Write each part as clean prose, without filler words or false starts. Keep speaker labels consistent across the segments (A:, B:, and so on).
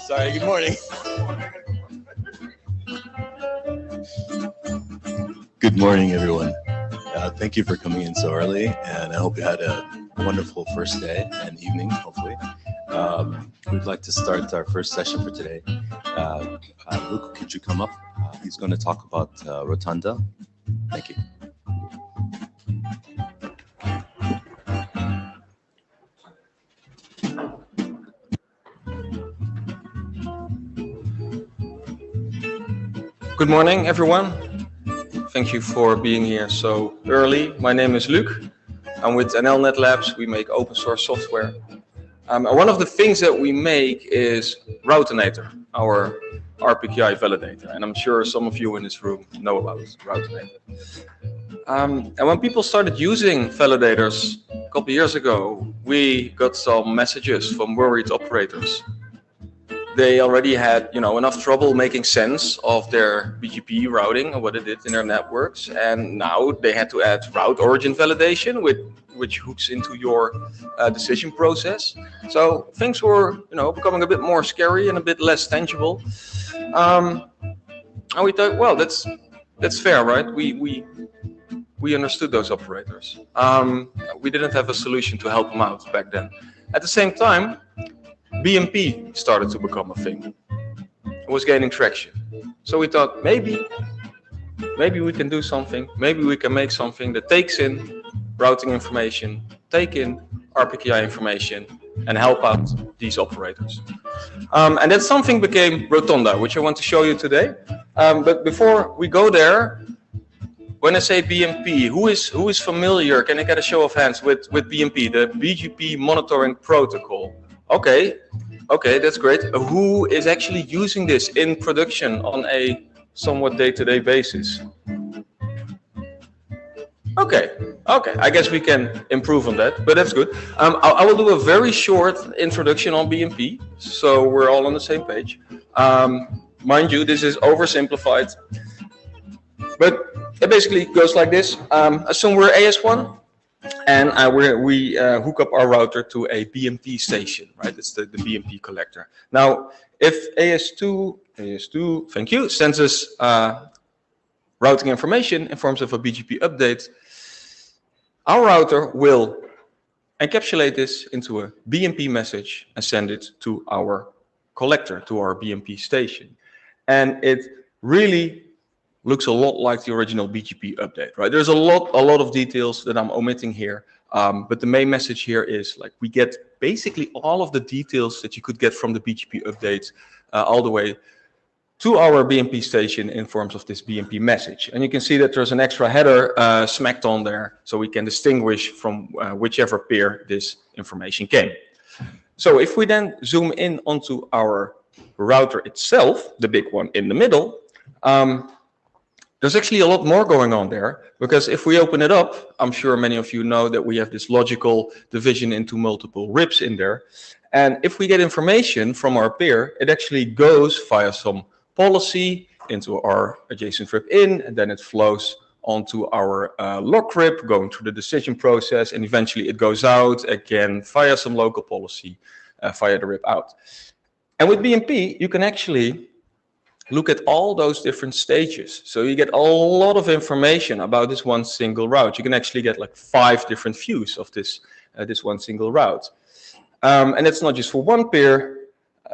A: Sorry, good morning. Good morning, everyone. Thank you for coming in so early, and I hope you had a wonderful first day and evening, hopefully. We'd like to start our first session for today. Luke, could you come up? He's going to talk about Rotunda. Thank you.
B: Good morning, everyone. Thank you for being here so early. My name is Luc. I'm with NLNet Labs. We make open source software. And one of the things that we make is Routinator, our RPKI validator. And I'm sure some of you in this room know about Routinator. And when people started using validators a couple of years ago, we got some messages from worried operators. They already had, enough trouble making sense of their BGP routing and what it did in their networks, and now they had to add route origin validation, which hooks into your decision process. So things were, becoming a bit more scary and a bit less tangible. And we thought, well, that's fair, right? We understood those operators. We didn't have a solution to help them out back then. At the same time, BMP started to become a thing. It was gaining traction. So we thought maybe we can do something. Maybe we can make something that takes in routing information, take in RPKI information, and help out these operators. And that something became Rotunda, which I want to show you today. But before we go there, when I say BMP, who is familiar? Can I get a show of hands with BMP, the BGP monitoring protocol? Okay, that's great. Who is actually using this in production on a somewhat day-to-day basis? Okay. I guess we can improve on that, but that's good. I will do a very short introduction on BMP, so we're all on the same page. Mind you, this is oversimplified, but it basically goes like this. Assume we're AS1. And we hook up our router to a BMP station, right? It's the BMP collector. Now, if AS2, thank you, sends us routing information in forms of a BGP update, our router will encapsulate this into a BMP message and send it to our collector, to our BMP station. And it really looks a lot like the original BGP update, right? There's a lot of details that I'm omitting here, but the main message here is like we get basically all of the details that you could get from the BGP update all the way to our BMP station in forms of this BMP message. And you can see that there's an extra header smacked on there, so we can distinguish from whichever peer this information came. So if we then zoom in onto our router itself, the big one in the middle, there's actually a lot more going on there, because if we open it up, I'm sure many of you know that we have this logical division into multiple RIPs in there. And if we get information from our peer, it actually goes via some policy into our adjacent RIP in, and then it flows onto our lock RIP, going through the decision process, and eventually it goes out again via some local policy via the RIP out. And with BMP, you can actually look at all those different stages. So you get a lot of information about this one single route. You can actually get like 5 different views of this one single route. And it's not just for one peer,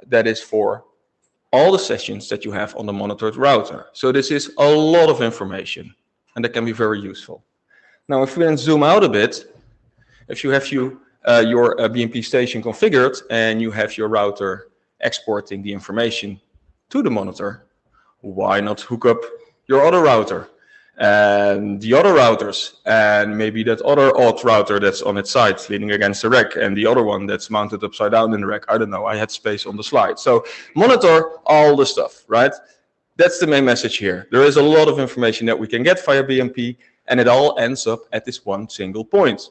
B: that is for all the sessions that you have on the monitored router. So this is a lot of information, and that can be very useful. Now, if we then zoom out a bit, if you have your BMP station configured and you have your router exporting the information to the monitor, why not hook up your other router and the other routers, and maybe that other odd router that's on its side leaning against the rack, and the other one that's mounted upside down in the rack. I don't know, I had space on the slide. So monitor all the stuff, right? That's the main message here. There is a lot of information that we can get via BMP, and it all ends up at this one single point,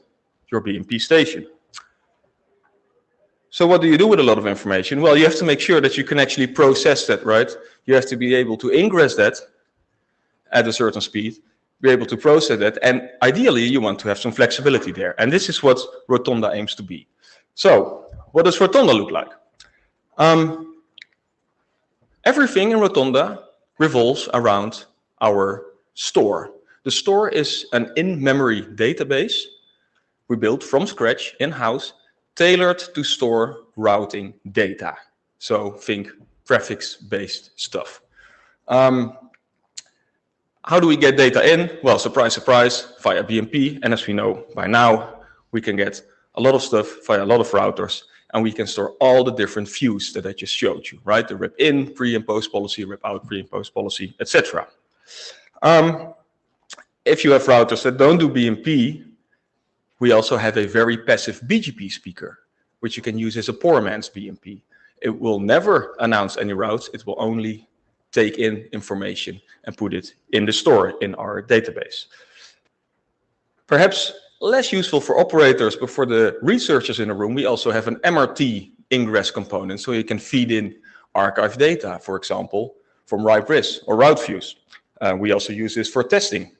B: your BMP station. So what do you do with a lot of information? Well, you have to make sure that you can actually process that, right? You have to be able to ingress that at a certain speed, be able to process that, and ideally you want to have some flexibility there. And this is what Rotonda aims to be. So what does Rotonda look like? Everything in Rotonda revolves around our store. The store is an in-memory database we built from scratch in-house, tailored to store routing data. So think prefix-based stuff. How do we get data in? Well, surprise, surprise, via BMP. And as we know by now, we can get a lot of stuff via a lot of routers, and we can store all the different views that I just showed you, right? The RIP in, pre and post policy, RIP out, pre and post policy, etc. If you have routers that don't do BMP, we also have a very passive BGP speaker, which you can use as a poor man's BMP. It will never announce any routes. It will only take in information and put it in the store in our database. Perhaps less useful for operators, but for the researchers in the room, we also have an MRT ingress component, so you can feed in archive data, for example, from RIPE-RIS or route views. We also use this for testing.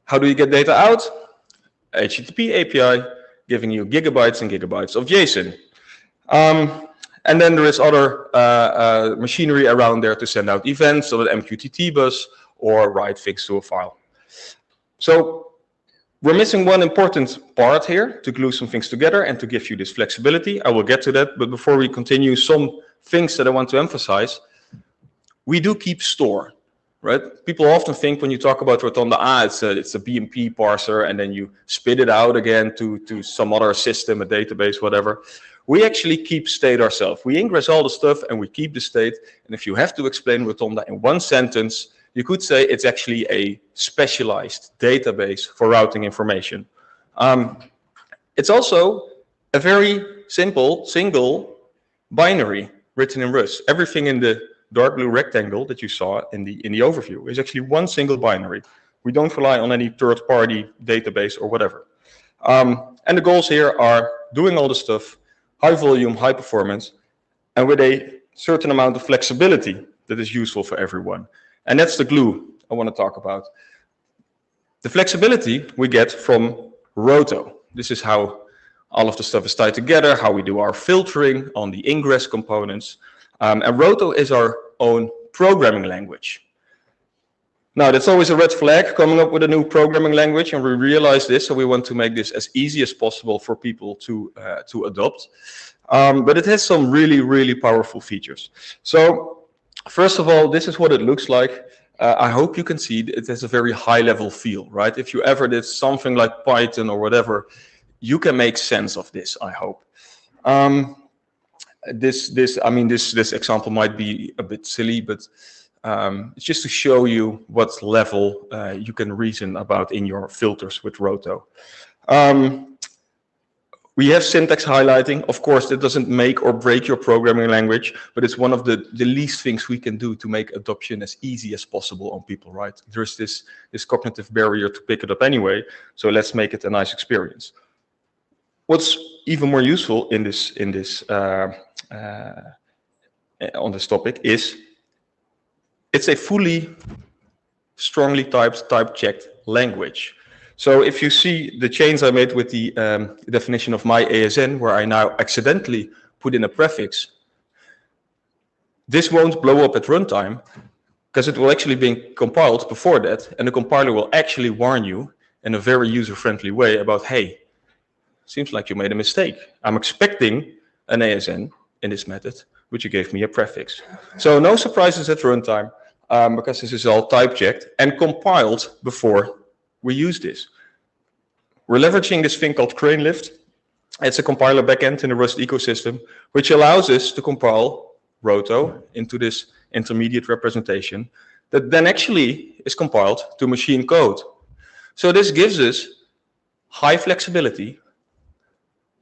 B: How do you get data out? HTTP API, giving you gigabytes and gigabytes of JSON. And then there is other machinery around there to send out events, so an MQTT bus or write things to a file. So we're missing one important part here to glue some things together and to give you this flexibility. I will get to that, but before we continue, some things that I want to emphasize. We do keep store, right? People often think when you talk about Rotonda, it's a BMP parser, and then you spit it out again to some other system, a database, whatever. We actually keep state ourselves. We ingress all the stuff and we keep the state. And if you have to explain Rotonda in one sentence, you could say it's actually a specialized database for routing information. It's also a very simple single binary written in Rust. Everything in the dark blue rectangle that you saw in the overview is actually one single binary. We don't rely on any third-party database or whatever. And the goals here are doing all the stuff, high volume, high performance, and with a certain amount of flexibility that is useful for everyone. And that's the glue I want to talk about. The flexibility we get from Roto. This is how all of the stuff is tied together, how we do our filtering on the ingress components. And Roto is our own programming language. Now, that's always a red flag, coming up with a new programming language, and we realize this, so we want to make this as easy as possible for people to adopt. But it has some really, really powerful features. So, first of all, this is what it looks like. I hope you can see it has a very high-level feel, right? If you ever did something like Python or whatever, you can make sense of this, I hope. This example might be a bit silly, but it's just to show you what level you can reason about in your filters with Roto. We have syntax highlighting. Of course, that doesn't make or break your programming language, but it's one of the least things we can do to make adoption as easy as possible on people, right? There's this cognitive barrier to pick it up anyway, so let's make it a nice experience. What's even more useful on this topic is it's a fully strongly type-checked language. So if you see the change I made with the definition of my ASN, where I now accidentally put in a prefix, this won't blow up at runtime because it will actually be compiled before that, and the compiler will actually warn you in a very user-friendly way about, hey, seems like you made a mistake. I'm expecting an ASN in this method, but you gave me a prefix. So no surprises at runtime, because this is all type-checked and compiled before we use this. We're leveraging this thing called crane lift. It's a compiler backend in the Rust ecosystem, which allows us to compile Roto into this intermediate representation that then actually is compiled to machine code. So this gives us high flexibility,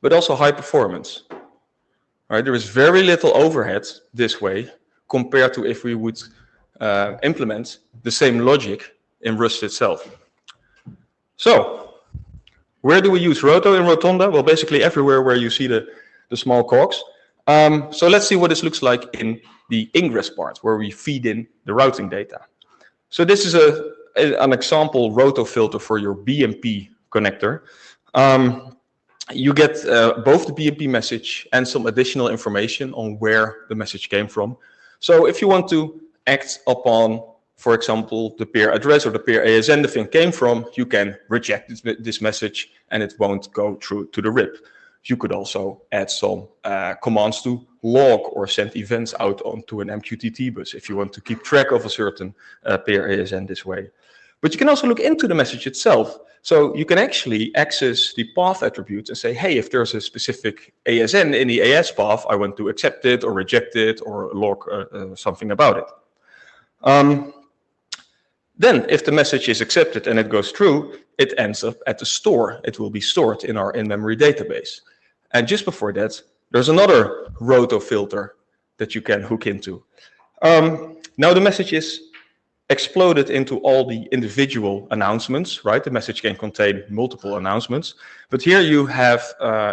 B: but also high performance. Right? There is very little overhead this way compared to if we would implement the same logic in Rust itself. So, where do we use Roto in Rotonda? Well, basically everywhere where you see the small cogs. So let's see what this looks like in the ingress part, where we feed in the routing data. So this is an example Roto filter for your BMP connector. You get both the BMP message and some additional information on where the message came from. So if you want to act upon, for example, the peer address or the peer ASN the thing came from, you can reject this message and it won't go through to the RIP. You could also add some commands to log or send events out onto an MQTT bus if you want to keep track of a certain peer ASN this way. But you can also look into the message itself. So you can actually access the path attributes and say, hey, if there's a specific ASN in the AS path, I want to accept it or reject it or log something about it. Then if the message is accepted and it goes through, it ends up at the store. It will be stored in our in-memory database. And just before that, there's another Roto filter that you can hook into. Now the message is exploded into all the individual announcements, right? The message can contain multiple announcements, but here you have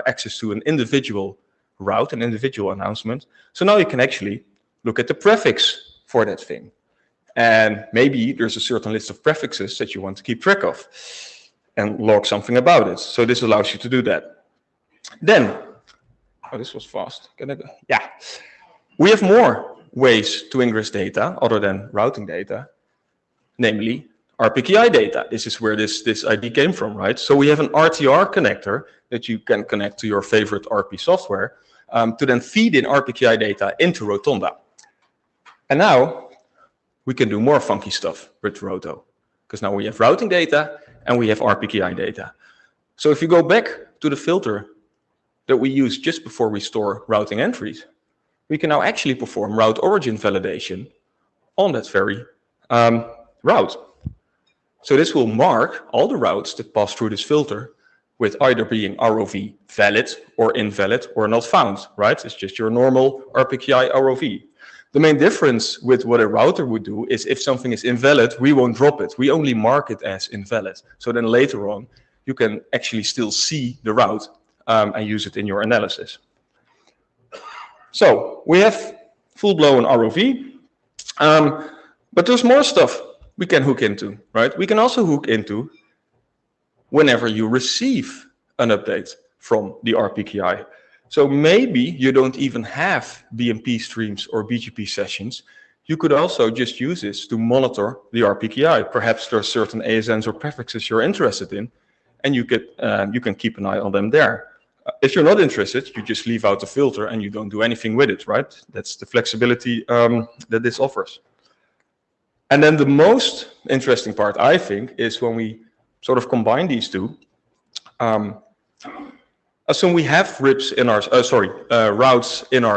B: access to an individual route, an individual announcement. So now you can actually look at the prefix for that thing. And maybe there's a certain list of prefixes that you want to keep track of and log something about it. So this allows you to do that. Then, oh, this was fast. Can I go? Yeah. We have more ways to ingress data other than routing data, namely RPKI data. This is where this ID came from, right? So we have an RTR connector that you can connect to your favorite RP software to then feed in RPKI data into Rotonda. And now we can do more funky stuff with Roto, because now we have routing data and we have RPKI data. So if you go back to the filter that we used just before we store routing entries, we can now actually perform route origin validation on that very route. So this will mark all the routes that pass through this filter with either being ROV valid or invalid or not found, right? It's just your normal RPKI ROV. The main difference with what a router would do is if something is invalid, we won't drop it. We only mark it as invalid. So then later on, you can actually still see the route and use it in your analysis. So we have full-blown ROV, but there's more stuff we can hook into, right? We can also hook into whenever you receive an update from the RPKI. So maybe you don't even have BMP streams or BGP sessions. you could also just use this to monitor the RPKI. Perhaps there are certain ASNs or prefixes you're interested in, and you can keep an eye on them there. If you're not interested, you just leave out the filter and you don't do anything with it, right? That's the flexibility that this offers. And then the most interesting part, I think, is when we sort of combine these two. Assume we have routes in our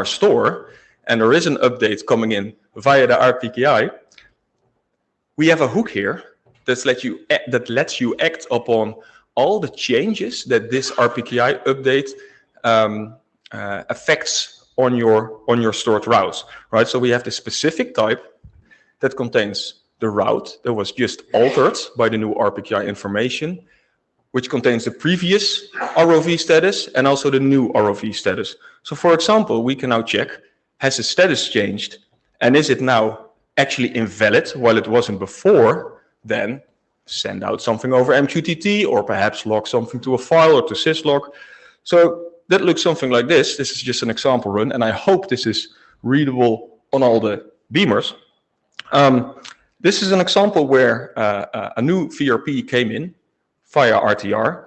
B: store, and there is an update coming in via the RPKI. We have a hook here that lets you act upon all the changes that this RPKI update affects on your stored routes, right? So we have the specific type that contains the route that was just altered by the new RPKI information, which contains the previous ROV status and also the new ROV status. So for example, we can now check, has the status changed, and is it now actually invalid while it wasn't before? Then send out something over MQTT, or perhaps log something to a file or to syslog. So that looks something like this. This is just an example run, and I hope this is readable on all the beamers. This is an example where a new VRP came in via RTR,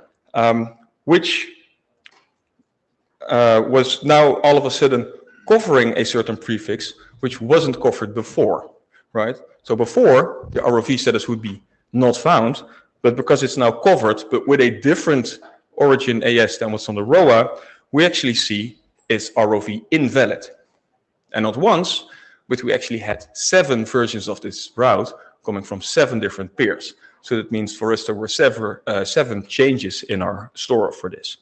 B: which was now all of a sudden covering a certain prefix which wasn't covered before, right? So before, the ROV status would be not found, but because it's now covered, but with a different origin AS than what's on the ROA, we actually see it's ROV invalid. And not once, but we actually had 7 versions of this route coming from 7 different peers. So that means for us there were 7 changes in our store for this.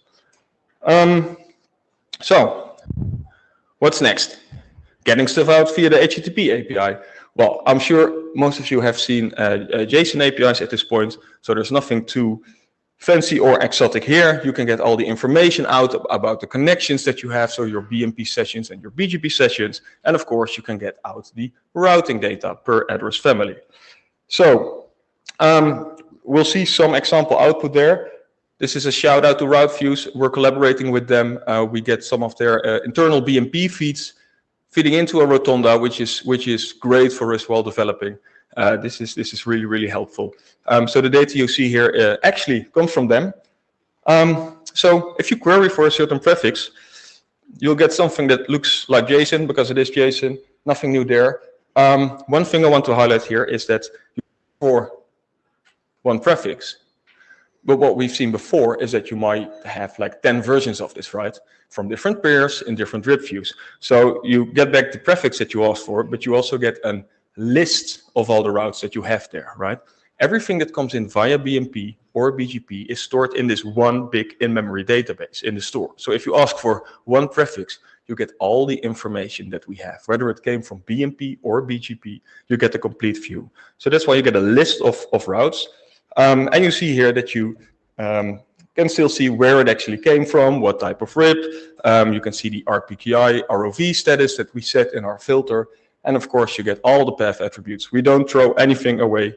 B: So what's next? Getting stuff out via the HTTP API. Well, I'm sure most of you have seen JSON APIs at this point, so there's nothing too fancy or exotic here. You can get all the information out about the connections that you have, so your BMP sessions and your BGP sessions, and of course you can get out the routing data per address family. So we'll see some example output there. This is a shout out to Route Views. We're collaborating with them. We get some of their internal BMP feeds feeding into a Rotunda, which is great for us while developing. This is really, really helpful. So the data you see here actually comes from them. So if you query for a certain prefix, you'll get something that looks like JSON because it is JSON. Nothing new there. One thing I want to highlight here is that for one prefix. But what we've seen before is that you might have like 10 versions of this, right? From different pairs in different RIP views. So you get back the prefix that you asked for, but you also get a list of all the routes that you have there, right? Everything that comes in via BMP or BGP is stored in this one big in-memory database in the store. So if you ask for one prefix, you get all the information that we have. Whether it came from BMP or BGP, you get the complete view. So that's why you get a list of routes. And you see here that you can still see where it actually came from, what type of RIP. You can see the RPKI, ROV status that we set in our filter. And of course, you get all the path attributes. We don't throw anything away.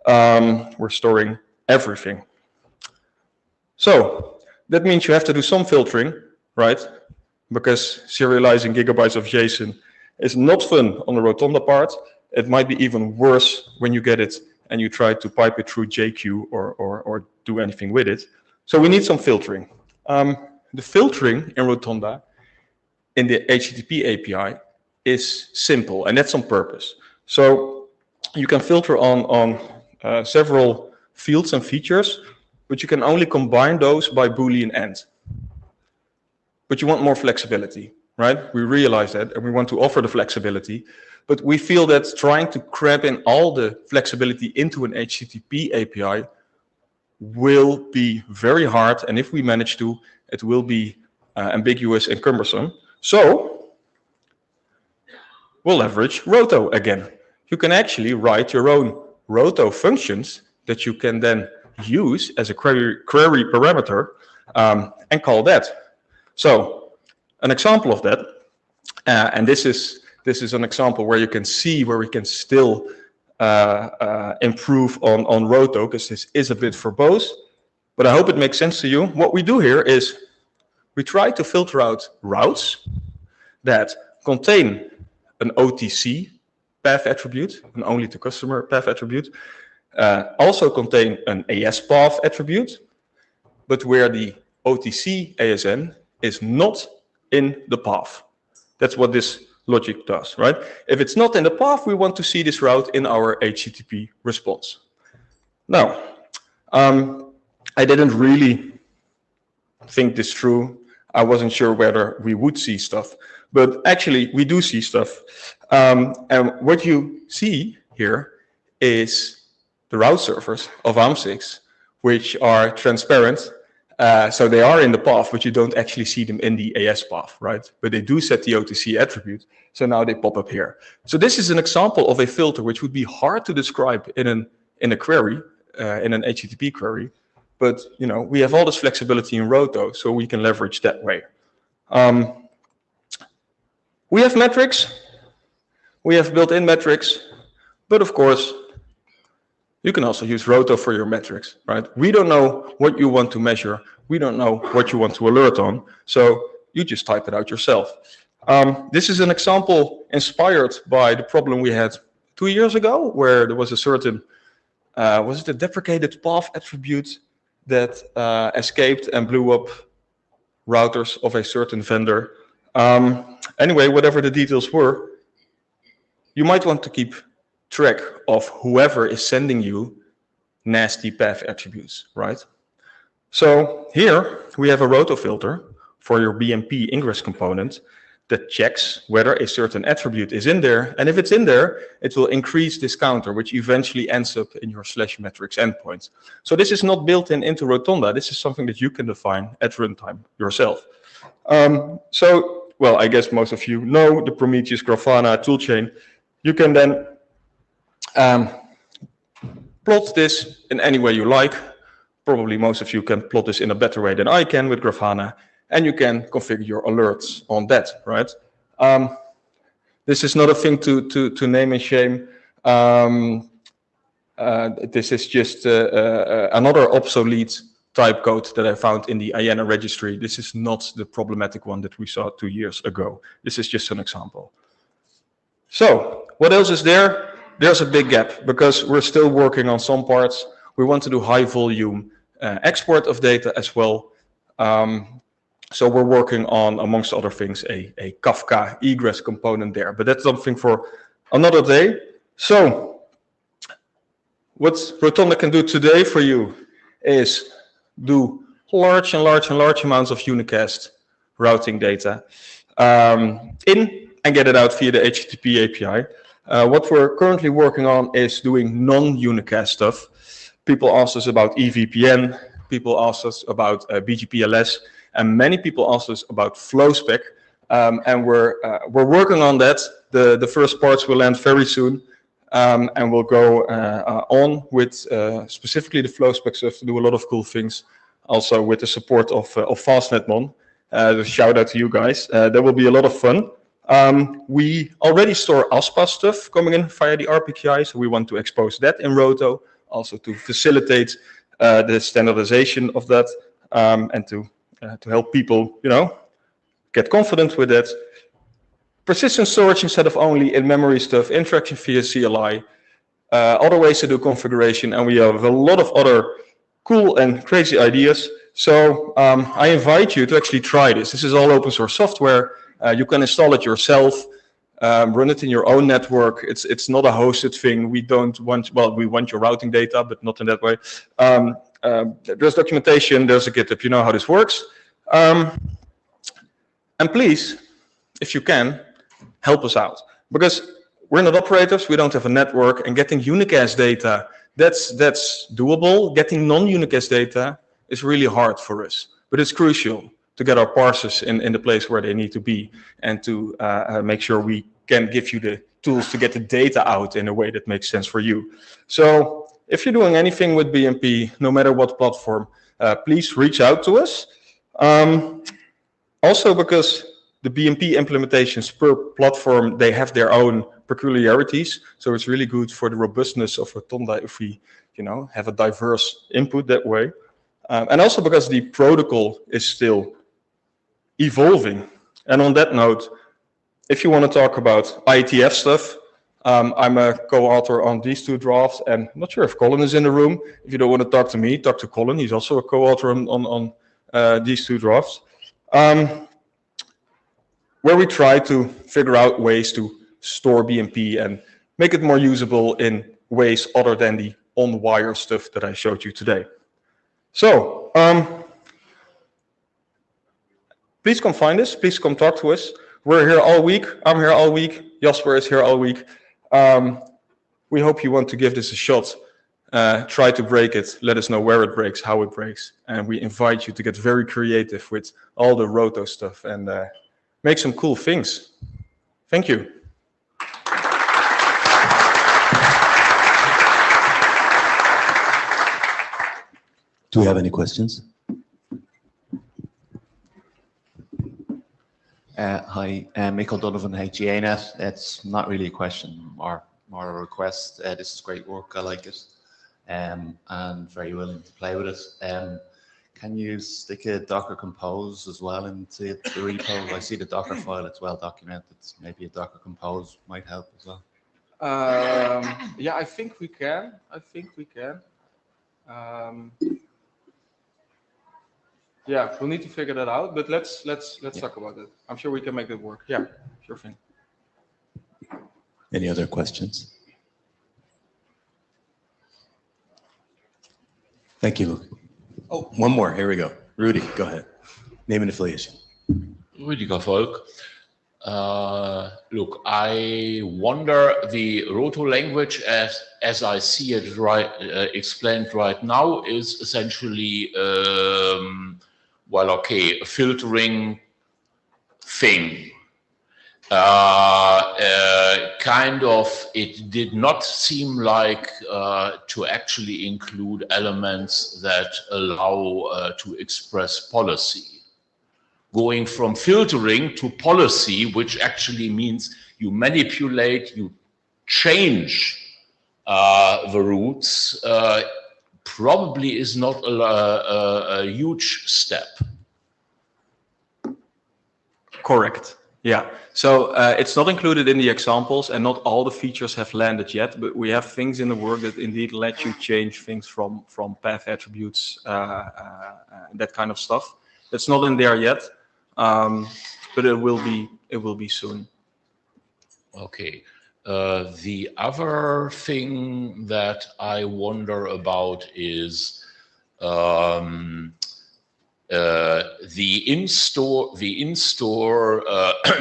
B: We're storing everything. So that means you have to do some filtering, right? Because serializing gigabytes of JSON is not fun on the Rotunda part. It might be even worse when you get it and you try to pipe it through JQ or do anything with it. So we need some filtering. The filtering in Rotunda in the HTTP API is simple, and that's on purpose. So you can filter on several fields and features, but you can only combine those by Boolean AND. But you want more flexibility, right? We realize that, and we want to offer the flexibility. But we feel that trying to cram in all the flexibility into an HTTP API will be very hard. And if we manage to, it will be ambiguous and cumbersome. So we'll leverage Roto again. You can actually write your own Roto functions that you can then use as a query parameter and call that. So an example of that, and this is an example where you can see where we can still improve on Roto, because this is a bit verbose, but I hope it makes sense to you. What we do here is we try to filter out routes that contain an OTC path attribute, an only to customer path attribute, also contain an AS path attribute, but where the OTC ASN is not in the path. That's what this logic does, right? If it's not in the path, we want to see this route in our HTTP response. Now, I didn't really think this through. I wasn't sure whether we would see stuff, but actually we do see stuff. And what you see here is the route servers of ARM6, which are transparent. So they are in the path, but you don't actually see them in the AS path, right? But they do set the OTC attribute, so now they pop up here. So this is an example of a filter which would be hard to describe in a query, in an HTTP query. But we have all this flexibility in Roto, so we can leverage that way. We have metrics. We have built-in metrics, but of course, you can also use Roto for your metrics, right? We don't know what you want to measure. We don't know what you want to alert on. So you just type it out yourself. This is an example inspired by the problem we had 2 years ago, where there was a certain, was it a deprecated path attribute that escaped and blew up routers of a certain vendor. Anyway, whatever the details were, you might want to keep track of whoever is sending you nasty path attributes, right? So here we have a roto filter for your BMP ingress component that checks whether a certain attribute is in there. And if it's in there, it will increase this counter, which eventually ends up in your /metrics endpoint. So this is not built into Rotonda. This is something that you can define at runtime yourself. Well, I guess most of you know the Prometheus Grafana toolchain. You can then plot this in any way you like. Probably most of you can plot this in a better way than I can with Grafana, and you can configure your alerts on that, right? This is not a thing to name and shame. This is just another obsolete type code that I found in the IANA registry. This is not the problematic one that we saw 2 years ago. This is just an example. So what else is there? There's a big gap because we're still working on some parts. We want to do high volume export of data as well. So we're working on, amongst other things, a Kafka egress component there, but that's something for another day. So what Rotonda can do today for you is do large amounts of unicast routing data in and get it out via the HTTP API. What we're currently working on is doing non-unicast stuff. People ask us about EVPN, people ask us about BGPLS, and many people ask us about FlowSpec, and we're working on that. The first parts will land very soon, and we'll go on with specifically the FlowSpec stuff to do a lot of cool things, also with the support of FastNetMon. Shout out to you guys. That will be a lot of fun. We already store ASPA stuff coming in via the RPKI, so we want to expose that in Roto, also to facilitate the standardization of that, and to help people, get confident with that. Persistent storage instead of only in-memory stuff, interaction via CLI, other ways to do configuration, and we have a lot of other cool and crazy ideas. So I invite you to actually try this. This is all open source software. You can install it yourself, run it in your own network. It's not a hosted thing. We don't want, well, we want your routing data, but not in that way. There's documentation, there's a GitHub, you know how this works. And please, if you can, help us out. Because we're not operators, we don't have a network, and getting unicast data, that's doable. Getting non-unicast data is really hard for us, but it's crucial to get our parsers in the place where they need to be, and to make sure we can give you the tools to get the data out in a way that makes sense for you. So if you're doing anything with BMP, no matter what platform, please reach out to us. Also, because the BMP implementations per platform, they have their own peculiarities. So it's really good for the robustness of Rotonda if we, have a diverse input that way. And also because the protocol is still evolving. And on that note, if you want to talk about IETF stuff, I'm a co-author on these two drafts, and I'm not sure if Colin is in the room. If you don't want to talk to me, talk to Colin. He's also a co-author on these two drafts, where we try to figure out ways to store BMP and make it more usable in ways other than the on-wire stuff that I showed you today. So, please come find us. Please come talk to us. We're here all week. I'm here all week. Jasper is here all week. We hope you want to give this a shot. Try to break it. Let us know where it breaks, how it breaks. And we invite you to get very creative with all the roto stuff and make some cool things. Thank you.
A: Do we have any questions?
C: Hi, Michael Donovan, HGANet. It's not really a question, more a request. This is great work, I like it, and very willing to play with it. Can you stick a Docker Compose as well into the repo? I see the Docker file, it's well documented. Maybe a Docker Compose might help as well.
B: Yeah, I think we can. Yeah, we'll need to figure that out, but let's talk about it. I'm sure we can make it work. Yeah, sure thing.
A: Any other questions? Thank you, Luke. Oh, one more. Here we go. Rudy, go ahead. Name and affiliation.
D: Rüdiger Volk. Look, I wonder the Roto language, as I see it explained right now, is essentially a filtering thing. It did not seem like to actually include elements that allow to express policy. Going from filtering to policy, which actually means you manipulate, you change the roots, probably is not a huge step.
B: Correct. Yeah. So it's not included in the examples, and not all the features have landed yet, but we have things in the work that indeed let you change things from path attributes, that kind of stuff. That's not in there yet, but it will be soon.
D: Okay. The other thing that I wonder about is the in-store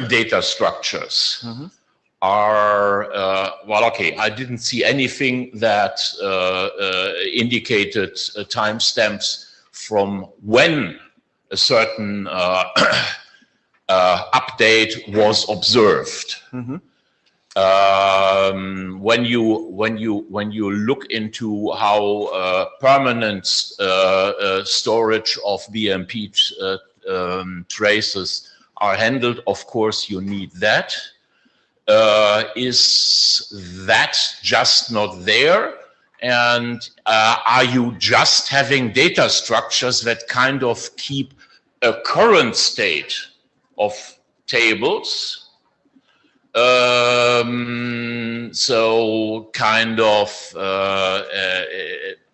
D: data structures are I didn't see anything that indicated timestamps from when a certain update was observed. When you look into how permanent storage of BMP traces are handled, of course you need that. Is that just not there? And are you just having data structures that kind of keep a current state of tables? So kind of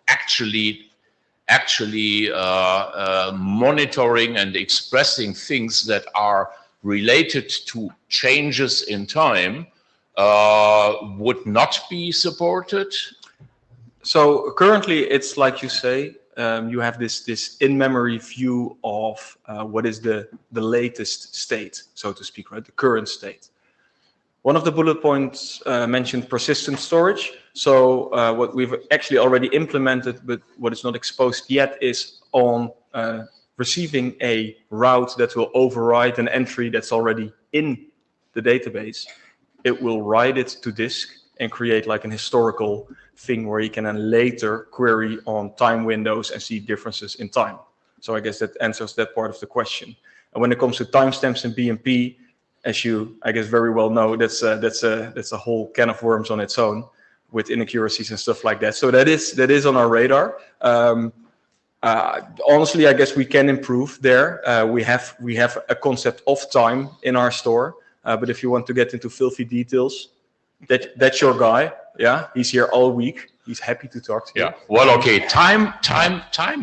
D: actually monitoring and expressing things that are related to changes in time would not be supported.
B: So currently, it's like you say, you have this in-memory view of what is the latest state, so to speak, right? The current state. One of the bullet points mentioned persistent storage. So what we've actually already implemented, but what is not exposed yet, is on receiving a route that will override an entry that's already in the database. It will write it to disk and create like an historical thing where you can then later query on time windows and see differences in time. So I guess that answers that part of the question. And when it comes to timestamps and BMP, as you, I guess, very well know, that's a whole can of worms on its own with inaccuracies and stuff like that. So that is on our radar. Honestly, I guess we can improve there. We have a concept of time in our store, but if you want to get into filthy details, That's your guy. Yeah, he's here all week. He's happy to talk to you.
D: Yeah. Well, okay. Time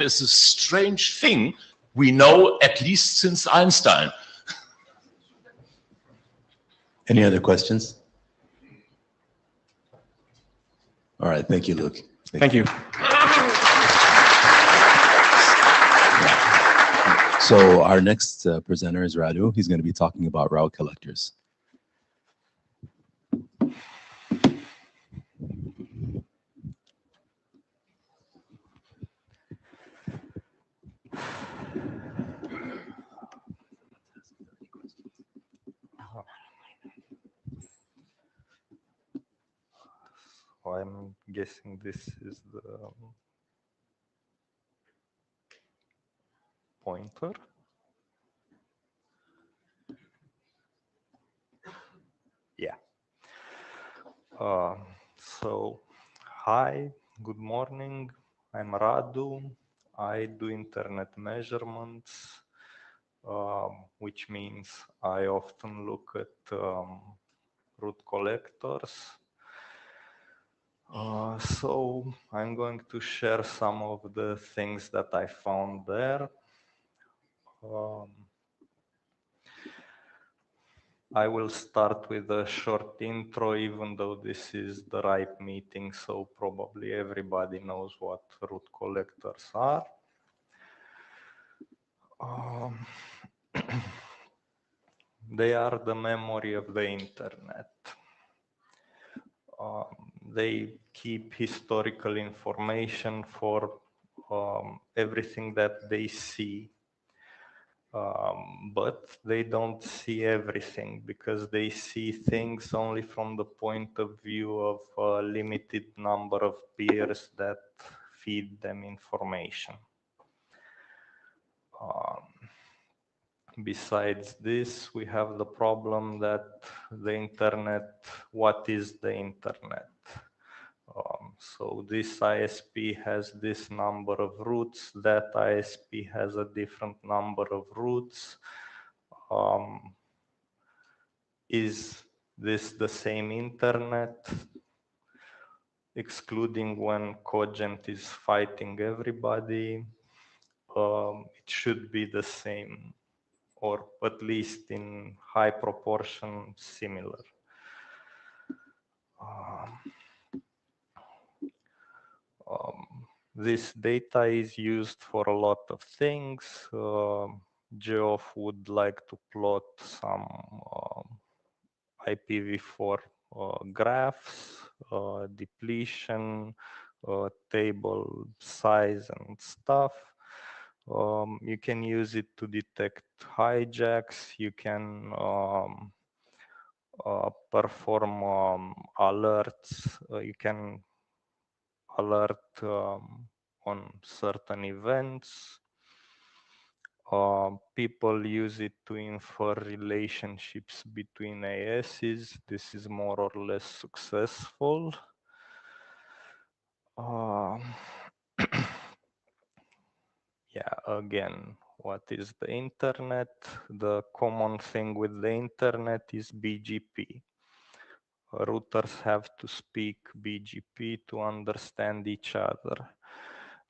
D: is a strange thing. We know at least since Einstein.
A: Any other questions? All right. Thank you, Luke.
B: Thank you.
A: So our next presenter is Radu. He's going to be talking about route collectors.
E: I'm guessing this is the pointer. Yeah. So, hi, good morning. I'm Radu. I do internet measurements, which means I often look at root collectors. So I'm going to share some of the things that I found there. I will start with a short intro, even though this is the RIPE meeting, so probably everybody knows what root collectors are. They are the memory of the internet. They keep historical information for everything that they see. But they don't see everything because they see things only from the point of view of a limited number of peers that feed them information. Besides this, we have the problem that the internet, what is the internet? So this ISP has this number of routes, that ISP has a different number of routes. Is this the same internet? Excluding when Cogent is fighting everybody, it should be the same, or at least in high proportion similar. This data is used for a lot of things. Geoff would like to plot some IPv4 graphs, depletion, table size and stuff. You can use it to detect hijacks. You can perform alerts. You can alert on certain events. People use it to infer relationships between ASs. This is more or less successful. Yeah, again, what is the internet? The common thing with the internet is BGP. Routers have to speak BGP to understand each other.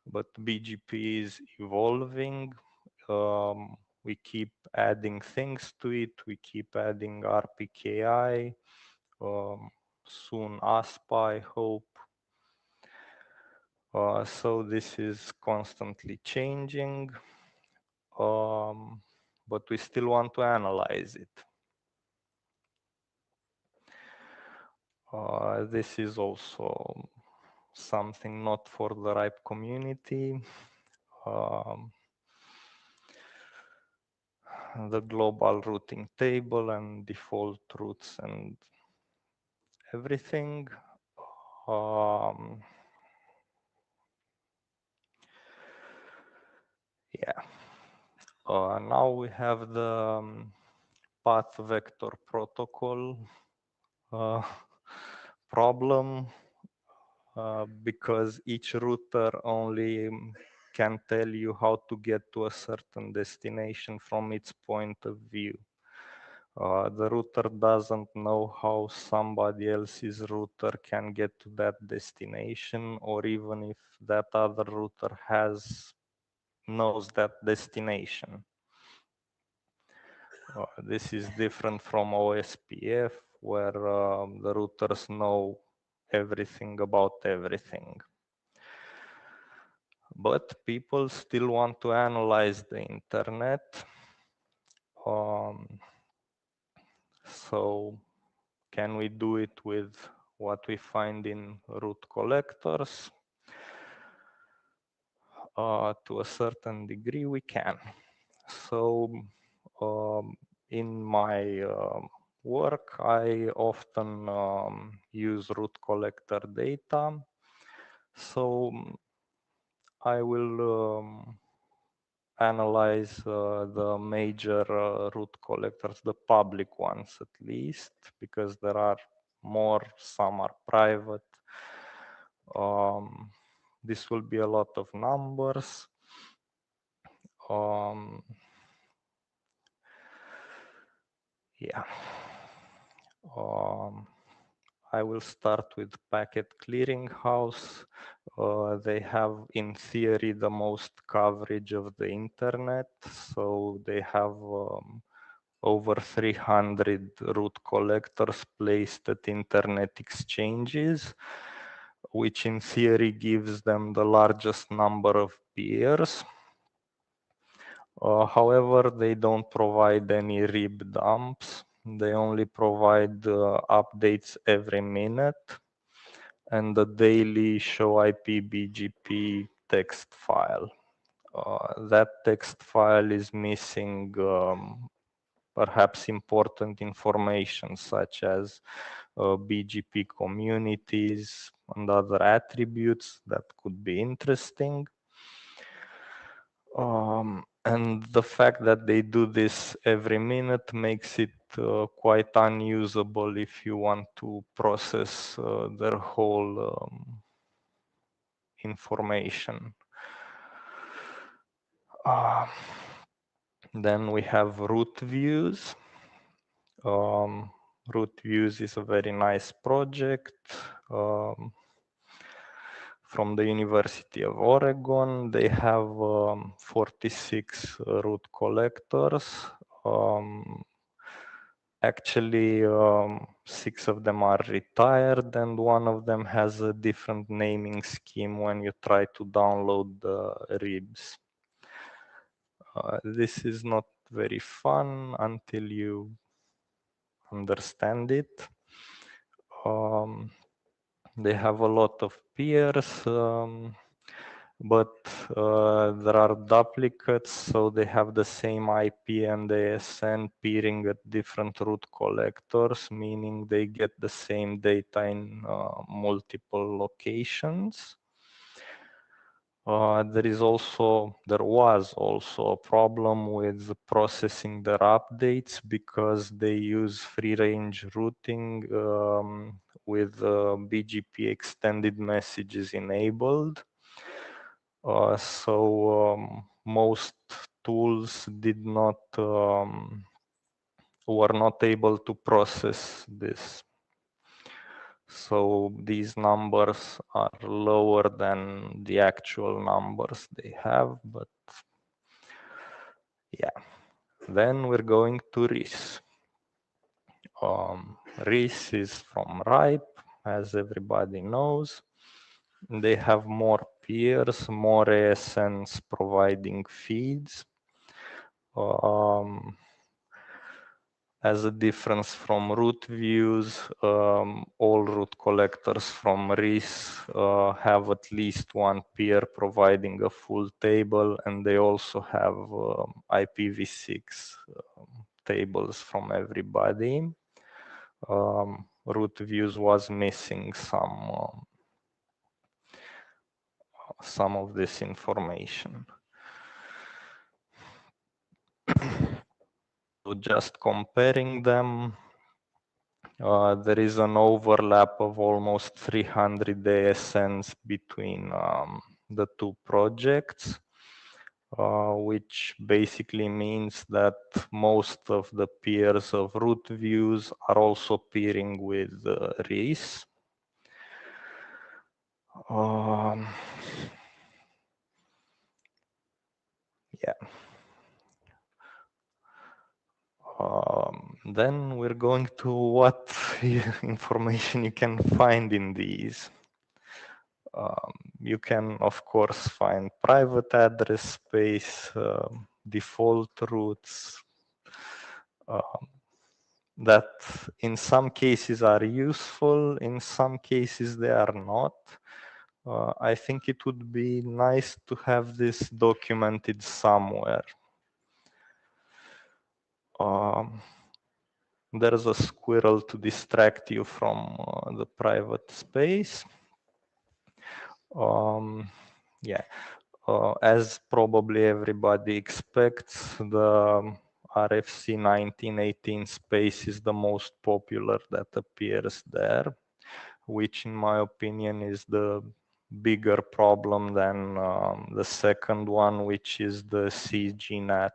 E: But BGP is evolving. We keep adding things to it. We keep adding RPKI, soon ASPA, I hope. So this is constantly changing, but we still want to analyze it. This is also something not for the RIPE community. The global routing table and default routes and everything. Yeah. Now we have the path vector protocol problem because each router only can tell you how to get to a certain destination from its point of view. The router doesn't know how somebody else's router can get to that destination, or even if that other router knows that destination. This is different from OSPF, where the routers know everything about everything. But people still want to analyze the internet. So can we do it with what we find in root collectors? To a certain degree, we can. So in my work, I often use root collector data. So I will analyze the major root collectors, the public ones at least, because there are more, some are private. This will be a lot of numbers. Yeah. I will start with Packet Clearinghouse. They have, in theory, the most coverage of the internet. So they have over 300 root collectors placed at internet exchanges, which in theory gives them the largest number of peers. However, they don't provide any RIB dumps. They only provide updates every minute and the daily show IP BGP text file. That text file is missing perhaps important information such as BGP communities and other attributes that could be interesting. And the fact that they do this every minute makes it quite unusable if you want to process their whole information. Then we have root views. Root views is a very nice project from the University of Oregon. They have 46 root collectors. Actually, 6 of them are retired and one of them has a different naming scheme when you try to download the RIBs. This is not very fun until you understand it. They have a lot of peers, but there are duplicates, so they have the same IP and ASN peering at different root collectors, meaning they get the same data in multiple locations. There was also a problem with processing their updates because they use free-range routing with BGP extended messages enabled. So most tools were not able to process this. So these numbers are lower than the actual numbers they have, but yeah. Then we're going to RIS. RIS is from RIPE, as everybody knows. They have more peers, more ASNs providing feeds. As a difference from root views, all root collectors from RIS have at least one peer providing a full table, and they also have IPv6 tables from everybody. Root views was missing some of this information. So just comparing them, there is an overlap of almost 300 ASNs between the two projects. which basically means that most of the peers of root views are also peering with RIS. Yeah. Then we're going to what information you can find in these. You can, of course, find private address space, default routes, that in some cases are useful, in some cases they are not. I think it would be nice to have this documented somewhere. There's a squirrel to distract you from the private space. Yeah, as probably everybody expects, the RFC 1918 space is the most popular that appears there, which in my opinion is the bigger problem than the second one, which is the CGNAT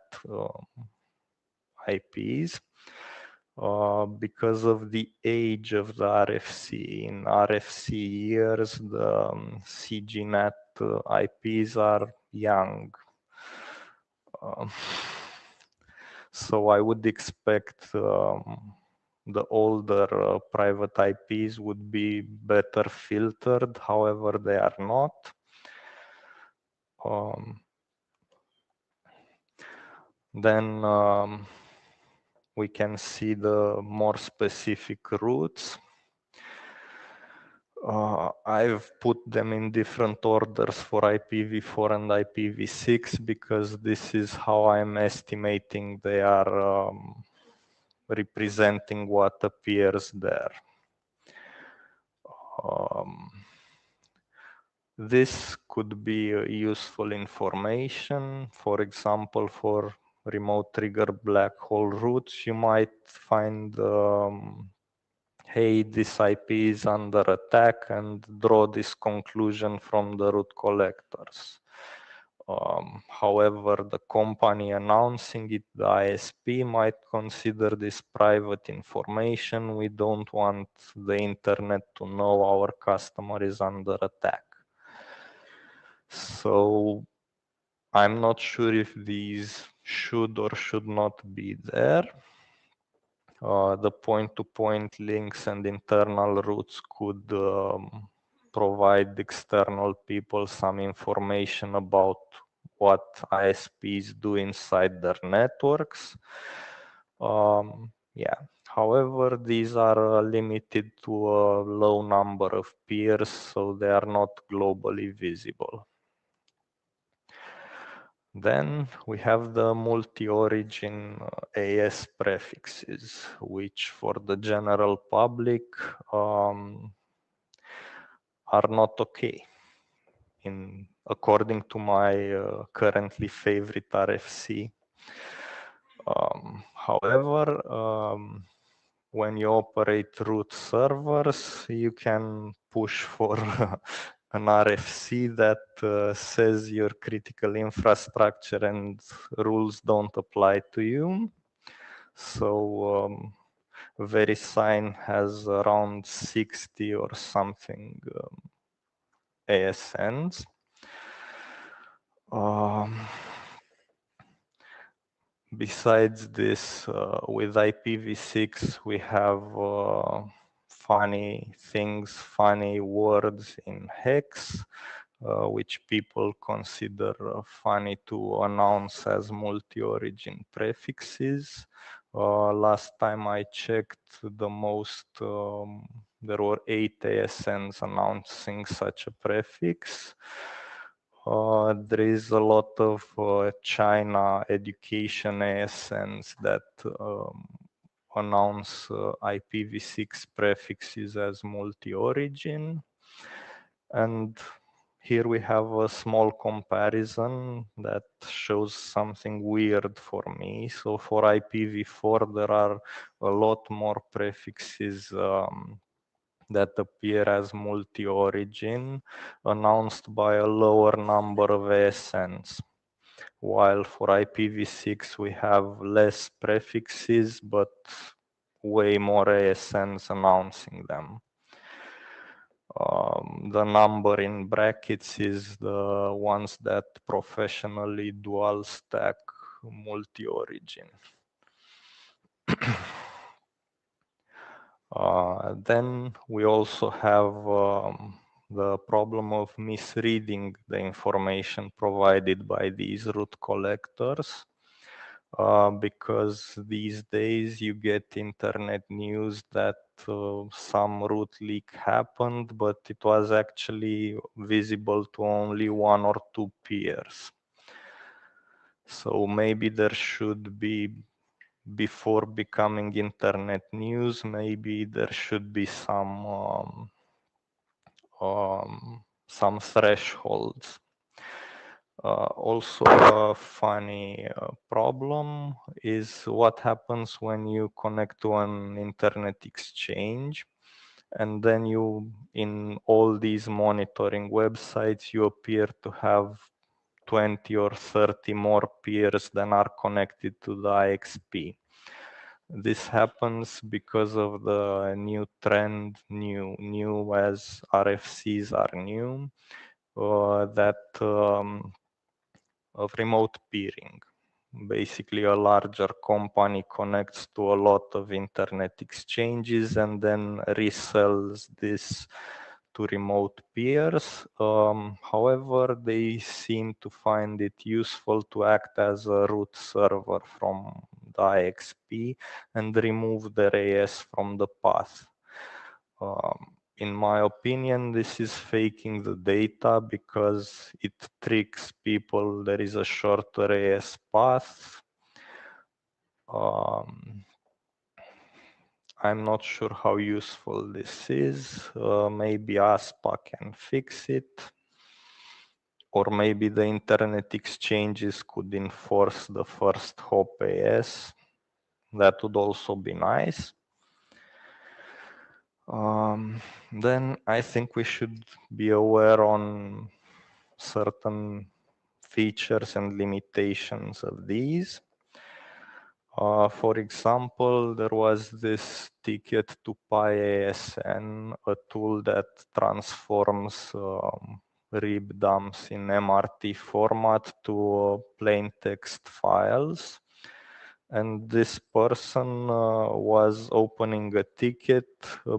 E: IPs. Because of the age of the RFC. In RFC years, the CGNAT IPs are young. So I would expect the older private IPs would be better filtered, however, they are not. Then we can see the more specific routes. I've put them in different orders for IPv4 and IPv6 because this is how I'm estimating they are representing what appears there. This could be useful information. For example, for remote trigger black hole routes, you might find hey, this IP is under attack, and draw this conclusion from the root collectors. However, the company announcing it, the ISP, might consider this private information. We don't want the internet to know our customer is under attack. So I'm not sure if these should or should not be there. The point-to-point links and internal routes could provide external people some information about what ISPs do inside their networks. Yeah. However, these are limited to a low number of peers, so they are not globally visible. Then we have the multi-origin AS prefixes, which for the general public are not okay. According to my currently favorite RFC. However, when you operate root servers, you can push for an RFC that says your critical infrastructure and rules don't apply to you. So VeriSign has around 60 or something ASNs. Besides this, with IPv6, we have funny things, funny words in hex, which people consider funny to announce as multi-origin prefixes. Last time I checked, the most, there were 8 ASNs announcing such a prefix. There is a lot of China education ASNs that announce IPv6 prefixes as multi-origin. And here we have a small comparison that shows something weird for me. So for IPv4, there are a lot more prefixes that appear as multi-origin, announced by a lower number of ASNs. while for IPv6 we have less prefixes but way more ASNs announcing them. The number in brackets is the ones that professionally dual stack multi-origin. Then we also have the problem of misreading the information provided by these root collectors. Because these days you get internet news that some root leak happened, but it was actually visible to only 1 or 2 peers. So maybe there should be, before becoming internet news, maybe there should be some thresholds. Also a funny problem is what happens when you connect to an internet exchange and then you, in all these monitoring websites, you appear to have 20 or 30 more peers than are connected to the IXP. This happens because of the new trend, new as RFCs are new, of remote peering. Basically, a larger company connects to a lot of internet exchanges and then resells this to remote peers. However, they seem to find it useful to act as a root server from the IXP and remove their AS from the path. In my opinion, this is faking the data because it tricks people. There is a shorter AS path. I'm not sure how useful this is. Maybe ASPA can fix it. Or maybe the internet exchanges could enforce the first hop AS. That would also be nice. Then I think we should be aware on certain features and limitations of these. For example, there was this ticket to PyASN, a tool that transforms rib dumps in MRT format to plain text files. And this person was opening a ticket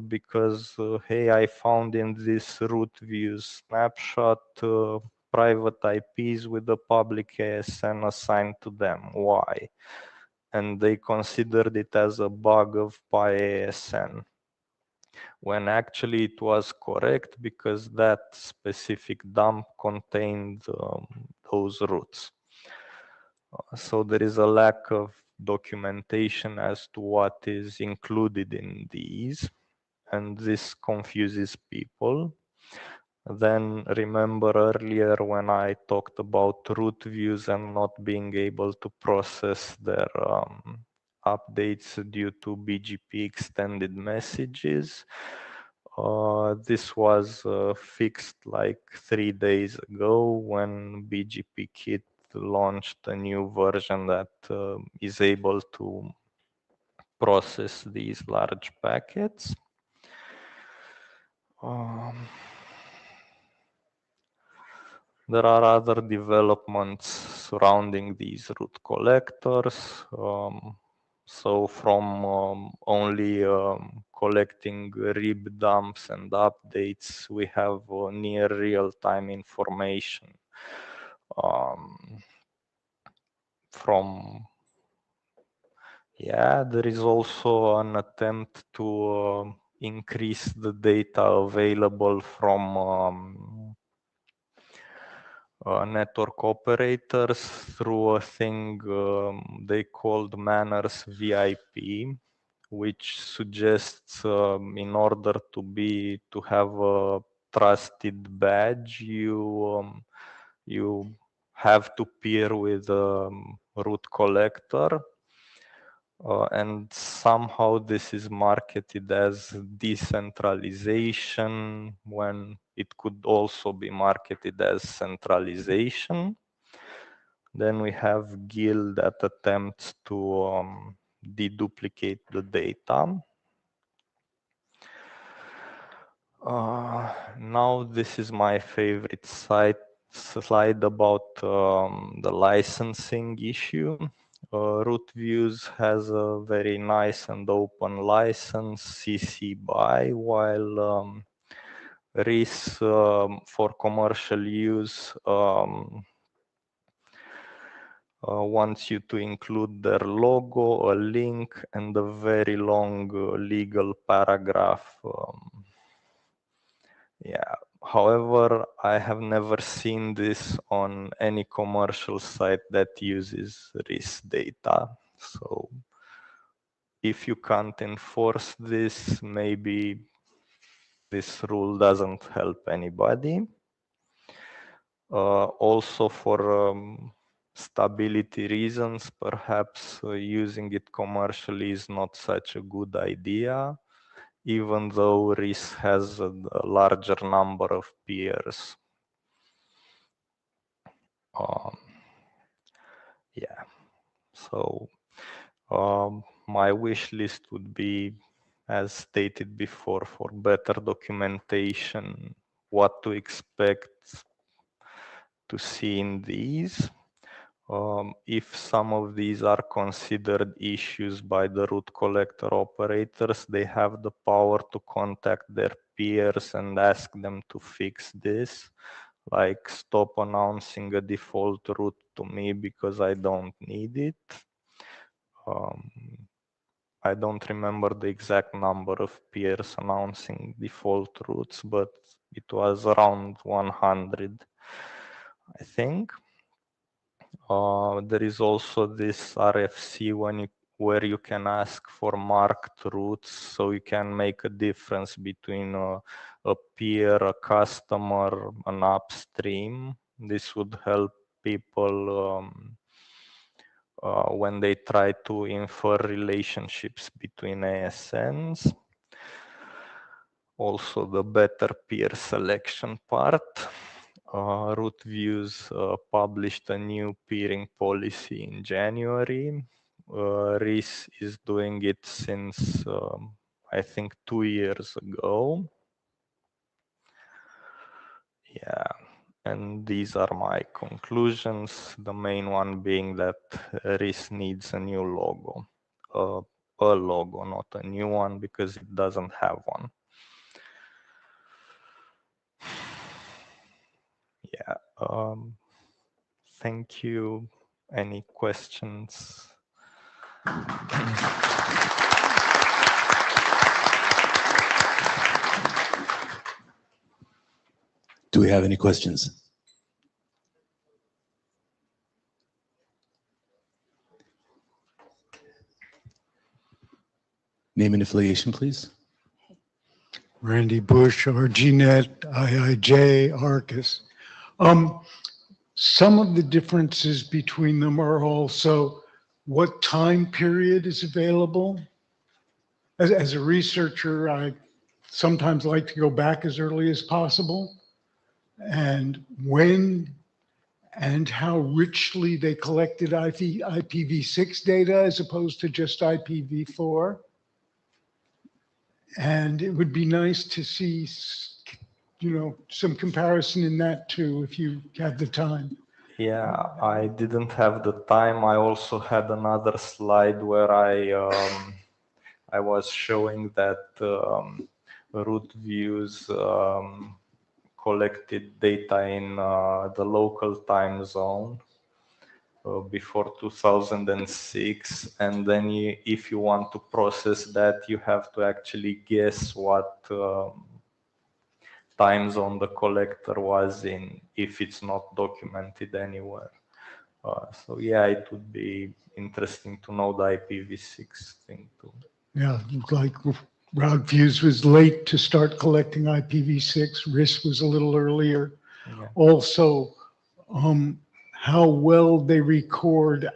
E: because, hey, I found in this root views snapshot private IPs with the public ASN assigned to them. Why? And they considered it as a bug of PyASN, when actually it was correct because that specific dump contained those roots. So there is a lack of documentation as to what is included in these, and this confuses people. Then remember earlier when I talked about root views and not being able to process their updates due to BGP extended messages. This was fixed like 3 days ago when BGP Kit launched a new version that is able to process these large packets. There are other developments surrounding these root collectors. So from only collecting rib dumps and updates, we have near real-time information there is also an attempt to increase the data available from network operators through a thing they called Manners VIP, which suggests in order to have a trusted badge, you have to peer with a root collector. And somehow this is marketed as decentralization when it could also be marketed as centralization. Then we have GIL that attempts to deduplicate the data. Now this is my favorite slide about the licensing issue. Root Views has a very nice and open license, CC BY, while RIS for commercial use wants you to include their logo, a link, and a very long legal paragraph. Yeah. However, I have never seen this on any commercial site that uses RIS data. So if you can't enforce this, maybe this rule doesn't help anybody. Also for stability reasons, perhaps using it commercially is not such a good idea, even though RIS has a larger number of peers. Yeah, so my wish list would be, as stated before, for better documentation, what to expect to see in these. If some of these are considered issues by the root collector operators, they have the power to contact their peers and ask them to fix this. Like, stop announcing a default root to me because I don't need it. I don't remember the exact number of peers announcing default roots, but it was around 100, I think. There is also this RFC where you can ask for marked roots, so you can make a difference between a peer, a customer, an upstream. This would help people when they try to infer relationships between ASNs. Also the better peer selection part. Root Views published a new peering policy in January. RIS is doing it since, I think, 2 years ago. Yeah, and these are my conclusions. The main one being that RIS needs a new logo. A logo, not a new one, because it doesn't have one. Yeah, thank you. Any questions?
A: Do we have any questions? Name and affiliation, please.
F: Randy Bush, RGNet, IIJ, Arcus. Some of the differences between them are also what time period is available. As a researcher, I sometimes like to go back as early as possible, and when and how richly they collected IPv6 data as opposed to just IPv4. And it would be nice to see, some comparison in that too, if you have the time.
E: Yeah, I didn't have the time. I also had another slide where I was showing that root views collected data in the local time zone before 2006, and then if you want to process that, you have to actually guess what time zone the collector was in, if it's not documented anywhere. So yeah, it would be interesting to know the IPv6 thing too.
F: Yeah, like Route Views was late to start collecting IPv6. RIS was a little earlier.
E: Yeah.
F: Also, how well they record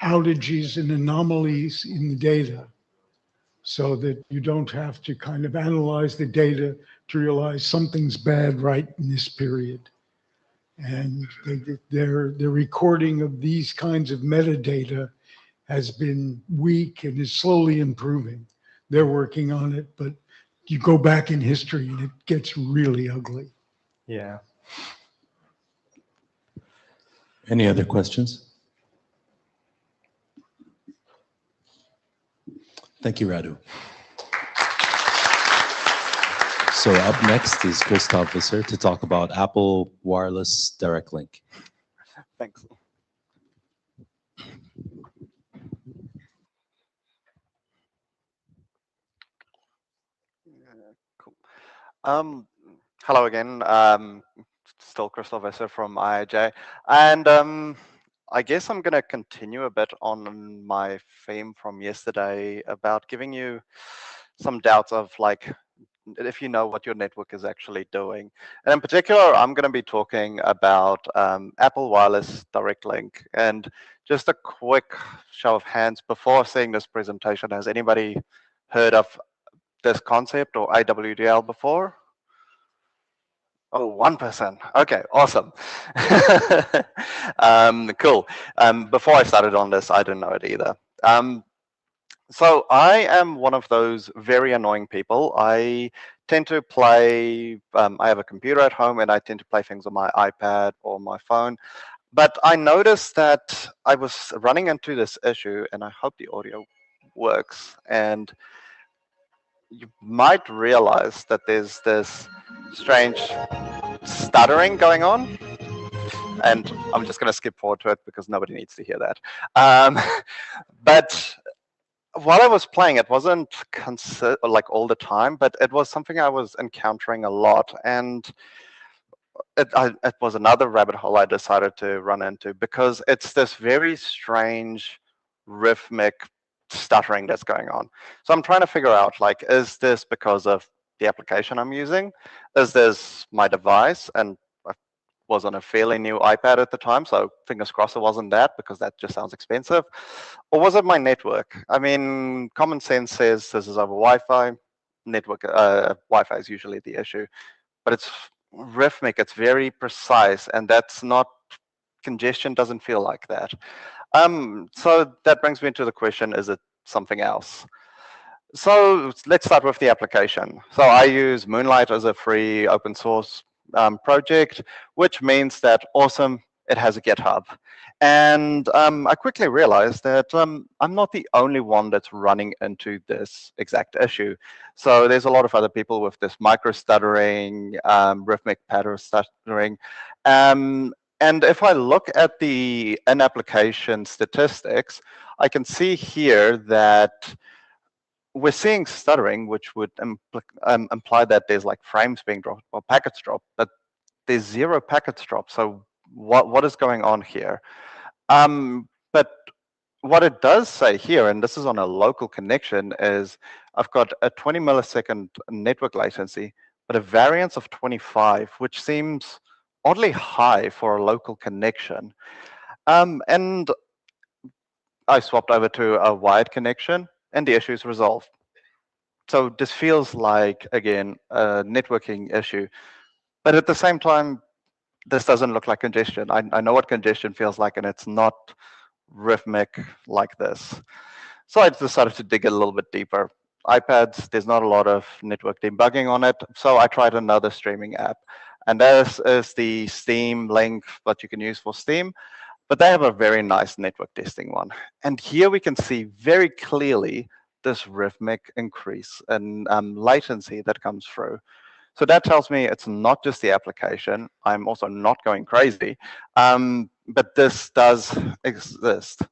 F: outages and anomalies in the data, so that you don't have to kind of analyze the data to realize something's bad right in this period. And their recording of these kinds of metadata has been weak and is slowly improving. They're working on it, but you go back in history and it gets really ugly.
E: Yeah.
A: Any other questions? Thank you, Radu. So up next is Christoph Visser to talk about Apple Wireless Direct Link.
G: Thanks. Cool. Hello again. Still Christoph Visser from IIJ, and I guess I'm going to continue a bit on my theme from yesterday about giving you some doubts of like if you know what your network is actually doing. And in particular, I'm going to be talking about Apple Wireless Direct Link. And just a quick show of hands before seeing this presentation, has anybody heard of this concept or AWDL before? Oh, 1%. Okay, awesome. Cool. Before I started on this, I didn't know it either. So I am one of those very annoying people. I tend to play, I have a computer at home and I tend to play things on my iPad or my phone. But I noticed that I was running into this issue, and I hope the audio works. And you might realize that there's this strange stuttering going on. And I'm just going to skip forward to it because nobody needs to hear that. But while I was playing, it wasn't like all the time, but it was something I was encountering a lot. And it was another rabbit hole I decided to run into because it's this very strange rhythmic stuttering that's going on. So I'm trying to figure out, like, is this because of the application I'm using? Is this my device? And I was on a fairly new iPad at the time, so fingers crossed it wasn't that, because that just sounds expensive. Or was it my network? I mean, common sense says this is over Wi-Fi. Network Wi-Fi is usually the issue, but it's rhythmic, it's very precise, and that's not, congestion doesn't feel like that. So that brings me to the question, is it something else? So let's start with the application. So I use Moonlight as a free open source project, which means that, awesome, it has a GitHub. And I quickly realized that I'm not the only one that's running into this exact issue. So there's a lot of other people with this micro stuttering, rhythmic pattern stuttering. And if I look at the in-application statistics, I can see here that we're seeing stuttering, which would imply that there's like frames being dropped or packets dropped, but there's 0 packets dropped. So what is going on here? But what it does say here, and this is on a local connection, is I've got a 20 millisecond network latency, but a variance of 25, which seems oddly high for a local connection. And I swapped over to a wired connection, and the issue is resolved. So this feels like, again, a networking issue. But at the same time, this doesn't look like congestion. I know what congestion feels like, and it's not rhythmic like this. So I decided to dig a little bit deeper. iPads, there's not a lot of network debugging on it, so I tried another streaming app. And this is the Steam link that you can use for Steam, but they have a very nice network testing one. And here we can see very clearly this rhythmic increase in latency that comes through. So that tells me it's not just the application. I'm also not going crazy, but this does exist.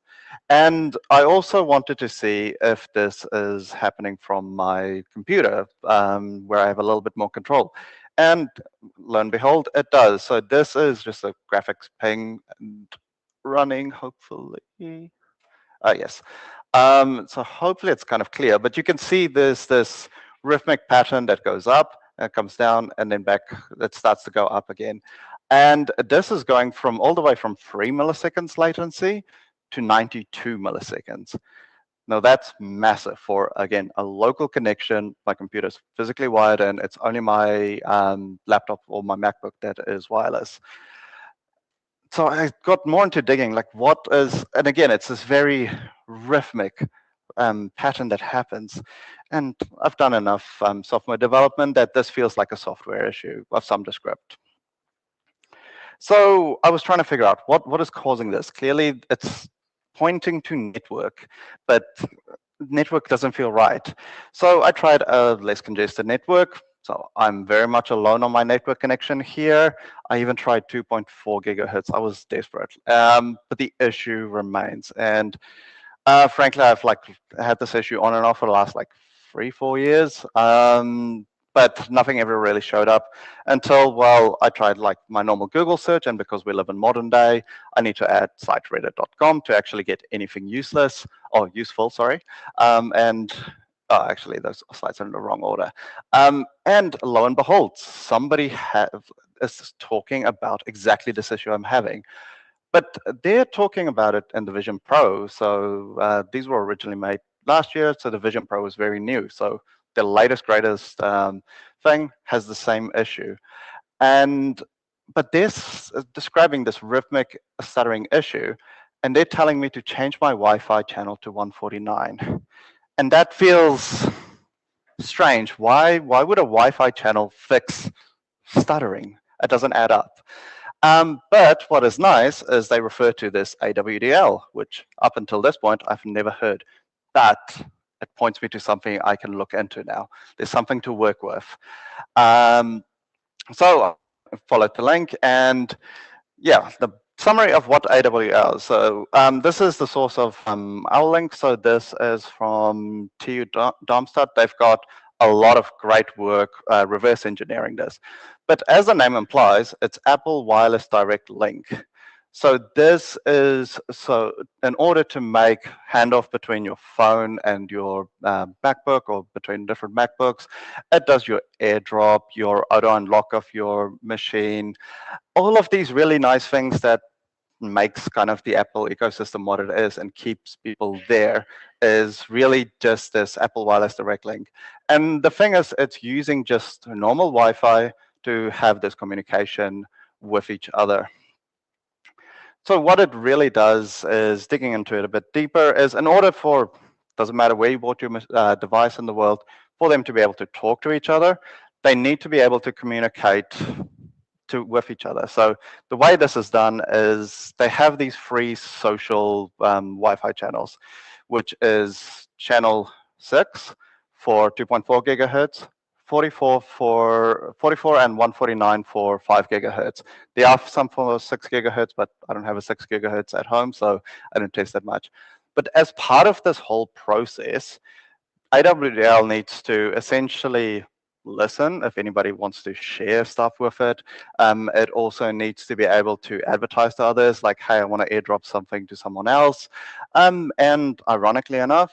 G: And I also wanted to see if this is happening from my computer, where I have a little bit more control. And lo and behold, it does. So this is just a graphics ping running, hopefully. Yes. So hopefully it's kind of clear, but you can see there's this rhythmic pattern that goes up, and comes down, and then back, it starts to go up again. And this is going from all the way from 3 milliseconds latency to 92 milliseconds. Now that's massive for, again, a local connection. My computer's physically wired in. It's only my laptop or my MacBook that is wireless. So I got more into digging, like what is, and again, it's this very rhythmic pattern that happens. And I've done enough software development that this feels like a software issue of some descript. So I was trying to figure out what is causing this. Clearly, it's pointing to network, but network doesn't feel right. So I tried a less congested network. So I'm very much alone on my network connection here. I even tried 2.4 gigahertz. I was desperate, but the issue remains. And frankly, I've like had this issue on and off for the last like 3-4 years. But nothing ever really showed up until, well, I tried like my normal Google search, and because we live in modern day, I need to add site reddit.com to actually get anything useless or useful, sorry. Actually, those slides are in the wrong order. And lo and behold, somebody is talking about exactly this issue I'm having. But they're talking about it in the Vision Pro. So these were originally made last year, so the Vision Pro is very new. So the latest, greatest thing has the same issue. But they're describing this rhythmic stuttering issue, and they're telling me to change my Wi-Fi channel to 149. And that feels strange. Why would a Wi-Fi channel fix stuttering? It doesn't add up. But what is nice is they refer to this AWDL, which up until this point, I've never heard. But it points me to something I can look into now. There's something to work with. So I followed the link, and yeah, the summary of what AWL is. So this is the source of our link. So this is from TU Darmstadt. They've got a lot of great work reverse engineering this. But as the name implies, it's Apple Wireless Direct Link. So this is, so in order to make handoff between your phone and your MacBook, or between different MacBooks, it does your AirDrop, your auto unlock of your machine, all of these really nice things that makes kind of the Apple ecosystem what it is and keeps people there is really just this Apple Wireless Direct Link. And the thing is, it's using just normal Wi-Fi to have this communication with each other. So what it really does is, digging into it a bit deeper, is in order for, doesn't matter where you bought your device in the world, for them to be able to talk to each other, they need to be able to communicate with each other. So the way this is done is they have these free social Wi-Fi channels, which is channel 6 for 2.4 gigahertz, 44 and 149 for 5 gigahertz. There are some for 6 gigahertz, but I don't have a 6 gigahertz at home, so I don't test that much. But as part of this whole process, AWDL needs to essentially listen if anybody wants to share stuff with it. It also needs to be able to advertise to others, like, hey, I want to airdrop something to someone else. And ironically enough,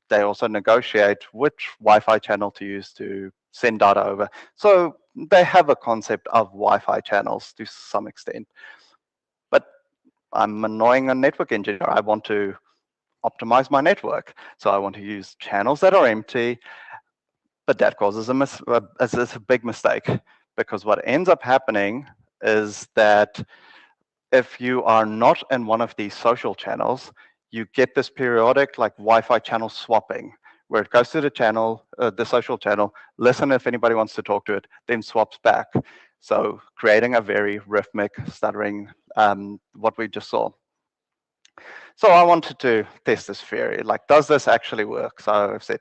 G: they also negotiate which Wi-Fi channel to use to send data over. So they have a concept of Wi-Fi channels to some extent. But I'm annoying a network engineer. I want to optimize my network. So I want to use channels that are empty, but that causes a big mistake, because what ends up happening is that if you are not in one of these social channels, you get this periodic like Wi-Fi channel swapping, where it goes to the channel, the social channel, listen if anybody wants to talk to it, then swaps back. So creating a very rhythmic stuttering, what we just saw. So I wanted to test this theory. Like, does this actually work? So I've said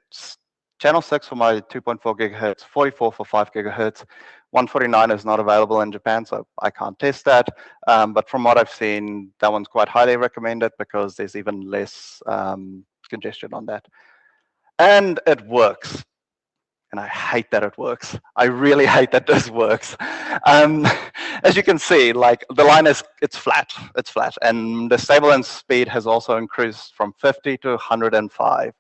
G: channel 6 for my 2.4 gigahertz, 44 for 5 gigahertz. 149 is not available in Japan, so I can't test that. But from what I've seen, that one's quite highly recommended because there's even less congestion on that. And it works. And I hate that it works. I really hate that this works. As you can see, like the line is, it's flat. And the stable and speed has also increased from 50 to 105.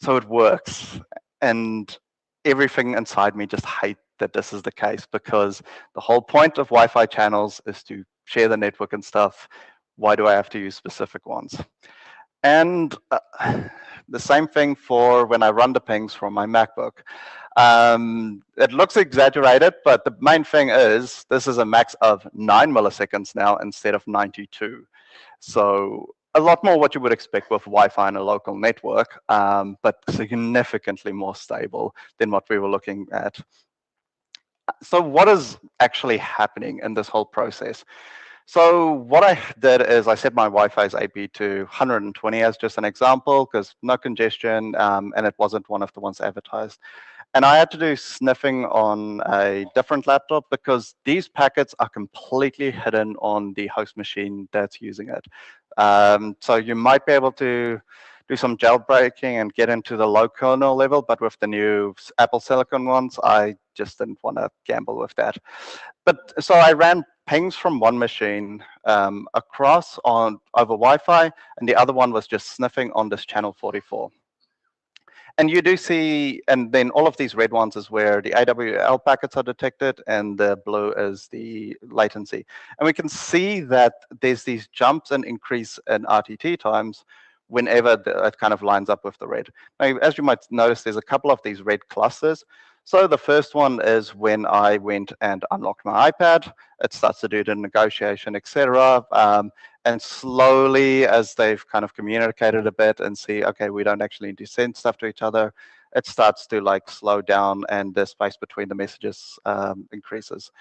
G: So it works. And everything inside me just hates that this is the case, because the whole point of Wi-Fi channels is to share the network and stuff. Why do I have to use specific ones? And the same thing for when I run the pings from my MacBook. It looks exaggerated, but the main thing is this is a max of 9 milliseconds now instead of 92. So a lot more what you would expect with Wi-Fi in a local network, but significantly more stable than what we were looking at. So what is actually happening in this whole process? So what I did is I set my Wi-Fi's AP to 120 as just an example, because no congestion, and it wasn't one of the ones advertised. And I had to do sniffing on a different laptop because these packets are completely hidden on the host machine that's using it. So you might be able to do some jailbreaking and get into the low kernel level, but with the new Apple Silicon ones, I just didn't want to gamble with that. But so I ran pings from one machine across on over Wi-Fi, and the other one was just sniffing on this channel 44. And you do see, and then all of these red ones is where the AWL packets are detected, and the blue is the latency. And we can see that there's these jumps and increase in RTT times whenever it kind of lines up with the red. Now, as you might notice, there's a couple of these red clusters. So the first one is when I went and unlocked my iPad. It starts to do the negotiation, etc. And slowly, as they've kind of communicated a bit and see, okay, we don't actually need to send stuff to each other, it starts to like slow down and the space between the messages increases.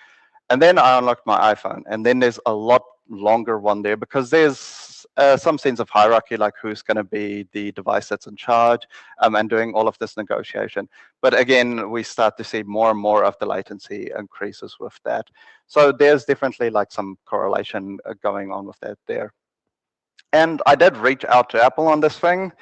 G: And then I unlocked my iPhone, and then there's a lot longer one there because there's some sense of hierarchy, like who's going to be the device that's in charge and doing all of this negotiation. But again, we start to see more and more of the latency increases with that. So there's definitely like some correlation going on with that there. And I did reach out to Apple on this thing.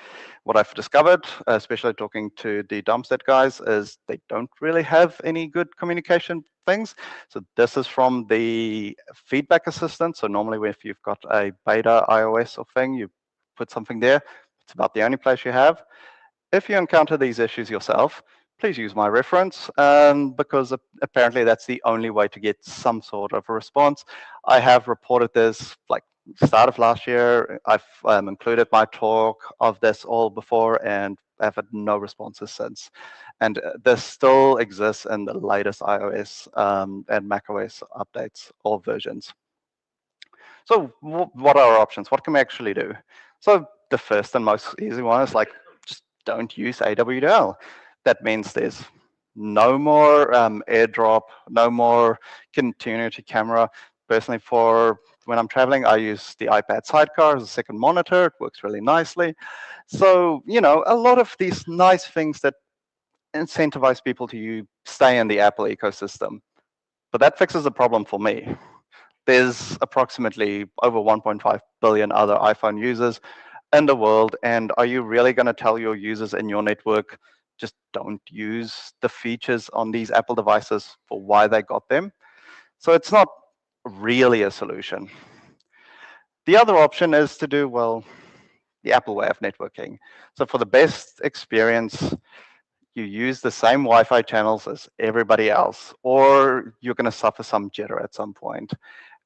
G: What I've discovered, especially talking to the Dumpstead guys, is they don't really have any good communication things. So this is from the feedback assistant. So normally if you've got a beta iOS or thing, you put something there. It's about the only place you have. If you encounter these issues yourself, please use my reference because apparently that's the only way to get some sort of a response. I have reported this like start of last year. I've included my talk of this all before and I've had no responses since. And this still exists in the latest iOS and macOS updates or versions. So what are our options? What can we actually do? So the first and most easy one is like, just don't use AWL. That means there's no more AirDrop, no more continuity camera. Personally, for when I'm traveling, I use the iPad sidecar as a second monitor. It works really nicely. So, you know, a lot of these nice things that incentivize people to stay in the Apple ecosystem. But that fixes the problem for me. There's approximately over 1.5 billion other iPhone users in the world. And are you really going to tell your users in your network, just don't use the features on these Apple devices for why they got them? So it's not really a solution. The other option is to do, well, the Apple way of networking. So for the best experience, you use the same Wi-Fi channels as everybody else, or you're going to suffer some jitter at some point.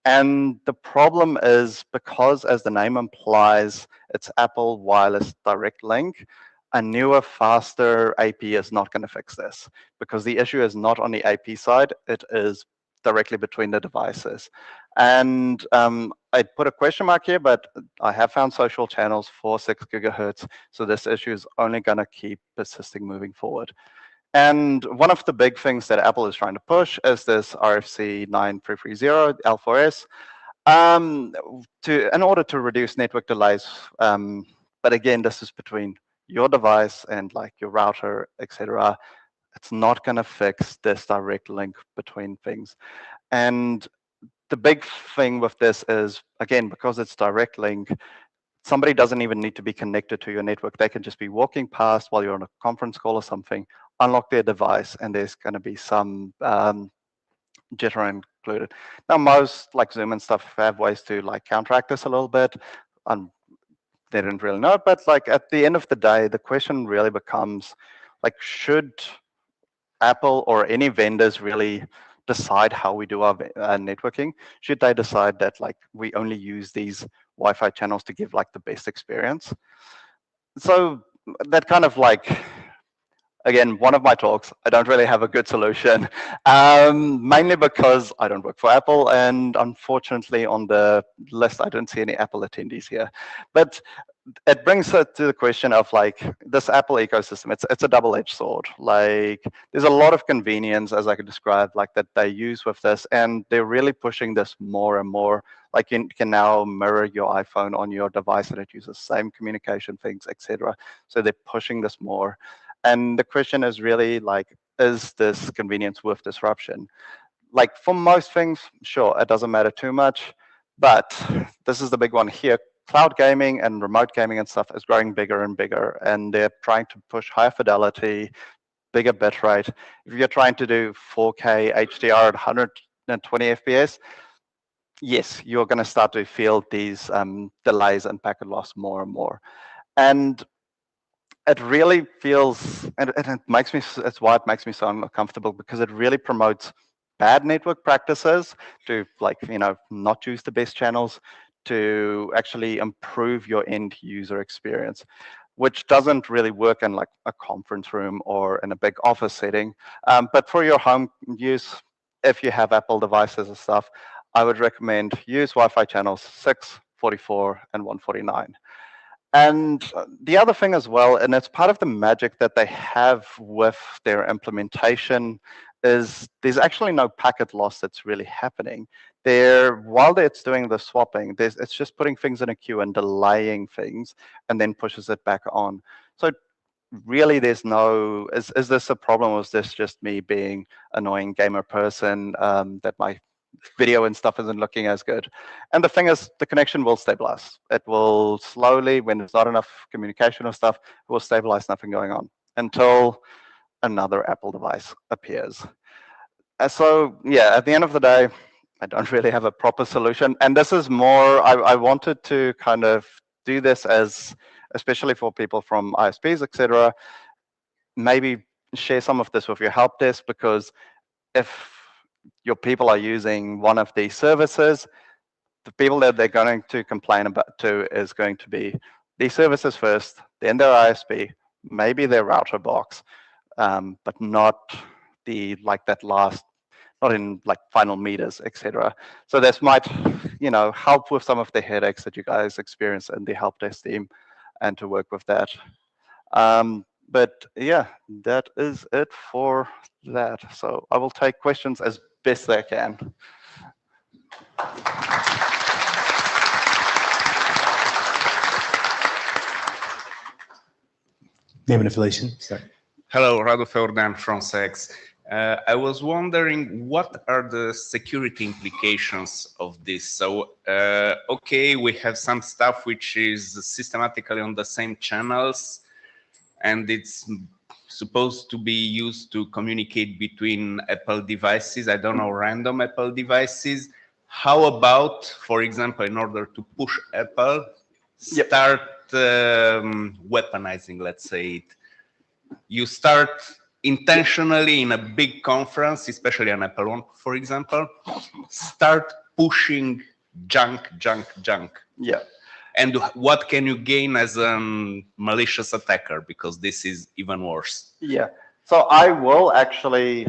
G: And the problem is because, as the name implies, it's Apple Wireless Direct Link, a newer, faster AP is not going to fix this because the issue is not on the AP side, it is directly between the devices. And I put a question mark here, but I have found social channels for 6 gigahertz, so this issue is only going to keep persisting moving forward. And one of the big things that Apple is trying to push is this RFC 9330 L4S in order to reduce network delays. But again, this is between your device and like your router, etc. It's not going to fix this direct link between things. And the big thing with this is, again, because it's direct link, somebody doesn't even need to be connected to your network. They can just be walking past while you're on a conference call or something, unlock their device, and there's going to be some jitter included. Now, most like Zoom and stuff have ways to like counteract this a little bit. They didn't really know, but like at the end of the day, the question really becomes like, should Apple or any vendors really decide how we do our networking? Should they decide that like we only use these Wi-Fi channels to give like the best experience? So that kind of like again, one of my talks. I don't really have a good solution, mainly because I don't work for Apple, and unfortunately on the list I don't see any Apple attendees here. But it brings it to the question of like this Apple ecosystem. It's a double-edged sword. Like there's a lot of convenience, as I could describe, like that they use with this, and they're really pushing this more and more. Like you can now mirror your iPhone on your device, and it uses the same communication things, etc. So they're pushing this more. And the question is really like, is this convenience worth disruption? Like for most things, sure, it doesn't matter too much, but this is the big one here. Cloud gaming and remote gaming and stuff is growing bigger and bigger, and they're trying to push higher fidelity, bigger bitrate. If you're trying to do 4K HDR at 120 FPS, yes, you're going to start to feel these delays and packet loss more and more. And it really feels, and it makes me, it's why it makes me so uncomfortable, because it really promotes bad network practices to, like, you know, not use the best channels, to actually improve your end user experience, which doesn't really work in like a conference room or in a big office setting. But for your home use, if you have Apple devices and stuff, I would recommend use Wi-Fi channels 6, 44, and 149. And the other thing as well, and it's part of the magic that they have with their implementation, is there's actually no packet loss that's really happening. While it's doing the swapping, it's just putting things in a queue and delaying things, and then pushes it back on. So really, there's no, is this a problem, or is this just me being annoying gamer person, that my video and stuff isn't looking as good? And the thing is, the connection will stabilize. It will slowly, when there's not enough communication or stuff, it will stabilize, nothing going on, until another Apple device appears. And so, yeah, at the end of the day, I don't really have a proper solution. And this is more, I wanted to kind of do this as, especially for people from ISPs, etc., maybe share some of this with your help desk, because if your people are using one of these services, the people that they're going to complain about to is going to be these services first, then their ISP, maybe their router box, but not the, like that last, not in like final meters, etc. So this might, you know, help with some of the headaches that you guys experience in the help desk team, and to work with that. But yeah, that is it for that. So I will take questions as best I can.
A: Name and affiliation. Start.
H: Hello, Radu Feurdan from SEX. I was wondering, what are the security implications of this? So, okay, we have some stuff which is systematically on the same channels, and it's supposed to be used to communicate between Apple devices, I don't know, random Apple devices. How about, for example, in order to push Apple, start weaponizing, let's say it? You start intentionally in a big conference, especially an Apple one, for example, start pushing junk.
G: Yeah.
H: And what can you gain as a malicious attacker? Because this is even worse.
G: Yeah. So I will actually,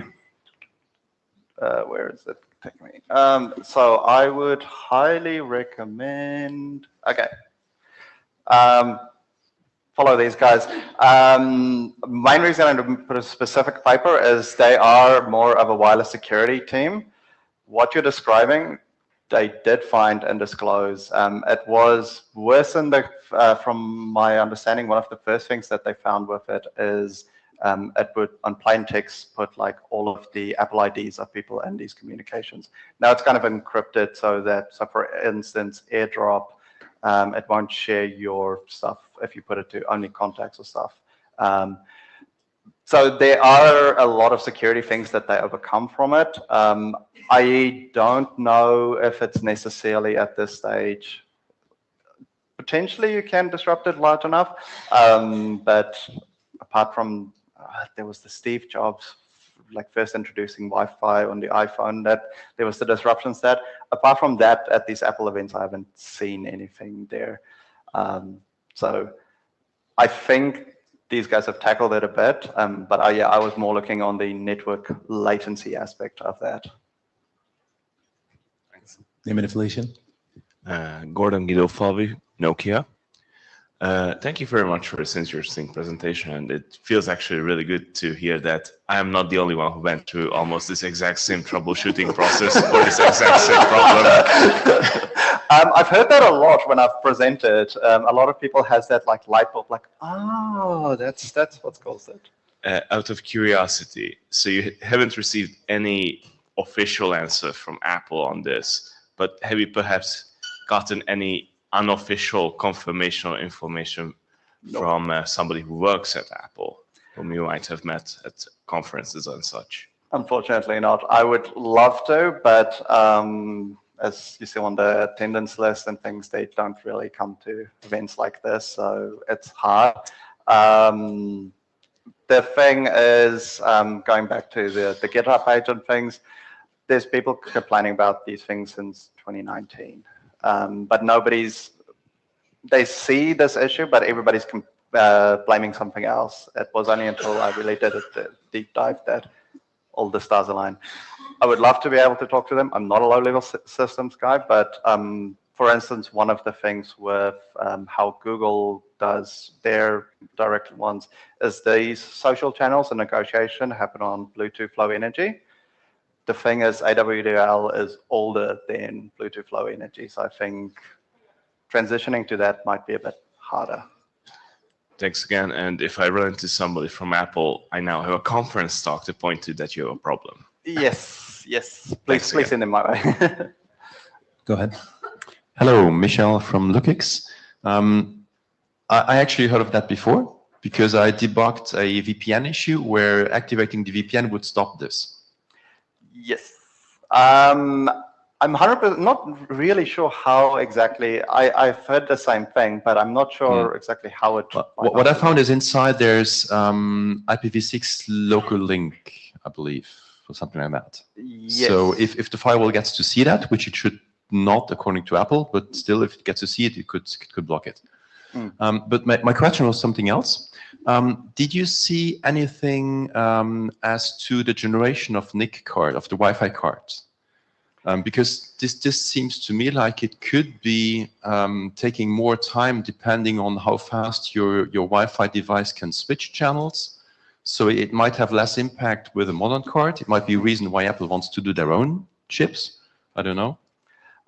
G: where is it taking me? So I would highly recommend, okay. Follow these guys. Main reason I didn't put a specific paper is they are more of a wireless security team. What you're describing, they did find and disclose. It was worse in the, from my understanding, one of the first things that they found with it is it would, on plain text, put like all of the Apple IDs of people in these communications. Now it's kind of encrypted so that, so for instance, AirDrop, it won't share your stuff if you put it to only contacts or stuff. So there are a lot of security things that they overcome from it. I don't know if it's necessarily at this stage. Potentially you can disrupt it large enough, but apart from, there was the Steve Jobs, like first introducing Wi-Fi on the iPhone, that there was the disruptions that, apart from that, at these Apple events, I haven't seen anything there. So I think these guys have tackled it a bit, but yeah, I was more looking on the network latency aspect of that.
A: Thanks. Name and affiliation?
I: Gordon Guido Falvi, Nokia. Thank you very much for this interesting presentation, and it feels actually really good to hear that I am not the only one who went through almost this exact same troubleshooting process for this exact same problem.
G: I've heard that a lot when I've presented. A lot of people has that like light bulb, like, oh, that's what's caused it.
I: Out of curiosity, so you haven't received any official answer from Apple on this, but have you perhaps gotten any unofficial confirmational information from somebody who works at Apple, whom you might have met at conferences and such?
G: Unfortunately not. I would love to, but as you see on the attendance list and things, they don't really come to events like this, so it's hard. The thing is, going back to the GitHub page and things, there's people complaining about these things since 2019. But they see this issue, but everybody's blaming something else. It was only until I really did a deep dive that all the stars align. I would love to be able to talk to them. I'm not a low-level systems guy, but for instance, one of the things with how Google does their direct ones is these social channels and negotiation happen on Bluetooth Low Energy. The thing is, AWDL is older than Bluetooth Low Energy, so I think transitioning to that might be a bit harder.
I: Thanks again. And if I run into somebody from Apple, I now have a conference talk to point to that you have a problem.
G: Yes, yes. Please send them my way.
A: Go ahead.
J: Hello, Michel from Lukix. I actually heard of that before because I debugged a VPN issue where activating the VPN would stop this.
G: Yes. I'm 100% not really sure how exactly. I've heard the same thing, but I'm not sure exactly how it.
J: What I found is inside there's IPv6 local link, I believe, or something like that.
G: Yes.
J: So if the firewall gets to see that, which it should not according to Apple, but still if it gets to see it, it could block it. But my question was something else. Did you see anything as to the generation of NIC card, of the Wi-Fi cards? Because this seems to me like it could be taking more time depending on how fast your Wi-Fi device can switch channels. So it might have less impact with a modern card. It might be a reason why Apple wants to do their own chips. I don't know.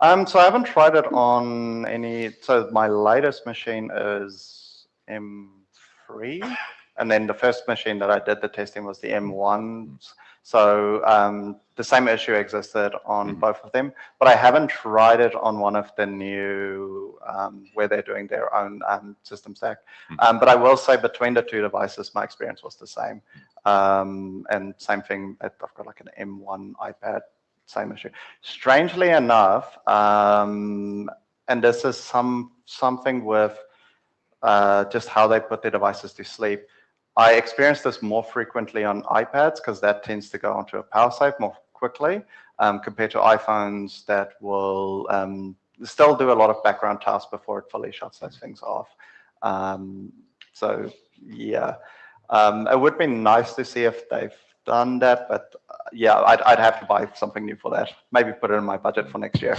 G: So I haven't tried it on any. So my latest machine is M3, and then the first machine that I did the testing was the M1s. So the same issue existed on both of them, but I haven't tried it on one of the new where they're doing their own system stack. But I will say between the two devices, my experience was the same. And same thing, I've got like an M1 iPad. Same issue. Strangely enough, and this is something with just how they put their devices to sleep. I experience this more frequently on iPads because that tends to go onto a power save more quickly compared to iPhones that will still do a lot of background tasks before it fully shuts those things off. So yeah, it would be nice to see if they've done that, but yeah, I'd have to buy something new for that. Maybe put it in my budget for next year.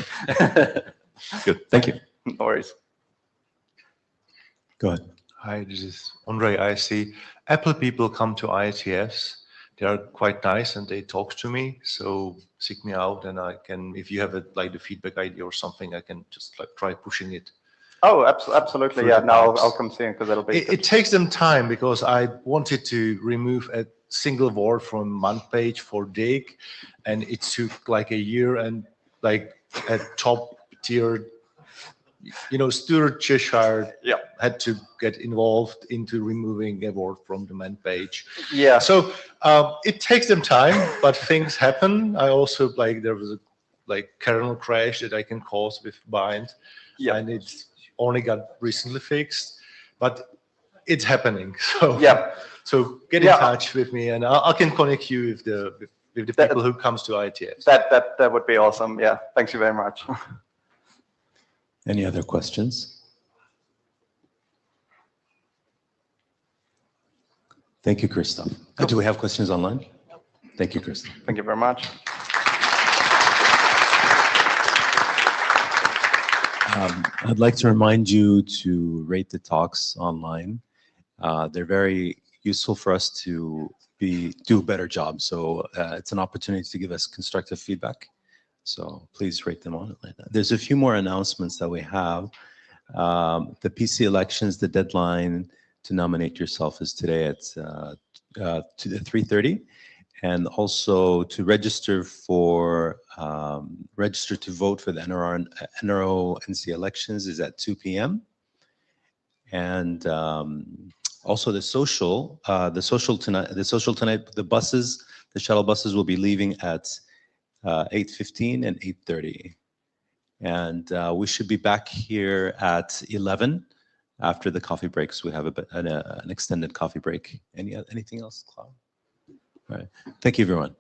J: Good, thank you.
G: No worries.
A: Go ahead.
K: Hi, this is Andre. I see Apple people come to IETFs. They are quite nice and they talk to me. So seek me out and I can, if you have like the feedback idea or something, I can just like try pushing it.
G: Oh, absolutely. Yeah, no, I'll come see you because it'll be.
K: It takes them time because I wanted to remove a single word from one page for dig, and it took like a year, and like a top tier, Stuart Cheshire had to get involved into removing a word from the man page.
G: Yeah.
K: So it takes them time, but things happen. I also there was a kernel crash that I can cause with bind, and it's only got recently fixed, but it's happening. So
G: yeah.
K: So get in touch with me, and I can connect you with the people who comes to IETFs.
G: That would be awesome. Yeah. Thank you very much.
A: Any other questions? Thank you, Christoph. Do we have questions online? Thank you, Christoph.
G: Thank you very much.
A: I'd like to remind you to rate the talks online. They're very useful for us to do a better job. So it's an opportunity to give us constructive feedback. So please rate them on. There's a few more announcements that we have. The PC elections, the deadline to nominate yourself is today at 3:30. And also to register to vote for the NRO-NC elections is at 2 p.m. And also the social tonight, the buses, the shuttle buses will be leaving at 8:15 and 8:30. And we should be back here at 11 after the coffee breaks. We have an extended coffee break. Anything else, Claude? All right. Thank you, everyone.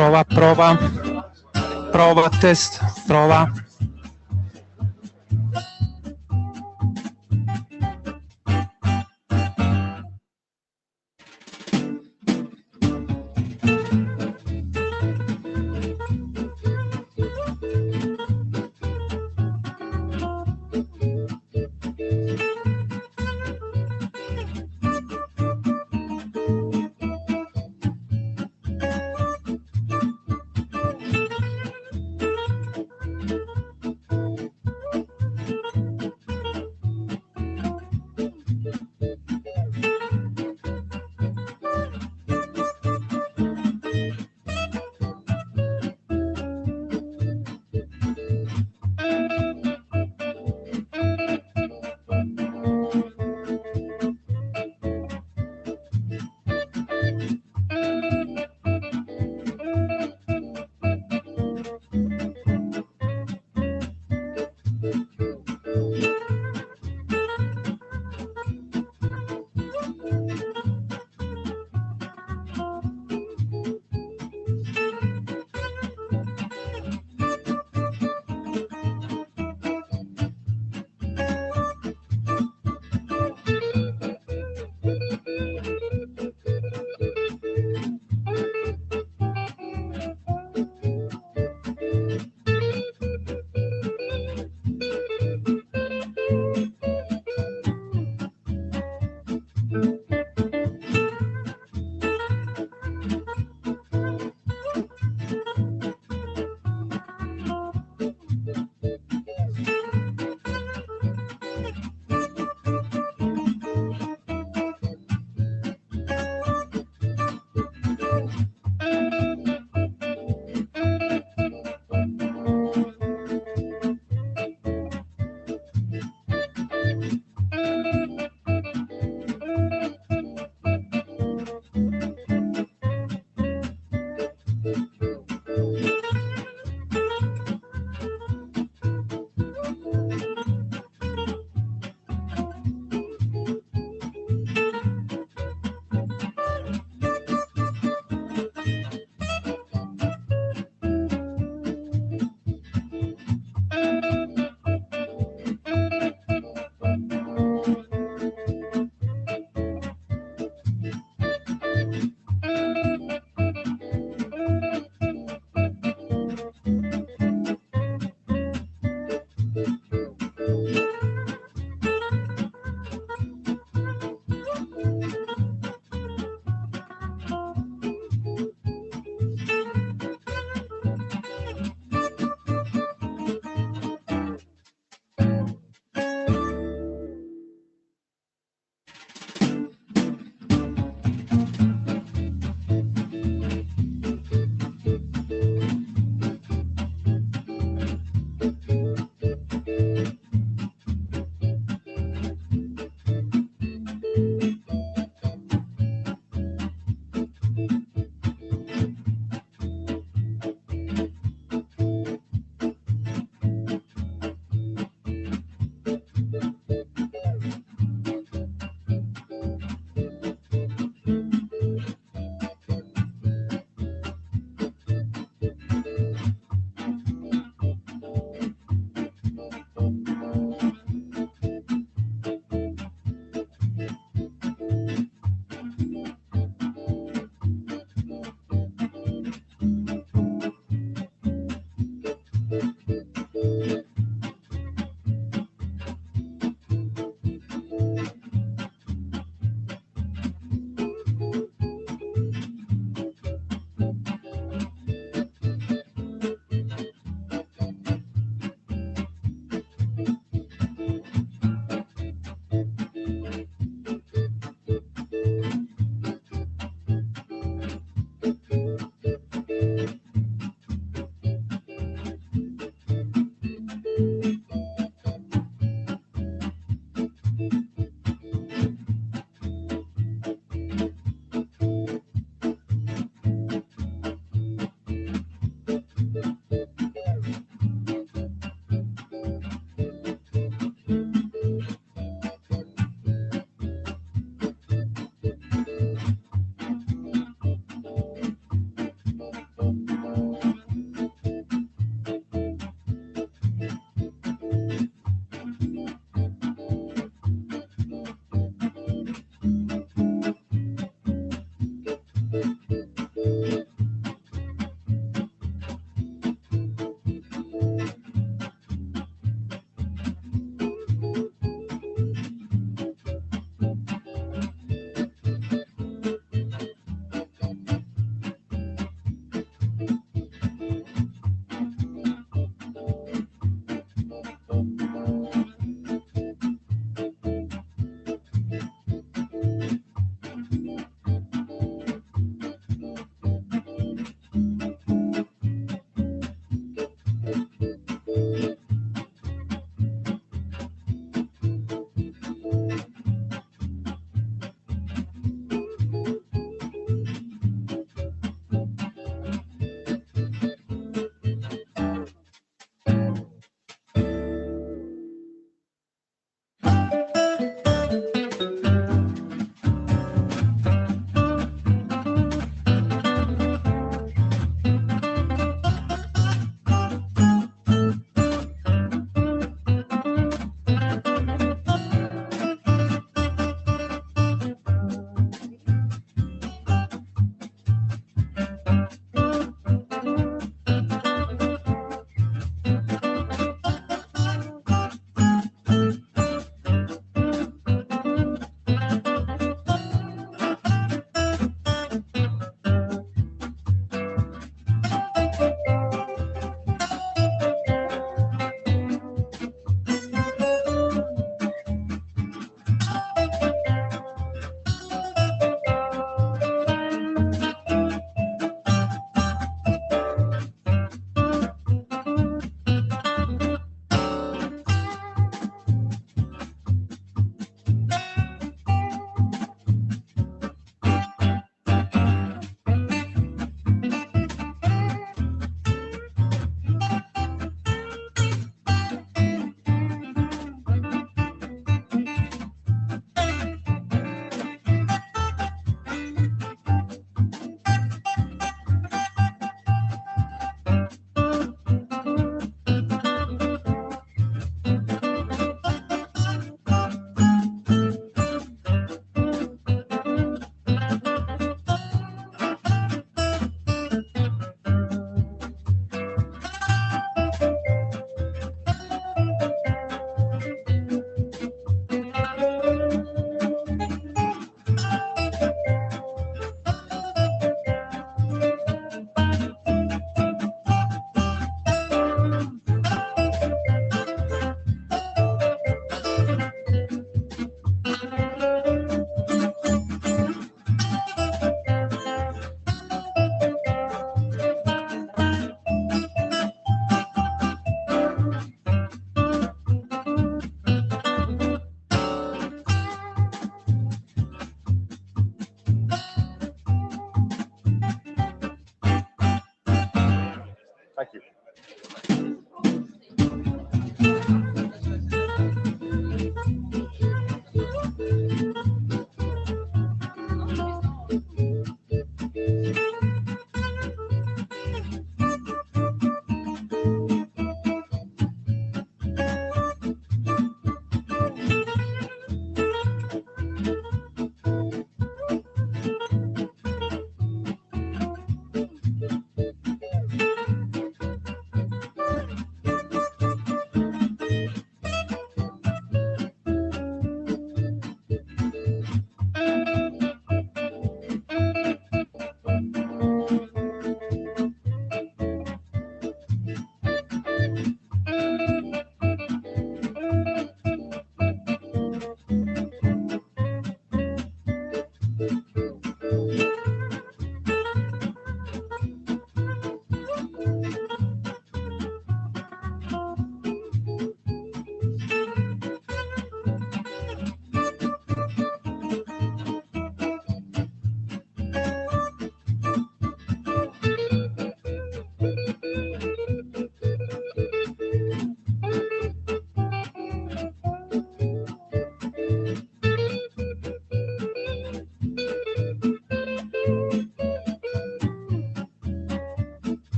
L: Prova, prova. Prova, test, prova.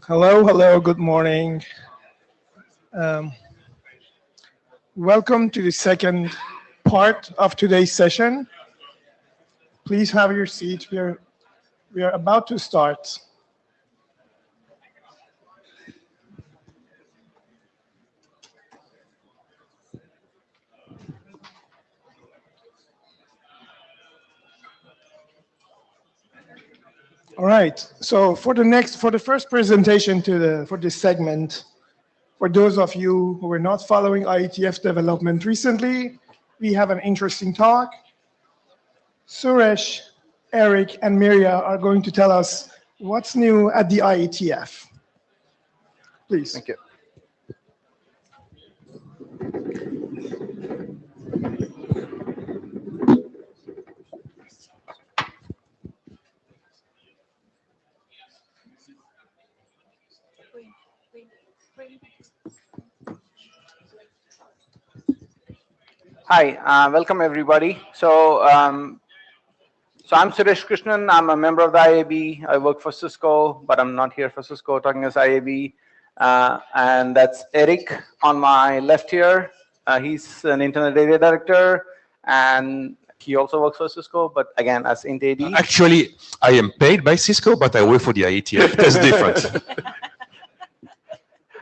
L: Hello, good morning. Welcome to the second part of today's session. Please have your seat. We are about to start. All right. So for the first presentation for this segment, for those of you who were not following IETF development recently, we have an interesting talk. Suresh, Eric, and Miria are going to tell us what's new at the IETF. Please.
G: Thank you. Hi, welcome everybody. So I'm Suresh Krishnan. I'm a member of the IAB. I work for Cisco, but I'm not here for Cisco, talking as IAB. And that's Eric on my left here. He's an Internet Area Director, and he also works for Cisco, but again, as Int AD.
M: Actually, I am paid by Cisco, but I work for the IETF. That's different.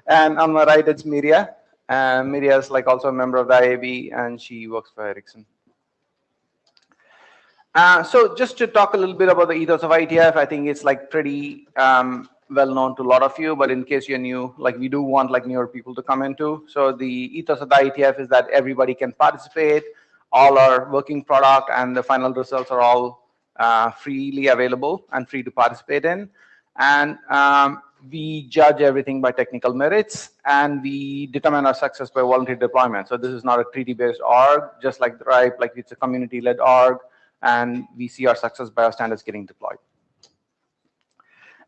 G: And on my right, it's Miria. Miria is like also a member of the IAB, and she works for Ericsson. So just to talk a little bit about the ethos of IETF, I think it's like pretty well known to a lot of you, but in case you're new, like we do want like newer people to come into. So the ethos of the IETF is that everybody can participate, all our working product and the final results are all freely available and free to participate in. And we judge everything by technical merits, and we determine our success by voluntary deployment. So this is not a treaty-based org, just like the RIPE, like it's a community-led org, and we see our success by our standards getting deployed.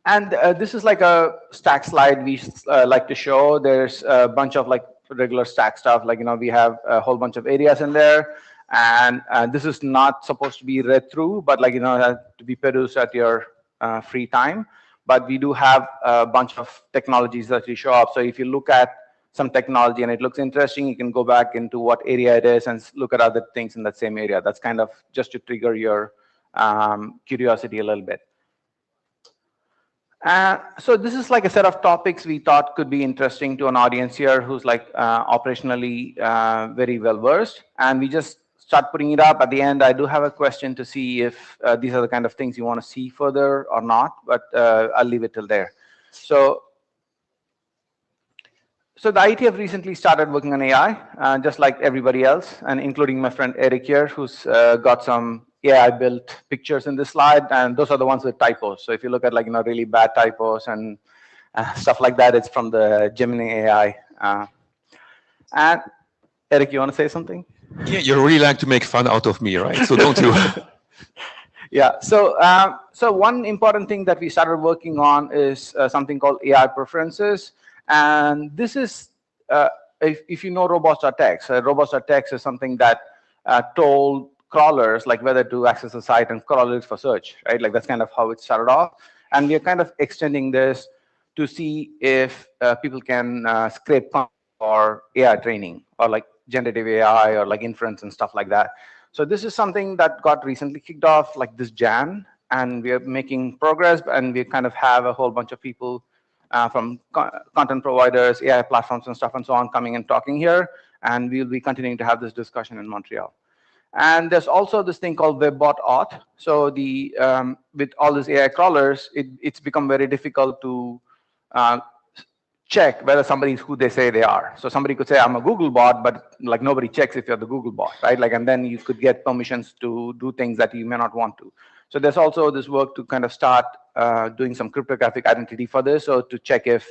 G: And this is like a stack slide we like to show. There's a bunch of like regular stack stuff, like, we have a whole bunch of areas in there. And this is not supposed to be read through, but like, to be perused at your free time. But we do have a bunch of technologies that we show up. So if you look at some technology and it looks interesting, you can go back into what area it is and look at other things in that same area. That's kind of just to trigger your curiosity a little bit. So this is like a set of topics we thought could be interesting to an audience here who's like operationally very well versed. And we just start putting it up. At the end, I do have a question to see if these are the kind of things you want to see further or not, but I'll leave it till there. So the IETF recently started working on AI, just like everybody else, and including my friend Eric here, who's got some AI-built pictures in this slide, and those are the ones with typos. So if you look at like really bad typos and stuff like that, it's from the Gemini AI. And Eric, you want to say something?
M: Yeah, you really like to make fun out of me, right? So don't you?
G: Yeah. So one important thing that we started working on is something called AI preferences. And this is, if you know robots.txt, robots.txt is something that told crawlers like whether to access a site and crawl it for search, right? Like that's kind of how it started off. And we're kind of extending this to see if people can scrape for AI training or like generative AI or like inference and stuff like that. So this is something that got recently kicked off like this Jan, and we are making progress, and we kind of have a whole bunch of people from content providers, AI platforms and stuff and so on coming and talking here, and we'll be continuing to have this discussion in Montreal. And there's also this thing called WebBot auth. So the with all these AI crawlers, it's become very difficult to check whether somebody is who they say they are. So somebody could say, I'm a Google bot, but like nobody checks if you're the Google bot, right? Like, and then you could get permissions to do things that you may not want to. So there's also this work to kind of start doing some cryptographic identity for this, so to check if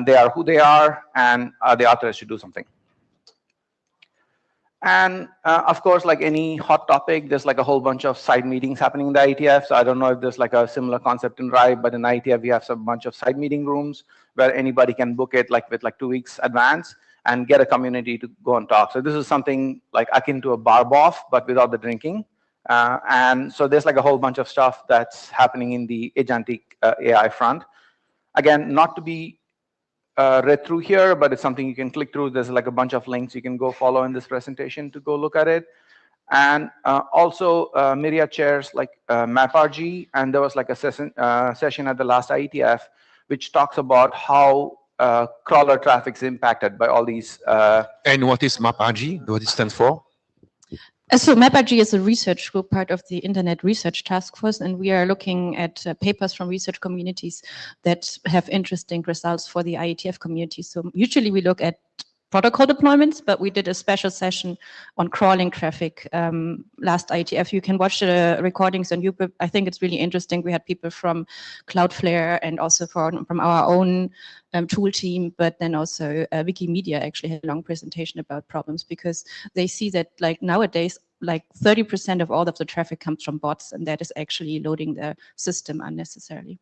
G: they are who they are and are they authorized to do something. And of course, like any hot topic, there's like a whole bunch of side meetings happening in the IETF. So I don't know if there's like a similar concept in RIPE, but in IETF, we have some bunch of side meeting rooms where anybody can book it like with like 2 weeks advance and get a community to go and talk. So this is something like akin to a bar boff, but without the drinking.
N: And so there's like a whole bunch of stuff that's happening in the agentic AI front. Again, not to be read through here, but it's something you can click through. There's like a bunch of links you can go follow in this presentation to go look at it. And also Myriad chairs like MapRG, and there was like a session at the last IETF which talks about how crawler traffic is impacted by all these.
M: And what is MapRG? What it stands for?
O: So MapRG is a research group, part of the Internet Research Task Force, and we are looking at papers from research communities that have interesting results for the IETF community. So usually we look at protocol deployments, but we did a special session on crawling traffic last IETF. You can watch the recordings on YouTube. I think it's really interesting. We had people from Cloudflare and also from our own tool team, but then also Wikimedia actually had a long presentation about problems, because they see that like nowadays, like 30% of all of the traffic comes from bots, and that is actually loading the system unnecessarily.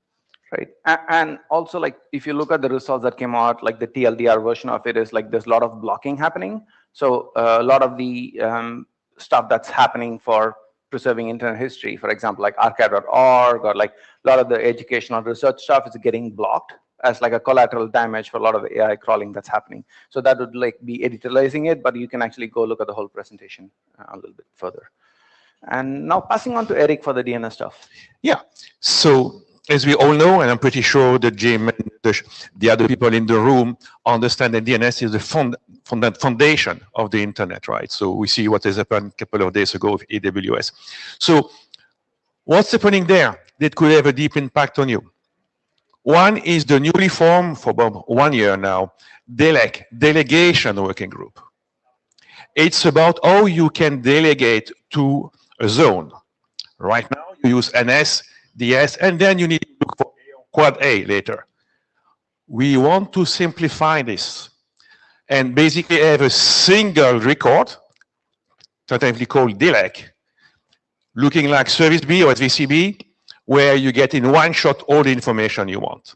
N: Right. And also, like, if you look at the results that came out, like the TLDR version of it is like there's a lot of blocking happening. So a lot of the stuff that's happening for preserving internet history, for example, like archive.org or like a lot of the educational research stuff is getting blocked as like a collateral damage for a lot of the AI crawling that's happening. So that would like be editorializing it, but you can actually go look at the whole presentation a little bit further. And now passing on to Eric for the DNS stuff.
M: Yeah. So as we all know, and I'm pretty sure that Jim and the other people in the room understand that DNS is the foundation of the internet, right? So we see what has happened a couple of days ago with AWS. So what's happening there that could have a deep impact on you? One is the newly formed, for about 1 year now, DELEC, Delegation Working Group. It's about how you can delegate to a zone. Right now, you use NS, DS, and then you need to look for Quad A later. We want to simplify this and basically have a single record, technically called DELEC, looking like Service B or SVCB, where you get in one shot all the information you want.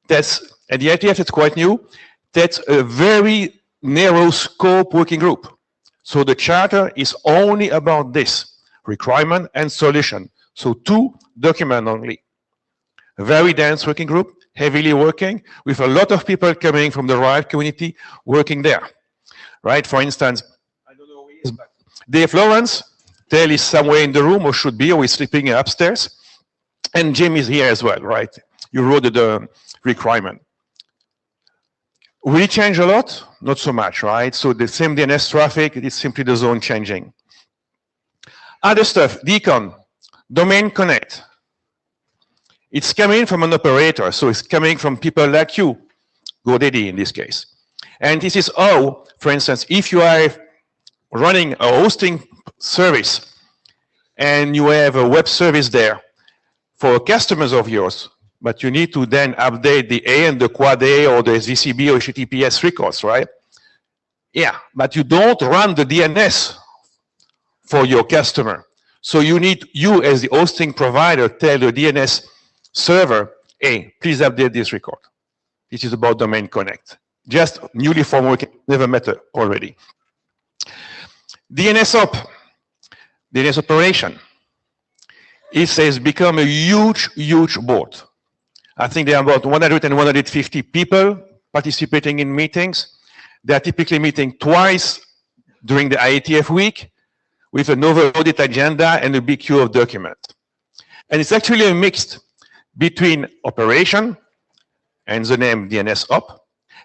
M: That's, at the IETF, it's quite new. That's a very narrow scope working group. So the charter is only about this, requirement and solution. So 2 documents only. A very dense working group, heavily working, with a lot of people coming from the Riot community working there. Right? For instance, I don't know who he is, but Dave Lawrence, Dale is somewhere in the room, or should be, or he's sleeping upstairs. And Jim is here as well, right? You wrote the requirement. Will it change a lot? Not so much, right? So the same DNS traffic, it is simply the zone changing. Other stuff, Deacon, Domain Connect. It's coming from an operator, so it's coming from people like you, GoDaddy in this case. And this is how, for instance, if you are running a hosting service and you have a web service there for customers of yours, but you need to then update the A and the Quad A or the ZCB or HTTPS records, right? Yeah, but you don't run the DNS for your customer. So you need, you as the hosting provider, tell the DNS server, hey, please update this record. This is about Domain Connect. Just newly formed working, never met already. DNSOP, DNS operation. It has become a huge, huge board. I think there are about 100 and 150 people participating in meetings. They are typically meeting twice during the IETF week with an overloaded agenda and a big queue of documents. And it's actually a mix between operation and the name DNSOP,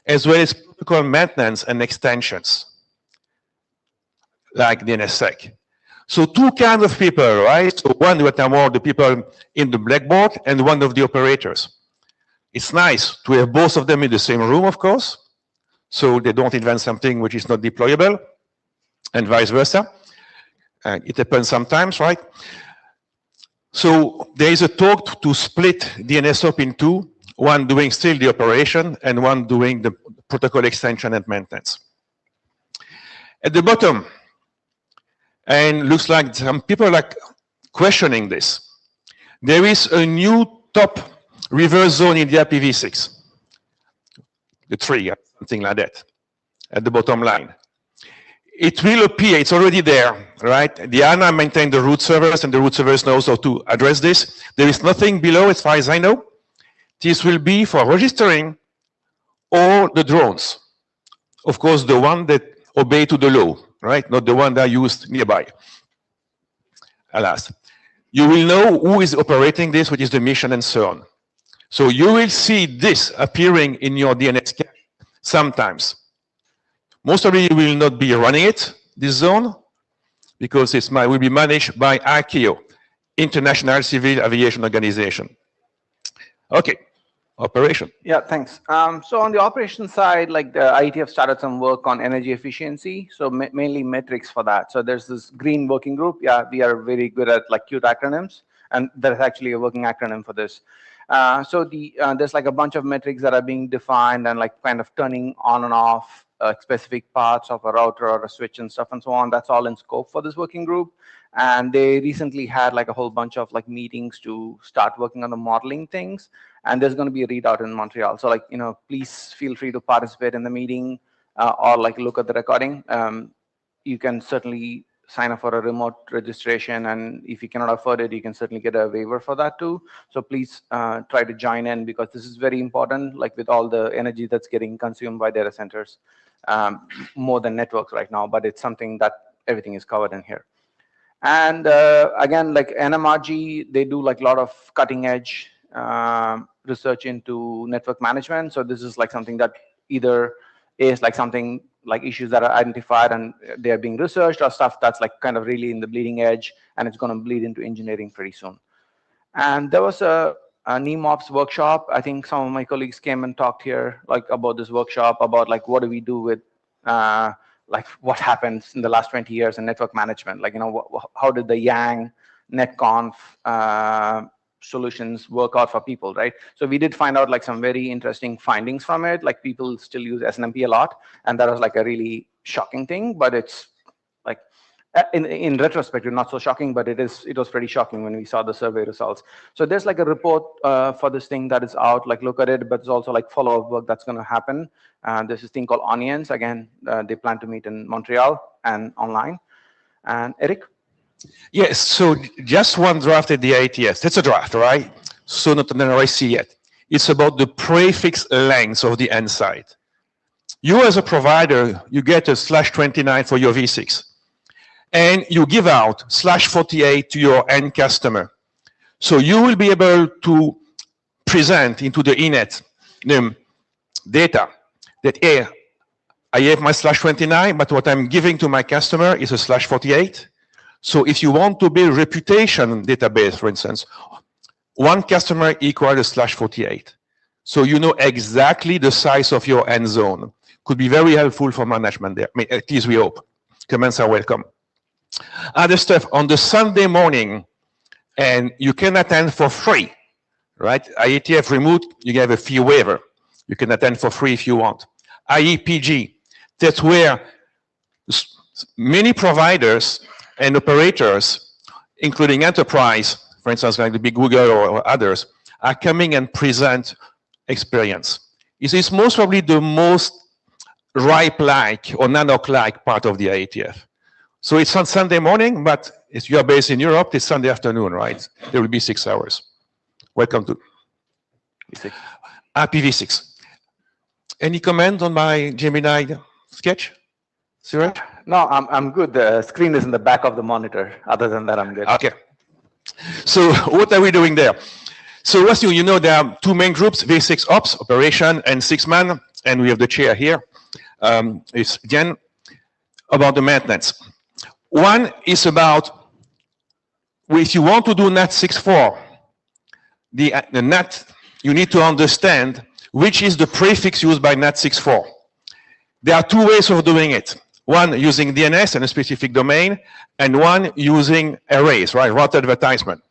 M: as well as protocol maintenance and extensions, like DNSSEC. So 2 kinds of people, right? So one that are more the people in the blackboard and one of the operators. It's nice to have both of them in the same room, of course, so they don't invent something which is not deployable, and vice versa. It happens sometimes, right? So there is a talk to split DNSOP in 2, one doing still the operation and one doing the protocol extension and maintenance. At the bottom, and looks like some people are like questioning this, there is a new top reverse zone in the IPv6. The 3, something like that, at the bottom line. it will appear, it's already there, right? The ANA maintain the root servers, and the root servers knows how to address this. There is nothing below, as far as I know. This will be for registering all the drones. Of course, the one that obey to the law, right? Not the one that are used nearby. Alas. You will know who is operating this, what is the mission, and so on. So you will see this appearing in your DNS cache sometimes. Most of you will not be running it, this zone, because it will be managed by ICAO, International Civil Aviation Organization. Okay, operation.
N: Yeah, thanks. So on the operation side, like the IETF started some work on energy efficiency, so mainly metrics for that. So there's this green working group. Yeah, we are very good at like cute acronyms, and there's actually a working acronym for this. So there's like a bunch of metrics that are being defined and like kind of turning on and off specific parts of a router or a switch and stuff and so on. That's all in scope for this working group. And they recently had like a whole bunch of like meetings to start working on the modeling things. And there's going to be a readout in Montreal. So like, please feel free to participate in the meeting or like look at the recording. You can certainly sign up for a remote registration. And if you cannot afford it, you can certainly get a waiver for that too. So please try to join in, because this is very important, like with all the energy that's getting consumed by data centers, more than networks right now, but it's something that everything is covered in here. And again, like NMRG, they do like a lot of cutting edge research into network management. So this is like something that either is like something like issues that are identified and they are being researched, or stuff that's like kind of really in the bleeding edge and it's going to bleed into engineering pretty soon. And there was a NEMOPS workshop. I think some of my colleagues came and talked here like about this workshop, about like what do we do with like what happens in the last 20 years in network management. Like, how did the Yang NetConf solutions work out for people, right? So we did find out like some very interesting findings from it. Like people still use SNMP a lot, and that was like a really shocking thing. But it's like in retrospect, not so shocking, but it was pretty shocking when we saw the survey results. So there's like a report for this thing that is out. Like look at it, but there's also like follow-up work that's going to happen. There's this thing called Onions. Again, they plan to meet in Montreal and online. And Eric.
M: Yes, so just one draft at the IETF. That's a draft, right? So not an RIC yet. It's about the prefix length of the end site. You as a provider, you get a /29 for your V6. And you give out /48 to your end customer. So you will be able to present into the INET the data that, hey, I have my /29, but what I'm giving to my customer is a /48. So if you want to build reputation database, for instance, one customer equals a /48. So you know exactly the size of your end zone. Could be very helpful for management there. I mean, at least we hope. Comments are welcome. Other stuff on the Sunday morning, and you can attend for free, right? IETF remote, you have a fee waiver. You can attend for free if you want. IEPG, that's where many providers and operators, including enterprise, for instance, like the big Google or others, are coming and present experience. It's most probably the most RIPE-like or NANOC-like part of the IETF. So it's on Sunday morning, but if you are based in Europe, it's Sunday afternoon, right? There will be 6 hours. Welcome to PV6. Any comment on my Gemini sketch, Suraj?
N: No, I'm good. The screen is in the back of the monitor. Other than that, I'm good.
M: Okay. So what are we doing there? So as you know, there are two main groups, V6 Ops, Operation, and 6-man, and we have the chair here. It's Jen, about the maintenance. One is about, if you want to do NAT 6.4, the NAT, you need to understand which is the prefix used by NAT 6.4. There are two ways of doing it. One using DNS and a specific domain, and one using arrays, right, route advertisement.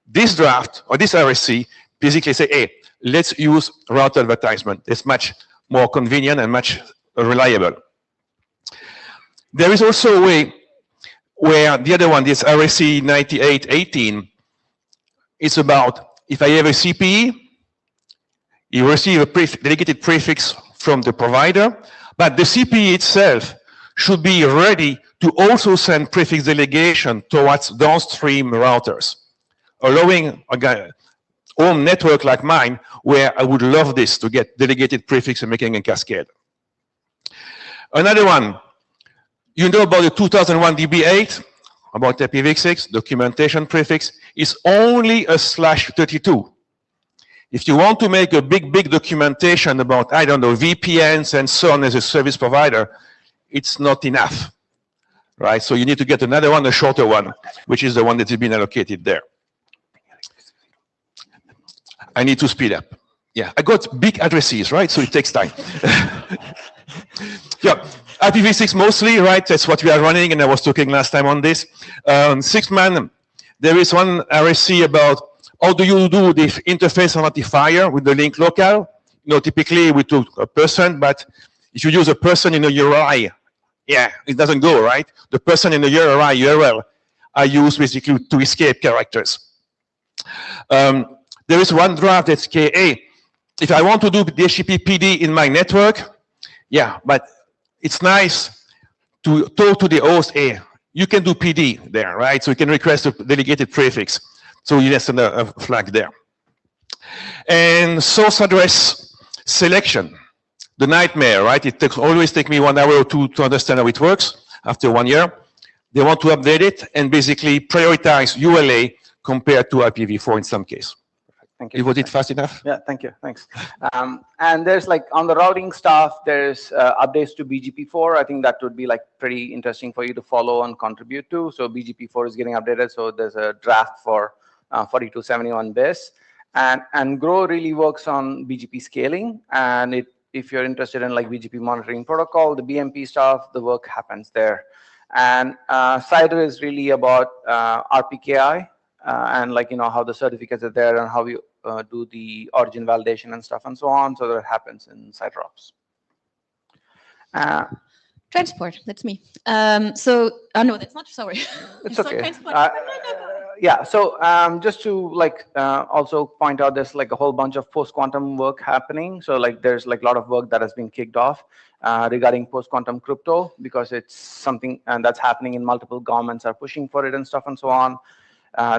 M: This draft, or this RSC, basically say, hey, let's use route advertisement. It's much more convenient and much reliable. There is also a way where the other one, this RSC 9818, is about, if I have a CPE, you receive a dedicated prefix from the provider, but the CPE itself should be ready to also send prefix delegation towards downstream routers, allowing a home network like mine, where I would love this to get delegated prefix and making a cascade. Another one, you know about the 2001 DB8, about IPv6, documentation prefix, is only a /32. If you want to make a big documentation about, I don't know, VPNs and so on as a service provider, it's not enough, right? So you need to get another one, a shorter one, which is the one that has been allocated there. I need to speed up. Yeah, I got big addresses, right? So it takes time. Yeah, IPv6 mostly, right? That's what we are running, and I was talking last time on this. 6man, there is one RSC about how do you do the interface identifier with the link local. You know, typically we took a person, but if you use a person in a URI, yeah, it doesn't go, right? The person in the URI URL I use basically to escape characters. There is one draft that's KA. If I want to do DHCP PD in my network, yeah, but it's nice to talk to the host, hey, you can do PD there, right? So you can request a delegated prefix. So yes, a flag there. And source address selection, the nightmare, right? It always takes me 1 hour or two to understand how it works after 1 year. They want to update it and basically prioritize ULA compared to IPv4 in some case.
N: Thank you.
M: Was it fast enough?
N: Yeah, thank you, thanks. And there's like on the routing stuff, there's updates to BGP4. I think that would be like pretty interesting for you to follow and contribute to. So BGP4 is getting updated. So there's a draft for 4271 bis. And Grow really works on BGP scaling. And if you're interested in like BGP monitoring protocol, the BMP stuff, the work happens there. And CIDR is really about RPKI. And like, you know, how the certificates are there and how you do the origin validation and stuff and so on. So that happens in CIDR-ops.
O: Transport, that's me. So, no, that's not, sorry.
N: It's okay. Yeah, so just to like also point out, there's like a whole bunch of post-quantum work happening. So like there's like a lot of work that has been kicked off regarding post-quantum crypto, because it's something that's happening in multiple governments are pushing for it and stuff and so on.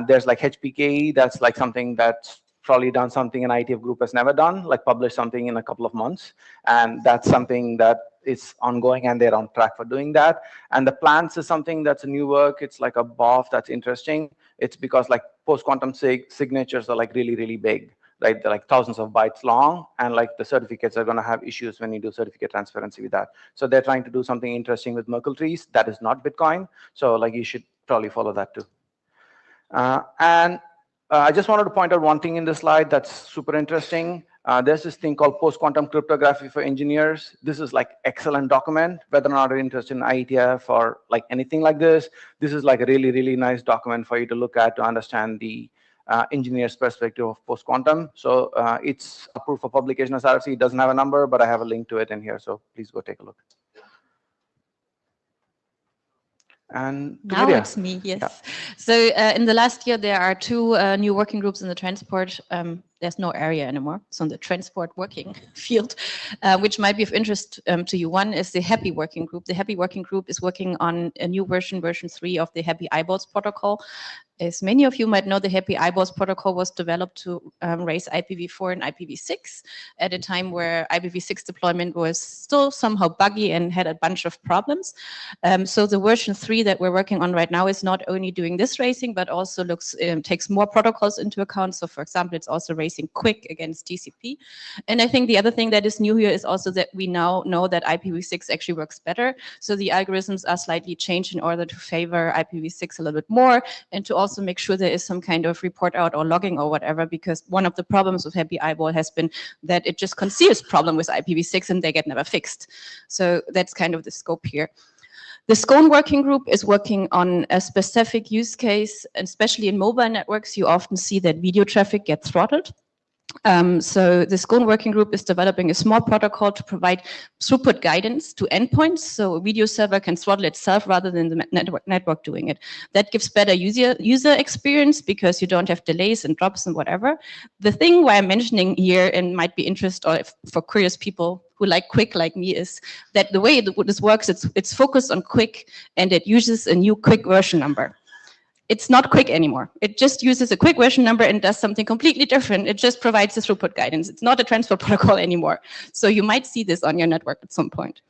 N: There's like HPKE, that's like something that's probably done something an IETF group has never done, like publish something in a couple of months. And that's something that is ongoing and they're on track for doing that. And the plans is something that's a new work. It's like a BOF that's interesting. It's because like post-quantum signatures are like really big, right? They're like thousands of bytes long, and like the certificates are going to have issues when you do certificate transparency with that. So they're trying to do something interesting with Merkle trees. That is not Bitcoin. So like you should probably follow that too. I just wanted to point out one thing in this slide that's super interesting. There's this thing called post-quantum cryptography for engineers. This is like excellent document, whether or not you're interested in IETF or like anything like this. This is like a really nice document for you to look at to understand the engineer's perspective of post-quantum. So it's approved for publication as RFC. It doesn't have a number, but I have a link to it in here. So please go take a look. And
O: now it's me, yes. Yeah. So in the last year, there are 2 new working groups in the transport. There's no area anymore. So in the transport working field, which might be of interest to you. One is the HAPPY working group. The HAPPY working group is working on a new version 3 of the HAPPY eyeballs protocol. As many of you might know, the HAPPY eyeballs protocol was developed to raise IPv4 and IPv6 at a time where IPv6 deployment was still somehow buggy and had a bunch of problems. So the version 3 that we're working on right now is not only doing this racing, but also takes more protocols into account. So for example, it's also racing QUIC against TCP. And I think the other thing that is new here is also that we now know that IPv6 actually works better. So the algorithms are slightly changed in order to favor IPv6 a little bit more, and to also make sure there is some kind of report out or logging or whatever, because one of the problems with HAPPY eyeball has been that it just conceals problem with IPv6 and they get never fixed. So that's kind of the scope here. The SCOAN working group is working on a specific use case, especially in mobile networks. You often see that video traffic gets throttled. So the SCOAN working group is developing a small protocol to provide throughput guidance to endpoints, so a video server can throttle itself rather than the network doing it. That gives better user experience because you don't have delays and drops and whatever. The thing why I'm mentioning here and might be interest or for curious people who like quick like me is that the way this works, it's focused on quick, and it uses a new quick version number. It's not quick anymore. It just uses a quick version number and does something completely different. It just provides the throughput guidance. It's not a transport protocol anymore. So you might see this on your network at some point.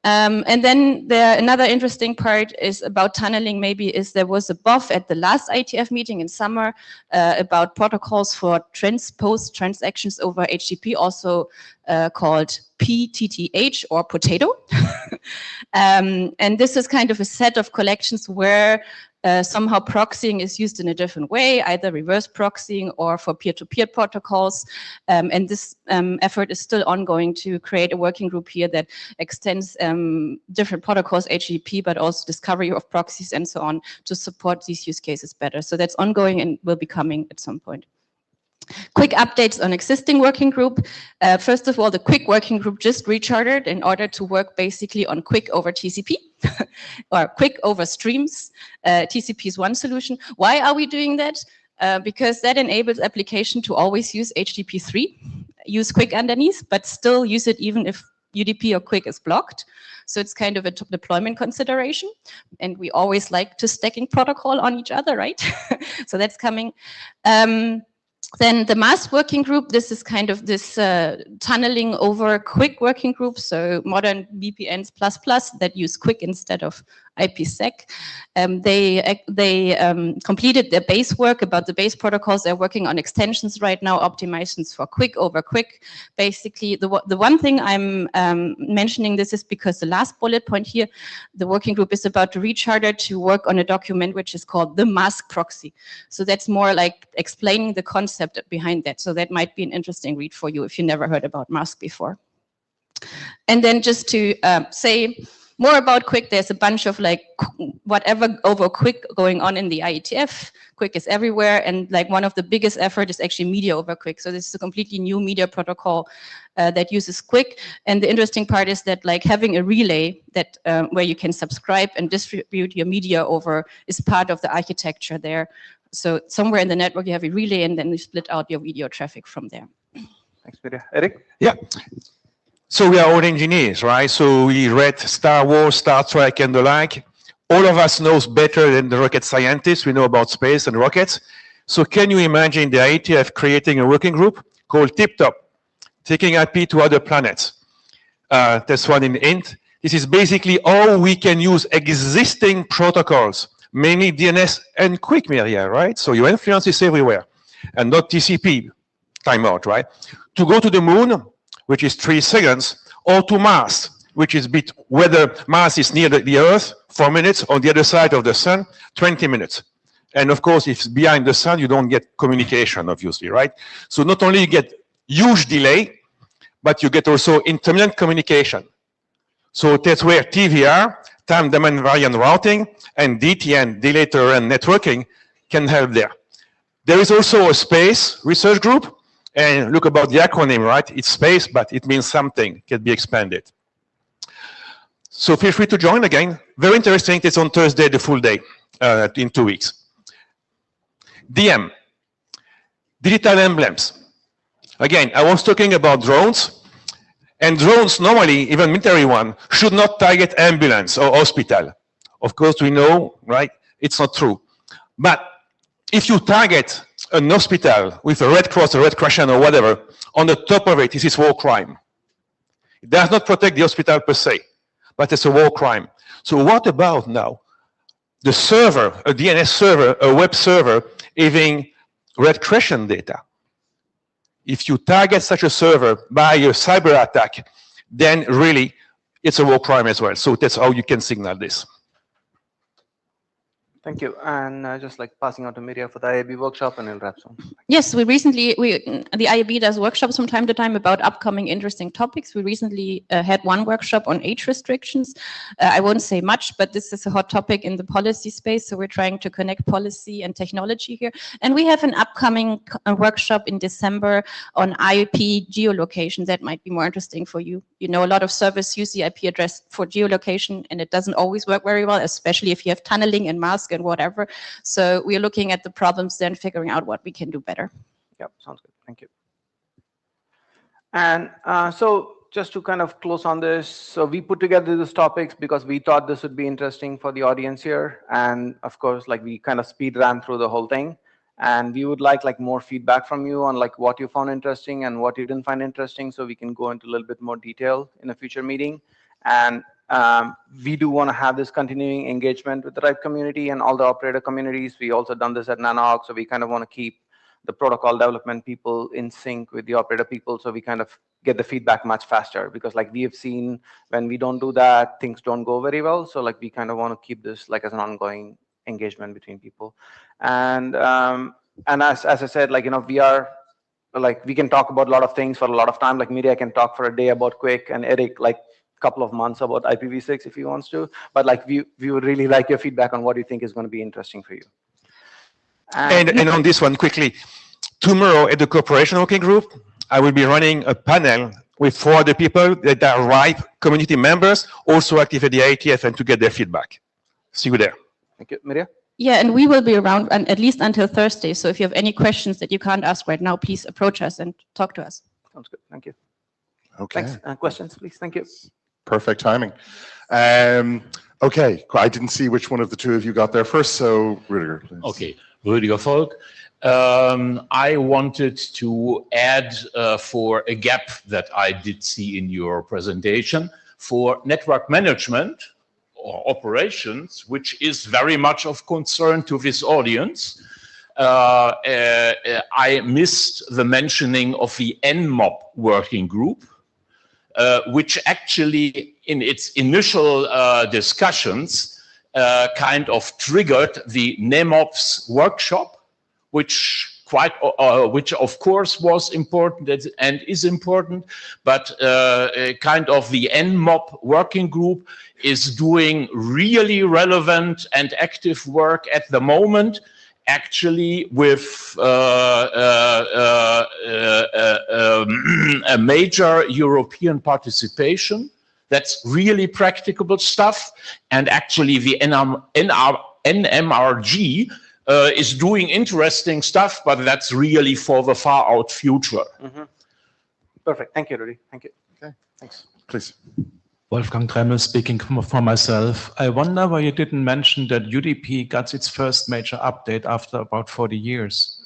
O: And then another interesting part is about tunneling maybe is there was a BOF at the last IETF meeting in summer about protocols for transposed transactions over HTTP, also called PTTH or potato. And this is kind of a set of collections where somehow proxying is used in a different way, either reverse proxying or for peer-to-peer protocols. And this effort is still ongoing to create a working group here that extends different protocols, HTTP, but also discovery of proxies and so on to support these use cases better. So that's ongoing and will be coming at some point. Quick updates on existing working group. First of all, the quick working group just rechartered in order to work basically on quick over TCP or quick over streams. TCP is one solution. Why are we doing that? Because that enables application to always use HTTP 3, use quick underneath, but still use it even if UDP or quick is blocked. So it's kind of a deployment consideration. And we always like to stacking protocol on each other, right? So that's coming. Then the MASP working group, this is kind of this tunneling over quick working group, so modern VPNs ++ that use quick instead of IPsec. They completed their base work about the base protocols. They're working on extensions right now, optimizations for quick over quick. Basically, the one thing I'm mentioning this is because the last bullet point here, the working group is about to recharter to work on a document which is called the mask proxy. So that's more like explaining the concept behind that. So that might be an interesting read for you if you never heard about mask before. And then just to say more about quick, there's a bunch of like whatever over quick going on in the IETF. Quick is everywhere, and like one of the biggest effort is actually media over quick. So this is a completely new media protocol that uses quick. And the interesting part is that like having a relay that where you can subscribe and distribute your media over is part of the architecture there. So somewhere in the network you have a relay, and then you split out your video traffic from there.
N: Thanks, Peter. Eric?
M: Yeah. So we are all engineers, right? So we read Star Wars, Star Trek, and the like. All of us knows better than the rocket scientists. We know about space and rockets. So can you imagine the IETF creating a working group called TipTop, taking IP to other planets? That's one in int. This is basically how we can use existing protocols, mainly DNS and quick media, right? So your influence is everywhere, and not TCP timeout, right? To go to the moon, which is 3 seconds, or to Mars, which is whether Mars is near the Earth, 4 minutes, on the other side of the sun, 20 minutes. And of course, if it's behind the sun, you don't get communication, obviously, right? So not only you get huge delay, but you get also intermittent communication. So that's where TVR, time domain variant routing, and DTN, delay tolerant networking, can help there. There is also a space research group. And look about the acronym, right? It's space, but it means something, can be expanded. So feel free to join again. Very interesting. It's on Thursday, the full day, in 2 weeks. DM, digital emblems. Again, I was talking about drones. And drones, normally, even military one, should not target ambulance or hospital. Of course, we know, right? It's not true. But if you target an hospital with a Red Cross, a Red Crescent, or whatever, on the top of it, this is war crime. It does not protect the hospital per se, but it's a war crime. So what about now the server, a DNS server, a web server, having Red Crescent data? If you target such a server by a cyber attack, then really it's a war crime as well. So that's how you can signal this.
N: Thank you. And just like passing on to Miriam for the IAB workshop, and then wrap soon.
O: Yes, the IAB does workshops from time to time about upcoming interesting topics. We recently had one workshop on age restrictions. I won't say much, but this is a hot topic in the policy space. So we're trying to connect policy and technology here. And we have an upcoming workshop in December on IP geolocation that might be more interesting for you. You know, a lot of servers use the IP address for geolocation, and it doesn't always work very well, especially if you have tunneling and mask and whatever. So we're looking at the problems then, figuring out what we can do better.
N: Yep, sounds good. Thank you. And so just to kind of close on this, so we put together these topics because we thought this would be interesting for the audience here. And of course, like we kind of speed ran through the whole thing. And we would like more feedback from you on like what you found interesting and what you didn't find interesting, so we can go into a little bit more detail in a future meeting. And we do want to have this continuing engagement with the RIPE community and all the operator communities. We also done this at Nanox, so we kind of want to keep the protocol development people in sync with the operator people, so we kind of get the feedback much faster, because like we have seen when we don't do that, things don't go very well. So like we kind of want to keep this like as an ongoing engagement between people. And as I said, like, you know, we are like, we can talk about a lot of things for a lot of time. Like Miria can talk for a day about Quick, and Eric like a couple of months about IPv6 if he wants to. But like we would really like your feedback on what you think is going to be interesting for you.
M: And on this one quickly, tomorrow at the Cooperation Working Group, I will be running a panel with 4 other people that are RIPE community members, also active at the IETF, and to get their feedback. See you there.
N: Thank you. Miria?
O: Yeah, and we will be around at least until Thursday. So if you have any questions that you can't ask right now, please approach us and talk to us.
N: Sounds good. Thank you.
P: Okay.
N: Thanks. Questions, please. Thank you.
P: Perfect timing. Okay, I didn't see which one of the two of you got there first, so Rüdiger, please.
D: Okay, Rüdiger Volk. I wanted to add for a gap that I did see in your presentation for network management or operations, which is very much of concern to this audience. I missed the mentioning of the NMOP working group, which actually in its initial discussions kind of triggered the NEMOPS workshop, which of course was important and is important, but kind of the NMOP working group is doing really relevant and active work at the moment, actually with a major European participation. That's really practicable stuff, and actually the NMRG is doing interesting stuff, but that's really for the far out future.
N: Mm-hmm. Perfect. Thank you, Rudy. Thank you.
P: Okay.
N: Thanks.
P: Please.
Q: Wolfgang Dremmel speaking for myself. I wonder why you didn't mention that UDP got its first major update after about 40 years.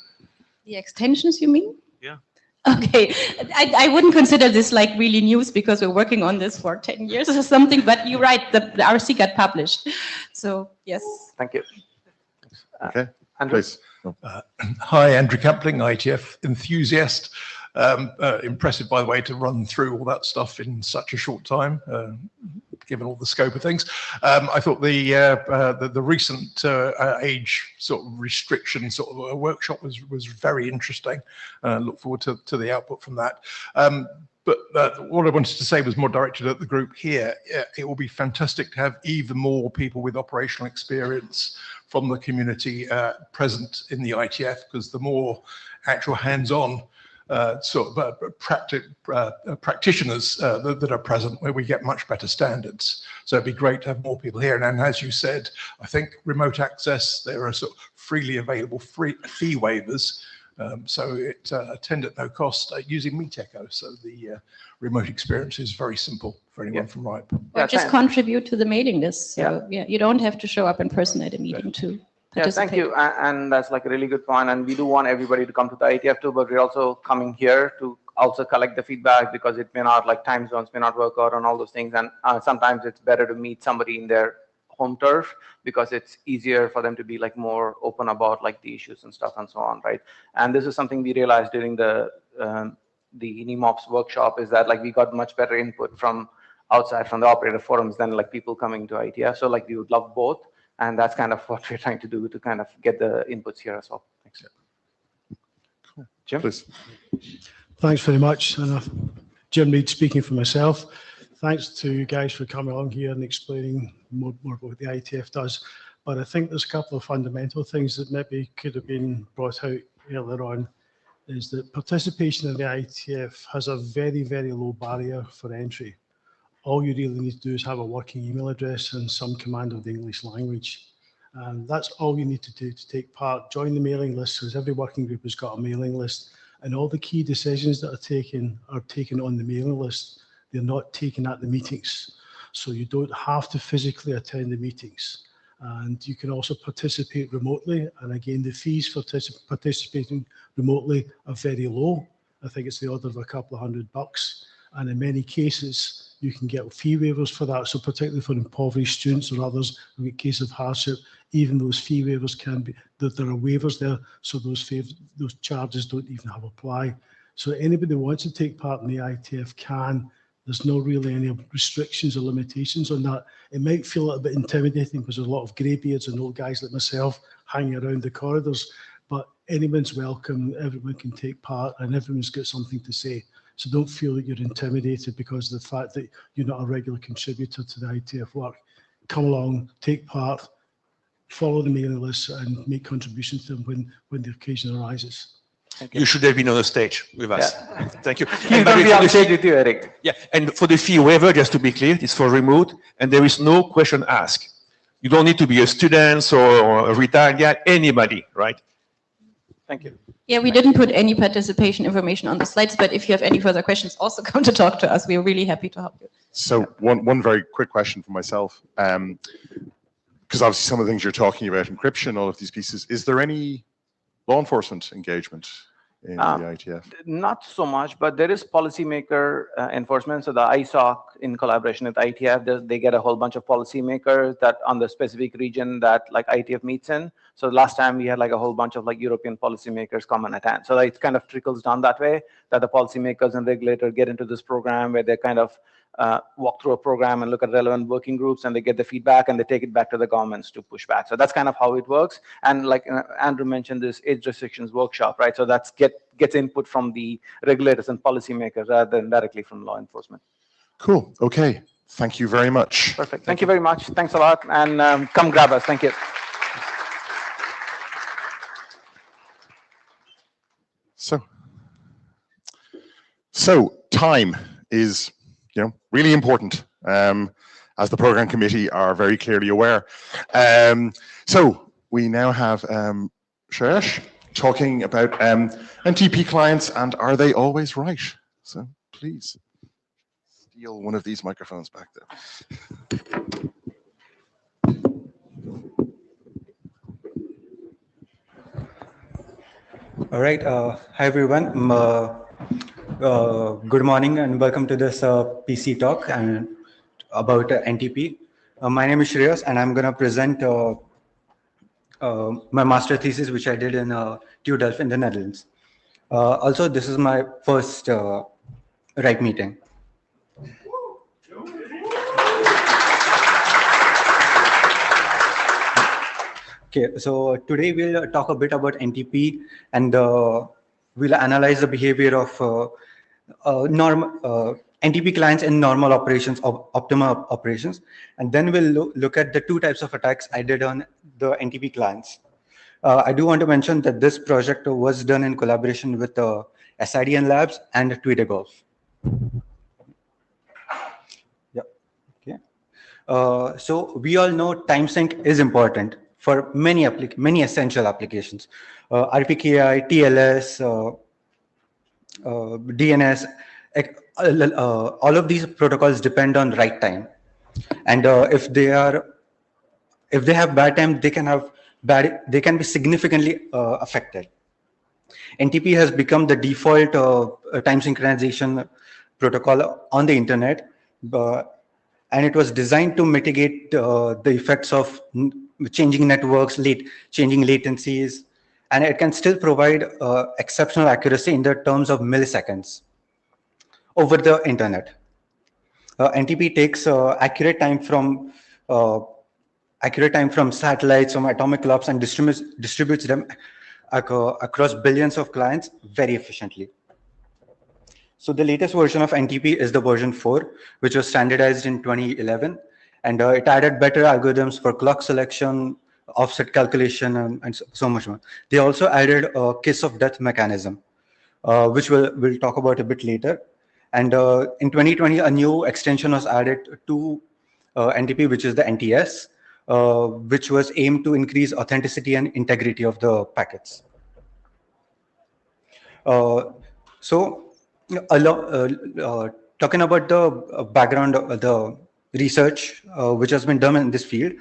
O: The extensions, you mean?
Q: Yeah.
O: Okay, I wouldn't consider this like really news because we're working on this for 10 years or something, but you're right, the RC got published. So, yes.
N: Thank you.
P: Okay,
N: Andrew?
P: please.
R: Hi, Andrew Campling, ITF enthusiast. Impressive, by the way, to run through all that stuff in such a short time, given all the scope of things. I thought the recent age sort of restriction sort of workshop was very interesting. Look forward to the output from that. But what I wanted to say was more directed at the group here. It will be fantastic to have even more people with operational experience from the community present in the ITF, because the more actual hands-on practitioners that are present, where we get much better standards. So it'd be great to have more people here. And as you said, I think remote access, there are sort of freely available fee waivers. So it attend at no cost using MeetEcho. So the remote experience is very simple for anyone from RIPE.
O: Or just contribute to the mailing list. So yeah, you don't have to show up in person at a meeting to participate.
N: Yeah, thank you. And that's like a really good point. And we do want everybody to come to the ITF too, but we're also coming here to also collect the feedback, because it may not, like time zones may not work out on all those things. And sometimes it's better to meet somebody in their home turf, because it's easier for them to be like more open about like the issues and stuff and so on, right? And this is something we realized during the NEMOPS workshop, is that like we got much better input from outside, from the operator forums, than like people coming to ITF. So like we would love both, and that's kind of what we're trying to do, to kind of get the inputs here as well. Thanks.
P: Cool.
N: Jim?
P: Please.
S: Thanks very much. And Jim Reed speaking for myself. Thanks to you guys for coming along here and explaining more about what the ITF does. But I think there's a couple of fundamental things that maybe could have been brought out earlier on, is that participation in the ITF has a very, very low barrier for entry. All you really need to do is have a working email address and some command of the English language. And that's all you need to do to take part. Join the mailing list, because every working group has got a mailing list, and all the key decisions that are taken on the mailing list. they're not taken at the meetings. So you don't have to physically attend the meetings. And you can also participate remotely. And again, the fees for participating remotely are very low. I think it's the order of a couple of $100. And in many cases, you can get fee waivers for that. So particularly for impoverished students or others who get case of hardship, even those fee waivers can be, that there are waivers there. So those charges don't even have apply. So anybody who wants to take part in the ITF can. There's no really any restrictions or limitations on that. It might feel a little bit intimidating because there's a lot of greybeards and old guys like myself hanging around the corridors, but anyone's welcome, everyone can take part and everyone's got something to say. So don't feel that you're intimidated because of the fact that you're not a regular contributor to the ITF work. Come along, take part, follow the mailing list and make contributions to them when the occasion arises.
M: You should have been on the stage with us.
N: Yeah.
M: Thank you.
N: He's going to be on stage with you, Eric.
M: Yeah, and for the fee waiver, just to be clear, it's for remote, and there is no question asked. You don't need to be a student or a retired guy, anybody, right?
N: Thank you.
O: Yeah, we didn't put any participation information on the slides, but if you have any further questions, also come to talk to us. We're really happy to help you.
P: So one very quick question for myself, because obviously some of the things you're talking about, encryption, all of these pieces, is there any law enforcement engagement in the ITF?
N: Not so much, but there is policymaker enforcement. So the ISOC, in collaboration with ITF, they get a whole bunch of policymakers that on the specific region that like ITF meets in. So last time we had like a whole bunch of like European policymakers come and attend. So it kind of trickles down that way, that the policymakers and regulators get into this program where they kind of walk through a program and look at relevant working groups, and they get the feedback and they take it back to the governments to push back. So that's kind of how it works. And like Andrew mentioned, this age restrictions workshop, right? So that's gets input from the regulators and policymakers rather than directly from law enforcement.
P: Cool. Okay. Thank you very much.
N: Perfect. Thank you very much. Thanks a lot. And come grab us. Thank you.
P: So time is, really important, as the program committee are very clearly aware. So we now have Sharesh talking about NTP clients and are they always right? So please steal one of these microphones back there.
T: All right. Hi, everyone. Good morning and welcome to this PC talk and about NTP. My name is Shreyas and I'm going to present my master thesis, which I did in TU Delft in the Netherlands. Also, this is my first RIPE meeting. Okay, so today we'll talk a bit about NTP and we'll analyze the behavior of NTP clients in normal operations, optimal operations, and then we'll look at the two types of attacks I did on the NTP clients. I do want to mention that this project was done in collaboration with SIDN Labs and TweeterGolf. Yeah. Okay. So we all know time sync is important for many essential applications. RPKI, TLS, DNS, all of these protocols depend on write time, and if they have bad time, they can be significantly affected. NTP has become the default time synchronization protocol on the internet, and it was designed to mitigate the effects of changing networks, changing latencies, and it can still provide exceptional accuracy in the terms of milliseconds over the internet. NTP takes accurate time from satellites, from atomic clocks, and distributes them across billions of clients very efficiently. So the latest version of NTP is the version 4, which was standardized in 2011, and it added better algorithms for clock selection, offset calculation, and so much more. They also added a kiss of death mechanism, which we'll talk about a bit later. And in 2020, a new extension was added to NTP, which is the NTS, which was aimed to increase authenticity and integrity of the packets. talking about the background of the research which has been done in this field,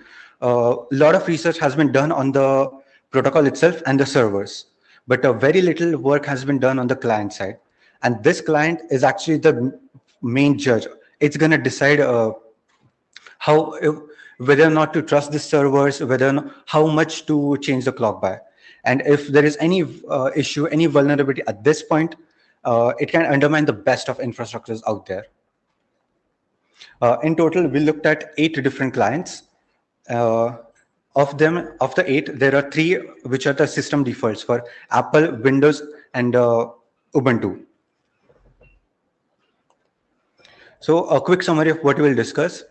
T: a lot of research has been done on the protocol itself and the servers, but very little work has been done on the client side. And this client is actually the main judge. It's going to decide whether or not to trust the servers, whether or not, how much to change the clock by. And if there is any issue, any vulnerability at this point, it can undermine the best of infrastructures out there. In total, we looked at 8 different clients. Of the 8, there are 3 which are the system defaults for Apple, Windows, and Ubuntu. So a quick summary of what we will discuss.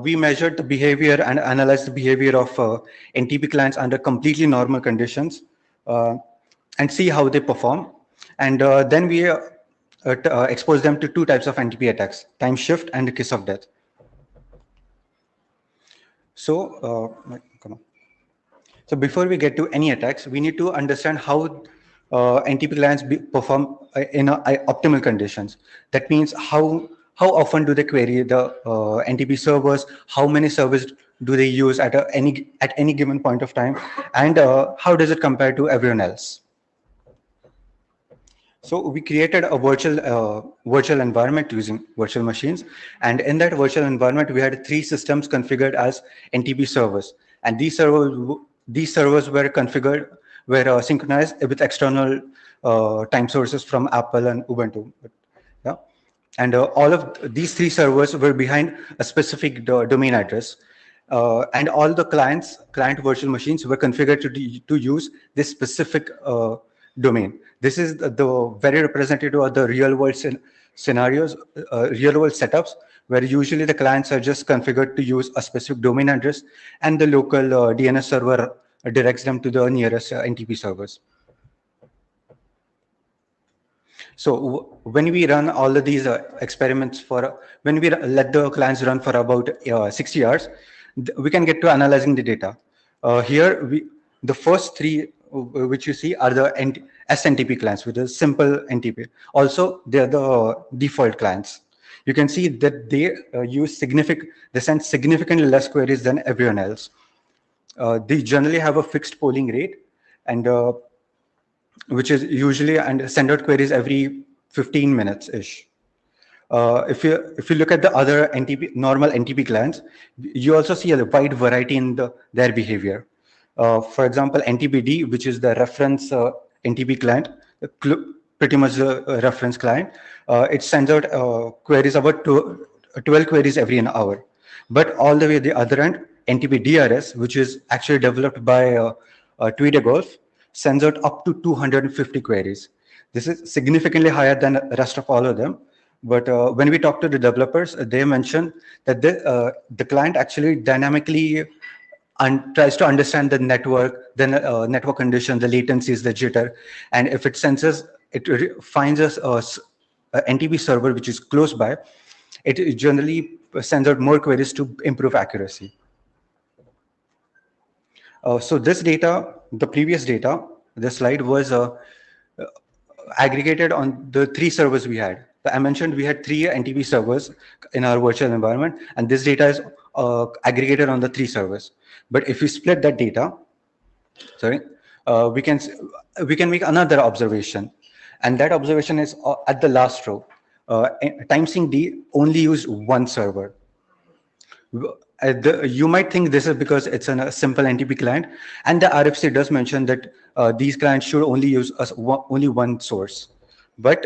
T: We measured the behavior and analyzed the behavior of NTP clients under completely normal conditions and see how they perform. And then we expose them to 2 types of NTP attacks, time shift and kiss of death. So, come on. So before we get to any attacks, we need to understand how NTP clients perform in optimal conditions. That means how often do they query the NTP servers, how many servers do they use at any given point of time, and how does it compare to everyone else. So we created a virtual environment using virtual machines, and in that virtual environment we had 3 systems configured as NTP servers, and these servers were synchronized with external time sources from Apple and Ubuntu. Yeah. And all of these 3 servers were behind a specific domain address, and all the client virtual machines were configured to use this specific domain. This is the very representative of the real world scenarios, real world setups, where usually the clients are just configured to use a specific domain address, and the local DNS server directs them to the nearest NTP servers. So when we run all of these experiments when we let the clients run for about 60 hours, we can get to analyzing the data. Here, the first 3 which you see are the SNTP clients, which is simple NTP. Also, they are the default clients. You can see that they send significantly less queries than everyone else. They generally have a fixed polling rate, and which is usually and send out queries every 15 minutes ish. If you look at the other normal NTP clients, you also see a wide variety in their behavior. For example, NTPD, which is the reference NTP client, pretty much the reference client, it sends out queries about 12 queries every an hour. But all the way at the other end, NTP DRS, which is actually developed by Tweedegolf, sends out up to 250 queries. This is significantly higher than the rest of all of them. But when we talk to the developers, they mention that the client actually dynamically tries to understand the network, the network conditions, the latencies, the jitter, and if it senses, it finds us a NTP server which is close by, it generally sends out more queries to improve accuracy. So this data, the previous data, this slide was aggregated on the 3 servers we had. I mentioned we had 3 NTP servers in our virtual environment, and this data is aggregated on the 3 servers. But if we split that data, we can make another observation, and that observation is at the last row. TimeSync only used 1 server. You might think this is because it's a simple NTP client, and the RFC does mention that these clients should only use only 1 source. But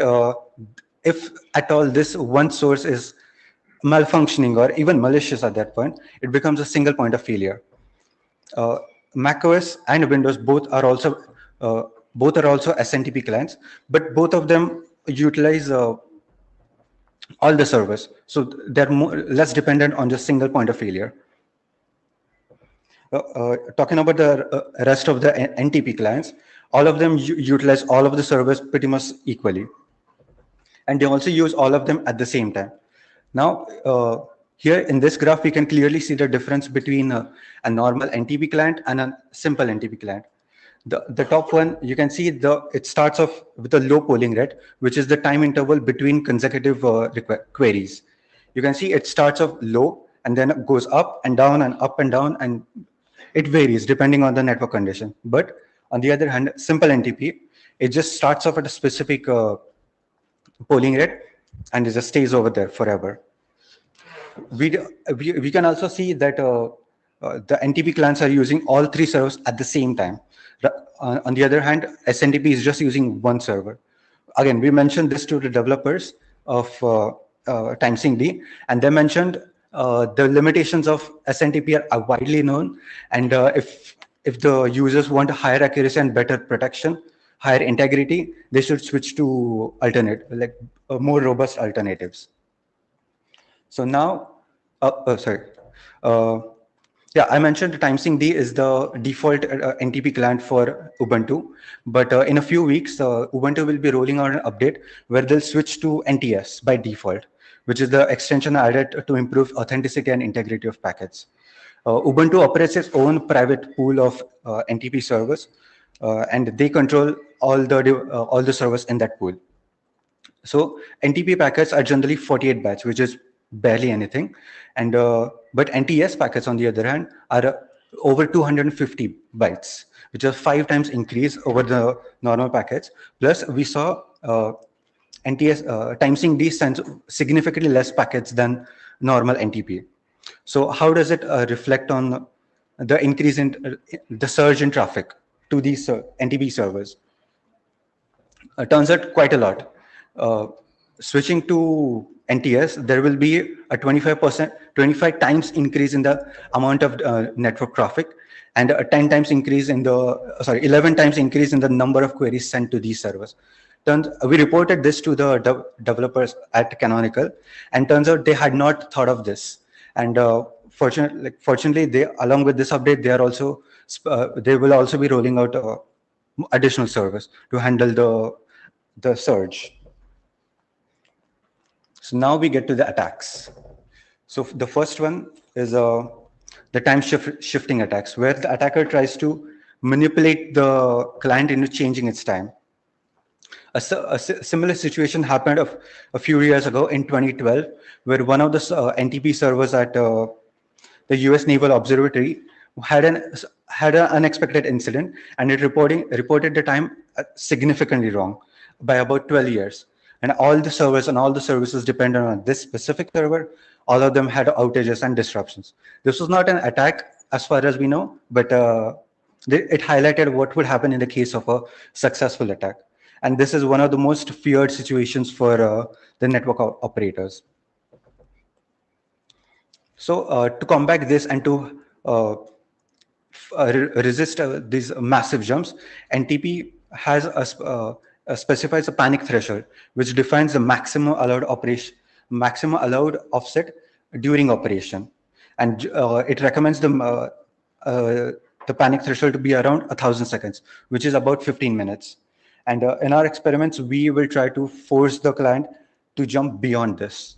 T: if at all this 1 source is malfunctioning or even malicious at that point, it becomes a single point of failure. macOS and Windows both are also SNTP clients, but both of them utilize all the servers, so they're less dependent on just single point of failure. Talking about the rest of the NTP clients, all of them utilize all of the servers pretty much equally, and they also use all of them at the same time. Now, here in this graph, we can clearly see the difference between a normal NTP client and a simple NTP client. The top one, you can see it starts off with a low polling rate, which is the time interval between consecutive queries. You can see it starts off low and then it goes up and down and up and down, and it varies depending on the network condition. But on the other hand, simple NTP, it just starts off at a specific polling rate and it just stays over there forever. We can also see that the NTP clients are using all three servers at the same time. On the other hand, SNTP is just using one server. Again, we mentioned this to the developers of TimeSyncD, and they mentioned the limitations of SNTP are widely known, and if the users want higher accuracy and better protection, higher integrity, they should switch to more robust alternatives. So now, yeah, I mentioned TimeSyncD is the default NTP client for Ubuntu, but in a few weeks, Ubuntu will be rolling out an update where they'll switch to NTS by default, which is the extension added to improve authenticity and integrity of packets. Ubuntu operates its own private pool of NTP servers, and they control all the servers in that pool. So NTP packets are generally 48 bytes, which is barely anything, and but NTS packets, on the other hand, are over 250 bytes, which is 5 times increase over the normal packets. Plus, we saw TimeSyncD sends significantly less packets than normal NTP. So how does it reflect on the increase in the surge in traffic to these NTP servers? Turns out quite a lot. Switching to NTS, there will be a 25 times increase in the amount of network traffic, and a 11 times increase in the number of queries sent to these servers. We reported this to the developers at Canonical, and turns out they had not thought of this. And fortunately, they, along with this update, they will also be rolling out additional servers to handle the surge. So now we get to the attacks. So the first one is the time shifting attacks, where the attacker tries to manipulate the client into changing its time. A similar situation happened a few years ago in 2012, where one of the NTP servers at the US Naval Observatory had an unexpected incident, and it reported the time significantly wrong by about 12 years. And all the servers and all the services dependent on this specific server, all of them had outages and disruptions. This was not an attack as far as we know, but it highlighted what would happen in the case of a successful attack. And this is one of the most feared situations for the network operators. So to combat this and to resist these massive jumps, NTP has specifies a panic threshold, which defines the maximum allowed offset during operation, and it recommends the panic threshold to be around 1,000 seconds, which is about 15 minutes. And in our experiments, we will try to force the client to jump beyond this.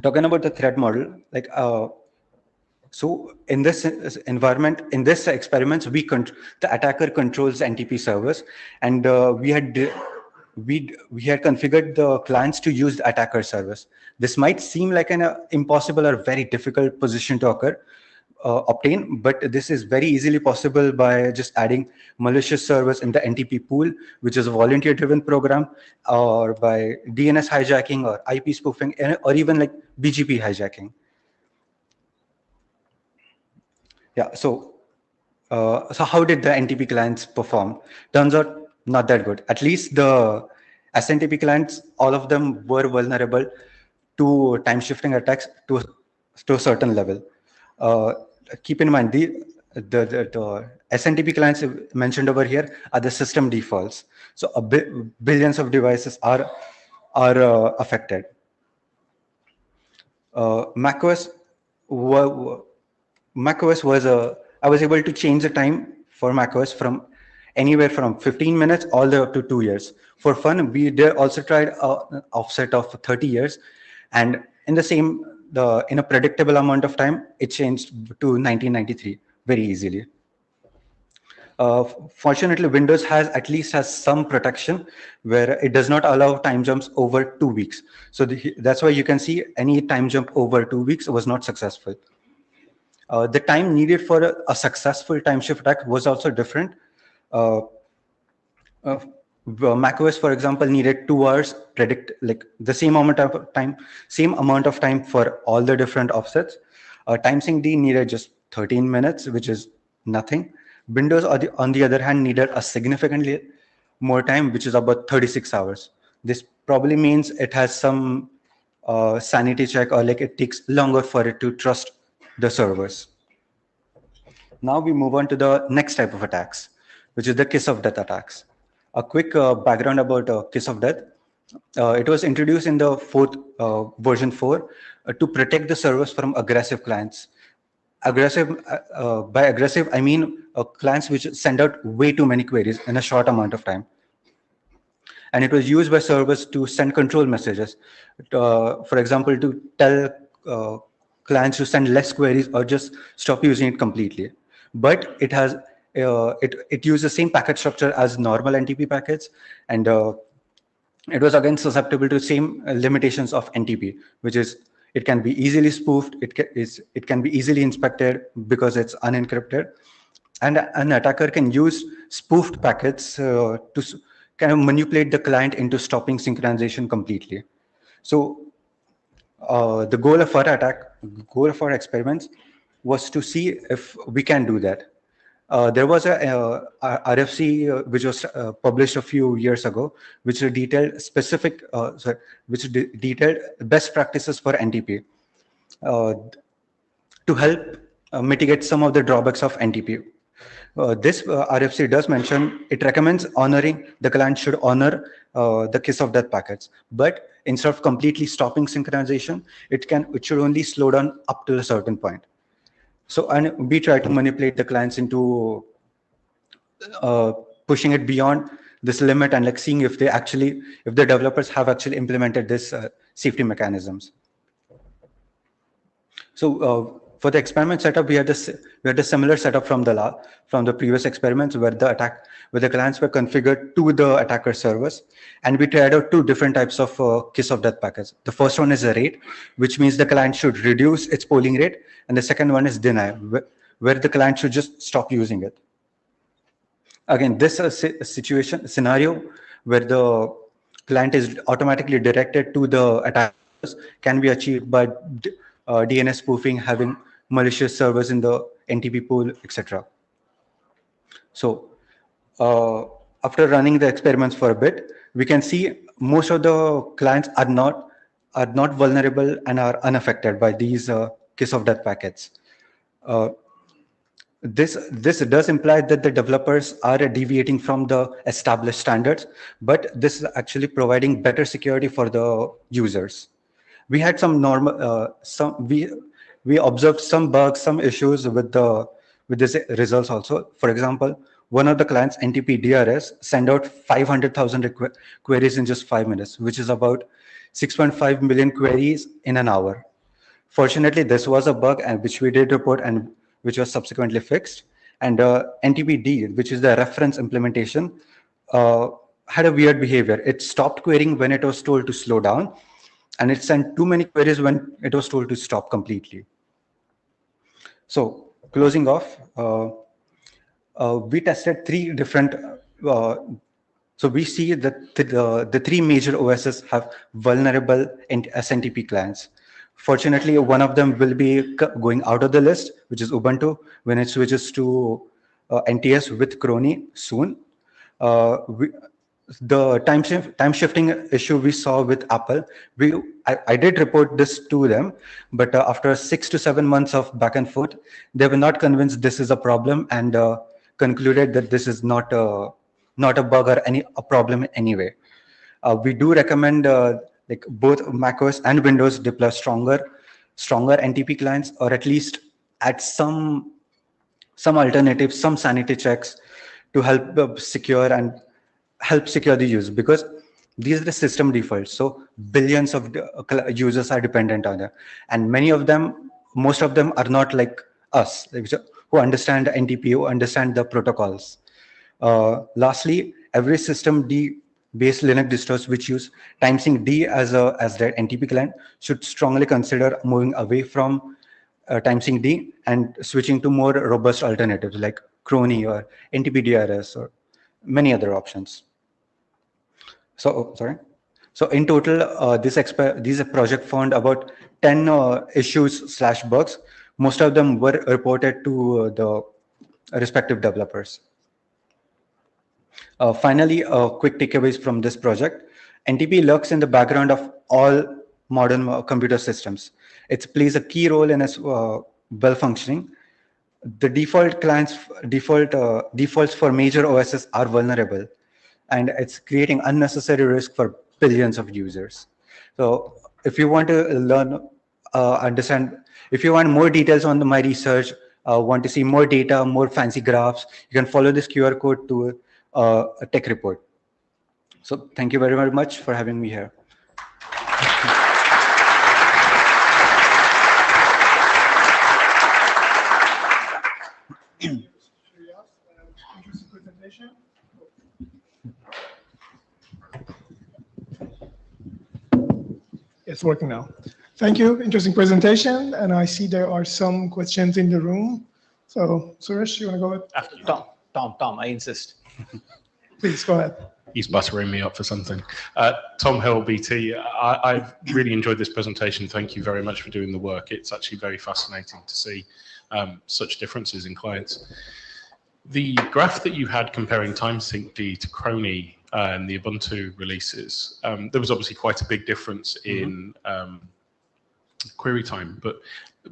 T: Talking about the threat model, so in this environment, in this experiments, the attacker controls NTP servers, and we had configured the clients to use the attacker servers. This might seem like an impossible or very difficult position to obtain, but this is very easily possible by just adding malicious servers in the NTP pool, which is a volunteer-driven program, or by DNS hijacking or IP spoofing, or even like BGP hijacking. Yeah, so how did the NTP clients perform? Turns out not that good. At least the SNTP clients, all of them were vulnerable to time shifting attacks to a certain level. Keep in mind, the SNTP clients mentioned over here are the system defaults. So billions of devices are affected. macOS was I was able to change the time for macOS from anywhere from 15 minutes all the way up to 2 years. For fun, we also tried an offset of 30 years, and in a predictable amount of time, it changed to 1993 very easily. Fortunately, Windows at least has some protection where it does not allow time jumps over 2 weeks. So that's why you can see any time jump over 2 weeks was not successful. The time needed for a successful time shift attack was also different. macOS, for example, needed 2 hours predict like the same amount of time for all the different offsets. TimeSyncD needed just 13 minutes, which is nothing. Windows, on the other hand, needed a significantly more time, which is about 36 hours. This probably means it has some sanity check, or like it takes longer for it to trust the servers. Now we move on to the next type of attacks, which is the kiss of death attacks. A quick background about kiss of death. It was introduced in the version 4 to protect the servers from aggressive clients. By aggressive, I mean clients which send out way too many queries in a short amount of time. And it was used by servers to send control messages. For example, to tell clients to send less queries or just stop using it completely. But it has it used the same packet structure as normal NTP packets, and it was again susceptible to the same limitations of NTP, which is it can be easily spoofed, it can be easily inspected because it's unencrypted, and an attacker can use spoofed packets to kind of manipulate the client into stopping synchronization completely. So the goal of our experiments was to see if we can do that. There was a RFC which was published a few years ago, which detailed detailed best practices for NTP to help mitigate some of the drawbacks of NTP. This RFC does mention it recommends the client should honor the kiss of death packets, but instead of completely stopping synchronization, it should only slow down up to a certain point. So, and we try to manipulate the clients into pushing it beyond this limit and like seeing if the developers have actually implemented this safety mechanisms. So for the experiment setup, we had a similar setup from the previous experiments where the clients were configured to the attacker servers, and we tried out 2 different types of kiss of death packets. The first one is a rate, which means the client should reduce its polling rate, and the second one is deny, where the client should just stop using it. Again, this scenario where the client is automatically directed to the attackers can be achieved by DNS spoofing, having malicious servers in the NTP pool, etc. So after running the experiments for a bit, we can see most of the clients are not vulnerable and are unaffected by these kiss of death packets. This does imply that the developers are deviating from the established standards, but this is actually providing better security for the users. We had some we observed some bugs, some issues with these results also. For example, one of the clients, NTP DRS, sent out 500,000 queries in just 5 minutes, which is about 6.5 million queries in an hour. Fortunately, this was a bug and which we did report and which was subsequently fixed. And NTP-D, which is the reference implementation, had a weird behavior. It stopped querying when it was told to slow down, and it sent too many queries when it was told to stop completely. So closing off, we tested 3 different, so we see that the 3 major OSs have vulnerable SNTP clients. Fortunately, one of them will be going out of the list, which is Ubuntu, when it switches to NTS with Crony soon. The time shifting issue we saw with Apple, I did report this to them, but after 6 to 7 months of back and forth, they were not convinced this is a problem and concluded that this is not a bug or a problem anyway. We do recommend like both macOS and Windows deploy stronger NTP clients, or at least add some alternatives, some sanity checks to help secure the use, because these are the system defaults. So billions of users are dependent on them, and most of them are not like us, who understand NTP, who understand the protocols. Lastly, every system D-based Linux distros which use timesync D as their NTP client should strongly consider moving away from timesync D and switching to more robust alternatives like Crony or NTP DRS or many other options. So, sorry. So in total, this project found about 10 issues/bugs. Most of them were reported to the respective developers. Finally, quick takeaways from this project. NTP lurks in the background of all modern computer systems. It plays a key role in its well-functioning. The default defaults for major OSs are vulnerable, and it's creating unnecessary risk for billions of users. So if you want to learn, understand, if you want more details on my research, want to see more data, more fancy graphs, you can follow this QR code to a tech report. So thank you very, very much for having me here.
L: It's working now. Thank you. Interesting presentation. And I see there are some questions in the room. So, Suresh, you want to go ahead?
U: After you. Tom, I insist.
L: Please go ahead.
V: He's buttering me up for something. Tom Hill, BT. I've really enjoyed this presentation. Thank you very much for doing the work. It's actually very fascinating to see such differences in clients. The graph that you had comparing timesync D to Crony and the Ubuntu releases, there was obviously quite a big difference in query time, but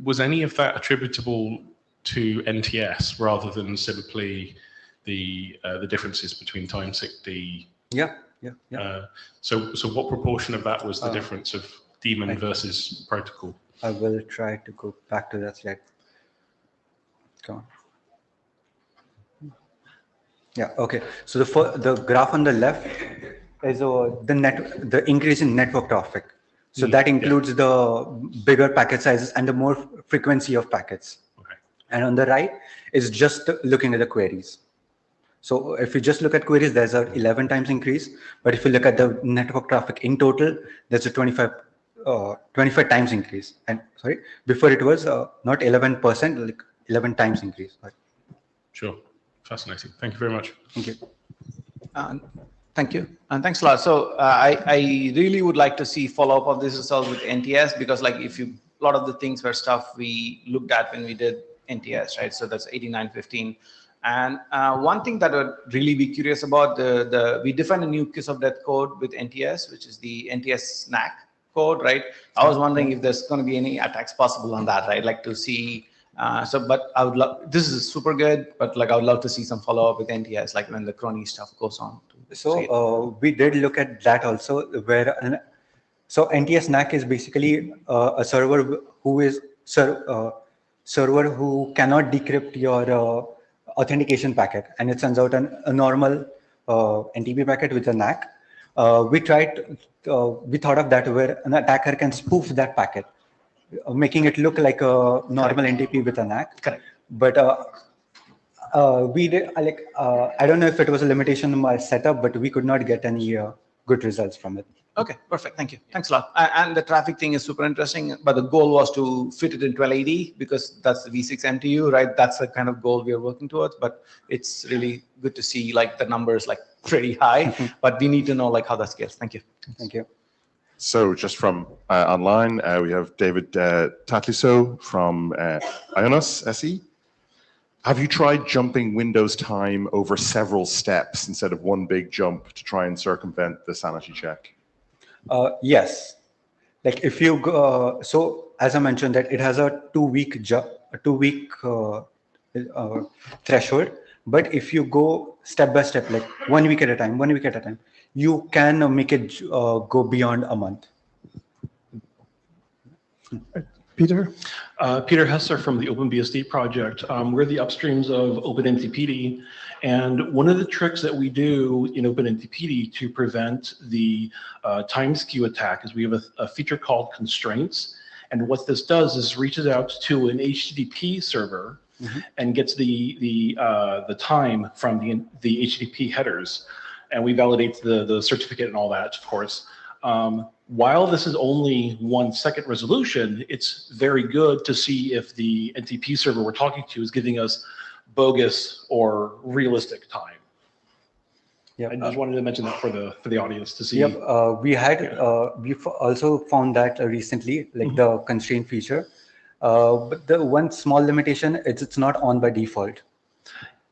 V: was any of that attributable to NTS rather than simply the differences between timesync D?
T: Yeah.
V: So what proportion of that was the difference of daemon versus protocol?
T: I will try to go back to that slide. Come on. Yeah, okay. So the graph on the left is the increase in network traffic. So that includes the bigger packet sizes and the more frequency of packets.
V: Okay.
T: And on the right is just looking at the queries. So if you just look at queries, there's a 11 times increase. But if you look at the network traffic in total, there's a 25 times increase. And sorry, before it was not 11%, like 11 times increase. Right.
V: Sure. Fascinating. Thank you very much.
T: Thank you.
U: Thank you. And thanks a lot. So I really would like to see follow-up of this result with NTS, because like a lot of the things were stuff we looked at when we did NTS, right? So that's 8915. And one thing that I'd really be curious about, we defined a new kiss of death code with NTS, which is the NTS snack code, right? I was wondering if there's going to be any attacks possible on that, right? Like to see, but I would love, this is super good, but like I would love to see some follow-up with NTS, like when the Crony stuff goes on.
T: So we did look at that also, where, so NTS NAC is basically a server who is, server who cannot decrypt your authentication packet, and it sends out a normal NTP packet with a NAC. We thought of that where an attacker can spoof that packet, making it look like a normal NTP with a NAC.
U: Correct.
T: But we did I don't know if it was a limitation in my setup, but we could not get any good results from it.
U: Okay, perfect. Thank you. Thanks a lot. And the traffic thing is super interesting, but the goal was to fit it in 1280 because that's the V6 MTU, right? That's the kind of goal we are working towards, but it's really good to see like the numbers like pretty high, but we need to know like how that scales. Thank you.
T: Thank you.
P: So just from online, we have David Tatliso from Ionos SE. Have you tried jumping Windows time over several steps instead of one big jump to try and circumvent the sanity check?
T: Yes. Like if you go, so as I mentioned that it has a 2-week threshold, but if you go step by step, like 1 week at a time, you can make it go beyond a month.
L: Peter?
W: Peter Hessler from the OpenBSD project. We're the upstreams of OpenNTPD, and one of the tricks that we do in OpenNTPD to prevent the time skew attack is we have a feature called constraints, and what this does is reaches out to an HTTP server and gets the time from the HTTP headers, and we validate the certificate and all that, of course. While this is only 1 second resolution, it's very good to see if the NTP server we're talking to is giving us bogus or realistic time.
T: Yep.
W: I just wanted to mention that for the audience to see.
T: Yep, we've also found that recently, like the constraint feature. But the one small limitation is it's not on by default.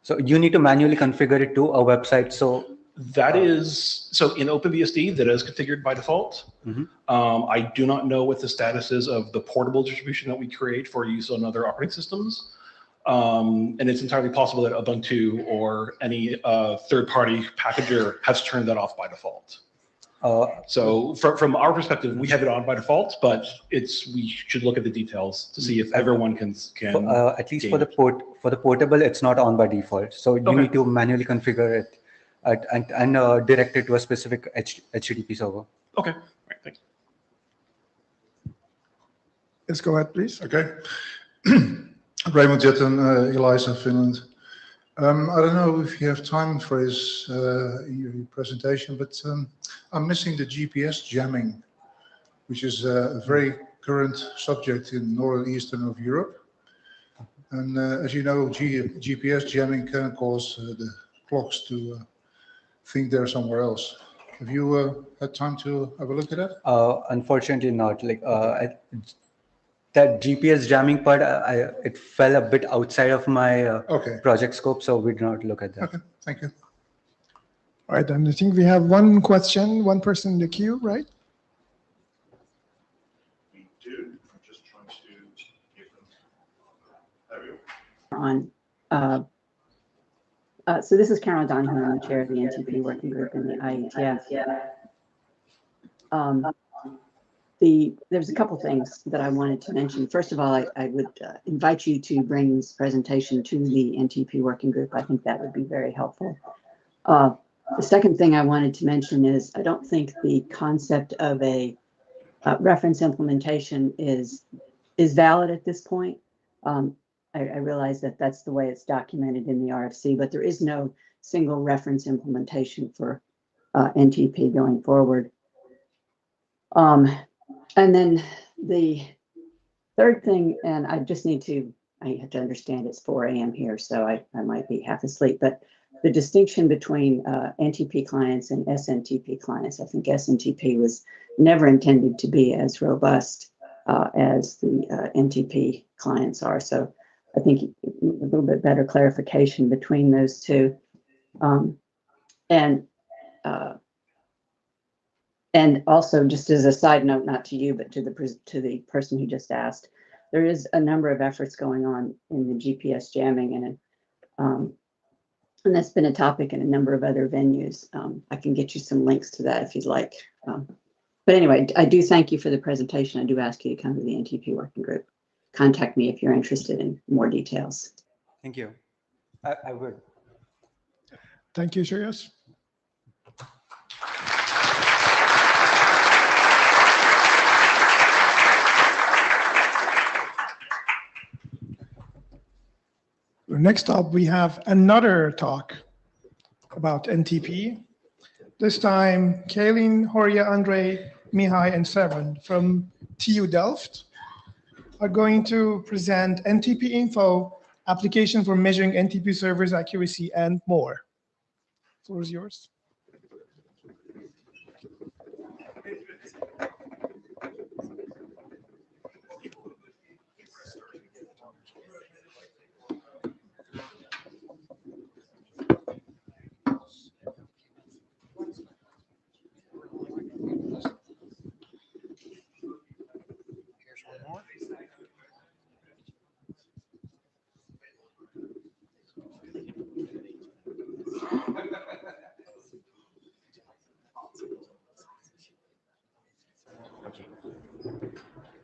T: So you need to manually configure it to a website. So
W: that is, so in OpenBSD, that is configured by default. I do not know what the status is of the portable distribution that we create for use on other operating systems. And it's entirely possible that Ubuntu or any third-party packager has turned that off by default. So from our perspective, we have it on by default, but we should look at the details to see if everyone can
T: at least for the portable, it's not on by default. So you need to manually configure it and direct it to a specific HTTP server.
W: Okay, right, thank you.
L: Let's go ahead, please.
B: Okay. Raymond Jetten, Eliza, Finland. I don't know if you have time for this in your presentation, but I'm missing the GPS jamming, which is a very current subject in northern eastern of Europe. And as you know, GPS jamming can cause the clocks to think they're somewhere else. Have you had time to have a look at that?
T: Unfortunately not. Like that GPS jamming part, it fell a bit outside of my project scope, so we did not look at that.
B: Okay, thank you.
L: All right, then I think we have one question, one person in the queue, right?
B: We do. I'm just trying to give them. There we go.
C: So this is Carol Donahue, I'm the chair of the NTP working group in the IETF. There's a couple things that I wanted to mention. First of all, I would invite you to bring this presentation to the NTP working group. I think that would be very helpful. The second thing I wanted to mention is I don't think the concept of a reference implementation is valid at this point. I realize that that's the way it's documented in the RFC, but there is no single reference implementation for NTP going forward. And then the third thing, and I have to understand it's 4 a.m. here, so I might be half asleep, but the distinction between NTP clients and SNTP clients, I think SNTP was never intended to be as robust as the NTP clients are. So I think a little bit better clarification between those two. And also, just as a side note, not to you, but to the person who just asked, there is a number of efforts going on in the GPS jamming, and that's been a topic in a number of other venues. I can get you some links to that if you'd like. But anyway, I do thank you for the presentation. I do ask you to come to the NTP working group. Contact me if you're interested in more details.
T: Thank you. I would.
L: Thank you, Shreyas. Next up, we have another talk about NTP. This time, Kaylin, Horia, Andre, Mihai, and Severin from TU Delft are going to present NTP Info, application for measuring NTP servers accuracy, and more. The floor is yours.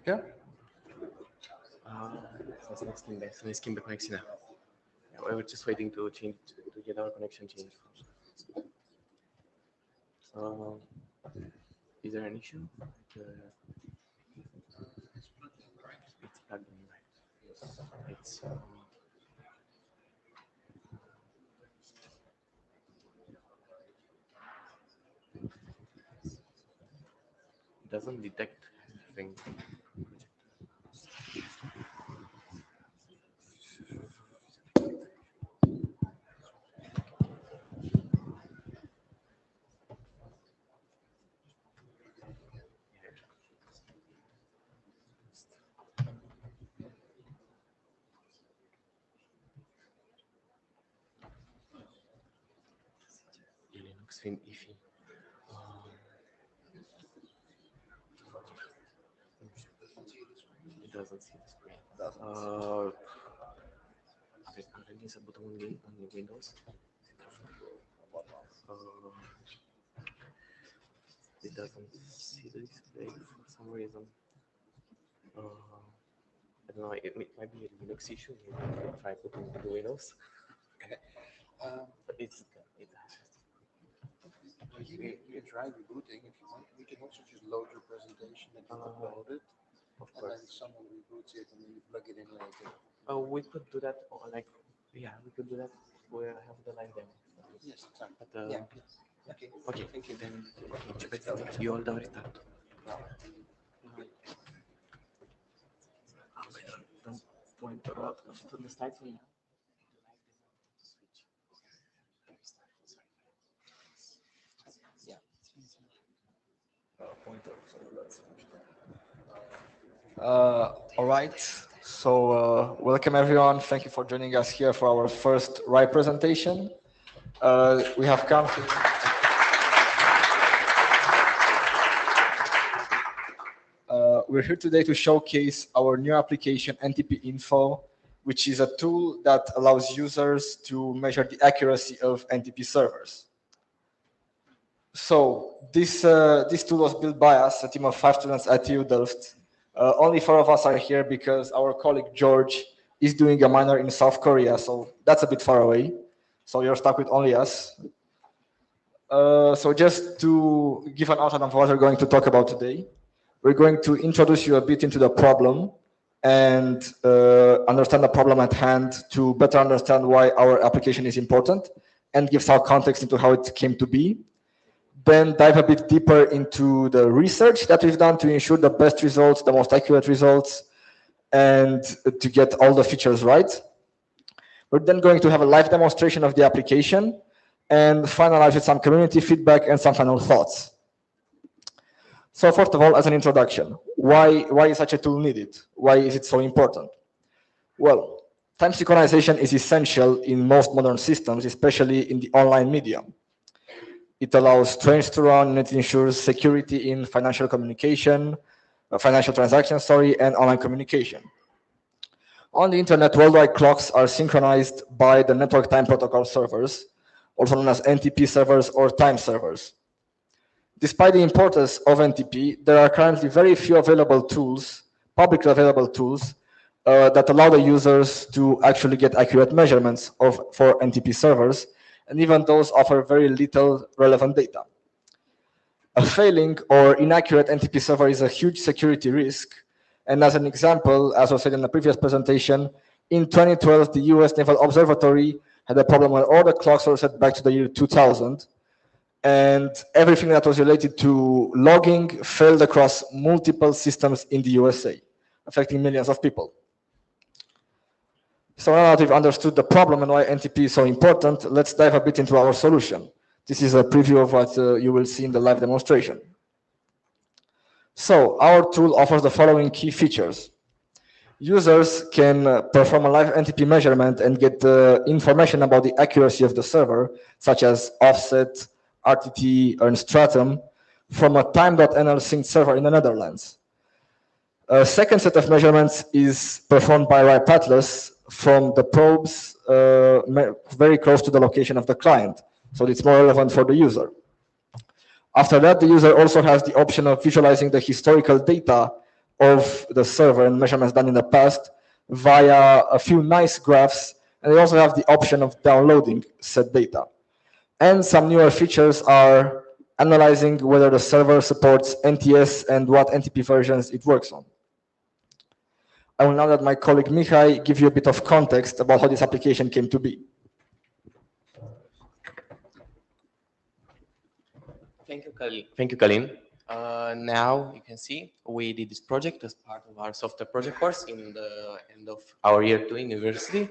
F: Ja? Let's skip the connection now. I was just waiting to get our connection changed. So, is there an issue? It's plugged in, right? It's doesn't detect anything. Linux in IFI. It doesn't see the screen. Release a button on Windows. It doesn't see the display for some reason. I don't know. It might be a Linux issue. Maybe try putting the Windows.
E: Okay.
F: But it has.
E: You can try rebooting if you want. We can also just load your presentation and upload it.
F: Of
E: and
F: course.
E: then someone reboots it and then you plug it in later.
F: We could do that. Or like, yeah, we could do that. We have the live demo.
E: Yes, exactly.
F: But,
E: yeah. Okay.
F: Okay.
E: Thank you.
F: Then you all the restart. Don't point to the slides for now.
H: All right. So welcome everyone. Thank you for joining us here for our first RIE presentation. We have come to we're here today to showcase our new application NTP Info, which is a tool that allows users to measure the accuracy of NTP servers. So this tool was built by us, a team of 5 students at TU Delft. Only 4 of us are here because our colleague George is doing a minor in South Korea, so that's a bit far away. So you're stuck with only us. So just to give an outline of what we're going to talk about today, we're going to introduce you a bit into the problem and understand the problem at hand to better understand why our application is important and give some context into how it came to be. Then dive a bit deeper into the research that we've done to ensure the best results, the most accurate results, and to get all the features right. We're then going to have a live demonstration of the application and finalize with some community feedback and some final thoughts. So first of all, as an introduction, why is such a tool needed? Why is it so important? Well, time synchronization is essential in most modern systems, especially in the online medium. It allows trains to run, and it ensures security in financial communication, financial transactions, and online communication. On the internet, worldwide clocks are synchronized by the network time protocol servers, also known as NTP servers or time servers. Despite the importance of NTP, there are currently very few available tools, publicly available tools, that allow the users to actually get accurate measurements for NTP servers, and even those offer very little relevant data. A failing or inaccurate NTP server is a huge security risk, and as an example, as was said in the previous presentation, in 2012, the US Naval Observatory had a problem where all the clocks were set back to the year 2000, and everything that was related to logging failed across multiple systems in the USA, affecting millions of people. So now that we've understood the problem and why NTP is so important, let's dive a bit into our solution. This is a preview of what you will see in the live demonstration. So our tool offers the following key features. Users can perform a live NTP measurement and get information about the accuracy of the server, such as offset, RTT, and stratum, from a time.nl synced server in the Netherlands. A second set of measurements is performed by RIE Atlas from the probes very close to the location of the client, so it's more relevant for the user. After that, the user also has the option of visualizing the historical data of the server and measurements done in the past via a few nice graphs, and they also have the option of downloading said data. And some newer features are analyzing whether the server supports NTS and what NTP versions it works on. I will now let my colleague Mihai give you a bit of context about how this application came to be.
F: Thank you, Kalin. Now you can see we did this project as part of our software project course in the end of our year 2 university.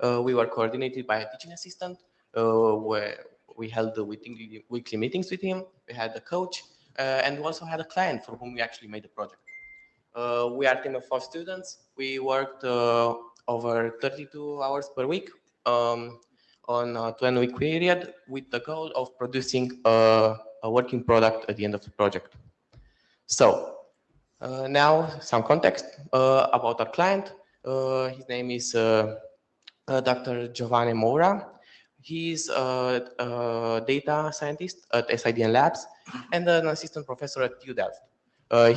F: We were coordinated by a teaching assistant where we held the weekly meetings with him. We had a coach and we also had a client for whom we actually made the project. We are a team of 4 students. We worked over 32 hours per week on a 20-week period with the goal of producing a working product at the end of the project. So now some context about our client. His name is Dr. Giovanni Moura. He's a data scientist at SIDN Labs and an assistant professor at TU Delft.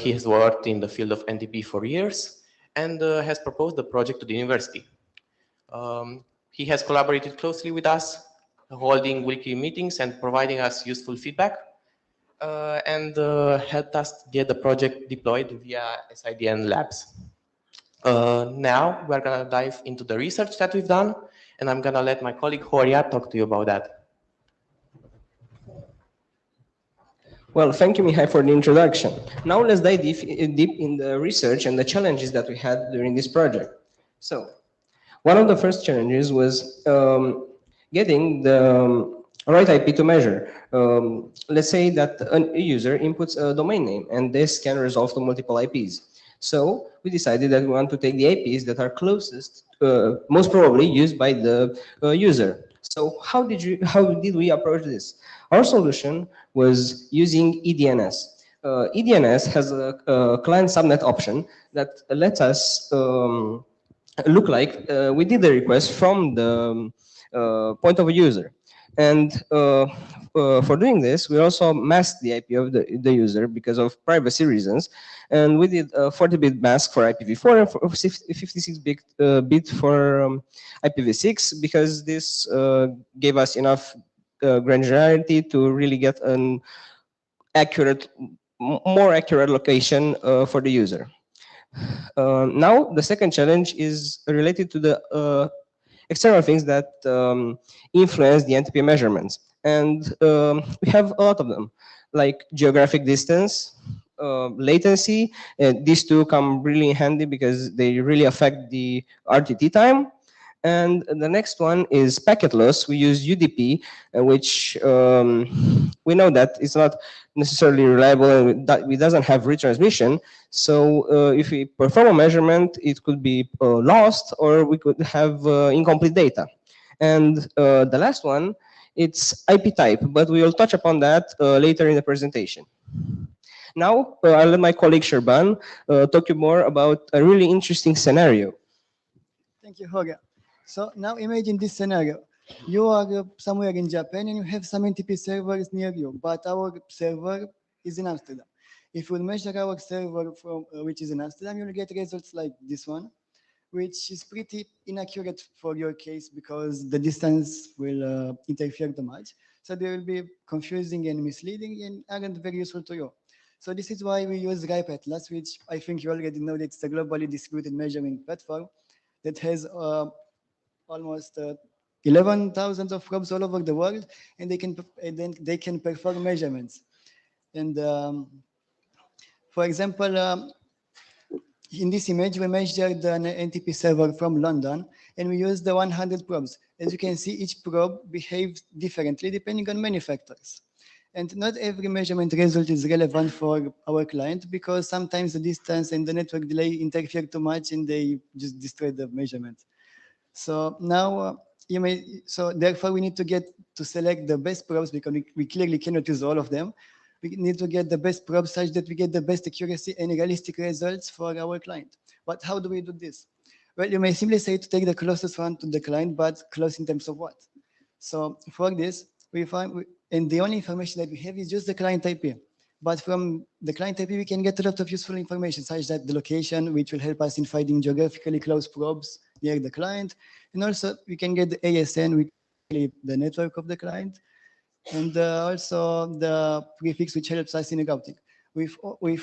F: He has worked in the field of NTP for years and has proposed the project to the university. He has collaborated closely with us, holding weekly meetings and providing us useful feedback, and helped us get the project deployed via SIDN Labs. Now we're going to dive into the research that we've done, and I'm going to let my colleague Horia talk to you about that.
I: Well, thank you, Mihai, for the introduction. Now let's dive deep in the research and the challenges that we had during this project. So, one of the first challenges was getting the right IP to measure. Let's say that a user inputs a domain name, and this can resolve to multiple IPs. So we decided that we want to take the IPs that are closest, most probably used by the user. So how did we approach this? Our solution was using EDNS. EDNS has a client subnet option that lets us look like we did the request from the point of a user. And for doing this, we also masked the IP of the user because of privacy reasons. And we did a 40-bit mask for IPv4 and 56-bit for IPv6 because this gave us enough granularity to really get an accurate, more accurate location for the user. Now, the second challenge is related to the external things that influence the NTP measurements. And we have a lot of them, like geographic distance, latency. These two come really handy because they really affect the RTT time. And the next one is packet loss. We use UDP, which we know that it's not necessarily reliable and it doesn't have retransmission. So if we perform a measurement, it could be lost or we could have incomplete data. And the last one, it's IP type, but we will touch upon that later in the presentation. Now, I'll let my colleague Sherban talk to you more about a really interesting scenario.
J: Thank you, Hoga. So now imagine this scenario. You are somewhere in Japan and you have some NTP servers near you, but our server is in Amsterdam. If we measure our server from which is in Amsterdam, you'll get results like this one, which is pretty inaccurate for your case because the distance will interfere too much. So they will be confusing and misleading and aren't very useful to you. So this is why we use RIPE Atlas, which I think you already know that it's a globally distributed measuring platform that has almost 11,000 of probes all over the world, and they can perform measurements. And for example, in this image, we measured an NTP server from London, and we used the 100 probes. As you can see, each probe behaves differently depending on many factors. And not every measurement result is relevant for our client because sometimes the distance and the network delay interfere too much and they just destroy the measurement. So now therefore we need to select the best probes because we clearly cannot use all of them. We need to get the best probes such that we get the best accuracy and realistic results for our client. But how do we do this? Well, you may simply say to take the closest one to the client, but close in terms of what? So for this, and the only information that we have is just the client IP. But from the client IP, we can get a lot of useful information, such that the location, which will help us in finding geographically close probes near the client. And also, we can get the ASN, which is the network of the client. And also the prefix, which helps us in routing. With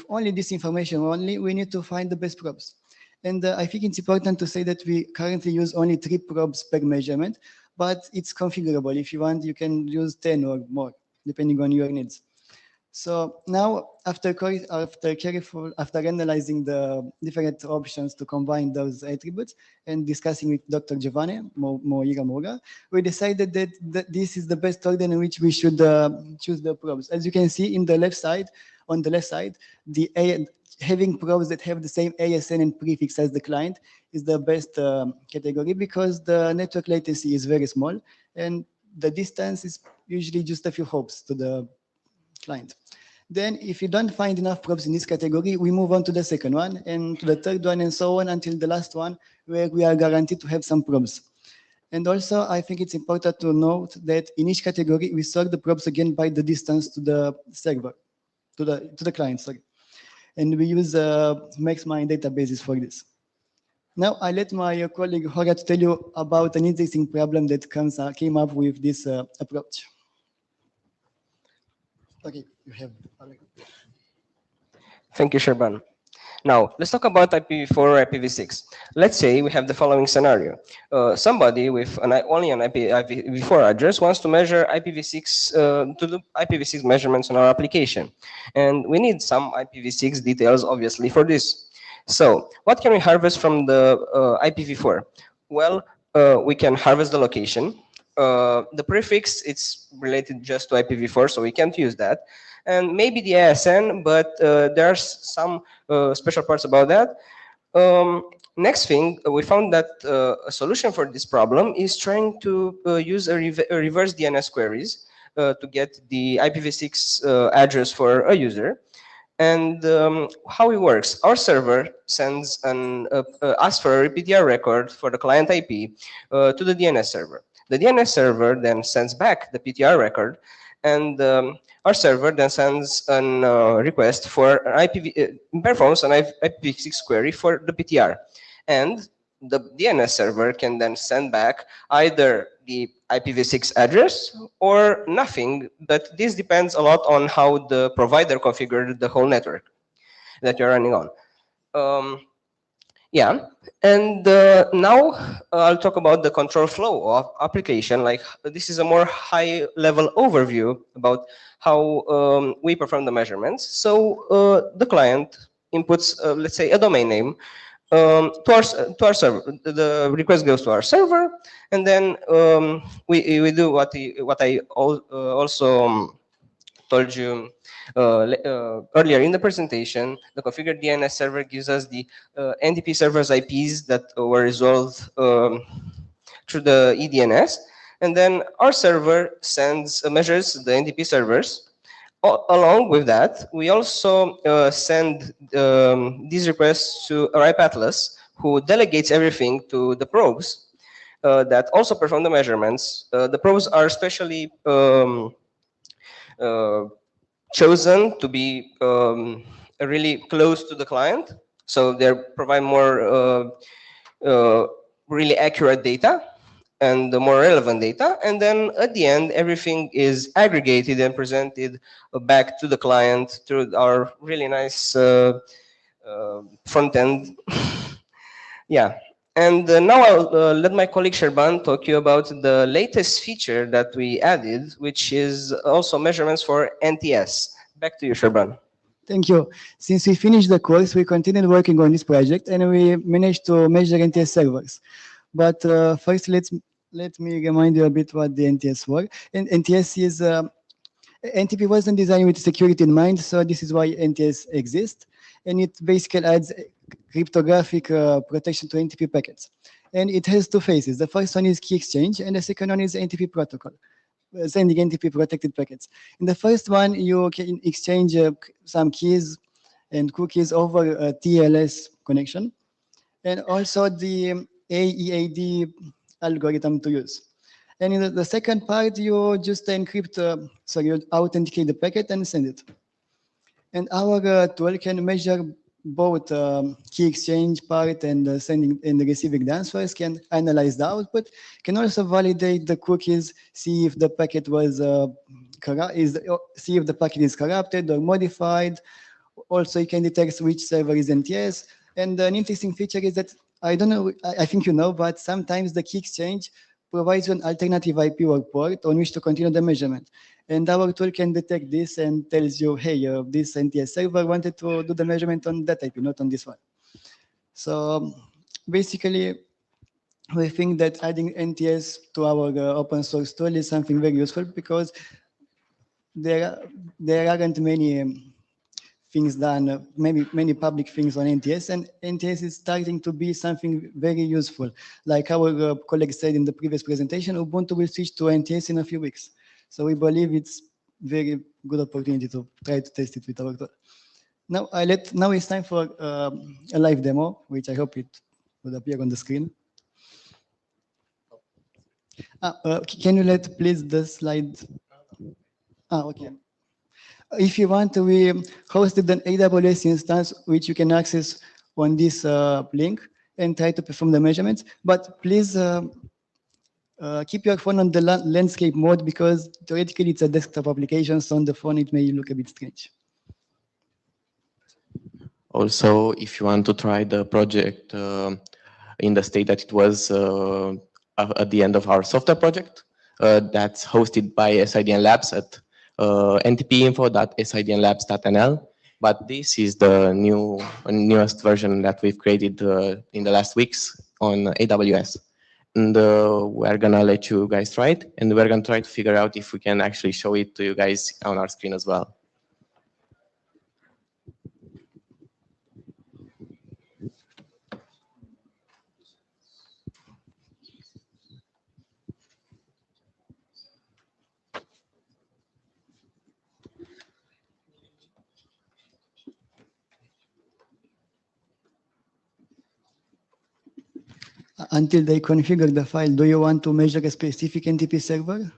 J: only this information we need to find the best probes. And I think it's important to say that we currently use only 3 probes per measurement, but it's configurable. If you want, you can use 10 or more, depending on your needs. So now, after analyzing the different options to combine those attributes and discussing with Dr. Giovanni Moira, we decided that this is the best order in which we should choose the probes. As you can see in the left side, on the left side, having probes that have the same ASN and prefix as the client is the best category, because the network latency is very small and the distance is usually just a few hops to the client. Then if you don't find enough probes in this category, we move on to the second one and to the third one and so on until the last one, where we are guaranteed to have some probes. And also, I think it's important to note that in each category, we sort the probes again by the distance to the server, to the client, sorry. And we use MaxMine databases for this. Now, I let my colleague Jorge to tell you about an interesting problem that came up with this approach. Okay, you have.
I: Thank you, Sherban. Now, let's talk about IPv4 or IPv6. Let's say we have the following scenario. Somebody with only an IPv4 address wants to measure IPv6, to do IPv6 measurements on our application. And we need some IPv6 details, obviously, for this. So, what can we harvest from the IPv4? Well, we can harvest the location. The prefix, it's related just to IPv4, so we can't use that. And maybe the ASN, but there are some special parts about that. Next thing, we found that a solution for this problem is trying to use a reverse DNS queries to get the IPv6 address for a user. And how it works, our server sends asks for a PTR record for the client IP to the DNS server. The DNS server then sends back the PTR record, and our server then sends a request for performs an IPv6 query for the PTR. And the DNS server can then send back either the IPv6 address or nothing, but this depends a lot on how the provider configured the whole network that you're running on. Yeah, and now I'll talk about the control flow of application. Like, this is a more high-level overview about how we perform the measurements. So the client inputs, let's say, a domain name to our server. The request goes to our server, and then we do what I also told you earlier in the presentation. The configured DNS server gives us the NTP server's IPs that were resolved through the eDNS, and then our server measures the NTP servers. Along with that, we also send these requests to RIP Atlas, who delegates everything to the probes that also perform the measurements. The probes are specially chosen to be really close to the client, so they provide more really accurate data and the more relevant data. And then at the end, everything is aggregated and presented back to the client through our really nice front end. Yeah. And now I'll let my colleague Sherban talk to you about the latest feature that we added, which is also measurements for NTS. Back to you, Sherban.
J: Thank you. Since we finished the course, we continued working on this project and we managed to measure NTS servers. But first, let me remind you a bit what the NTS were. And NTS is, NTP wasn't designed with security in mind, so this is why NTS exists. And it basically adds cryptographic protection to NTP packets. And it has two phases. The first one is key exchange, and the second one is NTP protocol, sending NTP protected packets. In the first one, you can exchange some keys and cookies over a TLS connection, and also the AEAD algorithm to use. And in the second part, you just encrypt, you authenticate the packet and send it. And our tool can measure both key exchange part and sending and receiving the answers, can analyze the output, can also validate the cookies, see if the packet was see if the packet is corrupted or modified. Also, you can detect which server is NTS. And an interesting feature is that, I don't know, I think you know, but sometimes the key exchange provides you an alternative IP or port on which to continue the measurement. And our tool can detect this and tells you, hey, this NTS server wanted to do the measurement on that IP, not on this one. So basically, we think that adding NTS to our open source tool is something very useful because there aren't many things done, many public things on NTS, and NTS is starting to be something very useful. Like our colleague said in the previous presentation, Ubuntu will switch to NTS in a few weeks. So we believe it's very good opportunity to try to test it with our tool. Now it's time for a live demo, which I hope it would appear on the screen. Can you let please the slide? Okay. If you want, we hosted an AWS instance which you can access on this link and try to perform the measurements. But please keep your phone on the landscape mode because theoretically it's a desktop application, so on the phone it may look a bit strange.
F: Also, if you want to try the project in the state that it was at the end of our software project, that's hosted by SIDN Labs at ntpinfo.sidnlabs.nl. But this is the newest version that we've created in the last weeks on AWS. And we're gonna let you guys try it, and we're gonna try to figure out if we can actually show it to you guys on our screen as well.
J: Until they configure the file, do you want to measure a specific NTP server?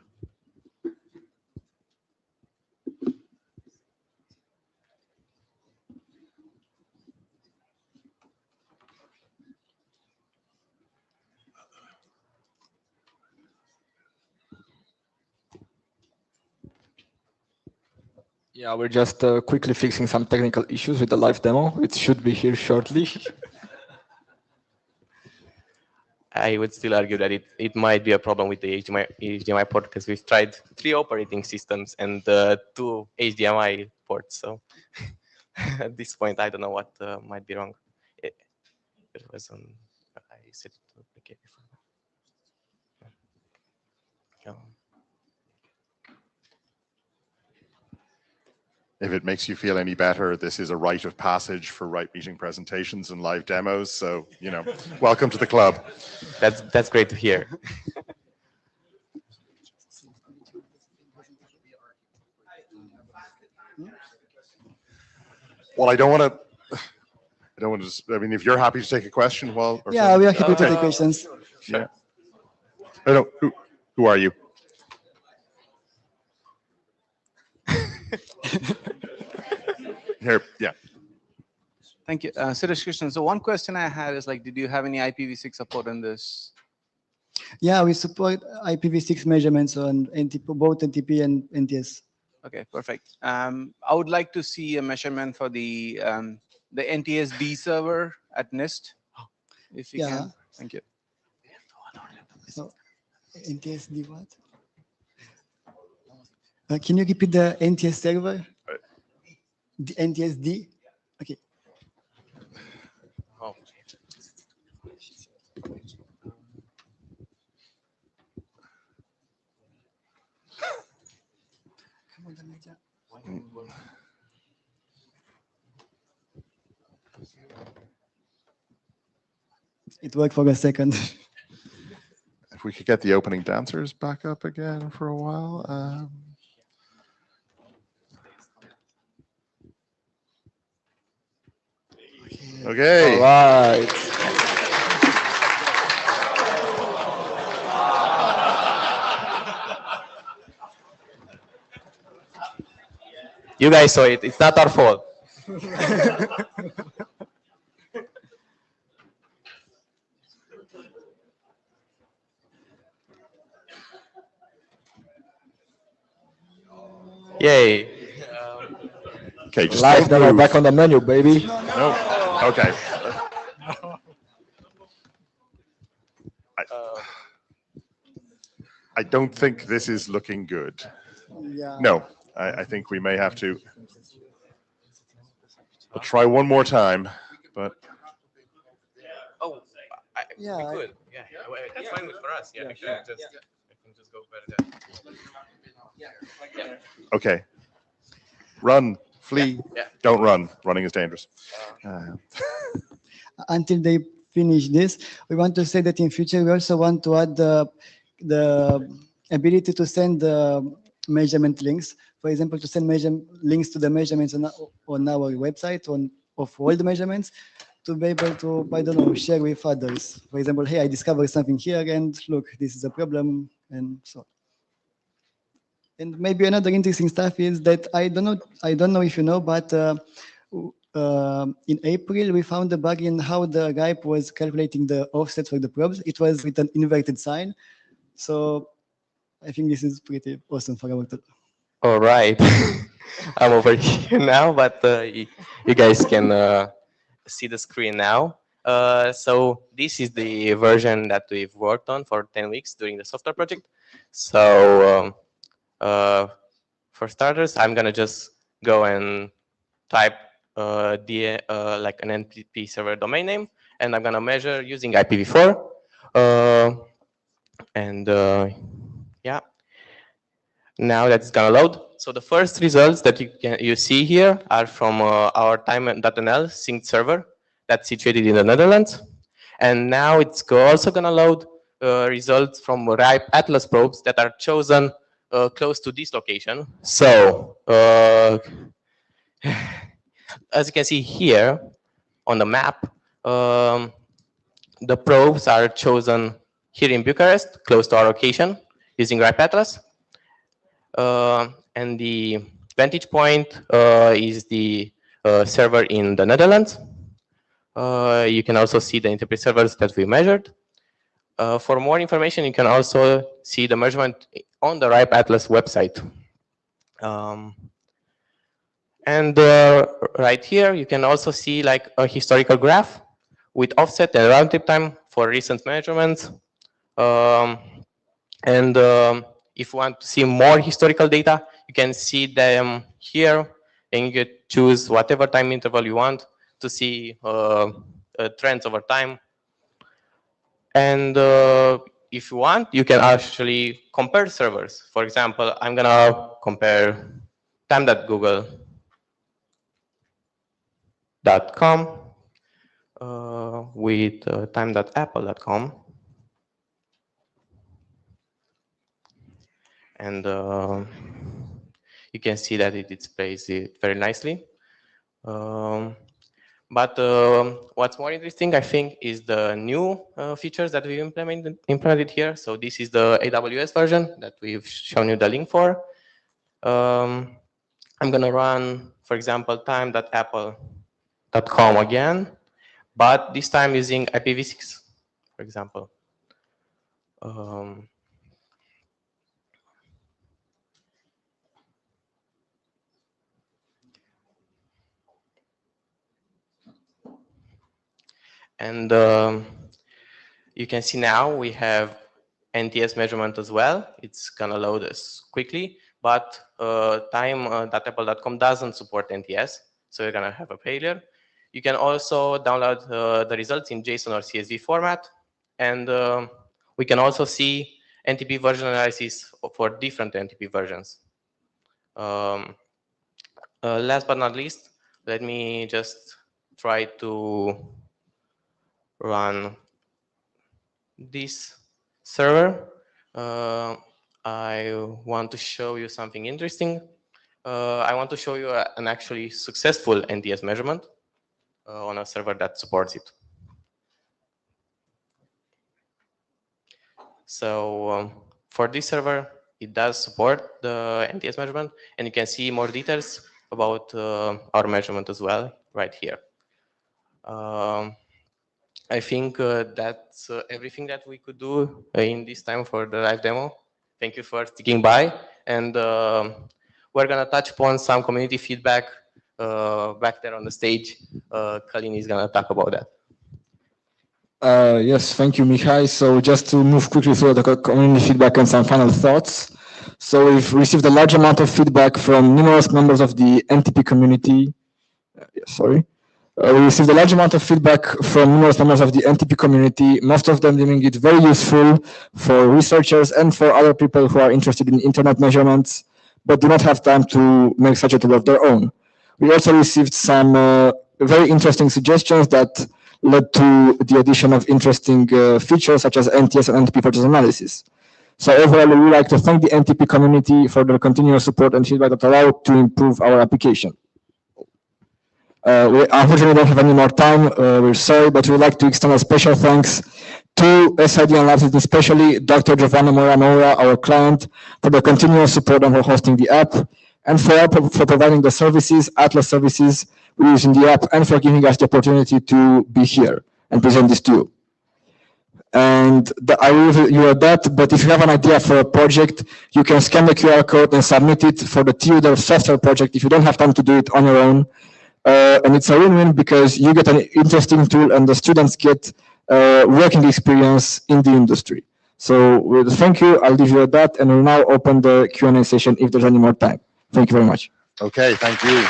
H: Yeah, we're just quickly fixing some technical issues with the live demo. It should be here shortly.
F: I would still argue that it might be a problem with the HDMI port because we've tried 3 operating systems and 2 HDMI ports. So at this point, I don't know what might be wrong. It was on. I set it to duplicate before.
P: If it makes you feel any better, this is a rite of passage for Right Meeting presentations and live demos. So, welcome to the club.
F: That's great to hear.
P: Well, I don't want to. I mean, if you're happy to take a question, well.
J: Yeah, we are happy to take questions.
P: Yeah. I don't. Who are you? Here, yeah.
U: Thank you. Suresh Krishnan. So one question I had is did you have any IPv6 support in this?
J: Yeah, we support IPv6 measurements on both NTP and NTS.
U: Okay, perfect. I would like to see a measurement for the NTSD server at NIST, if you can. Thank you.
J: So, NTSD what? Can you repeat the NTS server? The NTSD? Okay.
F: Oh.
J: It worked for a second.
P: If we could get the opening dancers back up again for a while. Okay.
H: All right.
F: You guys saw it. It's not our fault. Yay.
P: Okay, just
H: live demo back on the menu, baby.
P: No. Okay. I don't think this is looking good.
J: Yeah.
P: No, I think we may have to. I'll try one more time, but
F: Oh,
J: Yeah,
F: we could. Yeah, that's fine for us. Yeah, we can just go better there.
P: okay. Run, flee,
F: yeah.
P: don't run. Running is dangerous.
J: Until they finish this, we want to say that in future we also want to add the ability to send measurement links. For example, to send links to the measurements on our website of all the measurements, to be able to, I don't know, share with others. For example, hey, I discovered something here, and look, this is a problem, and so on. And maybe another interesting stuff is that I don't know if you know, but in April we found a bug in how the guy was calculating the offset for the probes. It was with an inverted sign, so I think this is pretty awesome for our tool.
F: All right, I'm over here now, but you guys can see the screen now. So this is the version that we've worked on for 10 weeks during the software project. So for starters, I'm gonna just go and type like an NTP server domain name, and I'm gonna measure using IPv4. Yeah, now that's gonna load. So the first results that you see here are from our time.nl synced server that's situated in the Netherlands. And now it's also gonna load results from RIPE Atlas probes that are chosen close to this location. So as you can see here on the map, the probes are chosen here in Bucharest, close to our location, using RIPE Atlas. And the vantage point is the server in the Netherlands. You can also see the interpret servers that we measured. For more information, you can also see the measurement on the RIPE Atlas website. And right here, you can also see like a historical graph with offset and round trip time for recent measurements. If you want to see more historical data, you can see them here, and you can choose whatever time interval you want to see trends over time. And if you want, you can actually compare servers. For example, I'm gonna compare time.google.com with time.apple.com. And you can see that it displays it very nicely. But what's more interesting, I think, is the new features that we implemented here. So this is the AWS version that we've shown you the link for. I'm going to run, for example, time.apple.com again, but this time using IPv6, for example. And you can see now we have NTS measurement as well. It's gonna load us quickly, but time.apple.com doesn't support NTS, so you're gonna have a failure. You can also download the results in JSON or CSV format, and we can also see NTP version analysis for different NTP versions. Last but not least, let me just try to run this server. I want to show you something interesting. I want to show you an actually successful NTS measurement on a server that supports it. So for this server, it does support the NTS measurement, and you can see more details about our measurement as well right here. I think that's everything that we could do in this time for the live demo. Thank you for sticking by, and we're gonna touch upon some community feedback back there on the stage. Colleen is gonna talk about that.
H: Yes, thank you, Mihai. So just to move quickly through the community feedback and some final thoughts. So we've received a large amount of feedback from numerous members of the NTP community. Sorry. We received a large amount of feedback from numerous members of the NTP community, most of them deeming it very useful for researchers and for other people who are interested in internet measurements, but do not have time to make such a tool of their own. We also received some very interesting suggestions that led to the addition of interesting features such as NTS and NTP purchase analysis. So overall, we would like to thank the NTP community for their continuous support and feedback that allow to improve our application. We unfortunately don't have any more time, we're sorry, but we'd like to extend a special thanks to SID and Labs, especially Dr. Giovanna Mora, our client, for the continuous support and for hosting the app, and for providing the services, Atlas services we use in the app, and for giving us the opportunity to be here and present this to you. And I will leave you at that, but if you have an idea for a project, you can scan the QR code and submit it for the TU Delft software project if you don't have time to do it on your own. And it's a win-win because you get an interesting tool and the students get working experience in the industry. So thank you, I'll leave you at that, and we'll now open the Q&A session if there's any more time. Thank you very much.
P: Okay, thank you.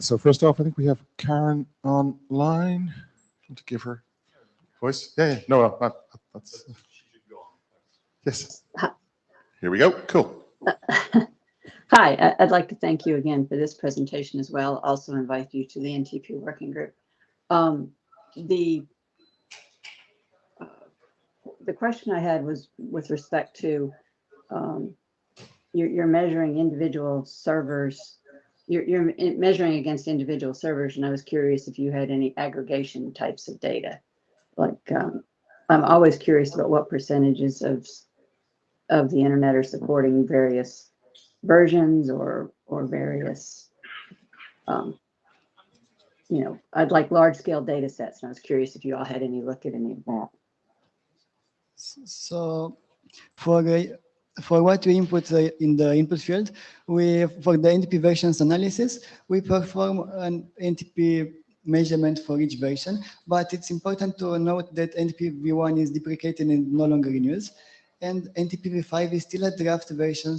P: So first off, I think we have Karen online. Want to give her voice? Yeah, no, that's yes. Here we go. Cool.
C: Hi, I'd like to thank you again for this presentation as well. Also invite you to the NTP working group. The question I had was with respect to you're measuring individual servers. You're measuring against individual servers, and I was curious if you had any aggregation types of data. Like I'm always curious about what percentages of the internet are supporting various versions or various, I'd like large scale data sets, and I was curious if you all had any look at any of that.
J: So for what we input in the input field, for the NTP versions analysis, we perform an NTP measurement for each version, but it's important to note that NTP v1 is deprecated and no longer in use. And NTP v5 is still a draft version,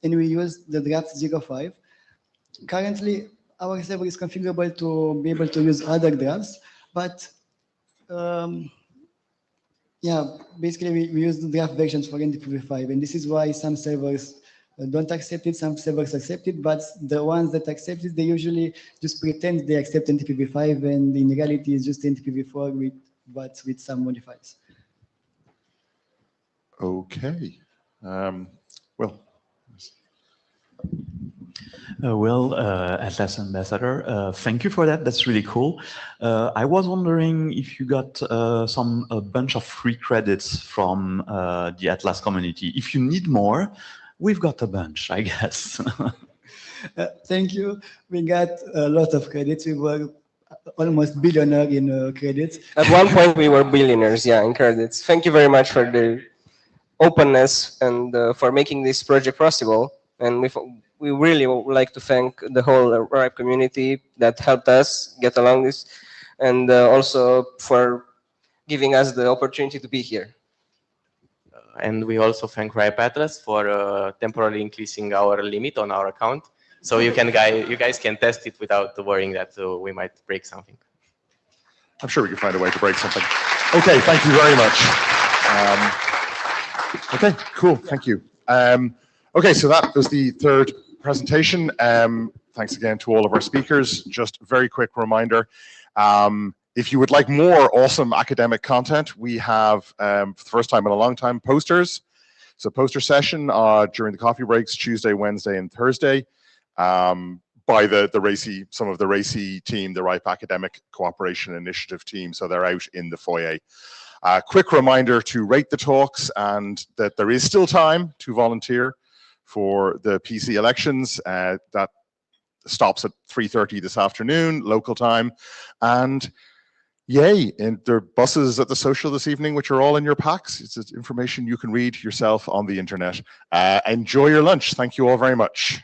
J: and we use the draft 05. Currently, our server is configurable to be able to use other drafts, but yeah, basically we use the draft versions for NTP v5, and this is why some servers don't accept it, some servers accept it, but the ones that accept it, they usually just pretend they accept NTP v5, and in reality it's just NTP v4 but with some modifiers.
P: Okay. Well.
A: Atlas Ambassador, thank you for that. That's really cool. I was wondering if you got a bunch of free credits from the Atlas community. If you need more, we've got a bunch, I guess.
J: Thank you. We got a lot of credits. We were almost billionaire in credits.
I: At one point, we were billionaires, yeah, in credits. Thank you very much for the openness and for making this project possible. And we really would like to thank the whole RIPE community that helped us get along this, and also for giving us the opportunity to be here.
F: And we also thank RIPE Atlas for temporarily increasing our limit on our account, so you guys can test it without worrying that we might break something.
P: I'm sure we can find a way to break something. Okay, thank you very much. Okay, cool, thank you. Okay, so that was the third presentation. Thanks again to all of our speakers. Just a very quick reminder, if you would like more awesome academic content, we have, for the first time in a long time, posters. So poster session during the coffee breaks, Tuesday, Wednesday, and Thursday, by some of the RACI team, the RIPE Academic Cooperation Initiative team. So they're out in the foyer. Quick reminder to rate the talks, and that there is still time to volunteer for the PC elections. That stops at 3:30 this afternoon, local time. And yay, and there are buses at the social this evening, which are all in your packs. It's information you can read yourself on the internet. Enjoy your lunch. Thank you all very much.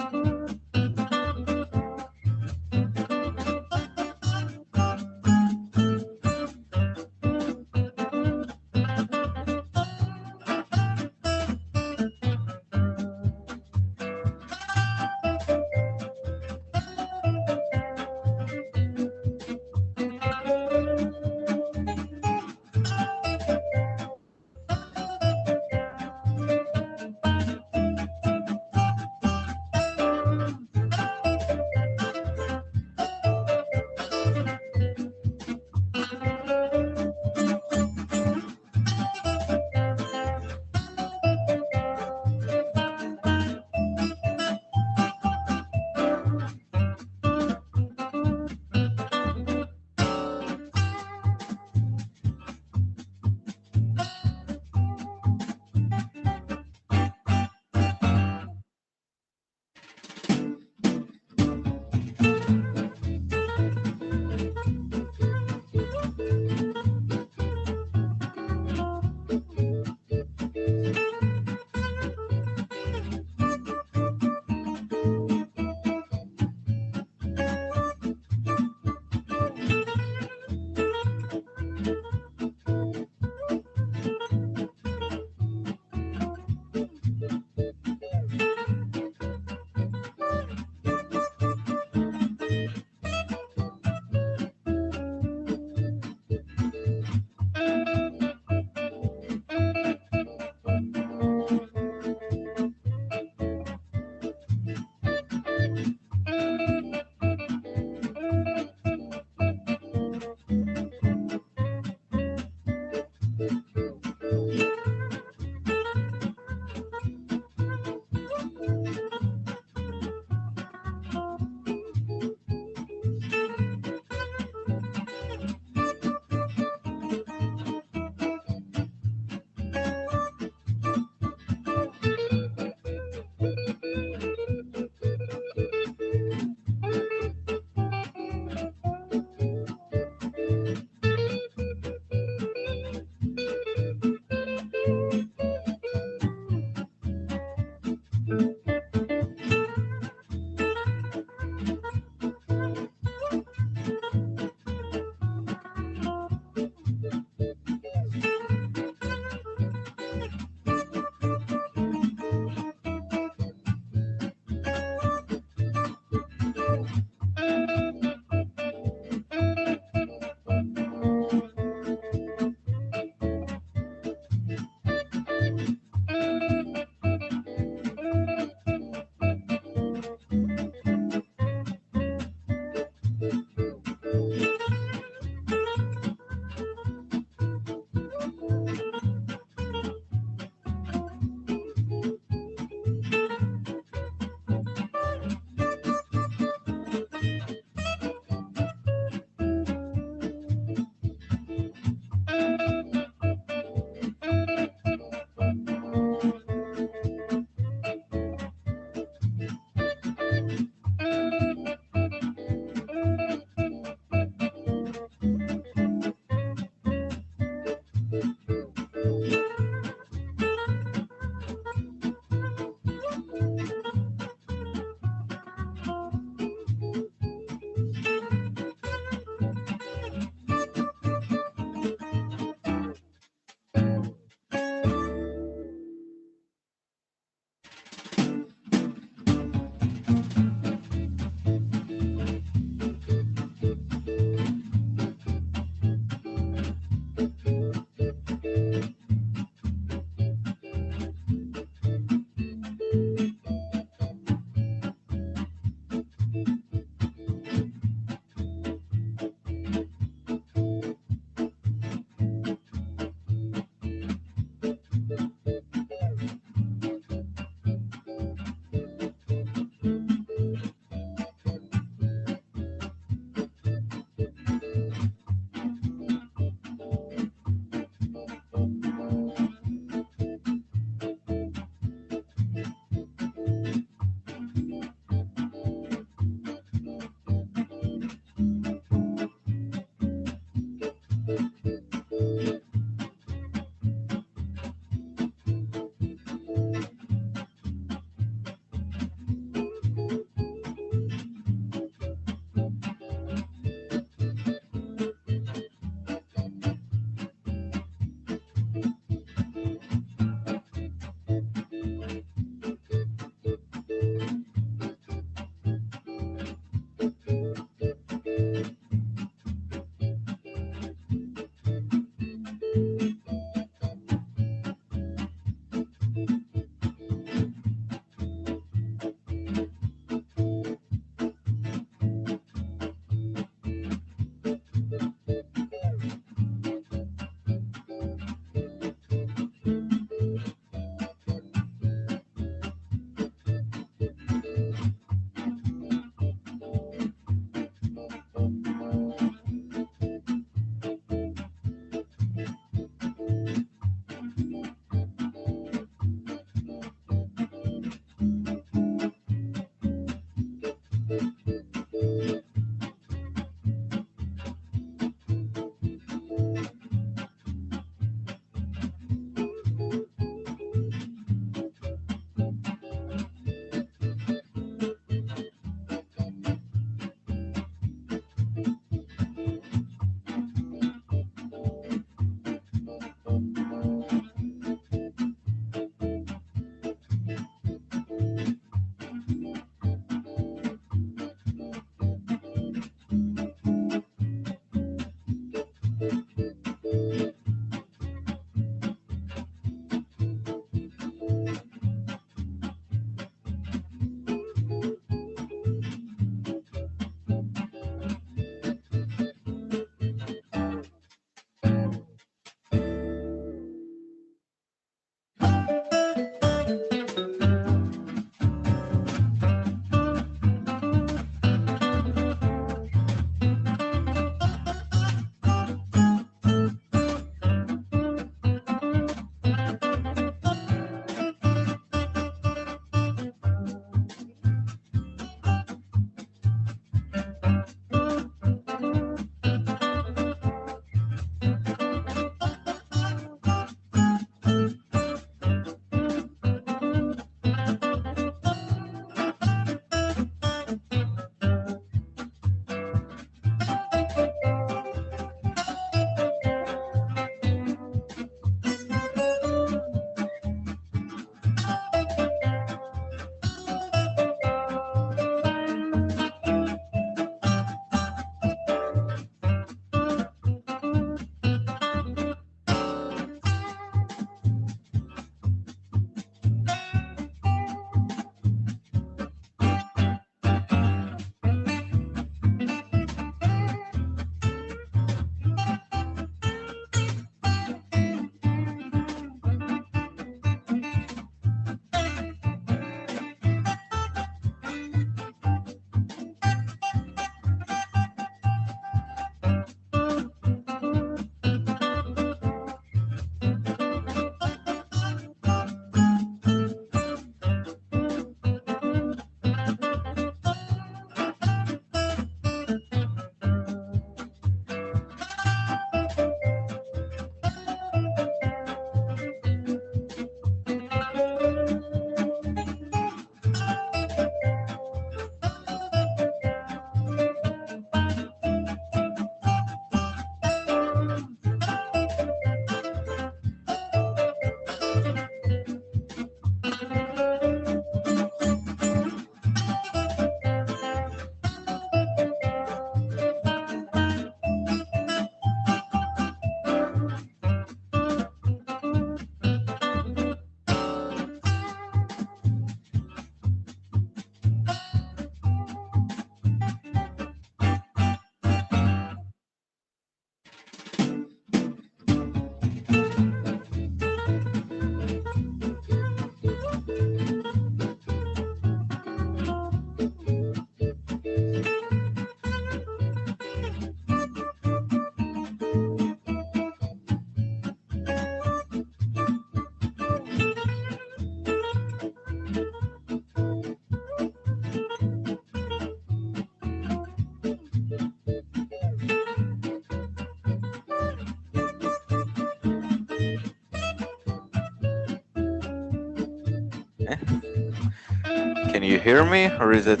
D: Can you hear me, or is it?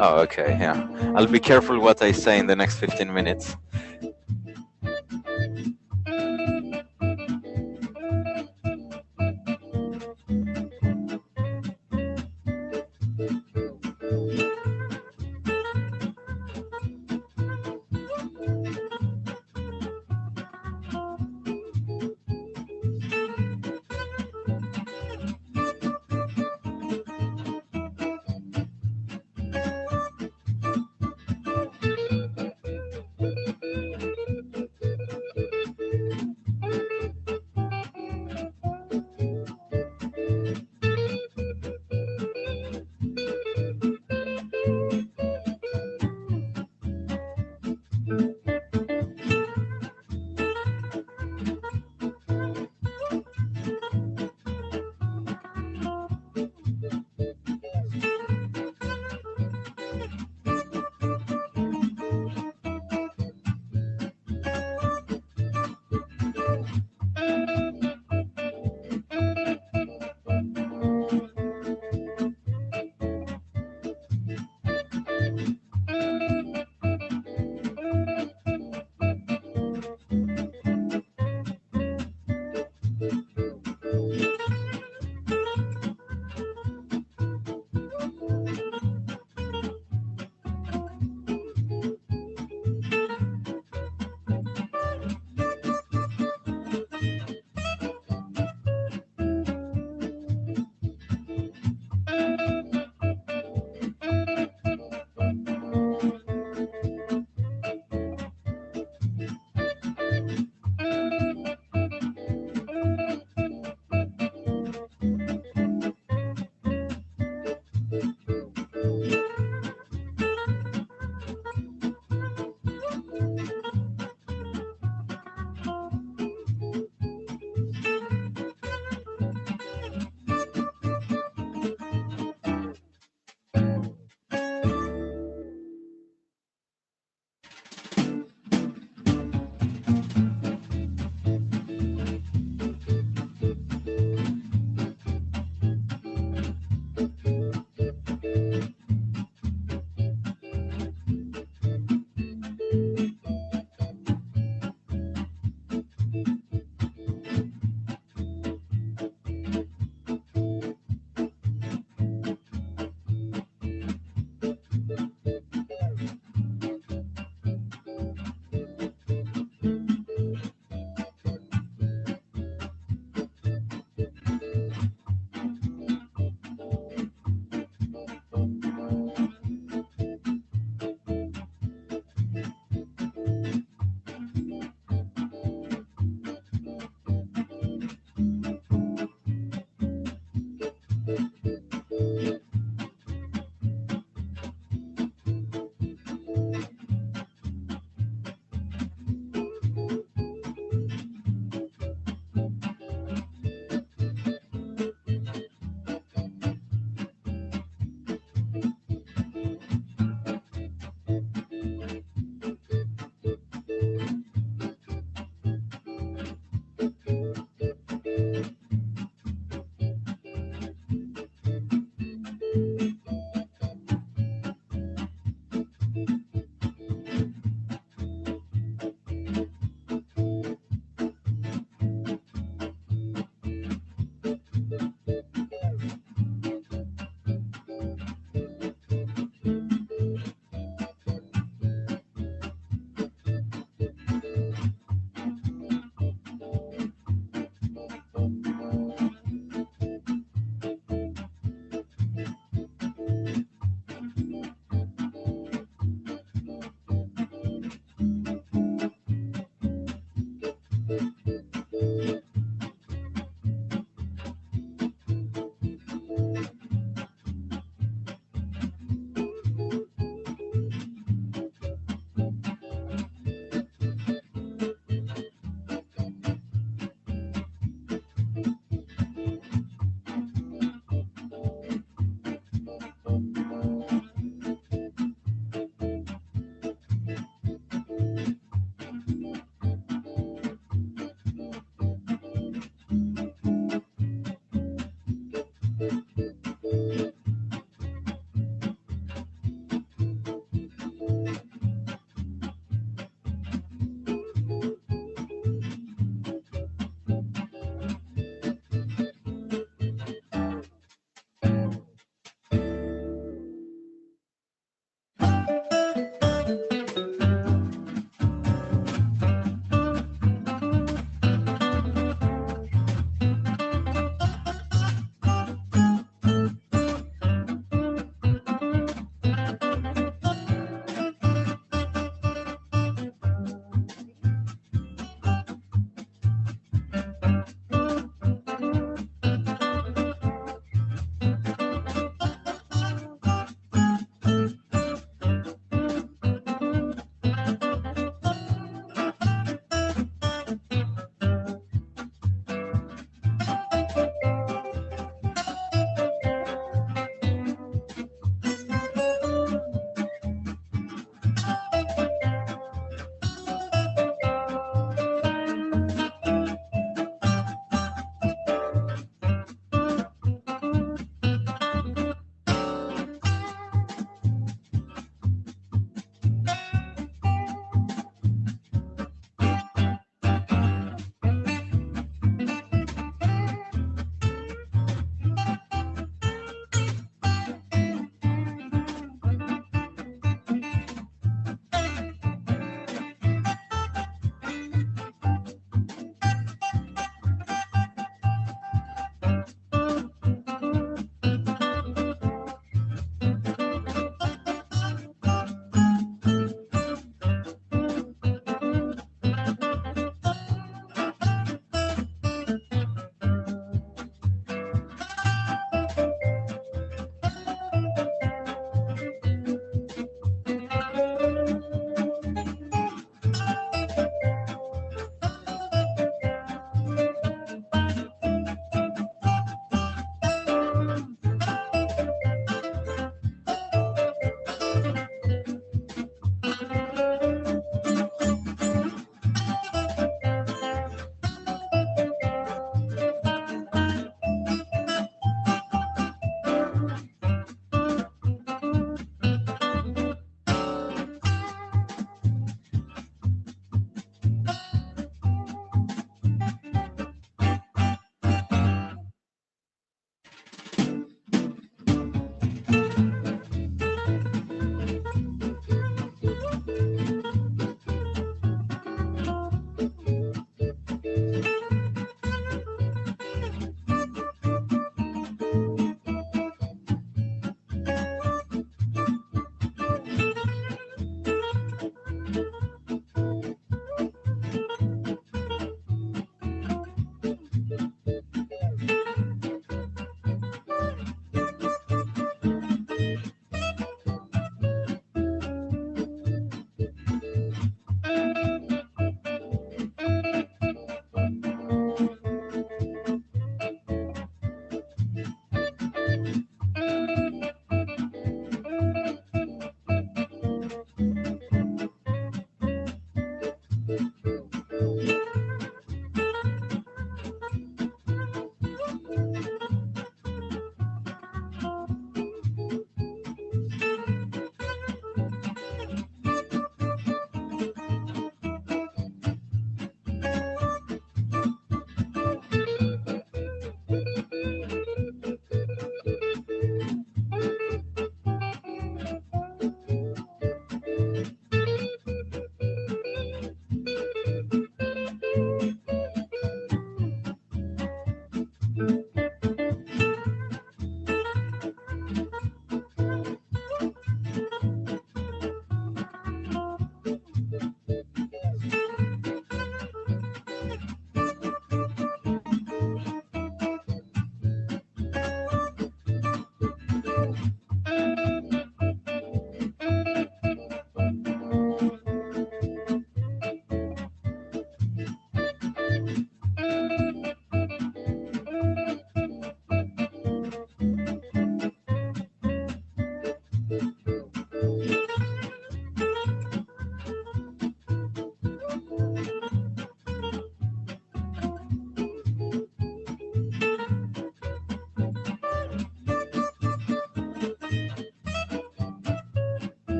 D: Oh, okay, yeah. I'll be careful what I say in the next 15 minutes.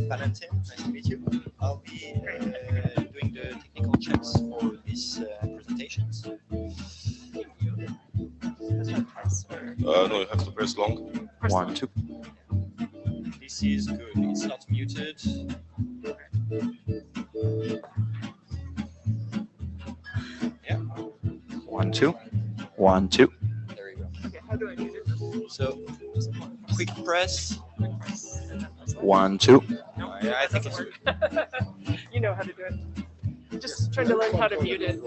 G: Valentin, nice to meet you. I'll be doing the technical checks for these presentations.
K: No, you have to press long.
G: 1, 2. This is good. It's not muted. Yeah.
K: 1, 2. 1, 2.
G: There you go. Okay, how do I mute it? So, quick press.
K: 1, 2.
G: No, I think it's.
Q: You know how to do it. Just trying to learn how to mute it.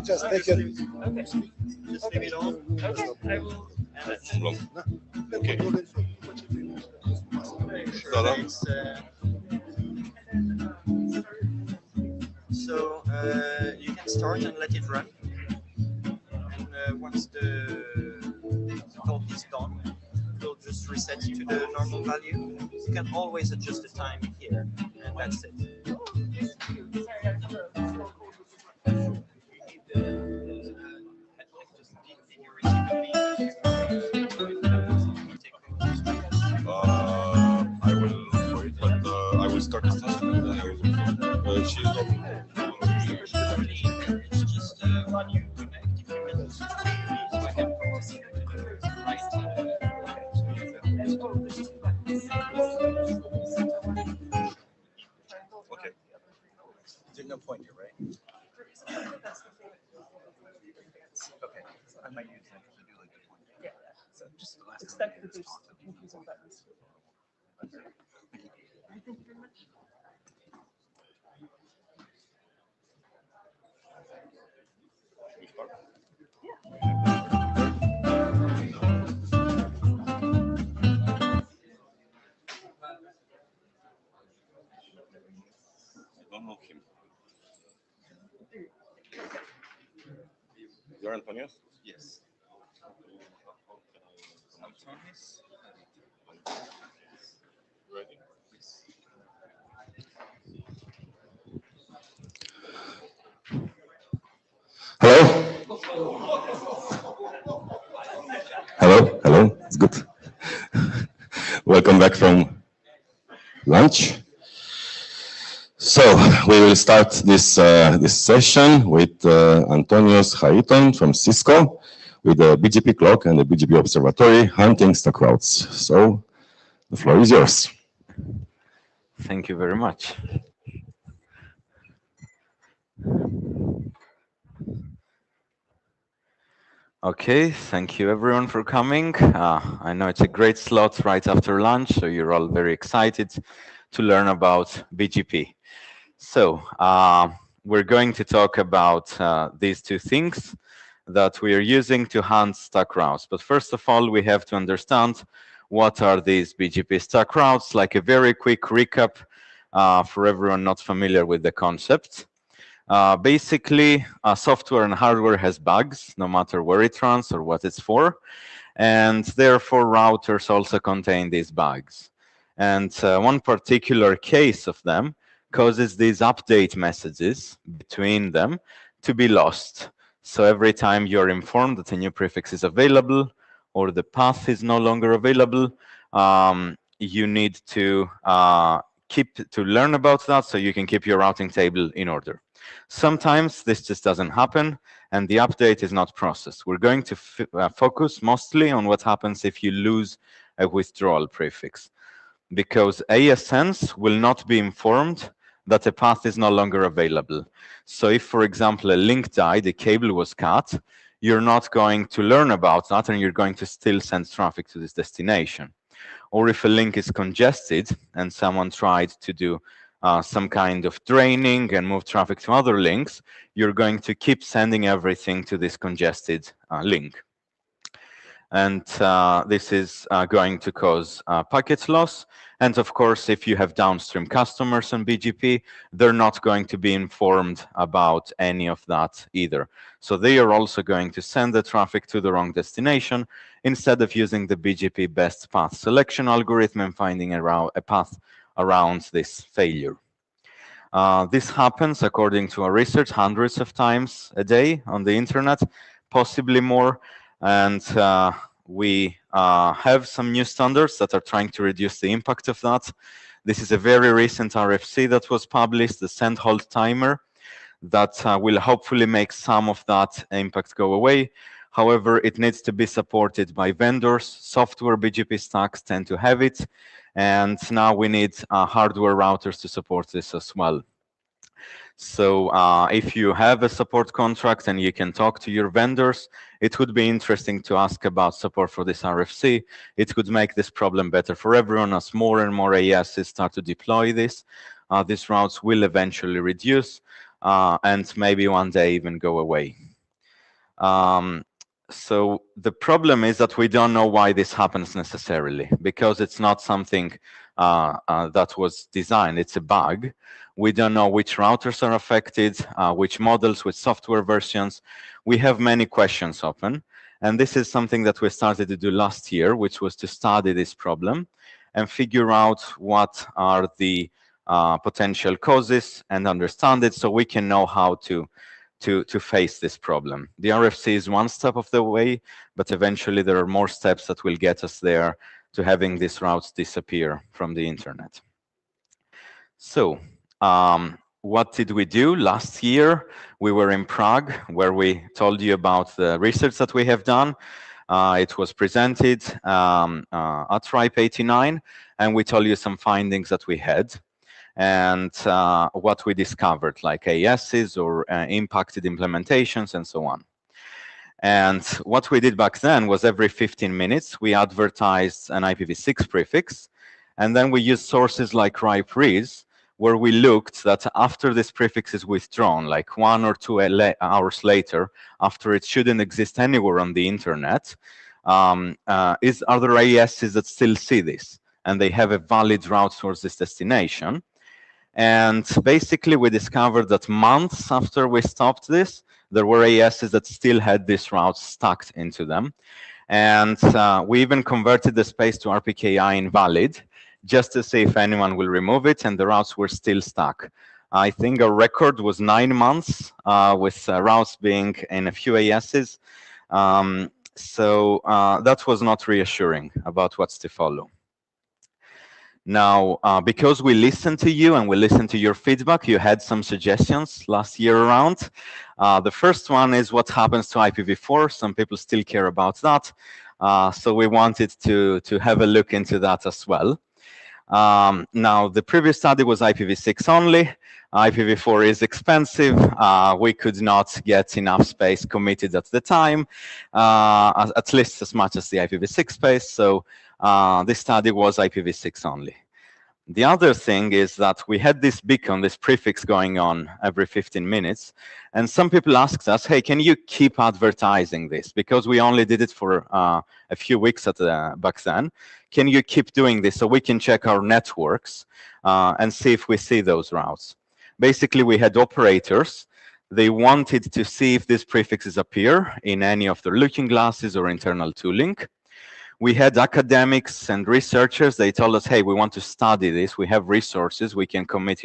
E: Just take it.
Q: Okay.
G: Just leave it on.
Q: Okay. I will.
K: Okay.
G: So you can start and let it run. And once the code is done, it'll just reset to the normal value. You can always adjust the time here, and that's it.
K: I will wait, but I will start the session. She's not.
G: It's just when you connect, if you minutes.
K: Okay.
G: There's no point here, right? Okay. I might use that to do like the point.
Q: Yeah. So just expect that there's confusing buttons. Thank you very much.
K: I don't know him. You're Antonio?
G: Yes.
K: Antonius? Ready?
X: Hello? Hello, hello, it's good. Welcome back from lunch. So we will start this this session with Antonios Haiton from Cisco with the BGP clock and the BGP observatory hunting stock routes. So the floor is yours.
D: Thank you very much. Okay, thank you everyone for coming. I know it's a great slot right after lunch, so you're all very excited to learn about BGP. So we're going to talk about these two things that we are using to hunt stack routes. But first of all, we have to understand what are these BGP stack routes, like a very quick recap for everyone not familiar with the concept. Basically, software and hardware has bugs, no matter where it runs or what it's for. And therefore, routers also contain these bugs. And one particular case of them causes these update messages between them to be lost. So every time you're informed that a new prefix is available or the path is no longer available, you need to learn about that so you can keep your routing table in order. Sometimes this just doesn't happen and the update is not processed. We're going to focus mostly on what happens if you lose a withdrawal prefix, because ASNs will not be informed that a path is no longer available. So if, for example, a link died, a cable was cut, you're not going to learn about that and you're going to still send traffic to this destination. Or if a link is congested and someone tried to do some kind of draining and move traffic to other links, you're going to keep sending everything to this congested link. and this is going to cause packet loss. And of course, if you have downstream customers on BGP, they're not going to be informed about any of that either. So they are also going to send the traffic to the wrong destination instead of using the BGP best path selection algorithm and finding a path around this failure. This happens, according to our research, hundreds of times a day on the internet, possibly more. And we have some new standards that are trying to reduce the impact of that. This is a very recent RFC that was published, the send hold timer, that will hopefully make some of that impact go away. However, it needs to be supported by vendors. Software BGP stacks tend to have it. And now we need hardware routers to support this as well. So if you have a support contract and you can talk to your vendors, it would be interesting to ask about support for this RFC. It could make this problem better for everyone as more and more AESs start to deploy this. These routes will eventually reduce and maybe one day even go away. So the problem is that we don't know why this happens necessarily, because it's not something that was designed. It's a bug. We don't know which routers are affected, which models, which software versions. We have many questions open. And this is something that we started to do last year, which was to study this problem and figure out what are the potential causes and understand it so we can know how to face this problem. The RFC is one step of the way, but eventually there are more steps that will get us there to having these routes disappear from the internet. So what did we do? Last year, we were in Prague, where we told you about the research that we have done. It was presented at RIPE 89, and we told you some findings that we had and what we discovered, like AESs or impacted implementations and so on. And what we did back then was every 15 minutes, we advertised an IPv6 prefix, and then we used sources like RIPE-RES, where we looked that after this prefix is withdrawn, like 1 or 2 hours later, after it shouldn't exist anywhere on the internet, are there AESs that still see this? And they have a valid route towards this destination. And basically, we discovered that months after we stopped this, there were AESs that still had this route stuck into them. And we even converted the space to RPKI invalid, just to see if anyone will remove it, and the routes were still stuck. I think our record was 9 months with routes being in a few AESs. So that was not reassuring about what's to follow. Now, because we listened to you and we listened to your feedback, you had some suggestions last year around. The first one is what happens to IPv4. Some people still care about that. So we wanted to have a look into that as well. Now, the previous study was IPv6 only. IPv4 is expensive. We could not get enough space committed at the time, at least as much as the IPv6 space. So this study was IPv6 only. The other thing is that we had this beacon, this prefix going on every 15 minutes. And some people asked us, hey, can you keep advertising this? Because we only did it for a few weeks back then. Can you keep doing this so we can check our networks and see if we see those routes? Basically, we had operators. They wanted to see if these prefixes appear in any of their looking glasses or internal tooling. We had academics and researchers. They told us, hey, we want to study this. We have resources. We can commit,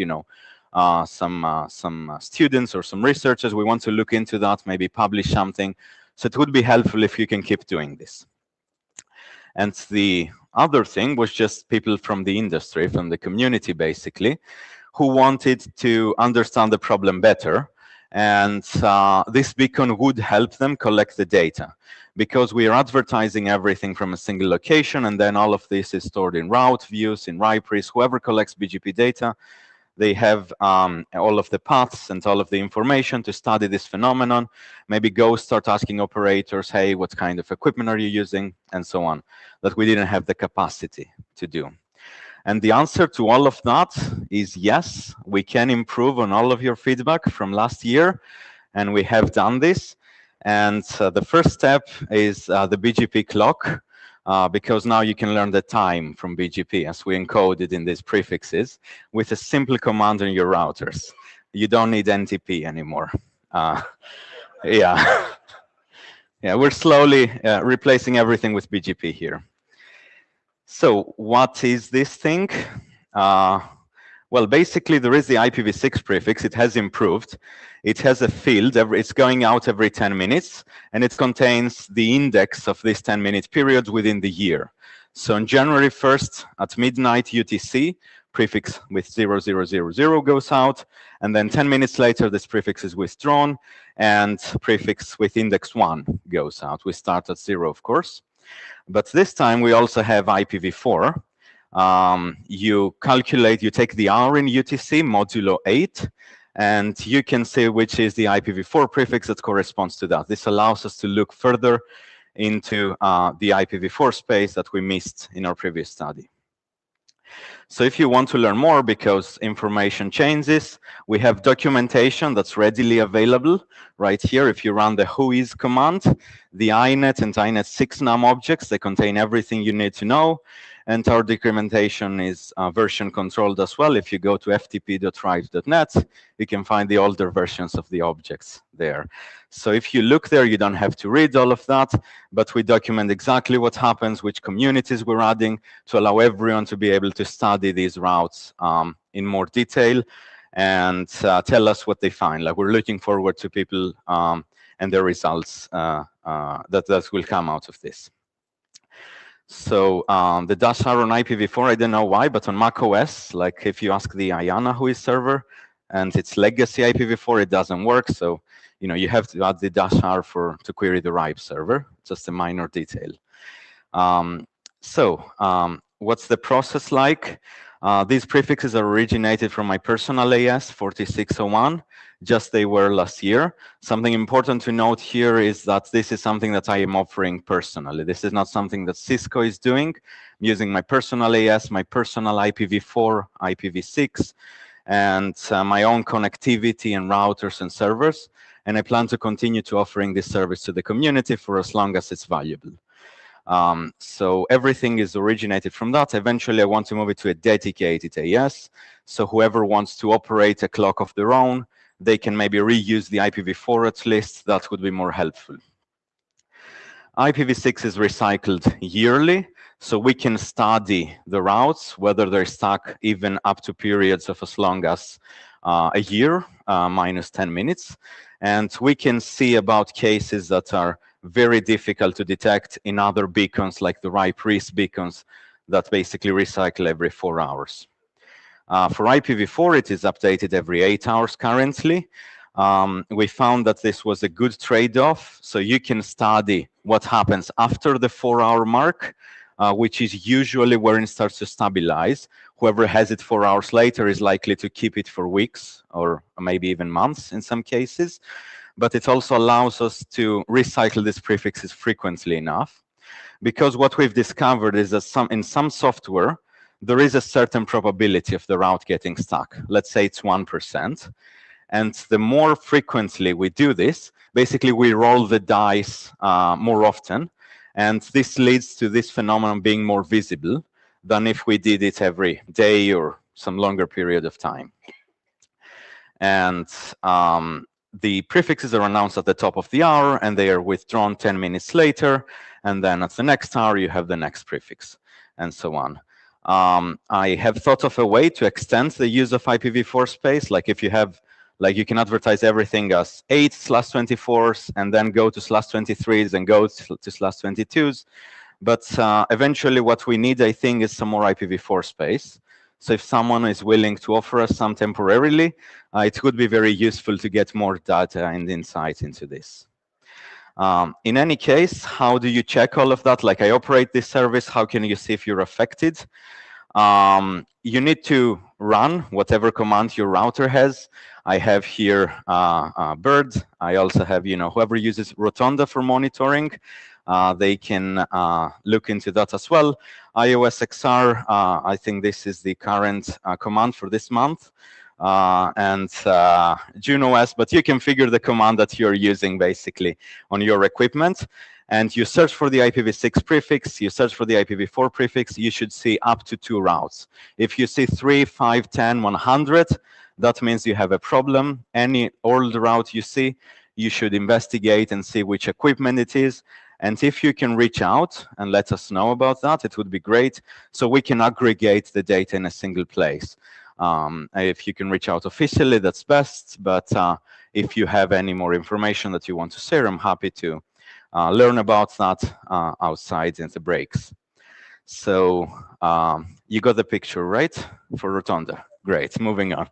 D: some students or some researchers. We want to look into that, maybe publish something. So it would be helpful if you can keep doing this. And the other thing was just people from the industry, from the community, basically, who wanted to understand the problem better. And this beacon would help them collect the data, because we are advertising everything from a single location, and then all of this is stored in route views, in RIPE-RES. Whoever collects BGP data, they have all of the paths and all of the information to study this phenomenon. Maybe go start asking operators, hey, what kind of equipment are you using, and so on, that we didn't have the capacity to do. And the answer to all of that is yes, we can improve on all of your feedback from last year, and we have done this. And the first step is the BGP clock, because now you can learn the time from BGP as we encode it in these prefixes with a simple command on your routers. You don't need NTP anymore. Yeah. Yeah, we're slowly replacing everything with BGP here. So what is this thing? Well, basically, there is the IPv6 prefix. It has improved. It has a field. It's going out every 10 minutes, and it contains the index of this 10-minute period within the year. So on January 1st at midnight UTC, prefix with 0000 goes out, and then 10 minutes later, this prefix is withdrawn, and prefix with index 1 goes out. We start at 0, of course. But this time, we also have IPv4. You calculate, you take the hour in UTC, modulo 8, and you can see which is the IPv4 prefix that corresponds to that. This allows us to look further into the IPv4 space that we missed in our previous study. So if you want to learn more, because information changes, we have documentation that's readily available right here. If you run the whois command, the inet and inet6 num objects, they contain everything you need to know. And our documentation is version controlled as well. If you go to ftp.rive.net, you can find the older versions of the objects there. So if you look there, you don't have to read all of that, but we document exactly what happens, which communities we're adding, to allow everyone to be able to study these routes in more detail and tell us what they find. Like, we're looking forward to people and their results that will come out of this. So the dash R on IPv4, I don't know why, but on macOS, like if you ask the IANA whois server and its legacy IPv4, it doesn't work. So you have to add the dash R to query the RIPE server. Just a minor detail. What's the process like? These prefixes are originated from my personal AS 4601, just they were last year. Something important to note here is that this is something that I am offering personally. This is not something that Cisco is doing. I'm using my personal AS, my personal IPv4, IPv6, and my own connectivity and routers and servers. And I plan to continue to offering this service to the community for as long as it's valuable. So everything is originated from that. Eventually, I want to move it to a dedicated AS. So whoever wants to operate a clock of their own, they can maybe reuse the IPv4 at least. That would be more helpful. IPv6 is recycled yearly, so we can study the routes, whether they're stuck even up to periods of as long as a year, minus 10 minutes. And we can see about cases that are very difficult to detect in other beacons, like the RIPE-RIS beacons that basically recycle every 4 hours. For IPv4, it is updated every 8 hours currently. We found that this was a good trade-off. So you can study what happens after the 4-hour mark, which is usually where it starts to stabilize. Whoever has it 4 hours later is likely to keep it for weeks or maybe even months in some cases. But it also allows us to recycle these prefixes frequently enough, because what we've discovered is that in some software, there is a certain probability of the route getting stuck. Let's say it's 1%. And the more frequently we do this, basically we roll the dice more often. And this leads to this phenomenon being more visible than if we did it every day or some longer period of time. And the prefixes are announced at the top of the hour, and they are withdrawn 10 minutes later. And then at the next hour, you have the next prefix, and so on. I have thought of a way to extend the use of IPv4 space. Like if you have, like you can advertise everything as 8/24s and then go to /23s and go to /22s. But eventually what we need, I think, is some more IPv4 space. So if someone is willing to offer us some temporarily, it would be very useful to get more data and insight into this. In any case, how do you check all of that? Like I operate this service, how can you see if you're affected? You need to run whatever command your router has. I have here Bird. I also have, whoever uses Rotonda for monitoring, they can look into that as well. iOS XR, I think this is the current command for this month. and Juno S, but you can figure the command that you're using basically on your equipment. And you search for the IPv6 prefix, you search for the IPv4 prefix, you should see up to 2 routes. If you see 3, 5, 10, 100, that means you have a problem. Any old route you see, you should investigate and see which equipment it is. And if you can reach out and let us know about that, it would be great, so we can aggregate the data in a single place. If you can reach out officially, that's best, but if you have any more information that you want to share, I'm happy to learn about that outside in the breaks. So you got the picture, right, for Rotonda? Great, moving on.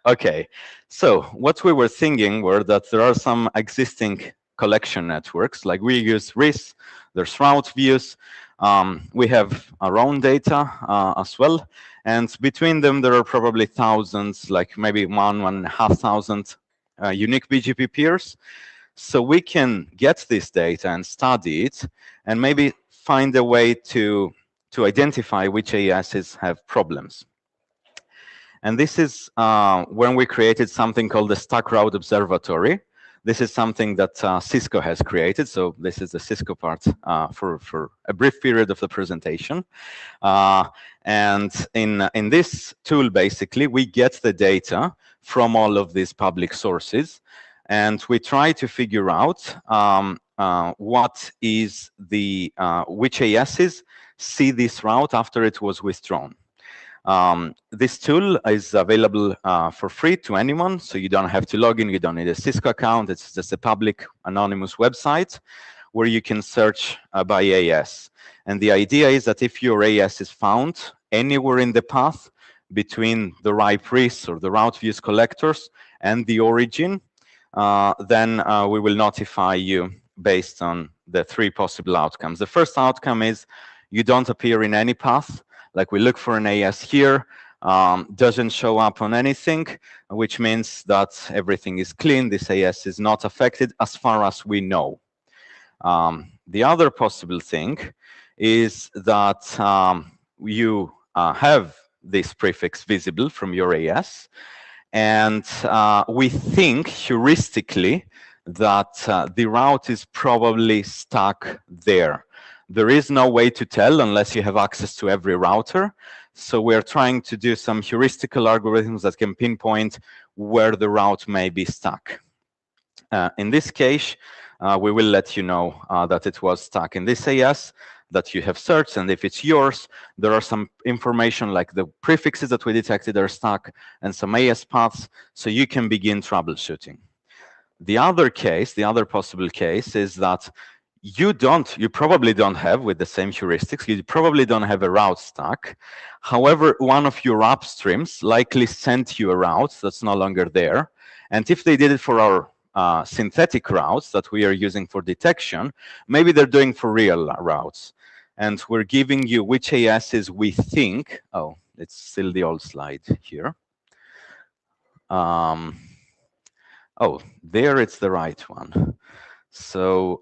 D: Okay, so what we were thinking were that there are some existing collection networks, like we use RIS, there's route views, we have our own data as well, and between them there are probably thousands, like maybe 1,500 unique BGP peers. So we can get this data and study it and maybe find a way to identify which AESs have problems. And this is when we created something called the Stack Route Observatory. This is something that Cisco has created. So this is the Cisco part for a brief period of the presentation. And in this tool, basically, we get the data from all of these public sources. And we try to figure out what is the, which AESs see this route after it was withdrawn. This tool is available for free to anyone, so you don't have to log in, you don't need a Cisco account, it's just a public anonymous website where you can search by AES. And the idea is that if your AES is found anywhere in the path between the RIPE RIS or the route views collectors and the origin, then we will notify you based on the 3 possible outcomes. The first outcome is you don't appear in any path. Like we look for an AES here, doesn't show up on anything, which means that everything is clean. This AES is not affected as far as we know. The other possible thing is that you have this prefix visible from your AES, and we think heuristically that the route is probably stuck there. There is no way to tell unless you have access to every router. So we're trying to do some heuristical algorithms that can pinpoint where the route may be stuck. In this case, we will let you know that it was stuck in this AES that you have searched, and if it's yours, there are some information like the prefixes that we detected are stuck and some AES paths, so you can begin troubleshooting. The other case, the other possible case is that you probably don't have, with the same heuristics, you probably don't have a route stuck. However, one of your upstreams likely sent you a route that's no longer there. And if they did it for our synthetic routes that we are using for detection, maybe they're doing for real routes. And we're giving you which AESs we think, oh, it's still the old slide here. Oh, there it's the right one. So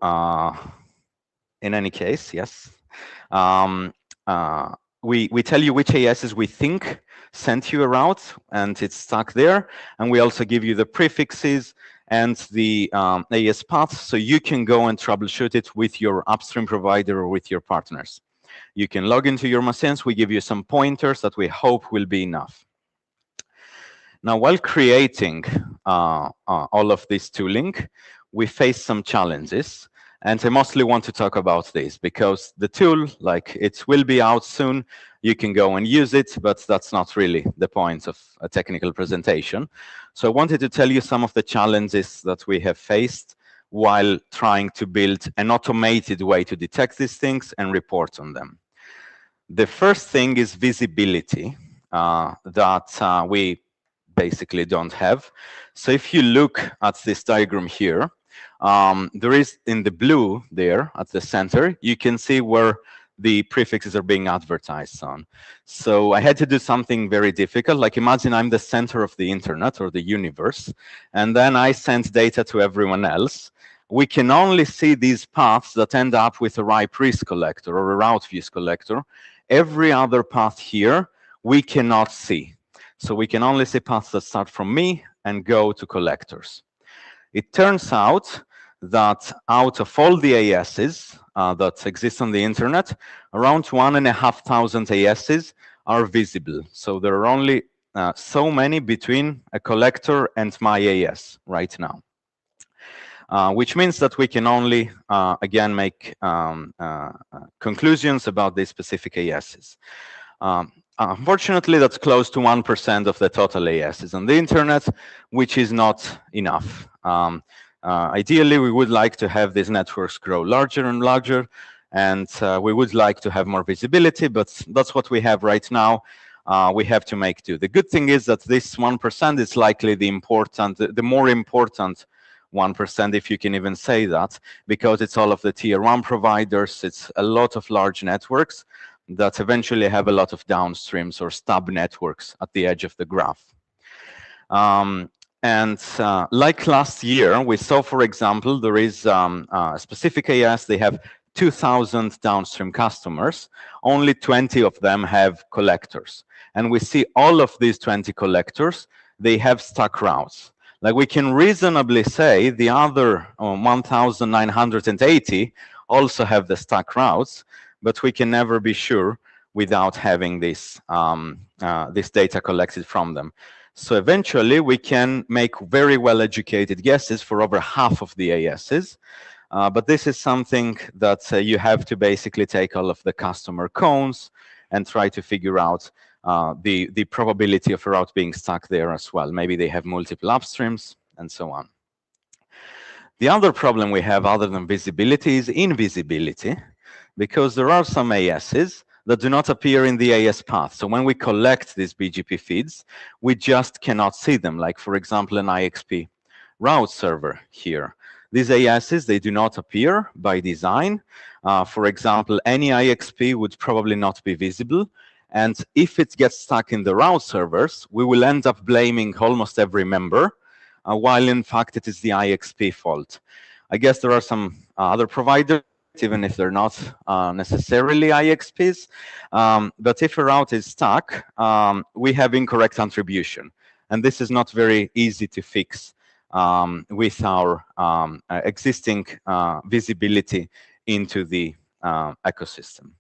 D: in any case, yes, we tell you which AESs we think sent you a route, and it's stuck there. And we also give you the prefixes and the AES paths, so you can go and troubleshoot it with your upstream provider or with your partners. You can log into your machines. We give you some pointers that we hope will be enough. Now, while creating all of this tooling, we face some challenges, and I mostly want to talk about this because the tool, like, it will be out soon. You can go and use it, but that's not really the point of a technical presentation. So I wanted to tell you some of the challenges that we have faced while trying to build an automated way to detect these things and report on them. The first thing is visibility that we basically don't have. So if you look at this diagram here, there is in the blue there at the center, you can see where the prefixes are being advertised on. So I had to do something very difficult. Like, imagine I'm the center of the internet or the universe, and then I send data to everyone else. We can only see these paths that end up with a RIPE RIS collector or a route views collector. Every other path here, we cannot see. So we can only see paths that start from me and go to collectors. It turns out that out of all the ASs that exist on the internet, around 1,500 ASs are visible. So there are only so many between a collector and my AS right now. Which means that we can only, again, make conclusions about these specific ASs. Unfortunately, that's close to 1% of the total ASs on the internet, which is not enough. Ideally, we would like to have these networks grow larger and larger, and we would like to have more visibility, but that's what we have right now. We have to make do. The good thing is that this 1% is likely the more important 1%, if you can even say that, because it's all of the tier 1 providers, it's a lot of large networks that eventually have a lot of downstreams or stub networks at the edge of the graph. Like last year, we saw, for example, there is a specific AS, they have 2,000 downstream customers, only 20 of them have collectors. And we see all of these 20 collectors, they have stuck routes. Like we can reasonably say the other 1,980 also have the stuck routes, but we can never be sure without having this data collected from them. So eventually we can make very well-educated guesses for over half of the ASs, but this is something that you have to basically take all of the customer cones and try to figure out the probability of a route being stuck there as well. Maybe they have multiple upstreams and so on. The other problem we have other than visibility is invisibility, because there are some ASs that do not appear in the AS path. So when we collect these BGP feeds, we just cannot see them. Like, for example, an IXP route server here. These ASs, they do not appear by design. For example, any IXP would probably not be visible. And if it gets stuck in the route servers, we will end up blaming almost every member, while in fact it is the IXP fault. I guess there are some other providers, even if they're not necessarily IXPs. But if a route is stuck, we have incorrect attribution. And this is not very easy to fix with our existing visibility into the ecosystem.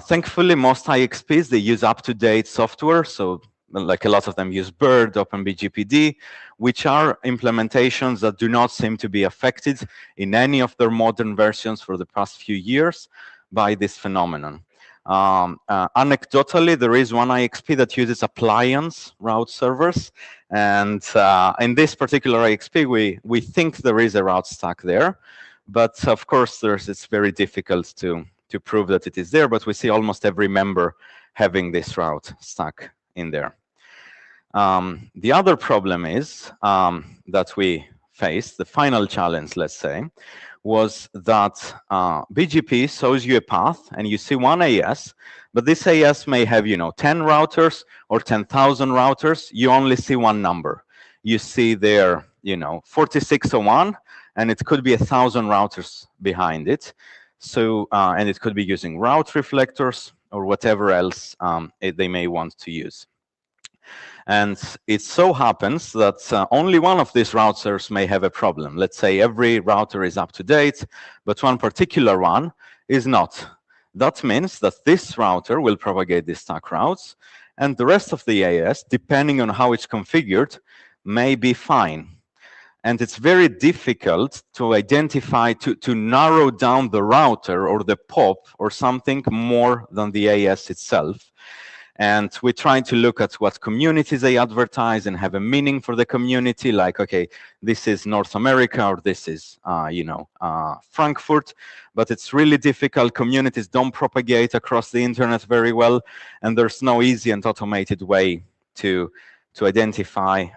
D: Thankfully, most IXPs, they use up-to-date software. So like a lot of them use Bird, OpenBGPD, which are implementations that do not seem to be affected in any of their modern versions for the past few years by this phenomenon. Anecdotally, there is one IXP that uses appliance route servers. And in this particular IXP, we think there is a route stuck there. But of course, it's very difficult to prove that it is there. But we see almost every member having this route stuck in there. The other problem is that we faced, the final challenge, let's say, was that BGP shows you a path and you see one AS, but this AS may have, 10 routers or 10,000 routers. You only see one number. You see there, 4601, and it could be 1,000 routers behind it. So, and it could be using route reflectors or whatever else they may want to use. And it so happens that only one of these routers may have a problem. Let's say every router is up to date, but one particular one is not. That means that this router will propagate these stuck routes, and the rest of the AS, depending on how it's configured, may be fine. And it's very difficult to identify, to narrow down the router or the POP or something more than the AS itself. And we try to look at what communities they advertise and have a meaning for the community, like, okay, this is North America or this is, Frankfurt. But it's really difficult. Communities don't propagate across the internet very well. And there's no easy and automated way to identify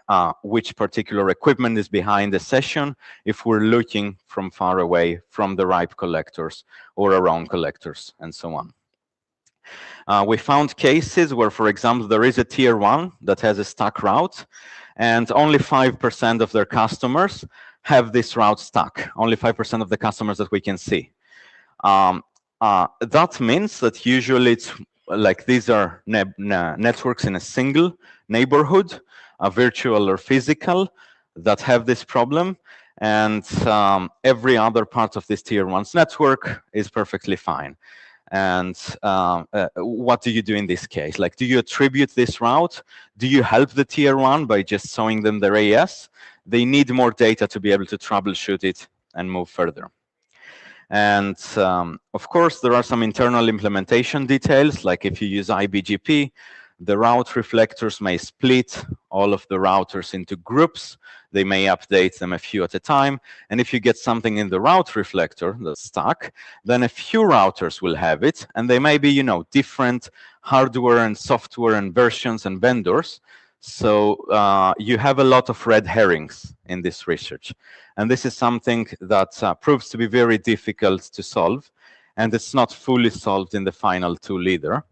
D: which particular equipment is behind the session if we're looking from far away from the RIPE collectors or around collectors and so on. We found cases where, for example, there is a tier 1 that has a stuck route, and only 5% of their customers have this route stuck, only 5% of the customers that we can see. That means that usually it's like these are networks in a single neighborhood, virtual or physical, that have this problem. And every other part of this tier 1's network is perfectly fine. And what do you do in this case? Like, do you attribute this route? Do you help the tier 1 by just showing them their AES? They need more data to be able to troubleshoot it and move further. And of course, there are some internal implementation details, like if you use IBGP, the route reflectors may split all of the routers into groups. They may update them a few at a time. And if you get something in the route reflector that's stuck, then a few routers will have it. And they may be, different hardware and software and versions and vendors. So you have a lot of red herrings in this research. And this is something that proves to be very difficult to solve. And it's not fully solved in the final tool either.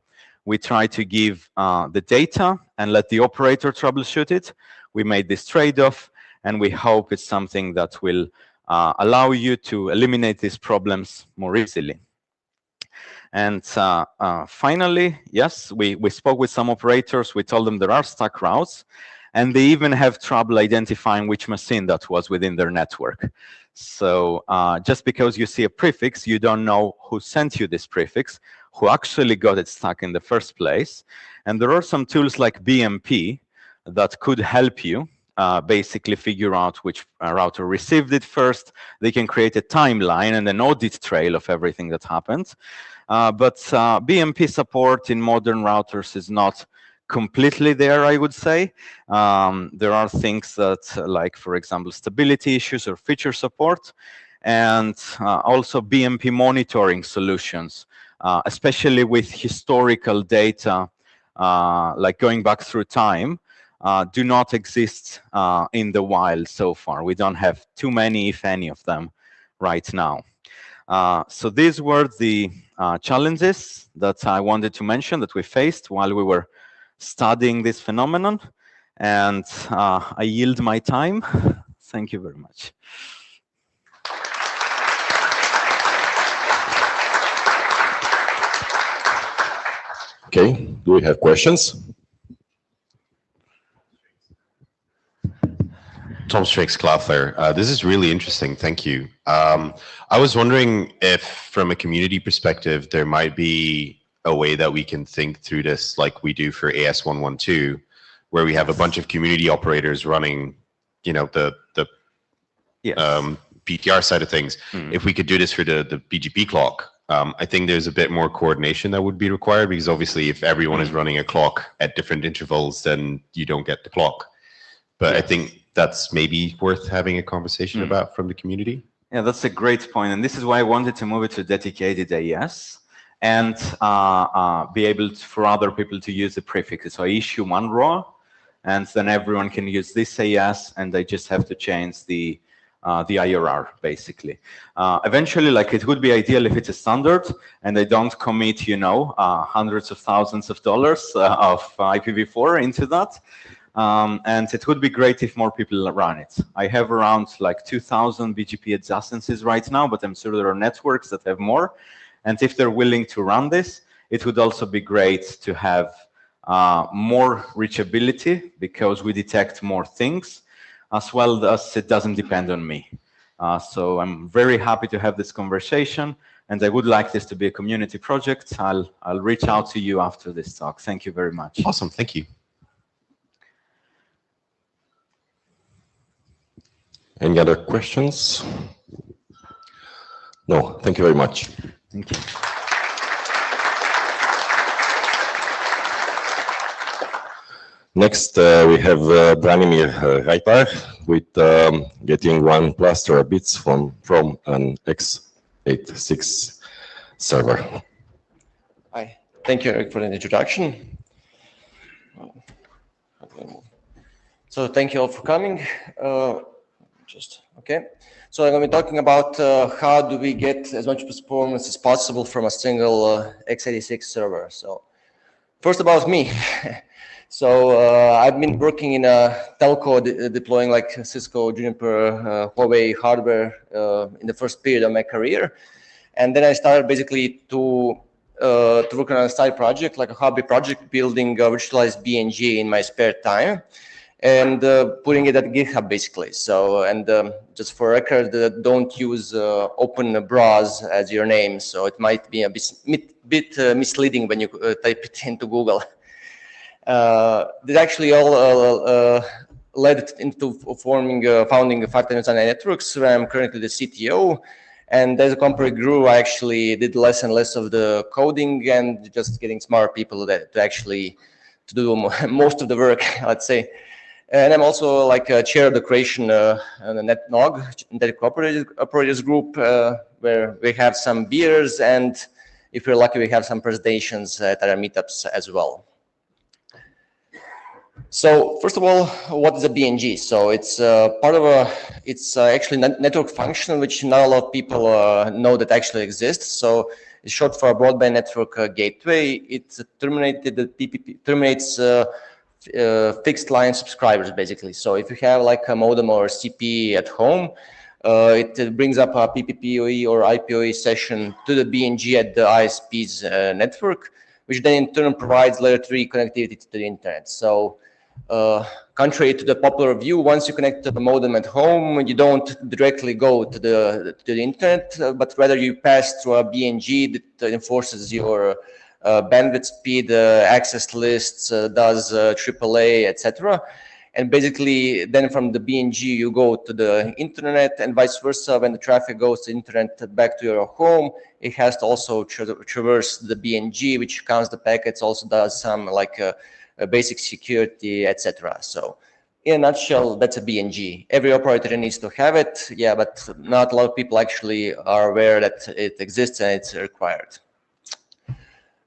D: We try to give the data and let the operator troubleshoot it. We made this trade-off, and we hope it's something that will allow you to eliminate these problems more easily. And finally, yes, we spoke with some operators. We told them there are stuck routes, and they even have trouble identifying which machine that was within their network. So just because you see a prefix, you don't know who sent you this prefix, who actually got it stuck in the first place. And there are some tools like BMP that could help you basically figure out which router received it first. They can create a timeline and an audit trail of everything that happened. But BMP support in modern routers is not completely there, I would say. There are things that, like, for example, stability issues or feature support, and also BMP monitoring solutions, especially with historical data, like going back through time, do not exist in the wild so far. We don't have too many, if any, of them right now. So these were the challenges that I wanted to mention that we faced while we were studying this phenomenon. And I yield my time. Thank you very much.
X: Okay, do we have questions?
M: Tom Strix, Cloudflare. This is really interesting. Thank you. I was wondering if, from a community perspective, there might be a way that we can think through this like we do for AS112, where we have a bunch of community operators running, the PTR side of things. If we could do this for the BGP clock, I think there's a bit more coordination that would be required, because obviously if everyone is running a clock at different intervals, then you don't get the clock. But I think that's maybe worth having a conversation about from the community.
D: Yeah, that's a great point. And this is why I wanted to move it to dedicated AES and be able for other people to use the prefixes. So I issue one RAW, and then everyone can use this AES, and they just have to change the IRR, basically. Eventually, like, it would be ideal if it's a standard and they don't commit, hundreds of thousands of dollars of IPv4 into that. And it would be great if more people run it. I have around like 2,000 BGP adjacencies right now, but I'm sure there are networks that have more. And if they're willing to run this, it would also be great to have more reachability, because we detect more things, as well as it doesn't depend on me. So I'm very happy to have this conversation, and I would like this to be a community project. I'll reach out to you after this talk. Thank you very much.
M: Awesome, thank you.
X: Any other questions? No, thank you very much.
D: Thank you.
X: Next, we have Branimir Raitar with getting 1 plus terabits from an x86 server.
O: Hi, thank you, Eric, for the introduction. So thank you all for coming. So I'm going to be talking about how do we get as much performance as possible from a single x86 server. So first about me. So I've been working in a telco deploying like Cisco, Juniper, Huawei hardware in the first period of my career. And then I started basically to to work on a side project, like a hobby project, building a virtualized BNG in my spare time and putting it at GitHub basically. So, and just for record, don't use open browse as your name. So it might be a bit misleading when you type it into Google. This actually all led into founding 5 Networks, where I'm currently the CTO. And as the company grew, I actually did less and less of the coding and just getting smart people to actually to do most of the work, let's say. And I'm also like a chair of the creation on the NetNog, Network Operators Group, where we have some beers, and if we're lucky, we have some presentations at our meetups as well. So first of all, what is a BNG? So it's part of it's actually a network function which not a lot of people know that actually exists. So it's short for a broadband network gateway. It terminates fixed line subscribers basically. So if you have like a modem or CPE at home, it brings up a PPPoE or IPoE session to the BNG at the ISP's network, which then in turn provides layer 3 connectivity to the internet. So contrary to the popular view, once you connect to the modem at home, you don't directly go to the internet, but rather you pass through a BNG that enforces your bandwidth speed, access lists, does AAA, etc. And basically, then from the BNG, you go to the internet, and vice versa. When the traffic goes to the internet back to your home, it has to also traverse the BNG, which counts the packets, also does some like basic security, etc. So in a nutshell, that's a BNG. Every operator needs to have it, yeah, but not a lot of people actually are aware that it exists and it's required.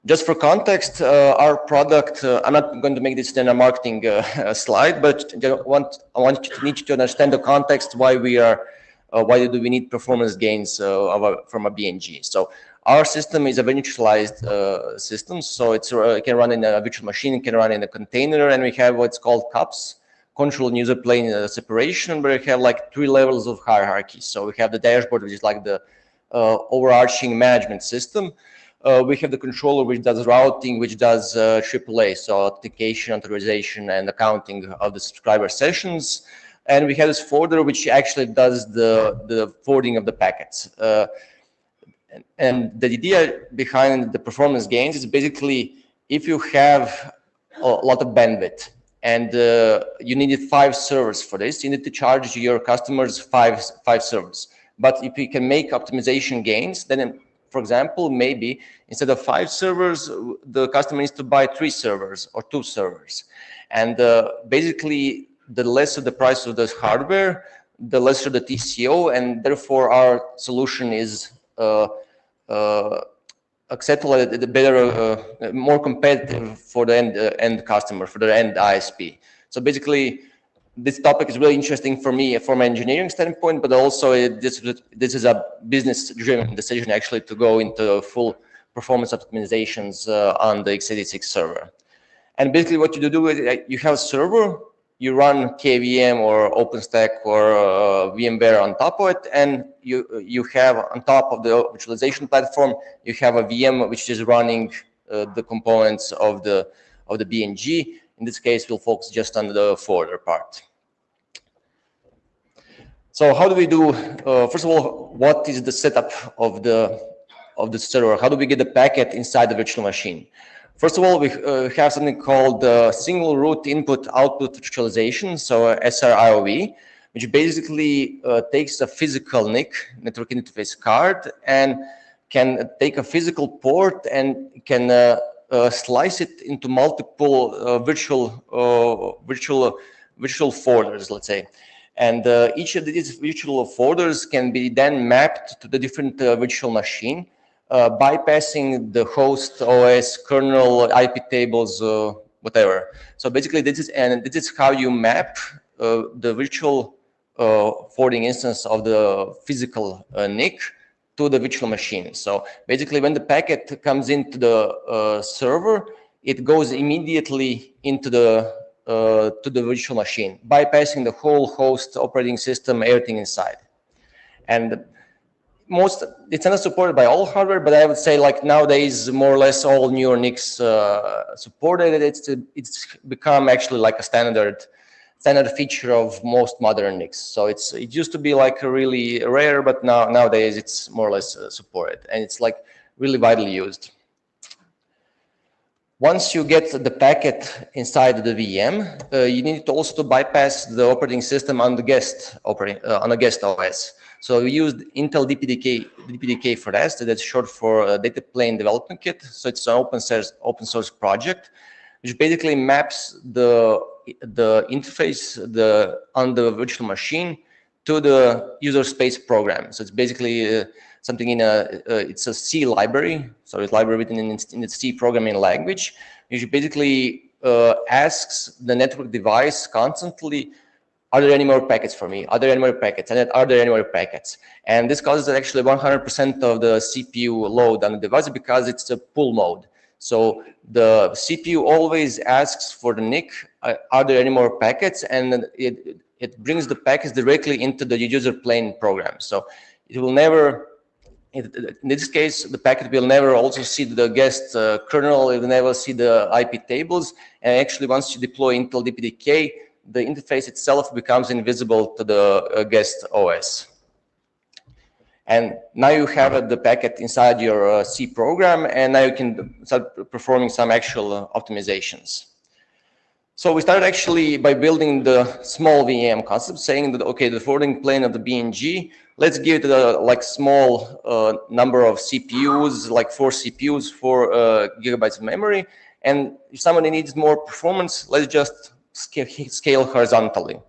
O: Just for context, our product, I'm not going to make this in a marketing slide, but I need you to understand the context why why do we need performance gains from a BNG. So our system is a virtualized system, so it can run in a virtual machine, it can run in a container, and we have what's called cups, control and user plane separation, where we have like 3 levels of hierarchy. So we have the dashboard, which is like the overarching management system. We have the controller, which does routing, which does AAA, so authentication, authorization, and accounting of the subscriber sessions. And we have this forwarder, which actually does the forwarding of the packets. And the idea behind the performance gains is basically if you have a lot of bandwidth and you needed 5 servers for this, you need to charge your customers 5 servers. But if you can make optimization gains, then for example, maybe instead of 5 servers, the customer needs to buy 3 servers or 2 servers. And basically, the lesser the price of this hardware, the lesser the TCO, and therefore our solution is acceptable, the better, more competitive for the end customer, for the end ISP. So basically, this topic is really interesting for me from an engineering standpoint, but also this is a business-driven decision actually to go into full performance optimizations on the x86 server. And basically what you do is you have a server, you run KVM or OpenStack or VMware on top of it, and you have on top of the virtualization platform, you have a VM which is running the components of the BNG. In this case, we'll focus just on the forwarder part. So how do we do, first of all, what is the setup of the server? How do we get the packet inside the virtual machine? First of all, we have something called single root input output virtualization, so SRIOV, which basically takes a physical NIC, network interface card, and can take a physical port and can slice it into multiple virtual folders, let's say. And each of these virtual folders can be then mapped to the different virtual machine, bypassing the host OS, kernel, IP tables, whatever. So basically, this is how you map the virtual forwarding instance of the physical NIC to the virtual machine. So basically, when the packet comes into the server, it goes immediately into the to the virtual machine, bypassing the whole host, operating system, everything inside. And it's not supported by all hardware, but I would say like nowadays more or less all newer NICs supported it. It's become actually like a standard feature of most modern NICs. So it used to be like really rare, but nowadays it's more or less supported, and it's like really widely used. Once you get the packet inside the VM, you need to also bypass the operating system on the guest OS. So we used Intel DPDK for that. So that's short for Data Plane Development Kit. So it's an open source project, which basically maps the interface on the virtual machine to the user space program. So it's basically something it's a C library. So it's a library written in the C programming language, which basically asks the network device constantly, are there any more packets for me? Are there any more packets? And are there any more packets? And this causes actually 100% of the CPU load on the device because it's a pull mode. So the CPU always asks for the NIC, are there any more packets? And it brings the packets directly into the user plane program. So it will never, in this case, the packet will never also see the guest kernel, it will never see the IP tables. And actually, once you deploy Intel DPDK, the interface itself becomes invisible to the guest OS. And now you have the packet inside your C program, and now you can start performing some actual optimizations. So we started actually by building the small VM concept, saying that, okay, the forwarding plane of the BNG, let's give it a like small number of CPUs, like 4 CPUs, 4 gigabytes of memory. And if somebody needs more performance, let's just scale horizontally,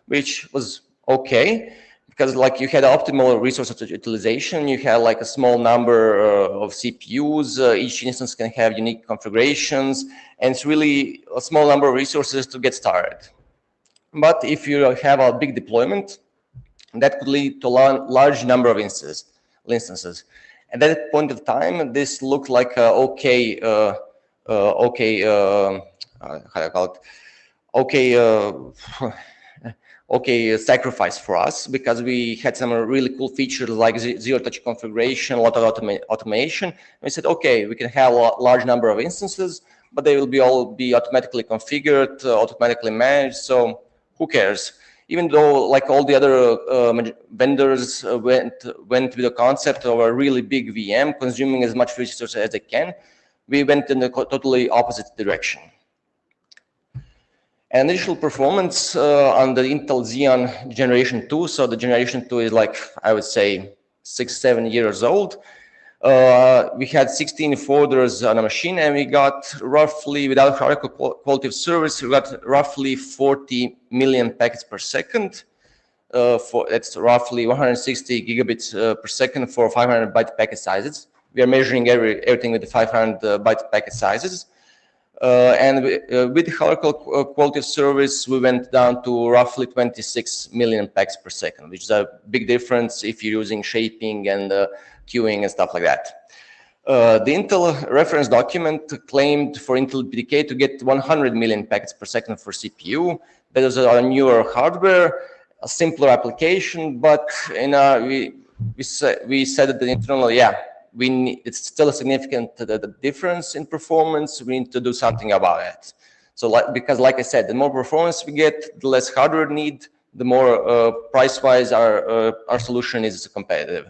O: which was okay, because like you had optimal resource utilization, you had like a small number of CPUs, each instance can have unique configurations, and it's really a small number of resources to get started. But if you have a big deployment, that could lead to a large number of instances. At that point of time, this looked like a okay, how do I call it? Okay sacrifice for us, because we had some really cool features like zero-touch configuration, a lot of automation. And we said, okay, we can have a large number of instances, but they will all be automatically configured, automatically managed. So who cares? Even though like all the other vendors went with the concept of a really big VM consuming as much resources as they can, we went in the totally opposite direction. And initial performance on the Intel Xeon Generation 2, so the Generation 2 is like, I would say, 6-7 years old. We had 16 folders on a machine, and we got roughly, without hierarchical quality of service, we got roughly 40 million packets per second. That's roughly 160 gigabits per second for 500 byte packet sizes. We are measuring everything with the 500 byte packet sizes. And with hierarchical quality of service, we went down to roughly 26 million packets per second, which is a big difference if you're using shaping and queuing and stuff like that. The Intel reference document claimed for Intel DPDK to get 100 million packets per second for CPU. That is a newer hardware, a simpler application, but we said that internally, yeah, it's still a significant difference in performance. We need to do something about it. So because like I said, the more performance we get, the less hardware need, the more price-wise our solution is competitive.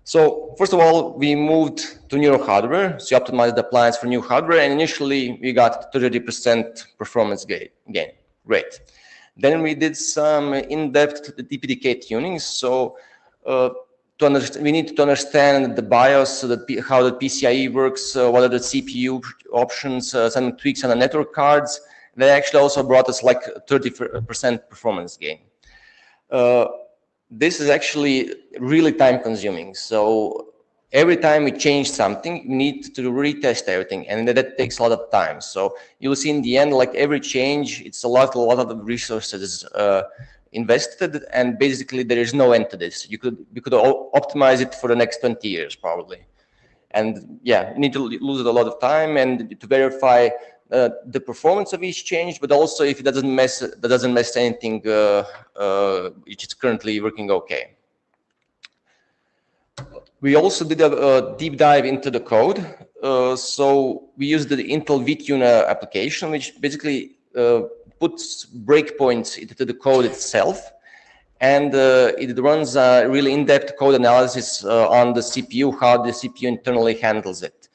O: So first of all, we moved to newer hardware. So we optimized the appliance for new hardware, and initially we got 30% performance gain. Great. Then we did some in-depth DPDK tuning. So we need to understand the BIOS, how the PCIe works, what are the CPU options, some tweaks on the network cards. That actually also brought us like 30% performance gain. This is actually really time consuming. So every time we change something, we need to retest everything, and that takes a lot of time. So you'll see in the end, like every change, it's a lot of resources invested, and basically there is no end to this. We could optimize it for the next 20 years probably. And yeah, you need to lose a lot of time and to verify the performance of each change, but also if it doesn't mess anything which is currently working okay. We also did a deep dive into the code. So we used the Intel vTune application, which basically puts breakpoints into the code itself. And it runs a really in-depth code analysis on the CPU, how the CPU internally handles it.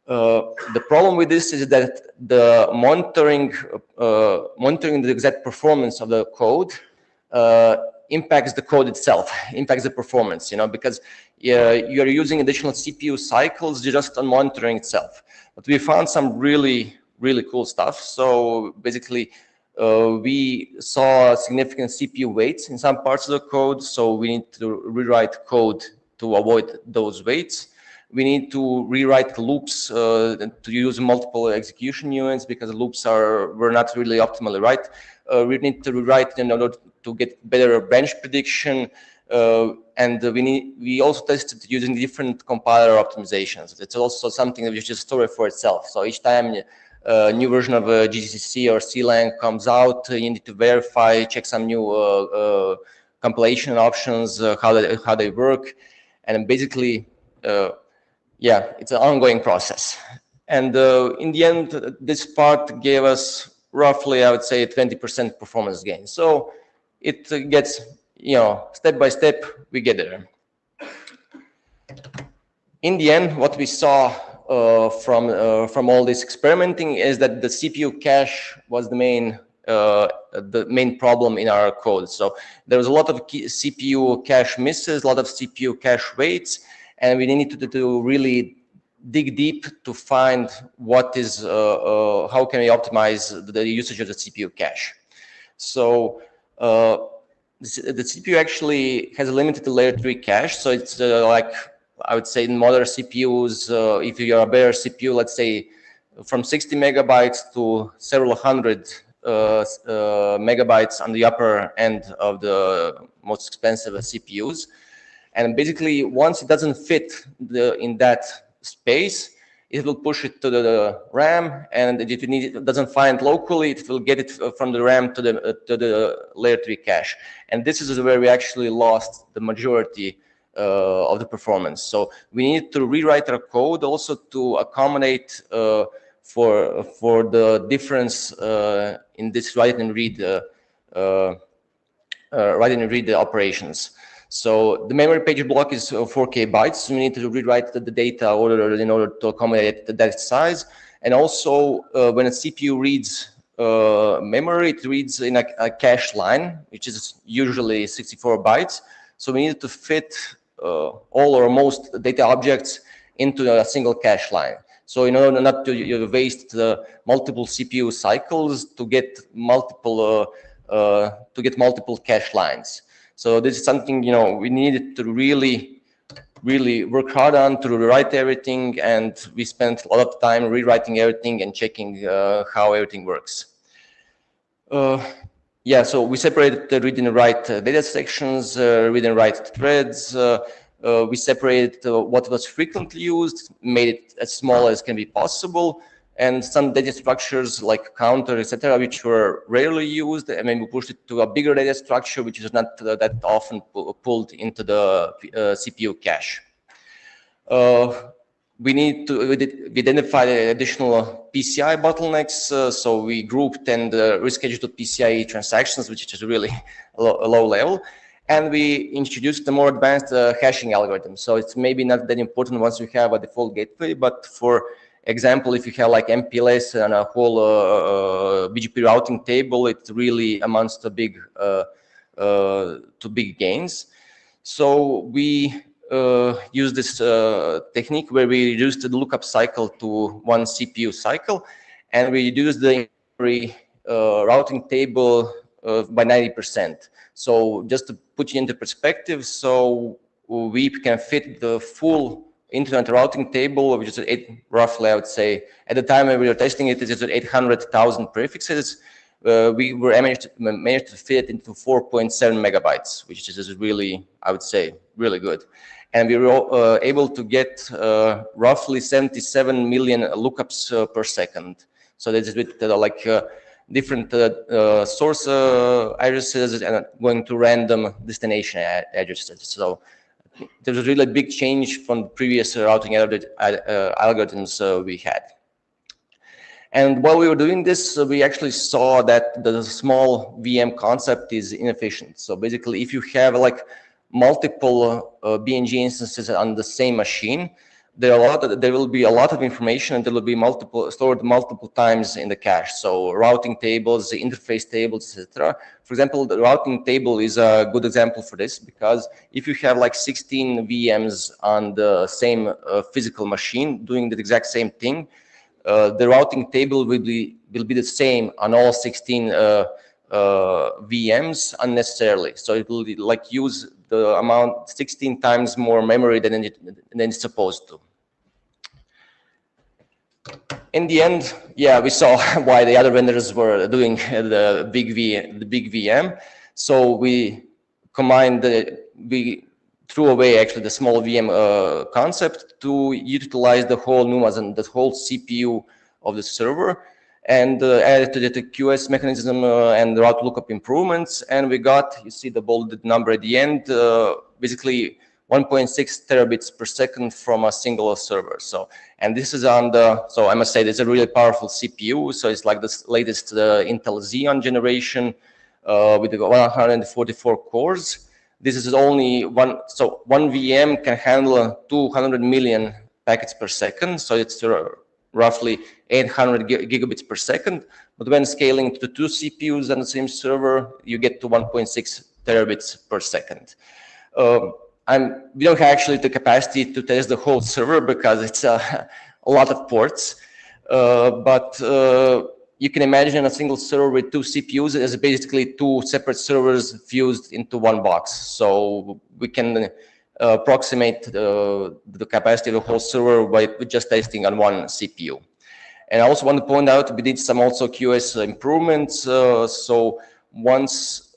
O: The problem with this is that the monitoring the exact performance of the code impacts the code itself, impacts the performance, because you are using additional CPU cycles just on monitoring itself. But we found some really, really cool stuff. So basically, we saw significant CPU weights in some parts of the code, so we need to rewrite code to avoid those weights. We need to rewrite loops to use multiple execution units because the loops were not really optimally right. We need to rewrite in order to get better bench prediction, and we also tested using different compiler optimizations. It's also something that is just a story for itself. So each time a new version of GCC or CLang comes out, you need to verify, check some new compilation options, how they work, and basically, yeah, it's an ongoing process. And in the end, this part gave us roughly, I would say, 20% performance gain. So it gets, step by step, we get there. In the end, what we saw from all this experimenting is that the CPU cache was the main problem in our code. So there was a lot of CPU cache misses, a lot of CPU cache waits, and we needed to really dig deep to find what is, how can we optimize the usage of the CPU cache. So the CPU actually has a limited layer 3 cache. So it's like, I would say in modern CPUs, if you're a better CPU, let's say from 60 megabytes to several hundred megabytes on the upper end of the most expensive CPUs. And basically, once it doesn't fit in that space, it will push it to the RAM, and if it doesn't find locally, it will get it from the RAM to the layer 3 cache. And this is where we actually lost the majority of the performance. So we need to rewrite our code also to accommodate for the difference in this write and read operations. So the memory page block is 4K bytes. So we need to rewrite the data in order to accommodate that size. And also, when a CPU reads memory, it reads in a cache line, which is usually 64 bytes. So we need to fit all or most data objects into a single cache line. So in order not to waste multiple CPU cycles to get multiple cache lines. So this is something, we needed to really work hard on to rewrite everything, and we spent a lot of time rewriting everything and checking how everything works. Yeah, so we separated the read and write data sections, read and write threads. We separated what was frequently used, made it as small as can be possible, and some data structures like counter, etc., which were rarely used, and then we pushed it to a bigger data structure, which is not that often pulled into the CPU cache. We identified additional PCI bottlenecks, so we grouped and rescheduled PCIe transactions, which is really a low level. And we introduced the more advanced hashing algorithm. So it's maybe not that important once you have a default gateway, but for example, if you have like MPLS and a whole BGP routing table, it really amounts to big gains. So we use this technique where we reduced the lookup cycle to 1 CPU cycle, and we reduced the routing table by 90%. So just to put you into perspective, so we can fit the full internet routing table, which is roughly, I would say, at the time when we were testing it, it is 800,000 prefixes. We were managed to fit it into 4.7 megabytes, which is really, I would say, really good. And we were able to get roughly 77 million lookups per second. So this is with different source addresses and going to random destination addresses. So there was really a big change from the previous routing algorithms we had. And while we were doing this, we actually saw that the small VM concept is inefficient. So basically, if you have like multiple BNG instances on the same machine, there will be a lot of information, and there will be stored multiple times in the cache. So routing tables, the interface tables, etc. For example, the routing table is a good example for this, because if you have like 16 VMs on the same physical machine doing the exact same thing, the routing table will be the same on all 16 VMs unnecessarily. So it will like use the amount 16 times more memory than it's supposed to. In the end, yeah, we saw why the other vendors were doing the big VM. So we combined we threw away actually the small VM concept to utilize the whole NUMAs and the whole CPU of the server, and added to the QS mechanism and the route lookup improvements. And we got, you see the bolded number at the end, basically 1.6 terabits per second from a single server. So, and this is on the, so I must say, it's a really powerful CPU. So it's like the latest Intel Xeon generation with 144 cores. This is only one, so one VM can handle 200 million packets per second. So it's roughly 800 gigabits per second. But when scaling to 2 CPUs on the same server, you get to 1.6 terabits per second. We don't have actually the capacity to test the whole server because it's a lot of ports. But you can imagine a single server with 2 CPUs as basically 2 separate servers fused into one box. So we can approximate the capacity of the whole server by just testing on one CPU. And I also want to point out we did some also QS improvements. So once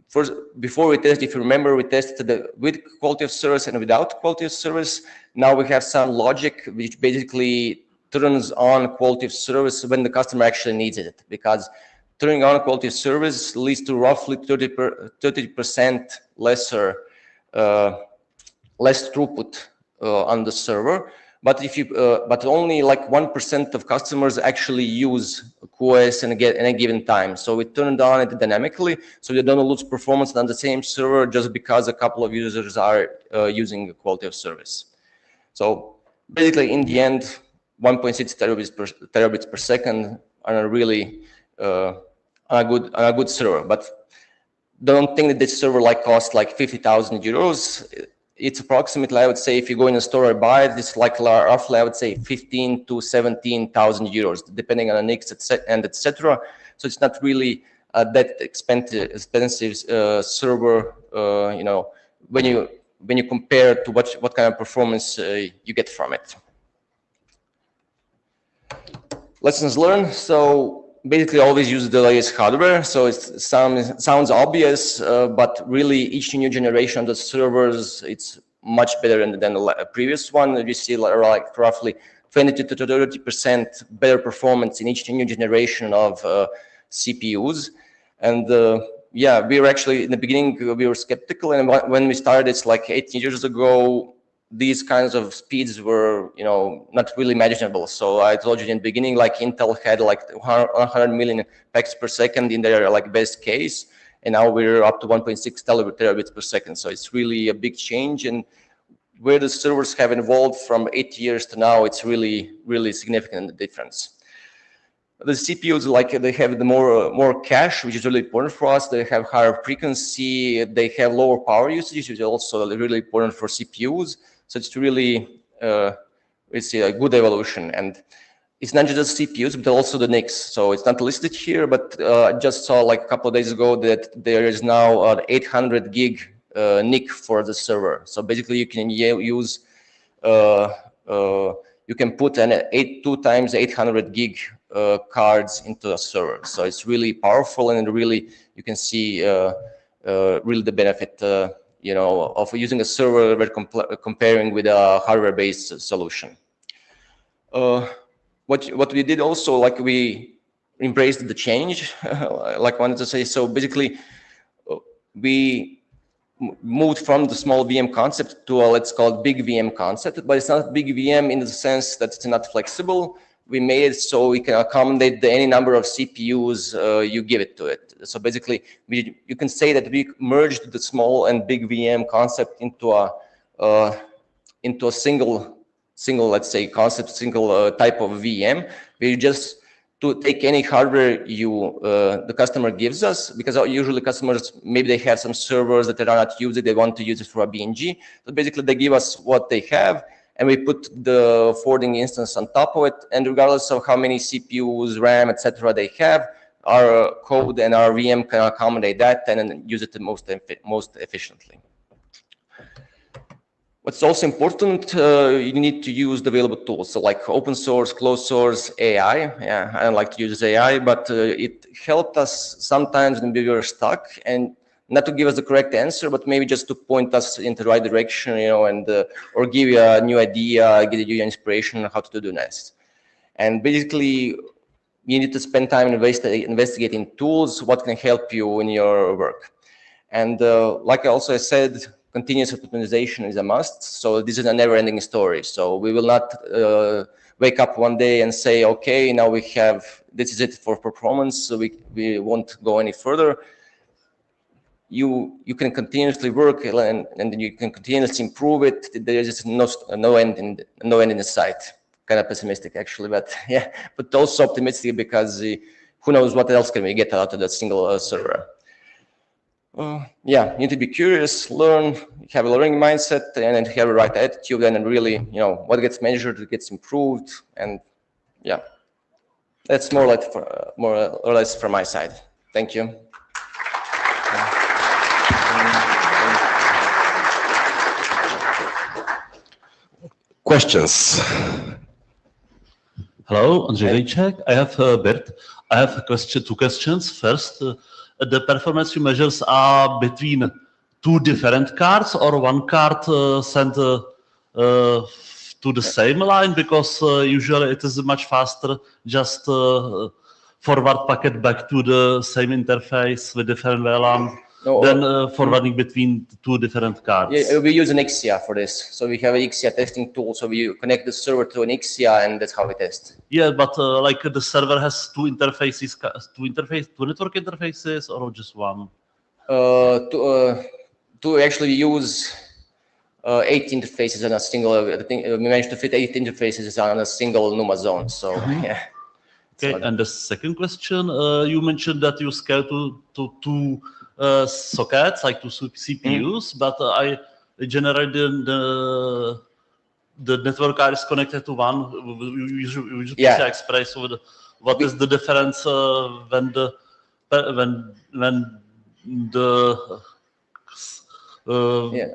O: first, before we test, if you remember, we tested with quality of service and without quality of service. Now we have some logic which basically turns on quality of service when the customer actually needs it, because turning on quality of service leads to roughly 30% lesser less throughput on the server. But if you but only like 1% of customers actually use QoS at any given time. So we turned on it dynamically, so you don't lose performance on the same server just because a couple of users are using quality of service. So basically, in the end, 1.6 terabits per second on a really on a good server. But don't think that this server like costs like 50,000 euros. It's approximately, I would say, if you go in a store and buy it, it's like roughly, I would say, 15 to 17,000 euros, depending on the NICs and etc. So it's not really that expensive server, you know, when you compare to what kind of performance you get from it. Lessons learned. So basically always use the latest hardware. So it sounds obvious, but really each new generation of the servers, it's much better than the previous one. You see like roughly 20 to 30% better performance in each new generation of CPUs. And yeah, we were actually, in the beginning, we were skeptical. And when we started, it's like 8 years ago, these kinds of speeds were, you know, not really imaginable. So I told you in the beginning, like Intel had like 100 million packets per second in their like best case, and now we're up to 1.6 terabits per second. So it's really a big change, and where the servers have evolved from 8 years to now, it's really, really significant difference. The CPUs, like they have the more cache, which is really important for us. They have higher frequency. They have lower power usage, which is also really important for CPUs. So it's really, it's a good evolution. And it's not just CPUs, but also the NICs. So it's not listed here, but I just saw like a couple of days ago that there is now an 800 gig NIC for the server. So basically you can use, you can put an 2 times 800 gig cards into a server. So it's really powerful, and really you can see really the benefit you know, of using a server comparing with a hardware-based solution. What we did also, like we embraced the change, like I wanted to say. So basically, we moved from the small VM concept to a, let's call it, big VM concept, but it's not big VM in the sense that it's not flexible. We made it so we can accommodate any number of CPUs you give it to it. So basically, you can say that we merged the small and big VM concept into a single, let's say, concept, single type of VM. We just to take any hardware the customer gives us, because usually customers, maybe they have some servers that they are not using, they want to use it for a BNG. So basically they give us what they have, and we put the forwarding instance on top of it, and regardless of how many CPUs, RAM, etc. they have, our code and our VM can accommodate that and then use it most efficiently. What's also important, you need to use the available tools. So like open source, closed source, AI. Yeah, I don't like to use AI, but it helped us sometimes when we were stuck, and not to give us the correct answer, but maybe just to point us in the right direction, you know, and or give you a new idea, give you inspiration on how to do next. And basically, you need to spend time investigating tools, what can help you in your work. And like I also said, continuous optimization is a must. So this is a never-ending story. So we will not wake up one day and say, okay, now we have, this is it for performance, so we won't go any further. You can continuously work and you can continuously improve it. There is just no end in the sight. Kind of pessimistic actually, but yeah, but also optimistic because who knows what else can we get out of that single server. Yeah, you need to be curious, learn, have a learning mindset, and then have the right attitude, and then really, you know, what gets measured, it gets improved, and yeah, that's more or less from my side. Thank you.
X: Questions?
N: Hello, Andrzej Vejček. I have Bert. I have two questions. First, the performance you measures are between two different cards or one card sent to the same line, because usually it is much faster just forward packet back to the same interface with different VLAN than forwarding between two different cards.
O: Yeah, we use an Ixia for this. So we have an Ixia testing tool. So we connect the server to an Ixia, and that's how we test.
N: Yeah, but like the server has two interfaces, two network interfaces, or just one?
O: To actually use 8 interfaces on a single. I think we managed to fit 8 interfaces on a single NUMA zone. So yeah.
N: Okay, and the second question, you mentioned that you scale to two sockets, like two CPUs, but I generally the network card is connected to one. Usually PCI Express. What is the difference when the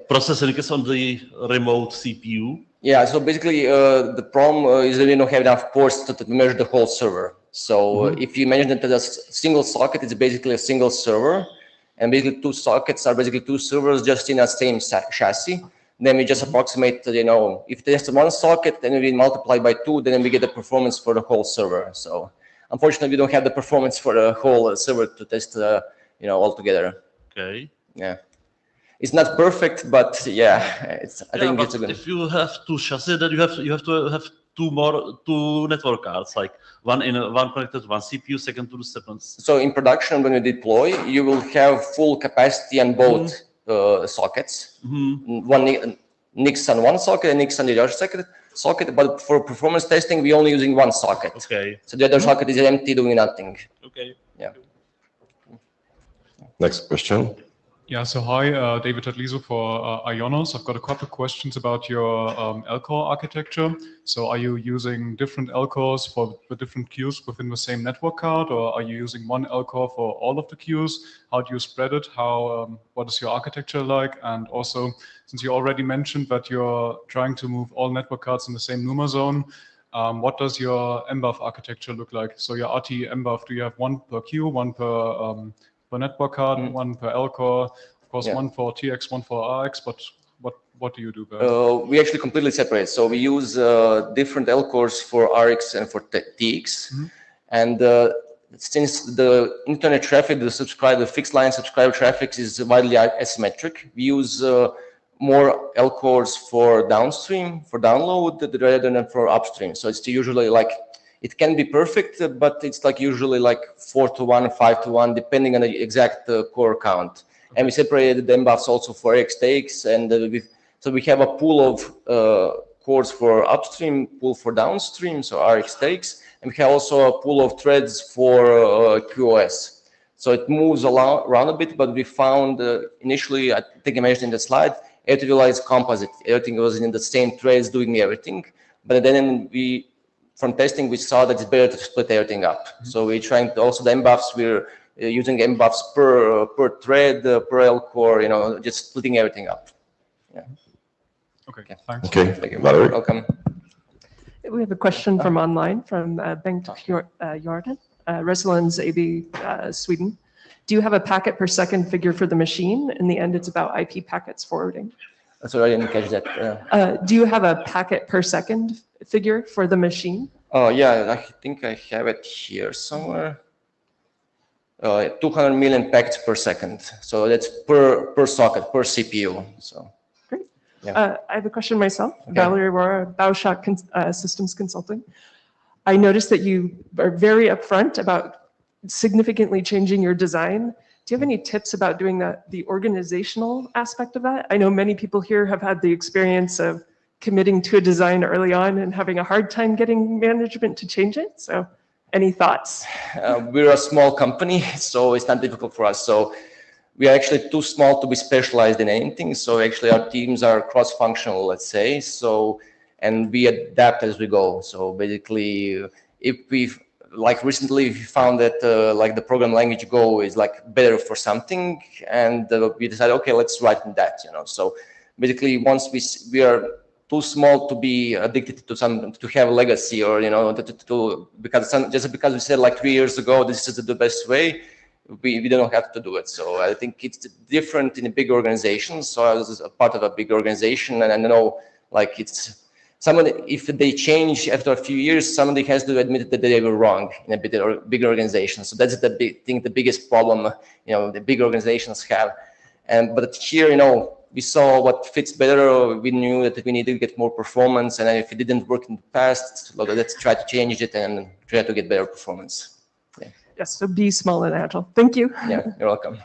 N: processing is on the remote CPU?
O: Yeah, so basically the problem is that we don't have enough ports to measure the whole server. So if you imagine that a single socket is basically a single server, and basically two sockets are basically two servers just in a same chassis, then we just approximate, you know, if there's one socket, then we multiply by 2, then we get the performance for the whole server. So unfortunately, we don't have the performance for the whole server to test, you know, all together.
N: Okay.
O: Yeah. It's not perfect, but yeah, I think it's a good.
N: If you have two chassis, then you have to have two network cards, like one connected to one CPU, second to the second.
O: So in production, when you deploy, you will have full capacity on both sockets. One NICs on one socket and NICs on the other socket. But for performance testing, we're only using one socket.
N: Okay.
O: So the other socket is empty, doing nothing.
N: Okay.
O: Yeah.
X: Next question.
R: Yeah, so hi, David Tadlizo for Ionos. I've got a couple of questions about your L-core architecture. So are you using different L-cores for the different queues within the same network card, or are you using one L-core for all of the queues? How do you spread it? What is your architecture like? And also, since you already mentioned that you're trying to move all network cards in the same NUMA zone, what does your MBUF architecture look like? So your RT MBUF, do you have one per queue, one per network card, one per L-core, of course, one for TX, one for RX, but what do you do there?
O: We actually completely separate. So we use different L-cores for RX and for TX. And since the internet traffic, the fixed line subscriber traffic is widely asymmetric, we use more L cores for downstream, for download, rather than for upstream. So it's usually like, it can be perfect, but it's like usually like 4:1, 5:1, depending on the exact core count. And we separated the MBUFs also for XTX, and so we have a pool of cores for upstream, pool for downstream, so RXTX, and we have also a pool of threads for QoS. So it moves around a bit, but we found initially, I think I mentioned in the slide, everything was composite. Everything was in the same threads doing everything. But then from testing, we saw that it's better to split everything up. So we're trying to also the MBUFs, we're using MBUFs per thread, per L core, just splitting everything up. Yeah.
R: Okay, thanks.
X: Okay,
O: Thank you.
X: Valerie.
O: Welcome.
Q: We have a question from online from Bengt Jordan, Resonance AB, Sweden. Do you have a packet per second figure for the machine? In the end, it's about IP packets forwarding.
O: Sorry, I didn't catch that.
Q: Do you have a packet per second figure for the machine?
O: Oh, yeah, I think I have it here somewhere. 200 million packets per second. So that's per socket, per CPU. So.
Q: Great.
O: Yeah.
Q: I have a question myself. Okay. Valerie Aurora, Bauschack Systems Consulting. I noticed that you are very upfront about significantly changing your design. Do you have any tips about doing the organizational aspect of that? I know many people here have had the experience of committing to a design early on and having a hard time getting management to change it. So any thoughts?
O: We're a small company, so it's not difficult for us. So we are actually too small to be specialized in anything. So actually our teams are cross-functional, let's say. So, and we adapt as we go. So basically, if we've, like recently we found that like the program language Go is like better for something, and we decided, okay, let's write in that, So basically once we are too small to be addicted to have a legacy, or, just because we said like 3 years ago, this is the best way, we don't have to do it. So I think it's different in a big organization. So I was a part of a big organization, and I know like it's, somebody, if they change after a few years, somebody has to admit that they were wrong in a big organization. So that's the the biggest problem, the big organizations have. But here, we saw what fits better. We knew that we needed to get more performance, and if it didn't work in the past, let's try to change it and try to get better performance. Yeah.
Q: Yes, so be small and agile. Thank you.
O: Yeah, you're welcome.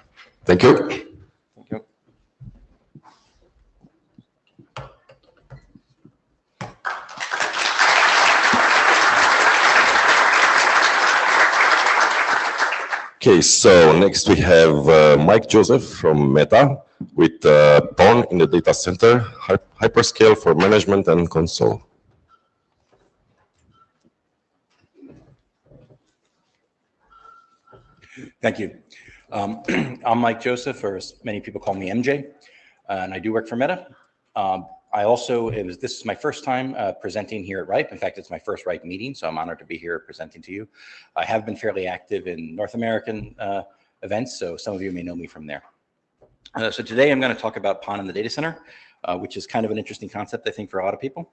X: Thank you.
O: Thank you.
X: Okay, so next we have Mike Joseph from Meta with Thorn in the data center, hyperscale for management and console.
B: Thank you. I'm Mike Joseph, or as many people call me MJ, and I do work for Meta. I also, this is my first time presenting here at RIPE. In fact, it's my first RIPE meeting, so I'm honored to be here presenting to you. I have been fairly active in North American events, so some of you may know me from there. So today I'm going to talk about PON in the data center, which is kind of an interesting concept, I think, for a lot of people.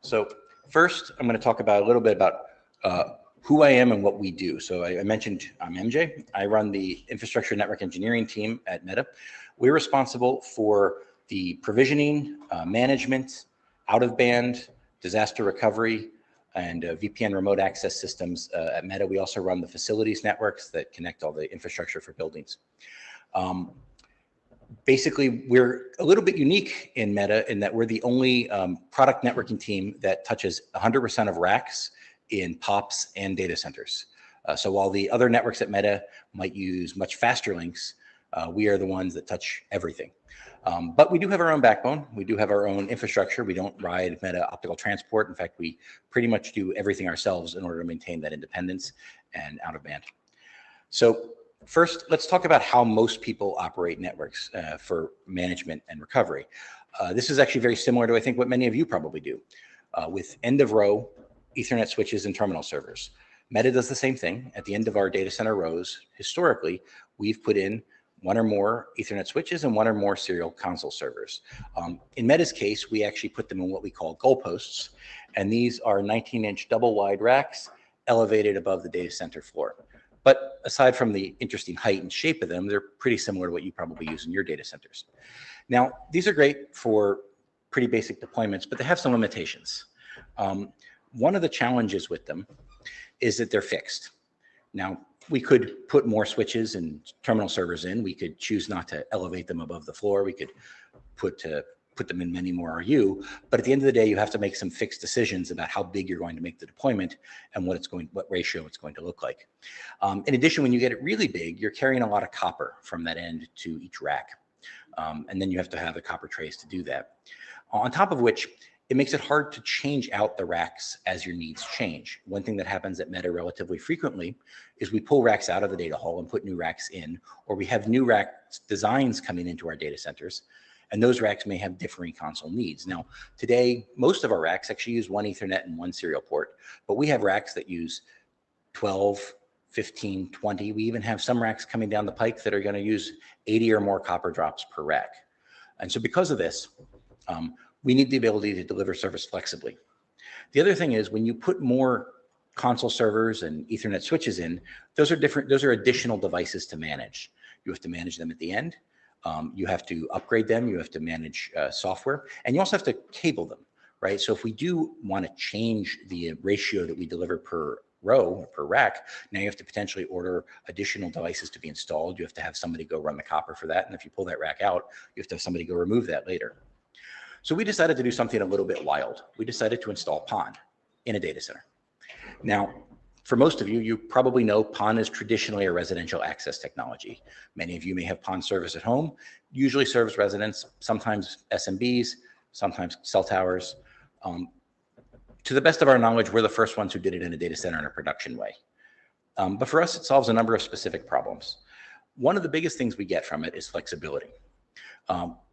B: So first, I'm going to talk about a little bit about who I am and what we do. So I mentioned I'm MJ. I run the infrastructure network engineering team at Meta. We're responsible for the provisioning, management, out-of-band, disaster recovery, and VPN remote access systems at Meta. We also run the facilities networks that connect all the infrastructure for buildings. Basically, we're a little bit unique in Meta in that we're the only product networking team that touches 100% of racks in POPs and data centers. So while the other networks at Meta might use much faster links, we are the ones that touch everything. But we do have our own backbone. We do have our own infrastructure. We don't ride Meta optical transport. In fact, we pretty much do everything ourselves in order to maintain that independence and out of band. So first, let's talk about how most people operate networks for management and recovery. This is actually very similar to, I think, what many of you probably do with end of row Ethernet switches and terminal servers. Meta does the same thing. At the end of our data center rows, historically, we've put in one or more Ethernet switches and one or more serial console servers. In Meta's case, we actually put them in what we call goalposts, and these are 19-inch double-wide racks elevated above the data center floor. But aside from the interesting height and shape of them, they're pretty similar to what you probably use in your data centers. Now, these are great for pretty basic deployments, but they have some limitations. One of the challenges with them is that they're fixed. Now, we could put more switches and terminal servers in. We could choose not to elevate them above the floor. We could put them in many more RU, but at the end of the day, you have to make some fixed decisions about how big you're going to make the deployment and what ratio it's going to look like. In addition, when you get it really big, you're carrying a lot of copper from that end to each rack. And then you have to have the copper trays to do that. On top of which, it makes it hard to change out the racks as your needs change. One thing that happens at Meta relatively frequently is we pull racks out of the data hall and put new racks in, or we have new rack designs coming into our data centers, and those racks may have differing console needs. Now, today, most of our racks actually use one Ethernet and one serial port, but we have racks that use 12, 15, 20. We even have some racks coming down the pike that are going to use 80 or more copper drops per rack. And so because of this, we need the ability to deliver service flexibly. The other thing is when you put more console servers and Ethernet switches in, those are additional devices to manage. You have to manage them at the end. You have to upgrade them. You have to manage software, and you also have to cable them, right? So if we do want to change the ratio that we deliver per row or per rack, now you have to potentially order additional devices to be installed. You have to have somebody go run the copper for that. And if you pull that rack out, you have to have somebody go remove that later. So we decided to do something a little bit wild. We decided to install PON in a data center. Now, for most of you, you probably know PON is traditionally a residential access technology. Many of you may have PON service at home, usually serves residents, sometimes SMBs, sometimes cell towers. To the best of our knowledge, we're the first ones who did it in a data center in a production way. But for us, it solves a number of specific problems. One of the biggest things we get from it is flexibility.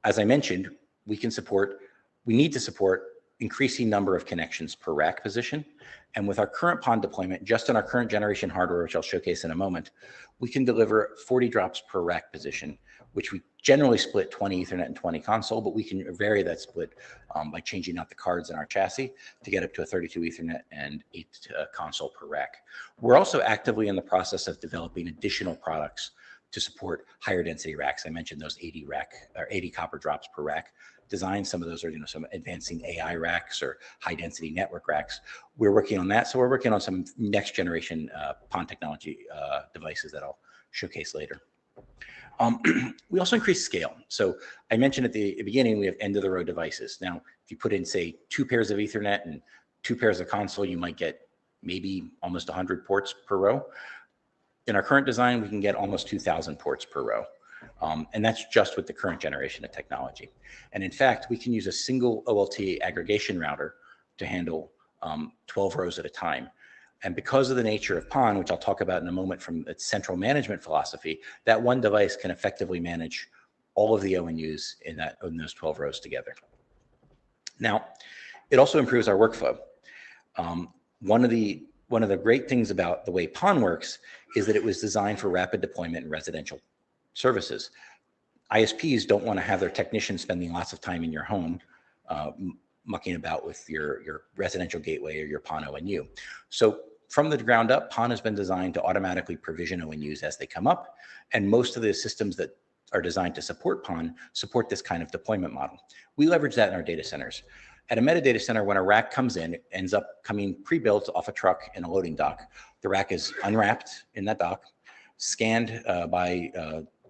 B: As I mentioned, we need to support increasing number of connections per rack position. And with our current PON deployment, just in our current generation hardware, which I'll showcase in a moment, we can deliver 40 drops per rack position, which we generally split 20 Ethernet and 20 console, but we can vary that split by changing out the cards in our chassis to get up to a 32 Ethernet and 8 console per rack. We're also actively in the process of developing additional products to support higher density racks. I mentioned those 80 copper drops per rack. Design, some of those are some advancing AI racks or high density network racks. We're working on that. So we're working on some next generation PON technology devices that I'll showcase later. We also increase scale. So I mentioned at the beginning, we have end of the row devices. Now, if you put in say 2 pairs of Ethernet and 2 pairs of console, you might get maybe almost 100 ports per row. In our current design, we can get almost 2,000 ports per row. And that's just with the current generation of technology. And in fact, we can use a single OLT aggregation router to handle 12 rows at a time. And because of the nature of PON, which I'll talk about in a moment from its central management philosophy, that one device can effectively manage all of the ONUs in those 12 rows together. Now, it also improves our workflow. One of the great things about the way PON works is that it was designed for rapid deployment in residential services. ISPs don't want to have their technicians spending lots of time in your home mucking about with your residential gateway or your PON ONU. So from the ground up, PON has been designed to automatically provision ONUs as they come up, and most of the systems that are designed to support PON support this kind of deployment model. We leverage that in our data centers. At a metadata center, when a rack comes in, it ends up coming pre-built off a truck in a loading dock. The rack is unwrapped in that dock, scanned by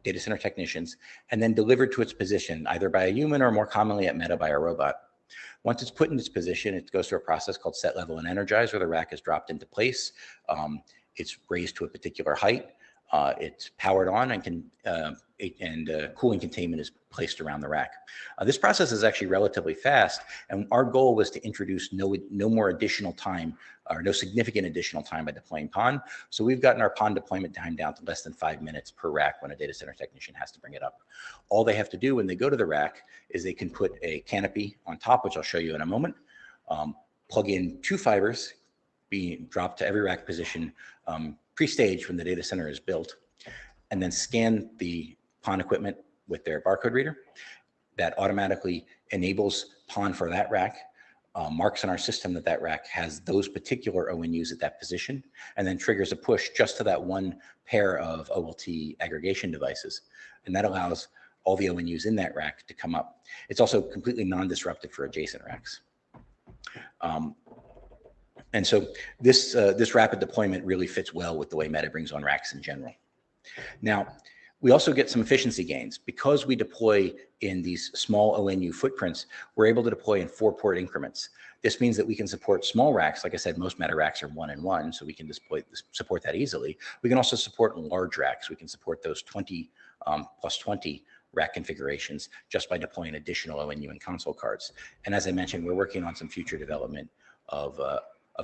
B: data center technicians, and then delivered to its position, either by a human or more commonly at Meta by a robot. Once it's put in its position, it goes through a process called set level and energize, where the rack is dropped into place. It's raised to a particular height. It's powered on and cooling containment is placed around the rack. This process is actually relatively fast, and our goal was to introduce no more additional time or no significant additional time by deploying PON. So we've gotten our PON deployment time down to less than 5 minutes per rack when a data center technician has to bring it up. All they have to do when they go to the rack is they can put a canopy on top, which I'll show you in a moment, plug in 2 fibers, being dropped to every rack position pre-staged when the data center is built, and then scan the PON equipment with their barcode reader. That automatically enables PON for that rack. marks in our system that that rack has those particular ONUs at that position, and then triggers a push just to that one pair of OLT aggregation devices. And that allows all the ONUs in that rack to come up. It's also completely non-disruptive for adjacent racks. And so this rapid deployment really fits well with the way Meta brings on racks in general. Now, we also get some efficiency gains. Because we deploy in these small ONU footprints, we're able to deploy in 4-port increments. This means that we can support small racks. Like I said, most Meta racks are 1 and 1, so we can support that easily. We can also support large racks. We can support those 20 plus 20 rack configurations just by deploying additional ONU and console cards. And as I mentioned, we're working on some future development of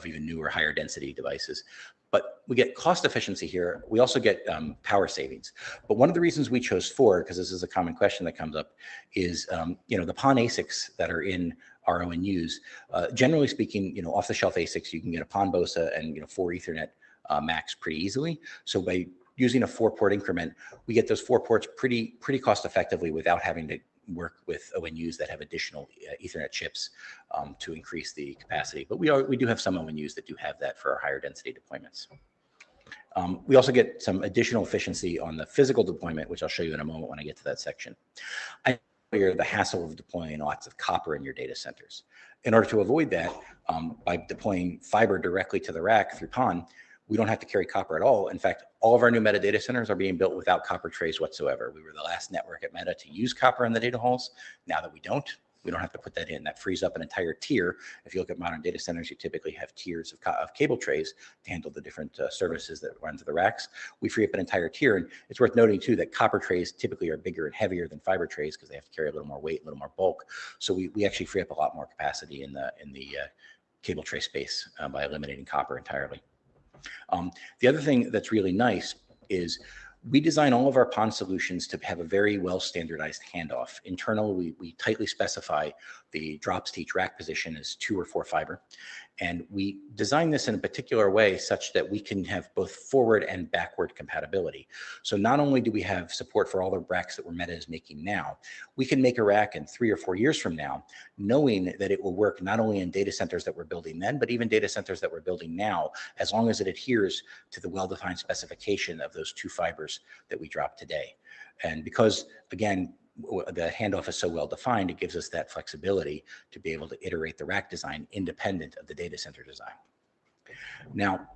B: even newer, higher density devices. But we get cost efficiency here. We also get power savings. But one of the reasons we chose 4, because this is a common question that comes up, is the PON ASICs that are in our ONUs. Generally speaking, off-the-shelf ASICs, you can get a PON BOSA and 4 Ethernet max pretty easily. So by using a 4-port increment, we get those 4 ports pretty cost effectively without having to work with ONUs that have additional Ethernet chips to increase the capacity. But we do have some ONUs that do have that for our higher density deployments. We also get some additional efficiency on the physical deployment, which I'll show you in a moment when I get to that section. I hear the hassle of deploying lots of copper in your data centers. In order to avoid that, by deploying fiber directly to the rack through PON, we don't have to carry copper at all. In fact, all of our new Meta data centers are being built without copper trays whatsoever. We were the last network at Meta to use copper in the data halls. Now that we don't have to put that in. That frees up an entire tier. If you look at modern data centers, you typically have tiers of cable trays to handle the different services that run to the racks. We free up an entire tier. And it's worth noting too that copper trays typically are bigger and heavier than fiber trays because they have to carry a little more weight, a little more bulk. So we actually free up a lot more capacity in the cable tray space by eliminating copper entirely. The other thing that's really nice is we design all of our PON solutions to have a very well standardized handoff. Internally, we tightly specify the drops to each rack position as 2 or 4 fiber. And we design this in a particular way such that we can have both forward and backward compatibility. So not only do we have support for all the racks that Meta is making now, we can make a rack in 3 or 4 years from now, knowing that it will work not only in data centers that we're building then, but even data centers that we're building now, as long as it adheres to the well-defined specification of those 2 fibers that we drop today. And because, again, the handoff is so well defined, it gives us that flexibility to be able to iterate the rack design independent of the data center design. Now,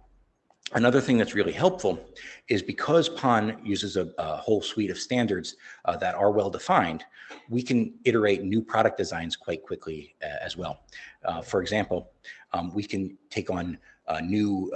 B: another thing that's really helpful is because PON uses a whole suite of standards that are well defined, we can iterate new product designs quite quickly as well. For example, we can take on new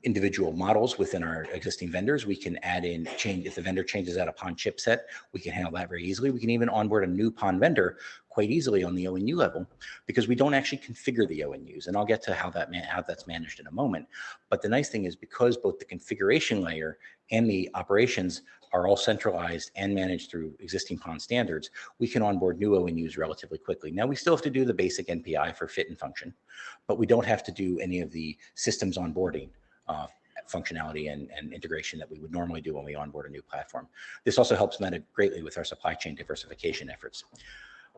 B: individual models within our existing vendors. We can add in if the vendor changes out a PON chipset, we can handle that very easily. We can even onboard a new PON vendor quite easily on the ONU level because we don't actually configure the ONUs. And I'll get to how that's managed in a moment. But the nice thing is because both the configuration layer and the operations are all centralized and managed through existing PON standards, we can onboard new ONUs relatively quickly. Now, we still have to do the basic NPI for fit and function, but we don't have to do any of the systems onboarding functionality and integration that we would normally do when we onboard a new platform. This also helps Meta greatly with our supply chain diversification efforts.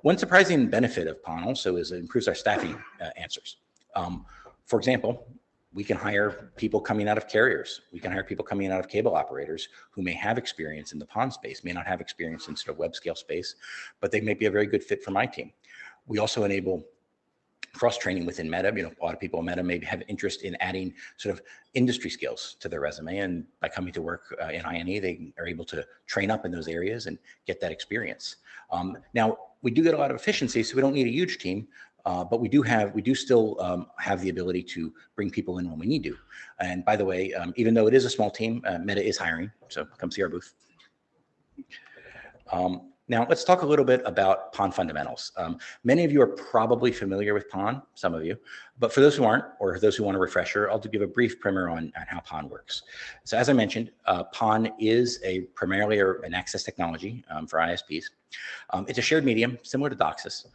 B: One surprising benefit of PON also is it improves our staffing answers. For example, we can hire people coming out of carriers. We can hire people coming out of cable operators who may have experience in the PON space, may not have experience in sort of web scale space, but they may be a very good fit for my team. We also enable cross-training within Meta. A lot of people in Meta may have interest in adding sort of industry skills to their resume, and by coming to work in INE, they are able to train up in those areas and get that experience. Now, we do get a lot of efficiency, so we don't need a huge team, but we do still have the ability to bring people in when we need to. And by the way, even though it is a small team, Meta is hiring, so come see our booth. Now, let's talk a little bit about PON fundamentals. Many of you are probably familiar with PON, some of you, but for those who aren't, or those who want a refresher, I'll give a brief primer on how PON works. So as I mentioned, PON is primarily an access technology for ISPs. It's a shared medium, similar to DOCSIS.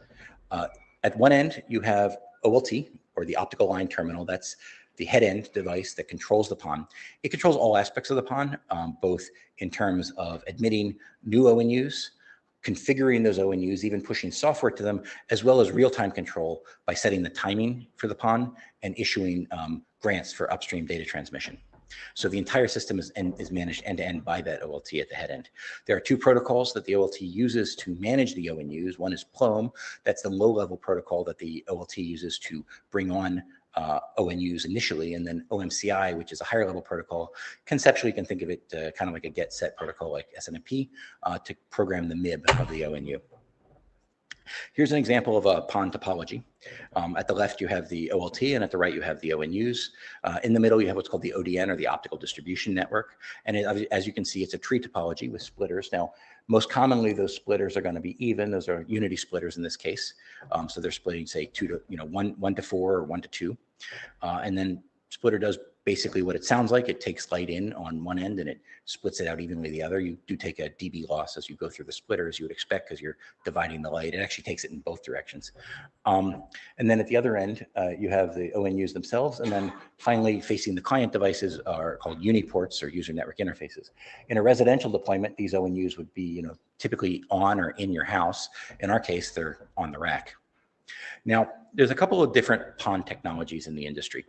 B: At one end, you have OLT, or the optical line terminal. That's the head-end device that controls the PON. It controls all aspects of the PON, both in terms of admitting new ONUs, configuring those ONUs, even pushing software to them, as well as real-time control by setting the timing for the PON and issuing grants for upstream data transmission. So the entire system is managed end-to-end by that OLT at the head end. There are two protocols that the OLT uses to manage the ONUs. One is PLOM, that's the low-level protocol that the OLT uses to bring on ONUs initially, and then OMCI, which is a higher level protocol. Conceptually, you can think of it kind of like a get-set protocol like SNMP to program the MIB of the ONU. Here's an example of a PON topology. At the left, you have the OLT, and at the right, you have the ONUs. In the middle, you have what's called the ODN, or the Optical Distribution Network. And as you can see, it's a tree topology with splitters. Now, most commonly, those splitters are going to be even. Those are unity splitters in this case. So they're splitting, say, 1 to 4 or 1 to 2. And then splitter does basically what it sounds like. It takes light in on one end and it splits it out evenly the other. You do take a dB loss as you go through the splitter, as you would expect, because you're dividing the light. It actually takes it in both directions. And then at the other end, you have the ONUs themselves. And then finally, facing the client devices are called uniports, or user network interfaces. In a residential deployment, these ONUs would be typically on or in your house. In our case, they're on the rack. Now, there's a couple of different PON technologies in the industry.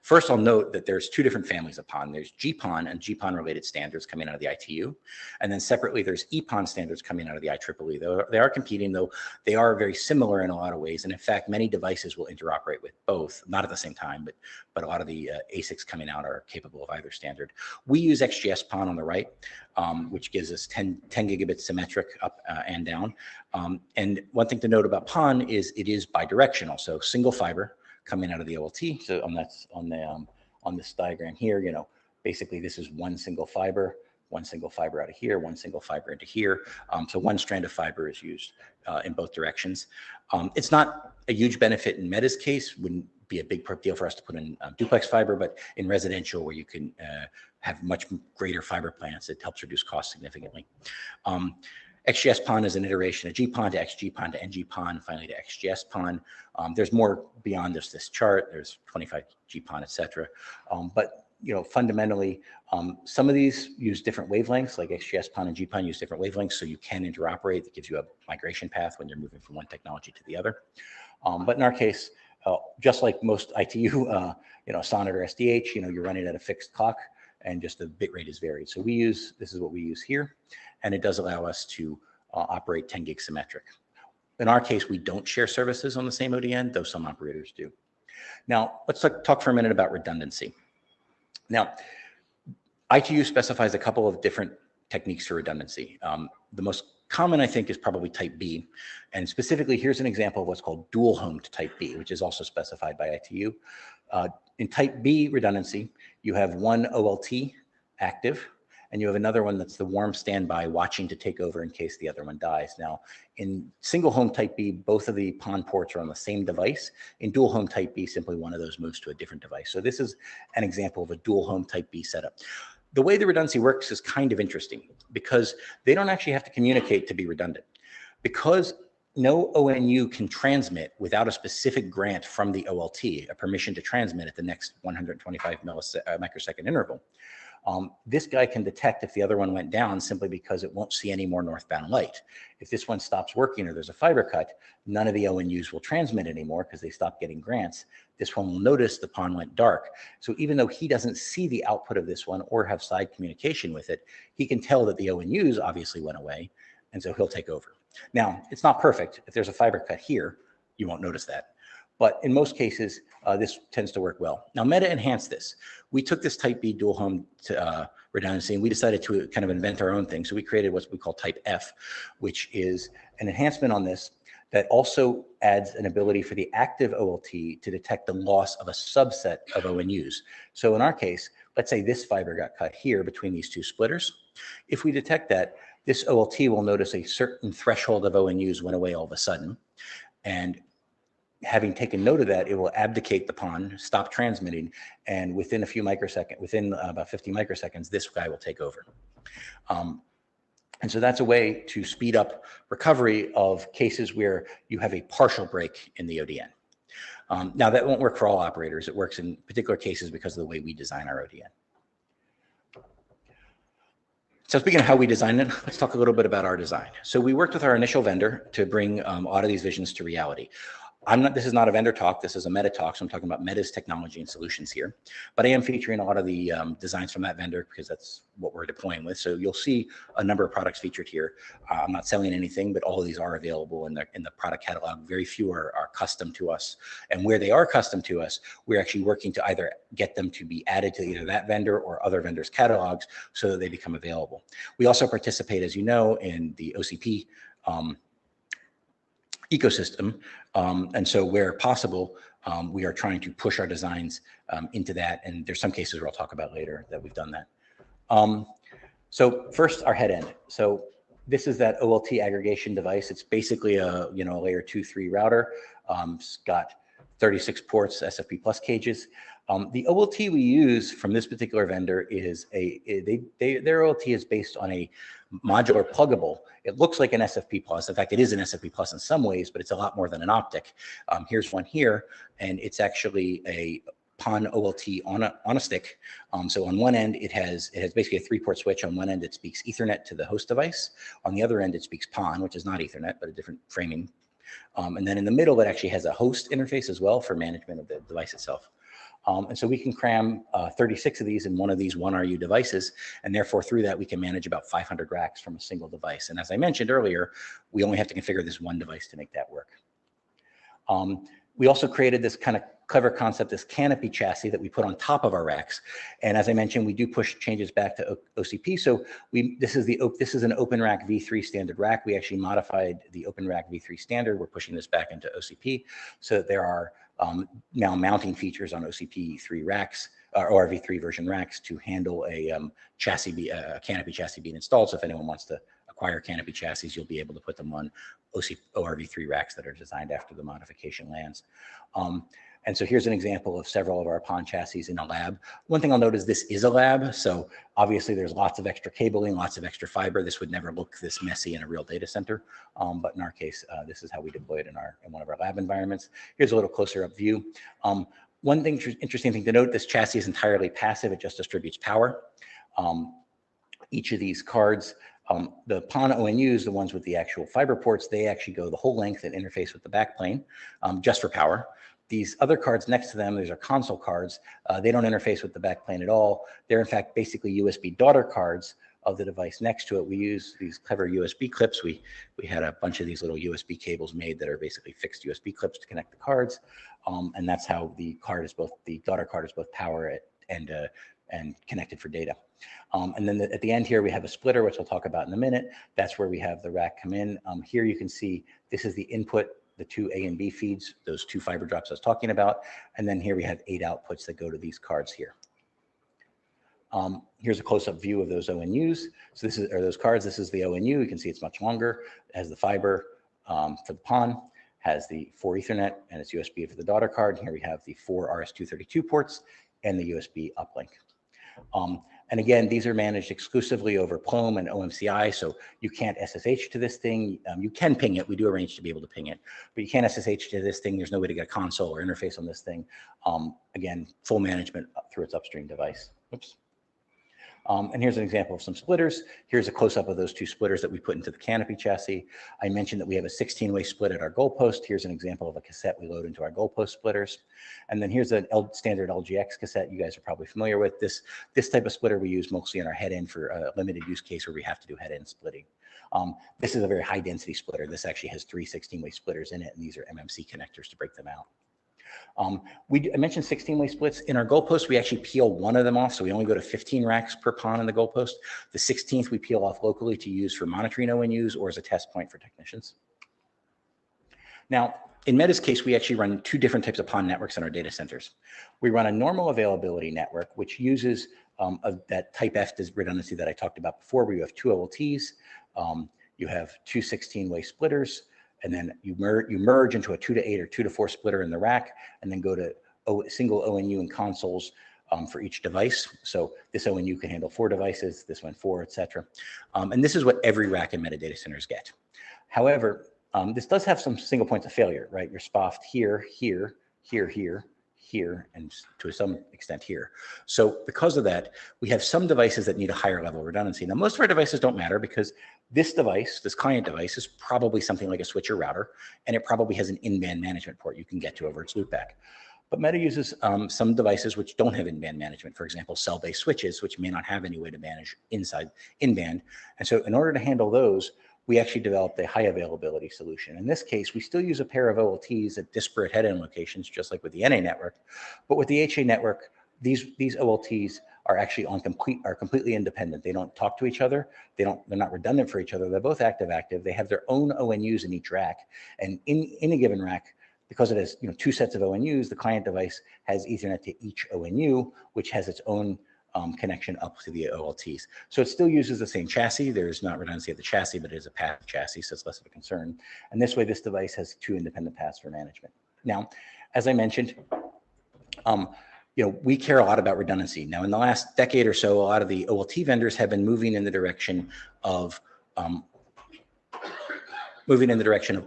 B: First, I'll note that there's two different families of PON. There's GPON and GPON related standards coming out of the ITU. And then separately, there's EPON standards coming out of the IEEE. They are competing, though they are very similar in a lot of ways. And in fact, many devices will interoperate with both, not at the same time, but a lot of the ASICs coming out are capable of either standard. We use XGS PON on the right, which gives us 10 gigabits symmetric up and down. And one thing to note about PON is it is bidirectional, so single fiber coming out of the OLT. So on this diagram here, basically this is one single fiber out of here, one single fiber into here. So one strand of fiber is used in both directions. It's not a huge benefit in Meta's case. Wouldn't be a big deal for us to put in duplex fiber, but in residential where you can have much greater fiber plants, it helps reduce costs significantly. XGS PON is an iteration of GPON to XGPON to NGPON, finally to XGS PON. There's more beyond just this chart. There's 25 GPON, et cetera. But fundamentally, some of these use different wavelengths, like XGS PON and GPON use different wavelengths, so you can interoperate. It gives you a migration path when you're moving from one technology to the other. But in our case, just like most ITU, SONET or SDH, you're running at a fixed clock, and just the bit rate is varied. So this is what we use here, and it does allow us to operate 10 gig symmetric. In our case, we don't share services on the same ODN, though some operators do. Now, let's talk for a minute about redundancy. Now, ITU specifies a couple of different techniques for redundancy. The most common, I think, is probably type B. And specifically, here's an example of what's called dual home to type B, which is also specified by ITU. In type B redundancy, you have one OLT active, and you have another one that's the warm standby watching to take over in case the other one dies. Now, in single home type B, both of the PON ports are on the same device. In dual home type B, simply one of those moves to a different device. So this is an example of a dual home type B setup. The way the redundancy works is kind of interesting because they don't actually have to communicate to be redundant. Because no ONU can transmit without a specific grant from the OLT, a permission to transmit at the next 125 microsecond interval. This guy can detect if the other one went down simply because it won't see any more northbound light. If this one stops working or there's a fiber cut, none of the ONUs will transmit anymore because they stopped getting grants. This one will notice the PON went dark. So even though he doesn't see the output of this one or have side communication with it, he can tell that the ONUs obviously went away, and so he'll take over. Now, it's not perfect. If there's a fiber cut here, you won't notice that. But in most cases, this tends to work well. Now, Meta enhanced this. We took this type B dual home to, redundancy, and we decided to kind of invent our own thing. So we created what we call type F, which is an enhancement on this that also adds an ability for the active OLT to detect the loss of a subset of ONUs. So in our case, let's say this fiber got cut here between these two splitters. If we detect that, this OLT will notice a certain threshold of ONUs went away all of a sudden. And having taken note of that, it will abdicate the PON, stop transmitting, and within a few microseconds, within about 50 microseconds, this guy will take over. And so that's a way to speed up recovery of cases where you have a partial break in the ODN. Now, that won't work for all operators. It works in particular cases because of the way we design our ODN. So speaking of how we designed it, let's talk a little bit about our design. So we worked with our initial vendor to bring a lot of these visions to reality. This is not a vendor talk, this is a Meta talk, so I'm talking about Meta's technology and solutions here. But I am featuring a lot of the designs from that vendor because that's what we're deploying with. So you'll see a number of products featured here. I'm not selling anything, but all of these are available in the product catalog. Very few are custom to us. And where they are custom to us, we're actually working to either get them to be added to either that vendor or other vendors' catalogs so that they become available. We also participate, as you know, in the OCP ecosystem. And so where possible, we are trying to push our designs into that. And there's some cases where I'll talk about later that we've done that. So first, our head end. So this is that OLT aggregation device. It's basically a layer 2-3 router. It's got 36 ports, SFP plus cages. The OLT we use from this particular vendor is their OLT is based on a modular pluggable. It looks like an SFP plus. In fact, it is an SFP plus in some ways, but it's a lot more than an optic. Here's one here, and it's actually a PON OLT on a stick. So on one end, it has basically a 3-port switch. On one end, it speaks Ethernet to the host device. On the other end, it speaks PON, which is not Ethernet, but a different framing. And then in the middle, it actually has a host interface as well for management of the device itself. And so we can cram 36 of these in one of these 1RU devices, and therefore through that we can manage about 500 racks from a single device. And as I mentioned earlier, we only have to configure this one device to make that work. We also created this kind of clever concept, this canopy chassis that we put on top of our racks. And as I mentioned, we do push changes back to OCP. So this is an Open Rack v3 standard rack. We actually modified the Open Rack v3 standard. We're pushing this back into OCP so that there are now mounting features on OCP 3 racks or v3 version racks to handle a canopy chassis being installed. So if anyone wants to acquire canopy chassis, you'll be able to put them on ORV3 racks that are designed after the modification lands. And so here's an example of several of our PON chassis in a lab. One thing I'll note is this is a lab. So obviously there's lots of extra cabling, lots of extra fiber. This would never look this messy in a real data center. But in our case, this is how we deploy it in one of our lab environments. Here's a little closer up view. One interesting thing to note, this chassis is entirely passive. It just distributes power. Each of these cards, the PON ONUs, the ones with the actual fiber ports, they actually go the whole length and interface with the backplane just for power. These other cards next to them, these are console cards. They don't interface with the backplane at all. They're in fact basically USB daughter cards of the device next to it. We use these clever USB clips. We had a bunch of these little USB cables made that are basically fixed USB clips to connect the cards. And that's how the daughter card is both power and connected for data. And then at the end here, we have a splitter, which I'll talk about in a minute. That's where we have the rack come in. Here you can see this is the input, the 2 A and B feeds, those 2 fiber drops I was talking about. And then here we have 8 outputs that go to these cards here. Here's a close-up view of those ONUs. So those cards. This is the ONU. You can see it's much longer. It has the fiber for the PON, has the 4 Ethernet, and it's USB for the daughter card. And here we have the 4 RS-232 ports and the USB uplink. And again, these are managed exclusively over PLOM and OMCI, so you can't SSH to this thing. You can ping it. We do arrange to be able to ping it, but you can't SSH to this thing. There's no way to get a console or interface on this thing. Again, full management through its upstream device. Oops. And here's an example of some splitters. Here's a close-up of those 2 splitters that we put into the canopy chassis. I mentioned that we have a 16-way split at our goalpost. Here's an example of a cassette we load into our goalpost splitters. And then here's a standard LGX cassette you guys are probably familiar with. This type of splitter we use mostly in our head-end for a limited use case where we have to do head-end splitting. This is a very high-density splitter. This actually has 3 16-way splitters in it, and these are MMC connectors to break them out. I mentioned 16-way splits. In our goalpost, we actually peel one of them off, so we only go to 15 racks per PON in the goalpost. The 16th we peel off locally to use for monitoring ONUs or as a test point for technicians. Now, in Meta's case, we actually run 2 different types of PON networks in our data centers. We run a normal availability network, which uses that type F redundancy that I talked about before, where you have 2 OLTs, you have 2 16-way splitters, and then you merge into a 2 to 8 or 2 to 4 splitter in the rack, and then go to single ONU and consoles for each device. So this ONU can handle 4 devices, this one 4, etc. And this is what every rack and metadata centers get. However, this does have some single points of failure, right? You're spoffed here, here, here, here, here and to some extent here. So because of that, we have some devices that need a higher level of redundancy. Now, most of our devices don't matter because this device, this client device, is probably something like a switch or router, and it probably has an in-band management port you can get to over its loopback. But Meta uses some devices which don't have in-band management, for example, cell-based switches, which may not have any way to manage in-band. And so in order to handle those, we actually developed a high availability solution. In this case, we still use a pair of OLTs at disparate head-end locations, just like with the NA network. But with the HA network, these OLTs are actually completely independent. They don't talk to each other. They're not redundant for each other. They're both active-active. They have their own ONUs in each rack. And in a given rack, because it has two sets of ONUs, the client device has Ethernet to each ONU, which has its own connection up to the OLTs. So it still uses the same chassis. There's not redundancy of the chassis, but it is a path chassis, so it's less of a concern. And this way, this device has 2 independent paths for management. Now, as I mentioned, we care a lot about redundancy. Now, in the last decade or so, a lot of the OLT vendors have been moving in the direction of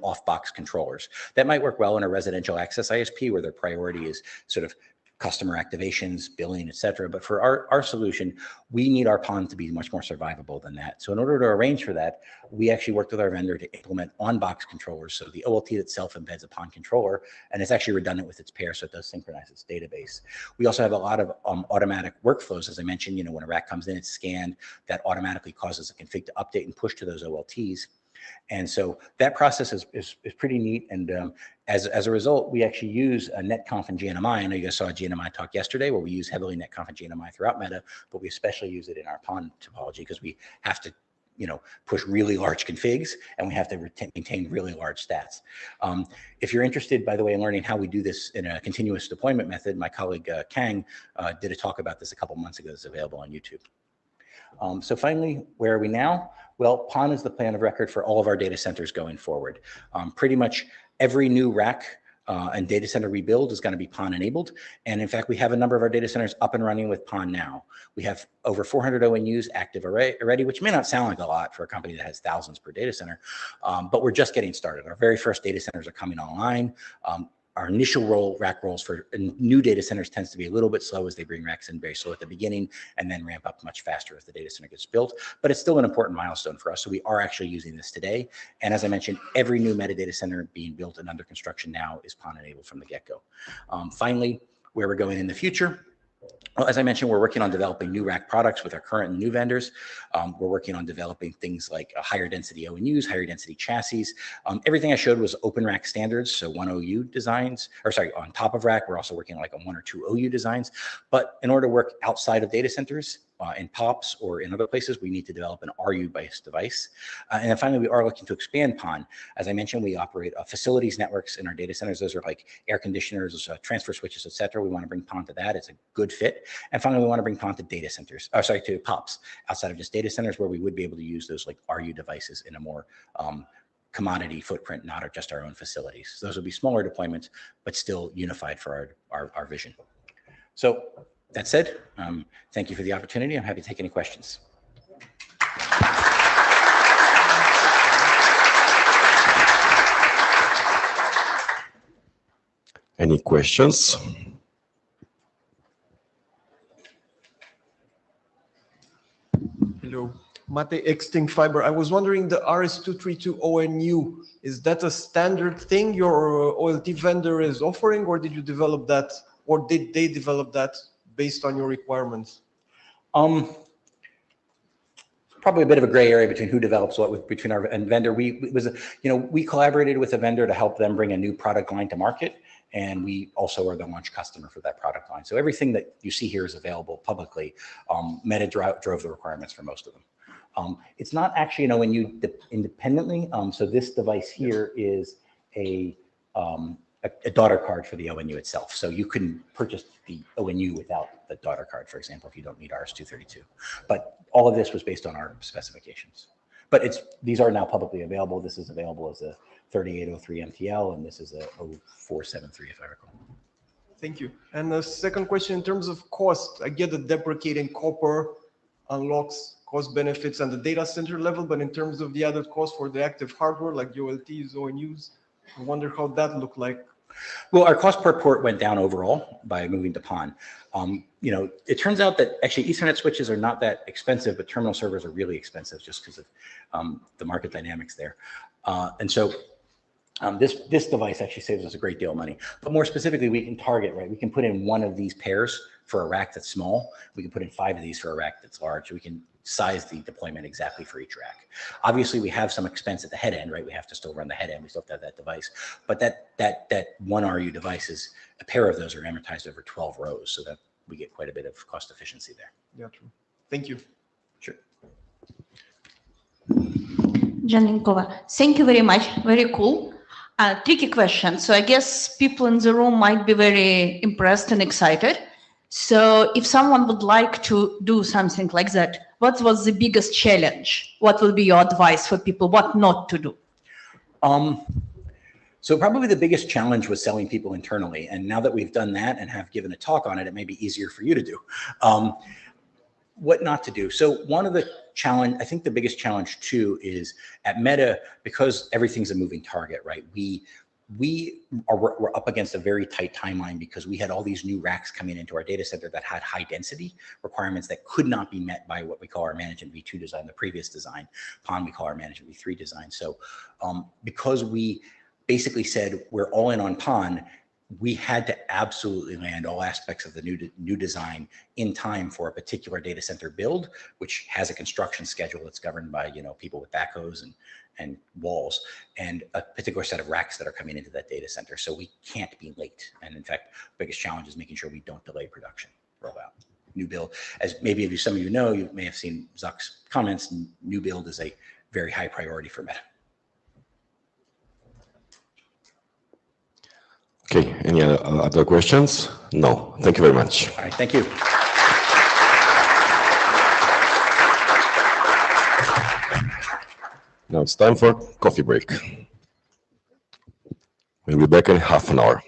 B: off-box controllers. That might work well in a residential access ISP where their priority is sort of customer activations, billing, et cetera. But for our solution, we need our PON to be much more survivable than that. So in order to arrange for that, we actually worked with our vendor to implement on-box controllers. So the OLT itself embeds a PON controller, and it's actually redundant with its pair, so it does synchronize its database. We also have a lot of automatic workflows. As I mentioned, when a rack comes in, it's scanned. That automatically causes a config to update and push to those OLTs. And so that process is pretty neat. And as a result, we actually use a NetConf and GNMI. I know you guys saw a GNMI talk yesterday where we use heavily NetConf and GNMI throughout Meta, but we especially use it in our PON topology because we have to push really large configs and we have to maintain really large stats. If you're interested, by the way, in learning how we do this in a continuous deployment method, my colleague Kang did a talk about this a couple months ago. It's available on YouTube. So finally, where are we now? Well, PON is the plan of record for all of our data centers going forward. Pretty much every new rack and data center we build is going to be PON enabled. And in fact, we have a number of our data centers up and running with PON now. We have over 400 ONUs active already, which may not sound like a lot for a company that has thousands per data center, but we're just getting started. Our very first data centers are coming online. Our initial rack rolls for new data centers tends to be a little bit slow as they bring racks in very slow at the beginning and then ramp up much faster as the data center gets built. But it's still an important milestone for us. So we are actually using this today. And as I mentioned, every new metadata center being built and under construction now is PON enabled from the get-go. Finally, where we're going in the future. Well, as I mentioned, we're working on developing new rack products with our current and new vendors. We're working on developing things like higher density ONUs, higher density chassis. Everything I showed was open rack standards, so 1 OU designs, or sorry, on top of rack, we're also working like on 1 or 2 OU designs. But in order to work outside of data centers, in POPs or in other places, we need to develop an RU-based device. And then finally, we are looking to expand PON. As I mentioned, we operate facilities networks in our data centers. Those are like air conditioners, transfer switches, et cetera. We want to bring PON to that. It's a good fit. And finally, we want to bring PON to data centers, to POPs outside of just data centers where we would be able to use those like RU devices in a more commodity footprint, not just our own facilities. So those will be smaller deployments, but still unified for our vision. So that said, thank you for the opportunity. I'm happy to take any questions.
X: Any questions?
S: Hello, Mate Extinct Fiber. I was wondering the RS232 ONU, is that a standard thing your OLT vendor is offering, or did you develop that, or did they develop that based on your requirements?
B: Probably a bit of a gray area between who develops what between our and vendor. We collaborated with a vendor to help them bring a new product line to market, and we also are the launch customer for that product line. So everything that you see here is available publicly. Meta drove the requirements for most of them. It's not actually an ONU independently. So this device here is a daughter card for the ONU itself. So you can purchase the ONU without the daughter card, for example, if you don't need RS232. But all of this was based on our specifications. But these are now publicly available. This is available as a 3803 MTL, and this is a 0473, if I recall.
S: Thank you. And the second question, in terms of cost, I get that deprecating copper unlocks cost benefits at the data center level, but in terms of the added cost for the active hardware, like ULTs, ONUs, I wonder how that looked like.
B: Well, our cost per port went down overall by moving to PON. You know, it turns out that actually Ethernet switches are not that expensive, but terminal servers are really expensive just because of the market dynamics there. And so this device actually saves us a great deal of money. But more specifically, we can target, right? We can put in one of these pairs for a rack that's small. We can put in 5 of these for a rack that's large. We can size the deployment exactly for each rack. Obviously, we have some expense at the head end, right? We have to still run the head end. We still have to have that device. But that one RU device is, a pair of those are amortized over 12 rows, so that we get quite a bit of cost efficiency there.
S: Yeah, true. Thank you.
B: Sure.
L: Janinkova, thank you very much. Very cool. Tricky question. So I guess people in the room might be very impressed and excited. So if someone would like to do something like that, what was the biggest challenge? What will be your advice for people? What not to do?
B: So probably the biggest challenge was selling people internally. And now that we've done that and have given a talk on it, it may be easier for you to do. What not to do. So one of the challenge, I think the biggest challenge too is at Meta, because everything's a moving target, right? We're up against a very tight timeline because we had all these new racks coming into our data center that had high density requirements that could not be met by what we call our management v2 design, the previous design. PON we call our management v3 design. So because we basically said we're all in on PON, we had to absolutely land all aspects of the new design in time for a particular data center build, which has a construction schedule that's governed by, you know, people with backhoes and walls and a particular set of racks that are coming into that data center. So we can't be late. And in fact, the biggest challenge is making sure we don't delay production rollout. New build, as maybe if some of you know, you may have seen Zuck's comments, new build is a very high priority for Meta.
X: Okay, any other questions? No, thank you very much.
B: All right, thank you.
X: Now it's time for coffee break. We'll be back in half an hour.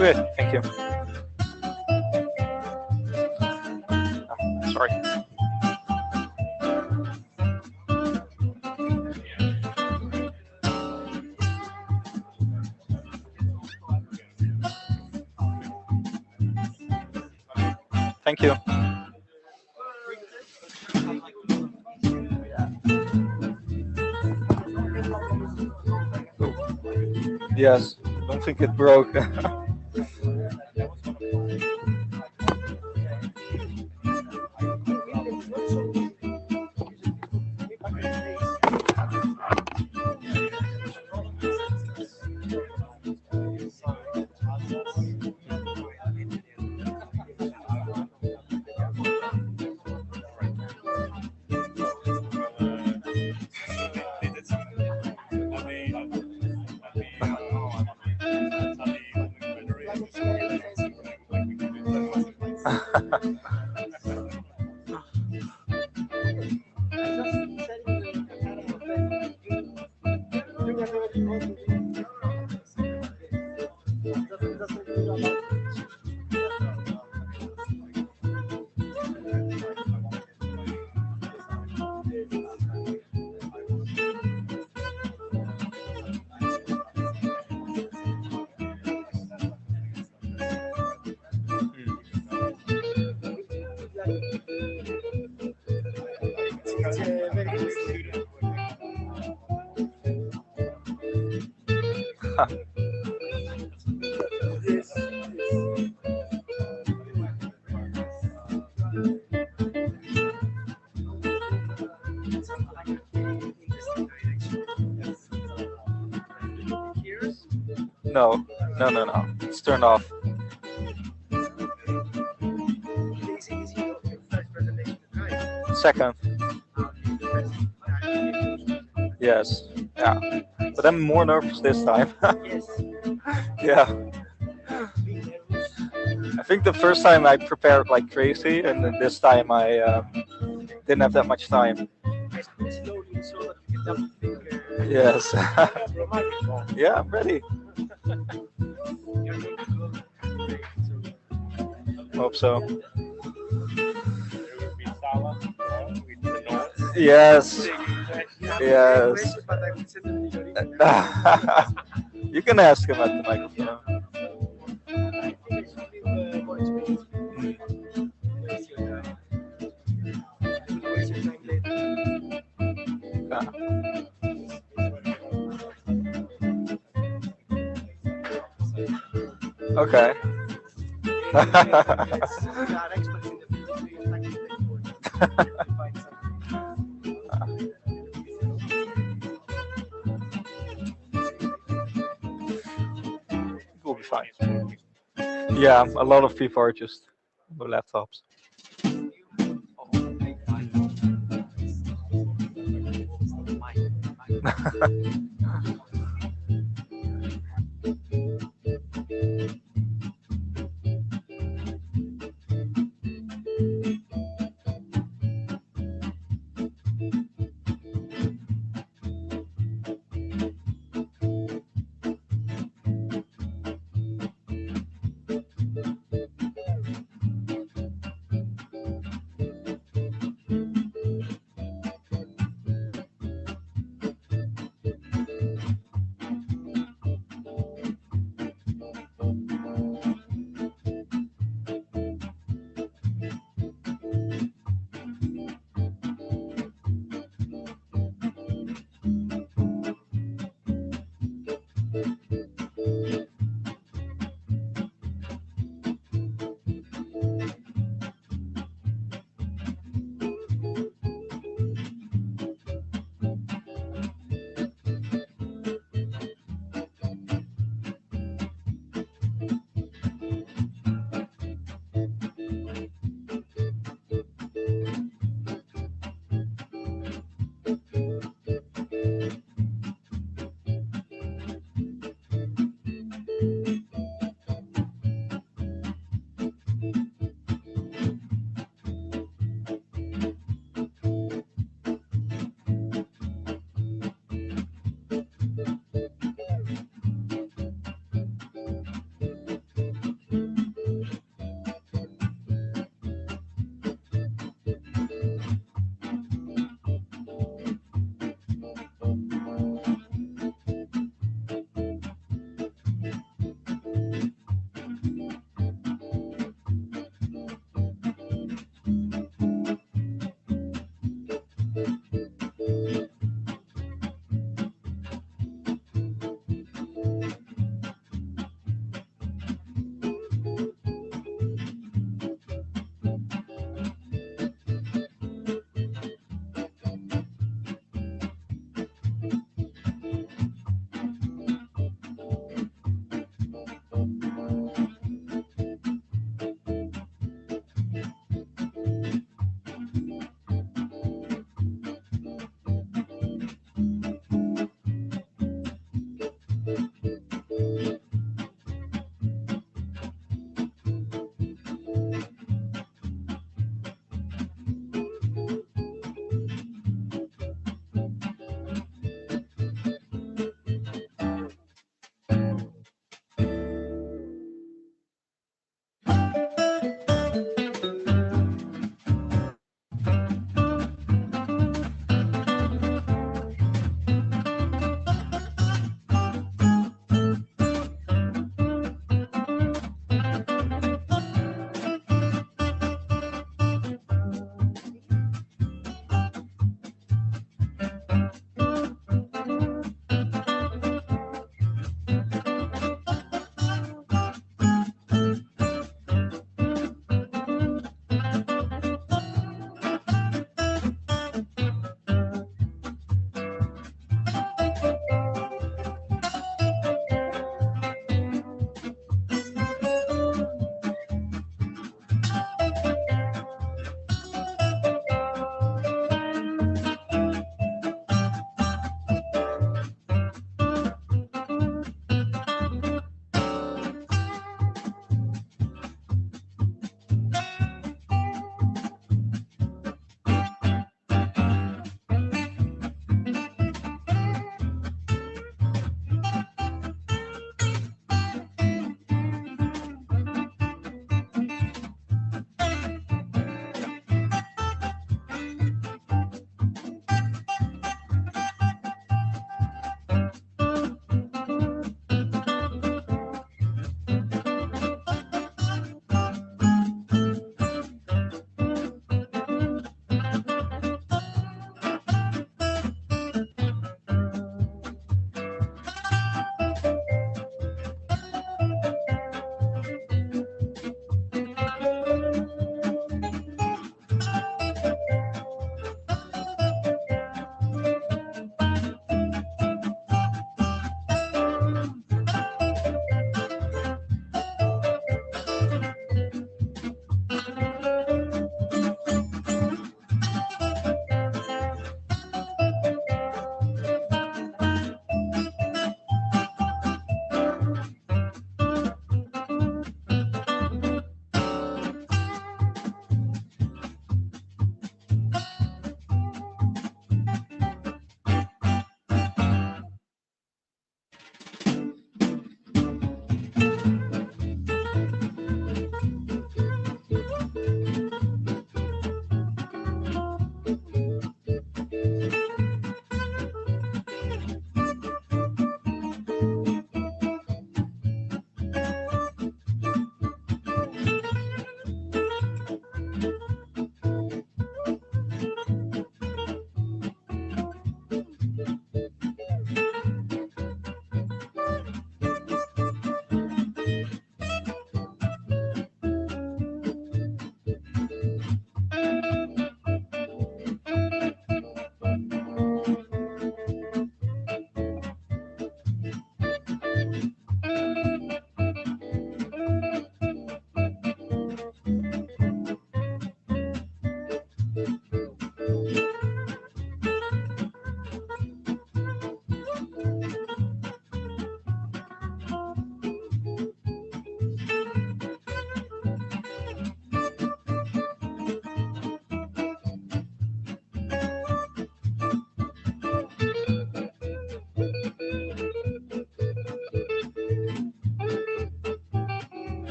T: Good, thank you. Sorry. Thank you. Yes, don't think it broke. No, no. It's turned off. Second. Yes. Yeah. But I'm more nervous this time. Yeah. I think the first time I prepared like crazy, and then this time I didn't have that much time. Yes. Yeah, I'm ready. Hope so. Yes. Yes. You can ask him at the microphone. Okay. We'll be fine. Yeah, a lot of people are just no laptops.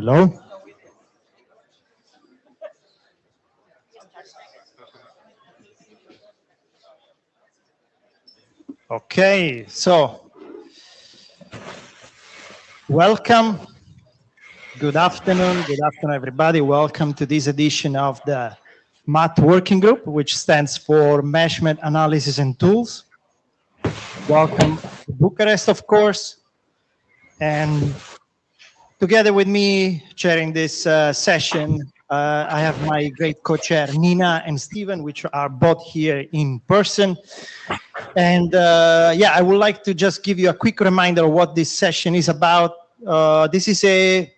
H: Hello. Okay, so welcome. Good afternoon, everybody. Welcome to this edition of the MAT Working Group, which stands for Measurement Analysis and Tools. Welcome to Bucharest, of course. And together with me chairing this session, I have my great co-chair, Nina and Steven, which are both here in person. And yeah, I would like to just give you a quick reminder of what this session is about. This is a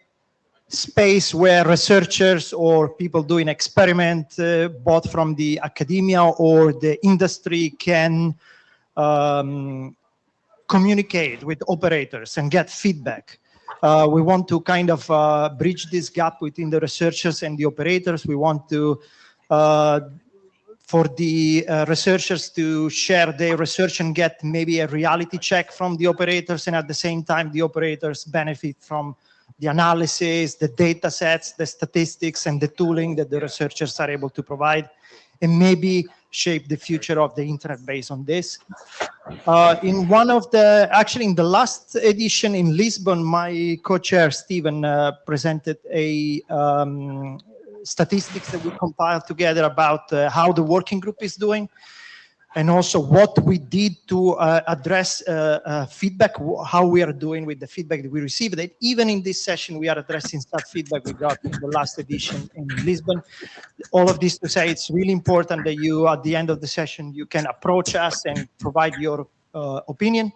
H: space where researchers or people doing experiment, both from the academia or the industry, can communicate with operators and get feedback. We want to kind of bridge this gap between the researchers and the operators. We want to, for the researchers to share their research and get maybe a reality check from the operators, and at the same time, the operators benefit from the analysis, the data sets, the statistics, and the tooling that the researchers are able to provide, and maybe shape the future of the internet based on this. In one of the, actually in the last edition in Lisbon, my co-chair Steven presented a statistics that we compiled together about how the working group is doing, and also what we did to address feedback, how we are doing with the feedback that we received. And even in this session, we are addressing some feedback we got in the last edition in Lisbon. All of this to say it's really important that you, at the end of the session, you can approach us and provide your opinion.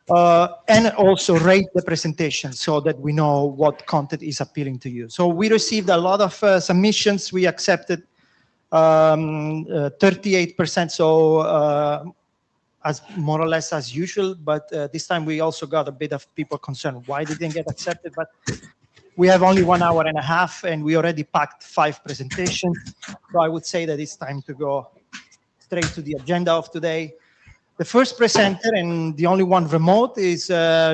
H: And also rate the presentation so that we know what content is appealing to you. So we received a lot of submissions. We accepted 38%, so as more or less as usual, but this time we also got a bit of people concerned why they didn't get accepted, but we have only 1 hour and a half and we already packed 5 presentations, so I would say that it's time to go straight to the agenda of today. The first presenter, and the only one remote, is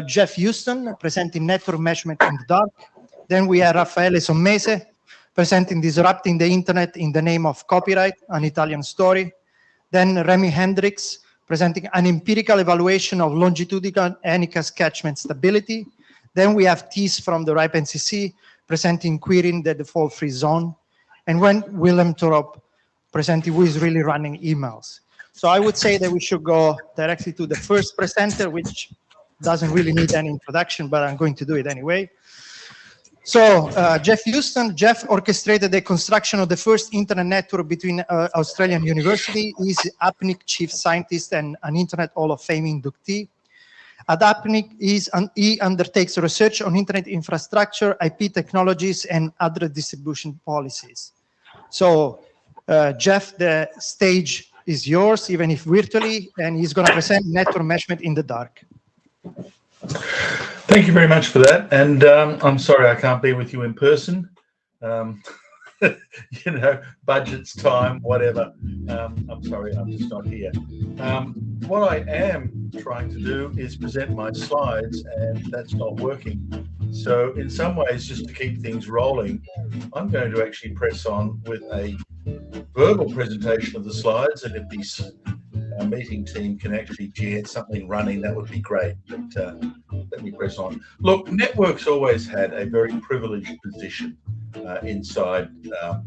H: Jeff Houston, presenting network measurement in the dark. Then we have Raffaele Sommese, presenting Disrupting the Internet in the Name of Copyright, an Italian story. Then Remy Hendricks, presenting an empirical evaluation of longitudinal ENICAS catchment stability. Then we have Thies from the RIPE NCC, presenting Querying the Default Free Zone. And when Willem Torop, presenting Who is Really Running Emails. So I would say that we should go directly to the first presenter, which doesn't really need any introduction, but I'm going to do it anyway. So Jeff Houston, Jeff orchestrated the construction of the first internet network between Australian University. He's APNIC chief scientist and an Internet Hall of Fame inductee. At APNIC, he undertakes research on internet infrastructure, IP technologies, and other distribution policies. So Jeff, the stage is yours, even if virtually, and he's going to present network measurement in the dark.
U: Thank you very much for that, and I'm sorry I can't be with you in person. You know, budgets, time, whatever. I'm sorry, I'm just not here. What I am trying to do is present my slides, and that's not working. So in some ways, just to keep things rolling, I'm going to actually press on with a verbal presentation of the slides, and if the meeting team can actually get something running, that would be great. But let me press on. Look, networks always had a very privileged position inside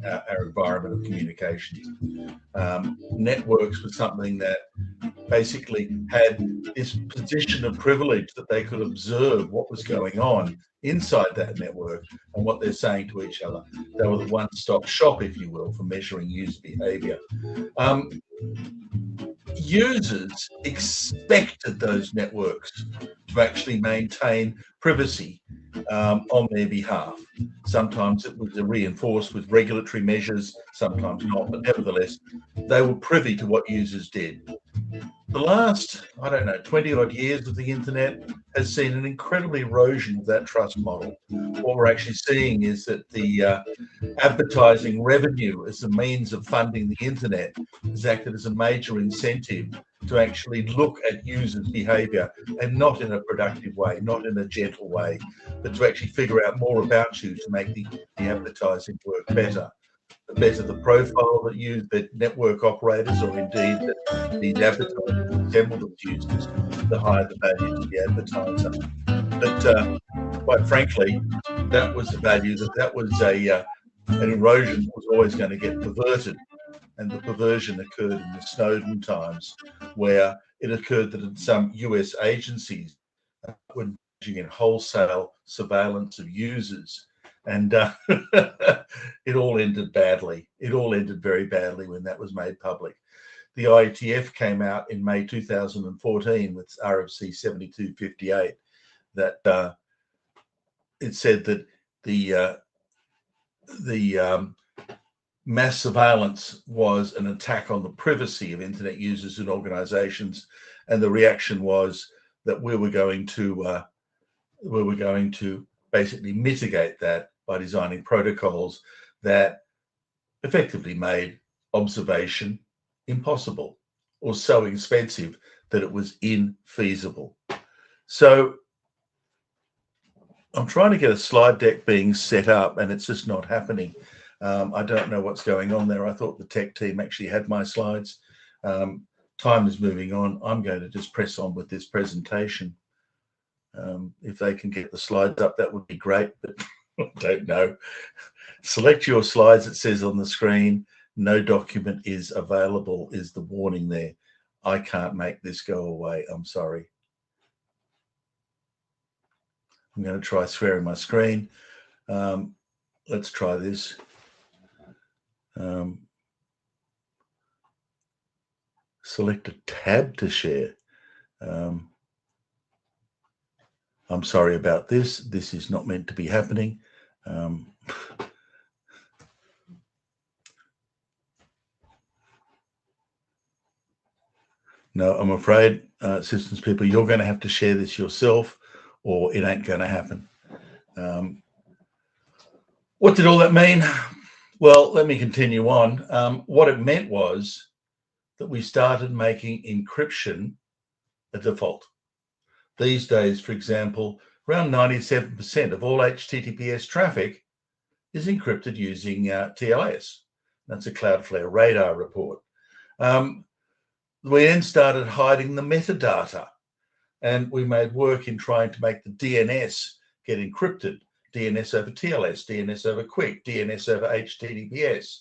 U: our environment of communications. Networks was something that basically had this position of privilege that they could observe what was going on inside that network and what they're saying to each other. They were the one-stop shop, if you will, for measuring user behavior. Users expected those networks to actually maintain privacy on their behalf. Sometimes it was reinforced with regulatory measures, sometimes not, but nevertheless, they were privy to what users did. The last, I don't know, 20 odd years of the internet has seen an incredible erosion of that trust model. What we're actually seeing is that the advertising revenue as a means of funding the internet has acted as a major incentive to actually look at users' behavior, and not in a productive way, not in a gentle way, but to actually figure out more about you to make the advertising work better. The better the profile that the network operators, or indeed that these advertisers assemble them to users, the higher the value to the advertiser. But quite frankly, that was the value, that was an erosion that was always going to get perverted. And the perversion occurred in the Snowden times, where it occurred that some US agencies were engaging in wholesale surveillance of users. And it all ended badly. It all ended very badly when that was made public. The IETF came out in May 2014 with RFC 7258 that it said that the mass surveillance was an attack on the privacy of internet users and organizations, and the reaction was that we were going to basically mitigate that by designing protocols that effectively made observation impossible, or so expensive that it was infeasible. So I'm trying to get a slide deck being set up, and it's just not happening. I don't know what's going on there. I thought the tech team actually had my slides. Time is moving on. I'm going to just press on with this presentation. If they can get the slides up, that would be great, but I don't know. Select your slides, it says on the screen. No document is available is the warning there. I can't make this go away. I'm sorry. I'm going to try sharing my screen. Let's try this. Select a tab to share. I'm sorry about this. This is not meant to be happening. No, I'm afraid, systems people, you're going to have to share this yourself, or it ain't going to happen. What did all that mean? Well, let me continue on. What it meant was that we started making encryption a default. These days, for example, around 97% of all HTTPS traffic is encrypted using TLS. That's a Cloudflare radar report. We then started hiding the metadata, and we made work in trying to make the DNS get encrypted. DNS over TLS, DNS over QUIC, DNS over HTTPS.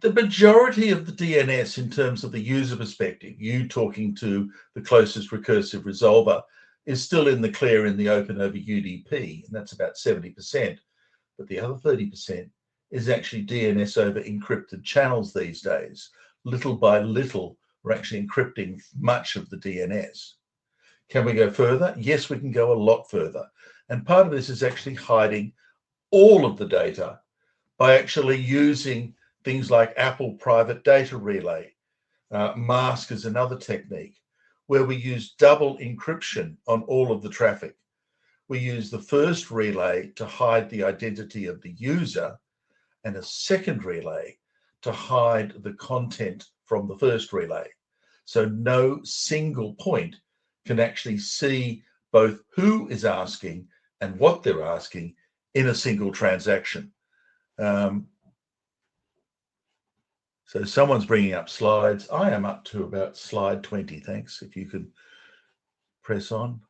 U: The majority of the DNS in terms of the user perspective, you talking to the closest recursive resolver, is still in the clear in the open over UDP, and that's about 70%. But the other 30% is actually DNS over encrypted channels these days. Little by little, we're actually encrypting much of the DNS. Can we go further? Yes, we can go a lot further. And part of this is actually hiding all of the data by actually using things like Apple Private Data Relay. Mask is another technique where we use double encryption on all of the traffic. We use the first relay to hide the identity of the user, and a second relay to hide the content from the first relay. So no single point can actually see both who is asking and what they're asking in a single transaction. So someone's bringing up slides. I am up to about slide 20. Thanks. If you could press on.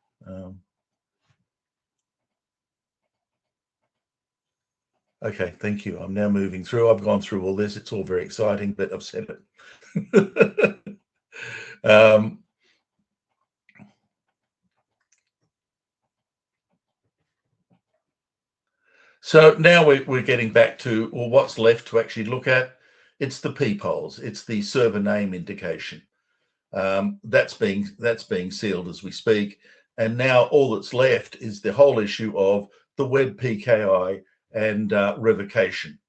U: Okay, thank you. I'm now moving through. I've gone through all this. It's all very exciting, but I've said it. So now we're getting back to, well, what's left to actually look at? It's the peepholes. It's the server name indication. That's being sealed as we speak. And now all that's left is the whole issue of the web PKI and revocation.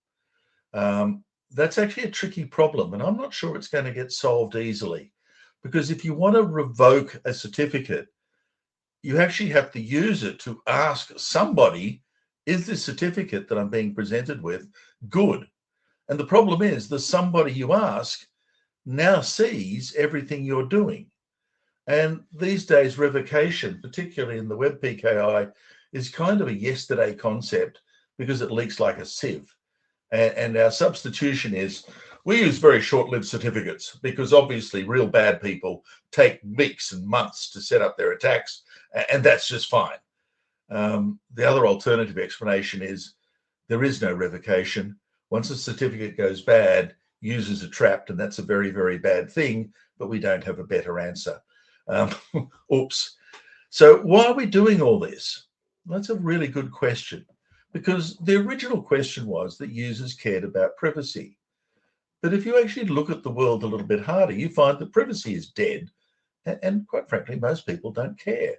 U: That's actually a tricky problem, and I'm not sure it's going to get solved easily, because if you want to revoke a certificate, you actually have to use it to ask somebody, is this certificate that I'm being presented with good? And the problem is the somebody you ask now sees everything you're doing. And these days, revocation, particularly in the web PKI, is kind of a yesterday concept because it leaks like a sieve. And our substitution is we use very short-lived certificates because obviously real bad people take weeks and months to set up their attacks, and that's just fine. The other alternative explanation is there is no revocation. Once a certificate goes bad, users are trapped, and that's a very, very bad thing, but we don't have a better answer. Oops. So why are we doing all this? That's a really good question, because the original question was that users cared about privacy. But if you actually look at the world a little bit harder, you find that privacy is dead. And quite frankly, most people don't care.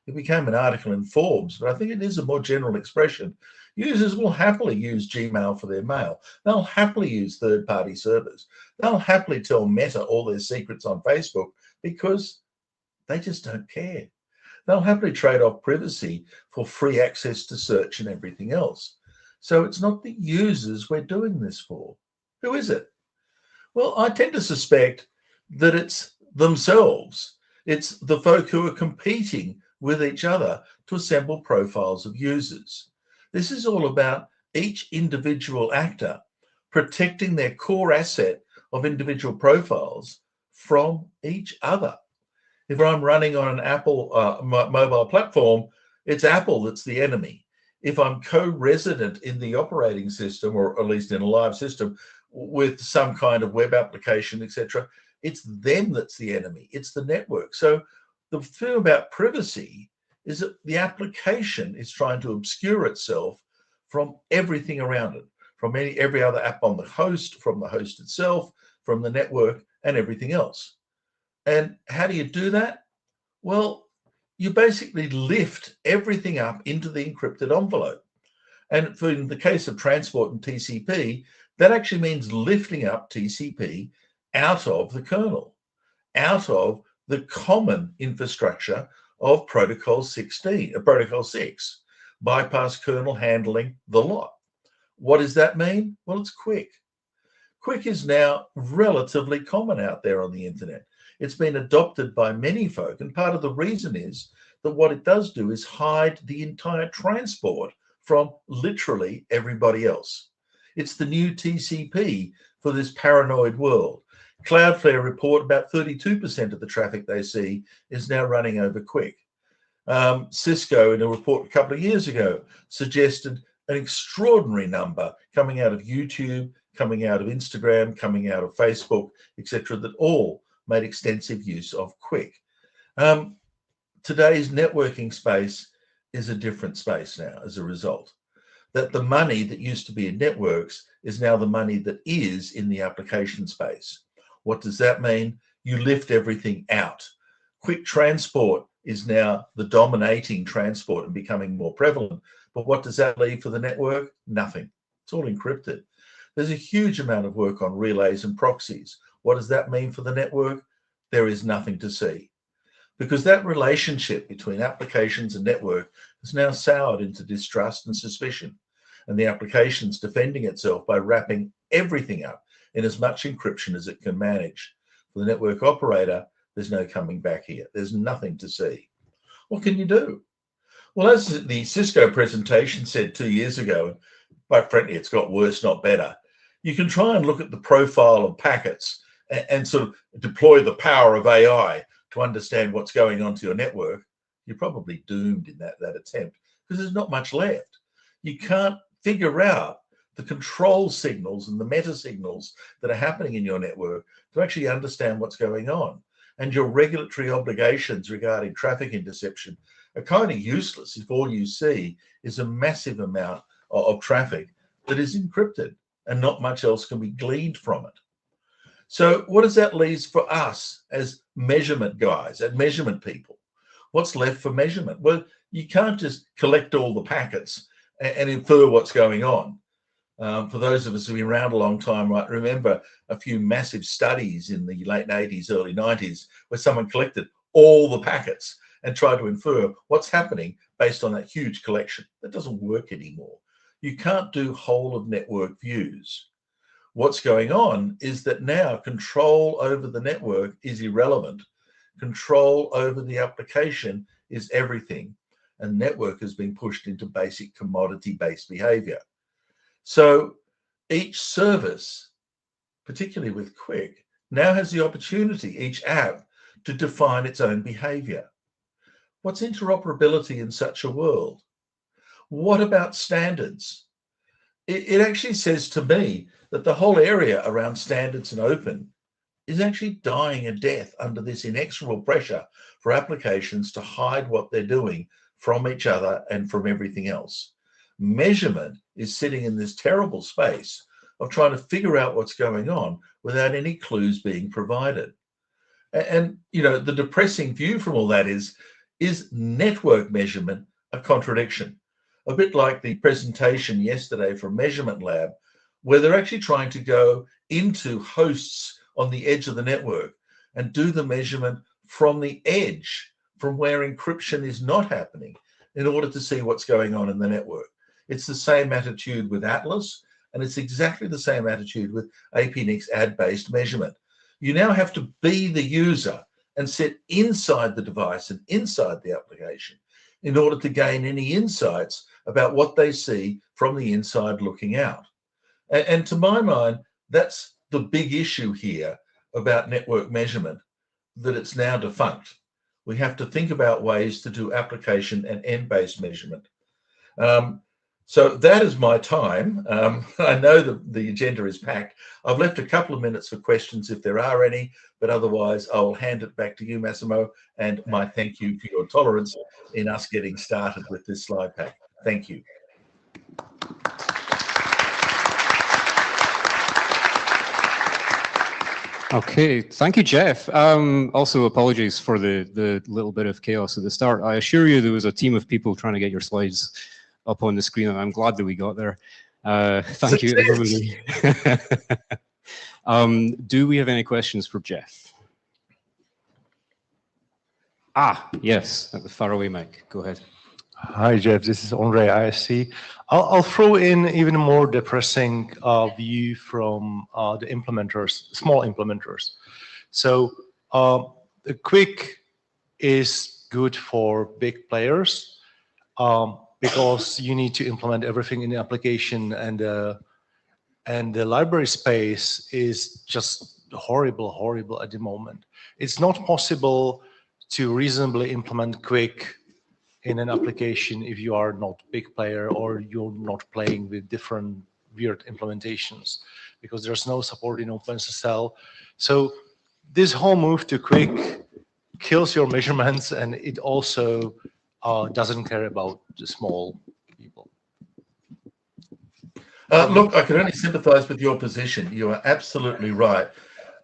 U: It became an article in Forbes, but I think it is a more general expression. Users will happily use Gmail for their mail. They'll happily use third-party servers. They'll happily tell Meta all their secrets on Facebook because they just don't care. They'll happily trade off privacy for free access to search and everything else. So it's not the users we're doing this for. Who is it? Well, I tend to suspect that it's themselves. It's the folk who are competing with each other to assemble profiles of users. This is all about each individual actor protecting their core asset of individual profiles from each other. If I'm running on an Apple mobile platform, it's Apple that's the enemy. If I'm co-resident in the operating system, or at least in a live system with some kind of web application, etc., it's them that's the enemy. It's the network. So the thing about privacy is that the application is trying to obscure itself from everything around it, from every other app on the host, from the host itself, from the network, and everything else. And how do you do that? Well, you basically lift everything up into the encrypted envelope. And in the case of transport and TCP, that actually means lifting up TCP out of the kernel, out of the common infrastructure of Protocol 6, bypass kernel handling, the lot. What does that mean? Well, it's QUIC. QUIC is now relatively common out there on the internet. It's been adopted by many folk, and part of the reason is that what it does do is hide the entire transport from literally everybody else. It's the new TCP for this paranoid world. Cloudflare report about 32% of the traffic they see is now running over QUIC. Cisco, in a report a couple of years ago, suggested an extraordinary number coming out of YouTube, coming out of Instagram, coming out of Facebook, etc., that all made extensive use of QUIC. Today's networking space is a different space now as a result. That the money that used to be in networks is now the money that is in the application space. What does that mean? You lift everything out. Quick transport is now the dominating transport and becoming more prevalent. But what does that leave for the network? Nothing. It's all encrypted. There's a huge amount of work on relays and proxies. What does that mean for the network? There is nothing to see. Because that relationship between applications and network is now soured into distrust and suspicion. And the application's defending itself by wrapping everything up in as much encryption as it can manage. For the network operator, there's no coming back here. There's nothing to see. What can you do? Well, as the Cisco presentation said 2 years ago, quite frankly, it's got worse, not better. You can try and look at the profile of packets and sort of deploy the power of AI to understand what's going on to your network. You're probably doomed in that attempt because there's not much left. You can't figure out the control signals and the meta signals that are happening in your network to actually understand what's going on. And your regulatory obligations regarding traffic interception are kind of useless if all you see is a massive amount of traffic that is encrypted and not much else can be gleaned from it. So what does that leave for us as measurement guys and measurement people? What's left for measurement? Well, you can't just collect all the packets and infer what's going on. For those of us who've been around a long time, might remember a few massive studies in the late 80s, early 90s, where someone collected all the packets and tried to infer what's happening based on that huge collection. That doesn't work anymore. You can't do whole of network views. what's going on is that now control over the network is irrelevant. Control over the application is everything. And network has been pushed into basic commodity-based behavior. So each service, particularly with Quick, now has the opportunity, each app, to define its own behavior. What's interoperability in such a world? What about standards? It actually says to me that the whole area around standards and open is actually dying a death under this inexorable pressure for applications to hide what they're doing from each other and from everything else. Measurement is sitting in this terrible space of trying to figure out what's going on without any clues being provided. And you know, the depressing view from all that is network measurement a contradiction? A bit like the presentation yesterday from Measurement Lab, where they're actually trying to go into hosts on the edge of the network and do the measurement from the edge, from where encryption is not happening, in order to see what's going on in the network. It's the same attitude with Atlas, and it's exactly the same attitude with APNIC's ad-based measurement. You now have to be the user and sit inside the device and inside the application in order to gain any insights about what they see from the inside looking out. And to my mind, that's the big issue here about network measurement, that it's now defunct. We have to think about ways to do application and end-based measurement. So that is my time. I know the agenda is packed. I've left a couple of minutes for questions if there are any, but otherwise I'll hand it back to you, Massimo, and my thank you for your tolerance in us getting started with this slide pack. Thank you.
A: Okay, thank you, Jeff. Also, apologies for the little bit of chaos at the start. I assure you there was a team of people trying to get your slides up on the screen, and I'm glad that we got there. Thank you, everybody. Do we have any questions for Jeff? Ah, yes, at the faraway mic. Go ahead.
C: Hi, Jeff. This is Andre, ISC. I'll throw in even a more depressing view from the implementers, small implementers. So the Quick is good for big players because you need to implement everything in the application, and the library space is just horrible at the moment. It's not possible to reasonably implement Quick in an application if you are not a big player or you're not playing with different weird implementations, because there's no support in OpenSSL. So this whole move to Quick kills your measurements, and it also doesn't care about the small people.
U: Look, I can only sympathize with your position. You are absolutely right.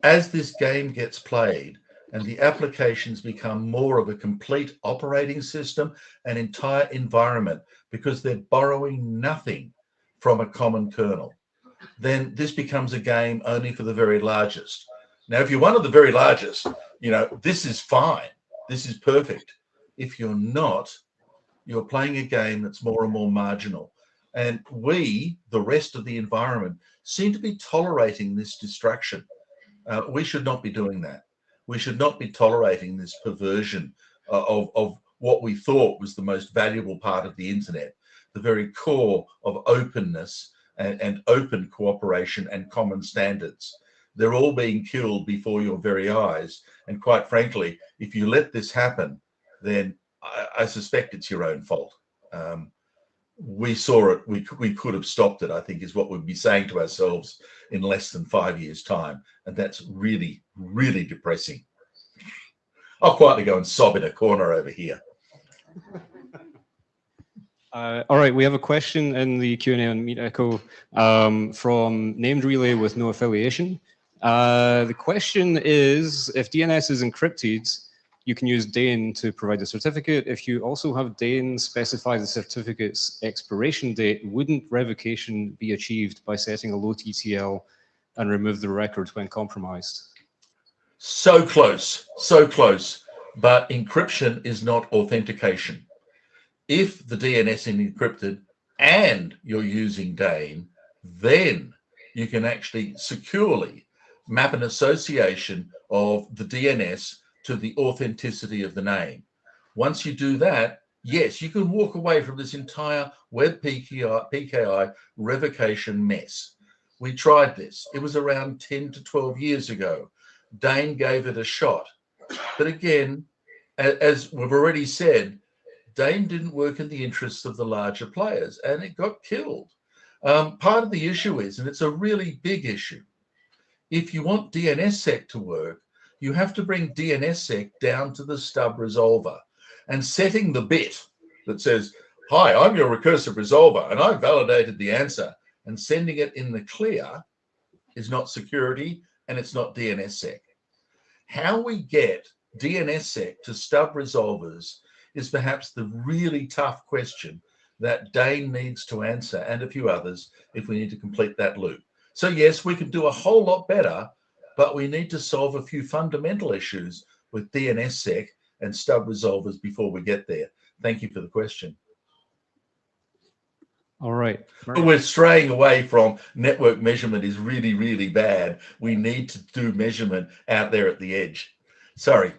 U: As this game gets played, and the applications become more of a complete operating system, an entire environment, because they're borrowing nothing from a common kernel, then this becomes a game only for the very largest. Now, if you're one of the very largest, you know, this is fine. This is perfect. If you're not, you're playing a game that's more and more marginal. And we, the rest of the environment, seem to be tolerating this destruction. We should not be doing that. We should not be tolerating this perversion of what we thought was the most valuable part of the internet, the very core of openness and open cooperation and common standards. They're all being killed before your very eyes. And quite frankly, if you let this happen, then I suspect it's your own fault. We saw it, we could have stopped it, I think is what we'd be saying to ourselves in less than 5 years' time. And that's really, really depressing. I'll quietly go and sob in a corner over here.
A: All right, we have a question in the Q&A on Meet Echo from Named Relay with no affiliation. The question is, if DNS is encrypted, you can use DANE to provide the certificate. If you also have DANE specify the certificate's expiration date, wouldn't revocation be achieved by setting a low TTL and remove the record when compromised?
U: So close, but encryption is not authentication. If the DNS is encrypted and you're using DANE, then you can actually securely map an association of the DNS to the authenticity of the name. Once you do that, yes, you can walk away from this entire web PKI revocation mess. We tried this. It was around 10 to 12 years ago. Dane gave it a shot. But again, as we've already said, Dane didn't work in the interests of the larger players, and it got killed. Part of the issue is, and it's a really big issue, if you want DNSSEC to work, you have to bring DNSSEC down to the stub resolver. And setting the bit that says, hi, I'm your recursive resolver, and I've validated the answer, and sending it in the clear is not security, and it's not DNSSEC. How we get DNSSEC to stub resolvers is perhaps the really tough question that Dane needs to answer, and a few others, if we need to complete that loop. So yes, we can do a whole lot better, but we need to solve a few fundamental issues with DNSSEC and stub resolvers before we get there. Thank you for the question.
A: All right.
U: But we're straying away from network measurement is really, really bad. We need to do measurement out there at the edge. Sorry.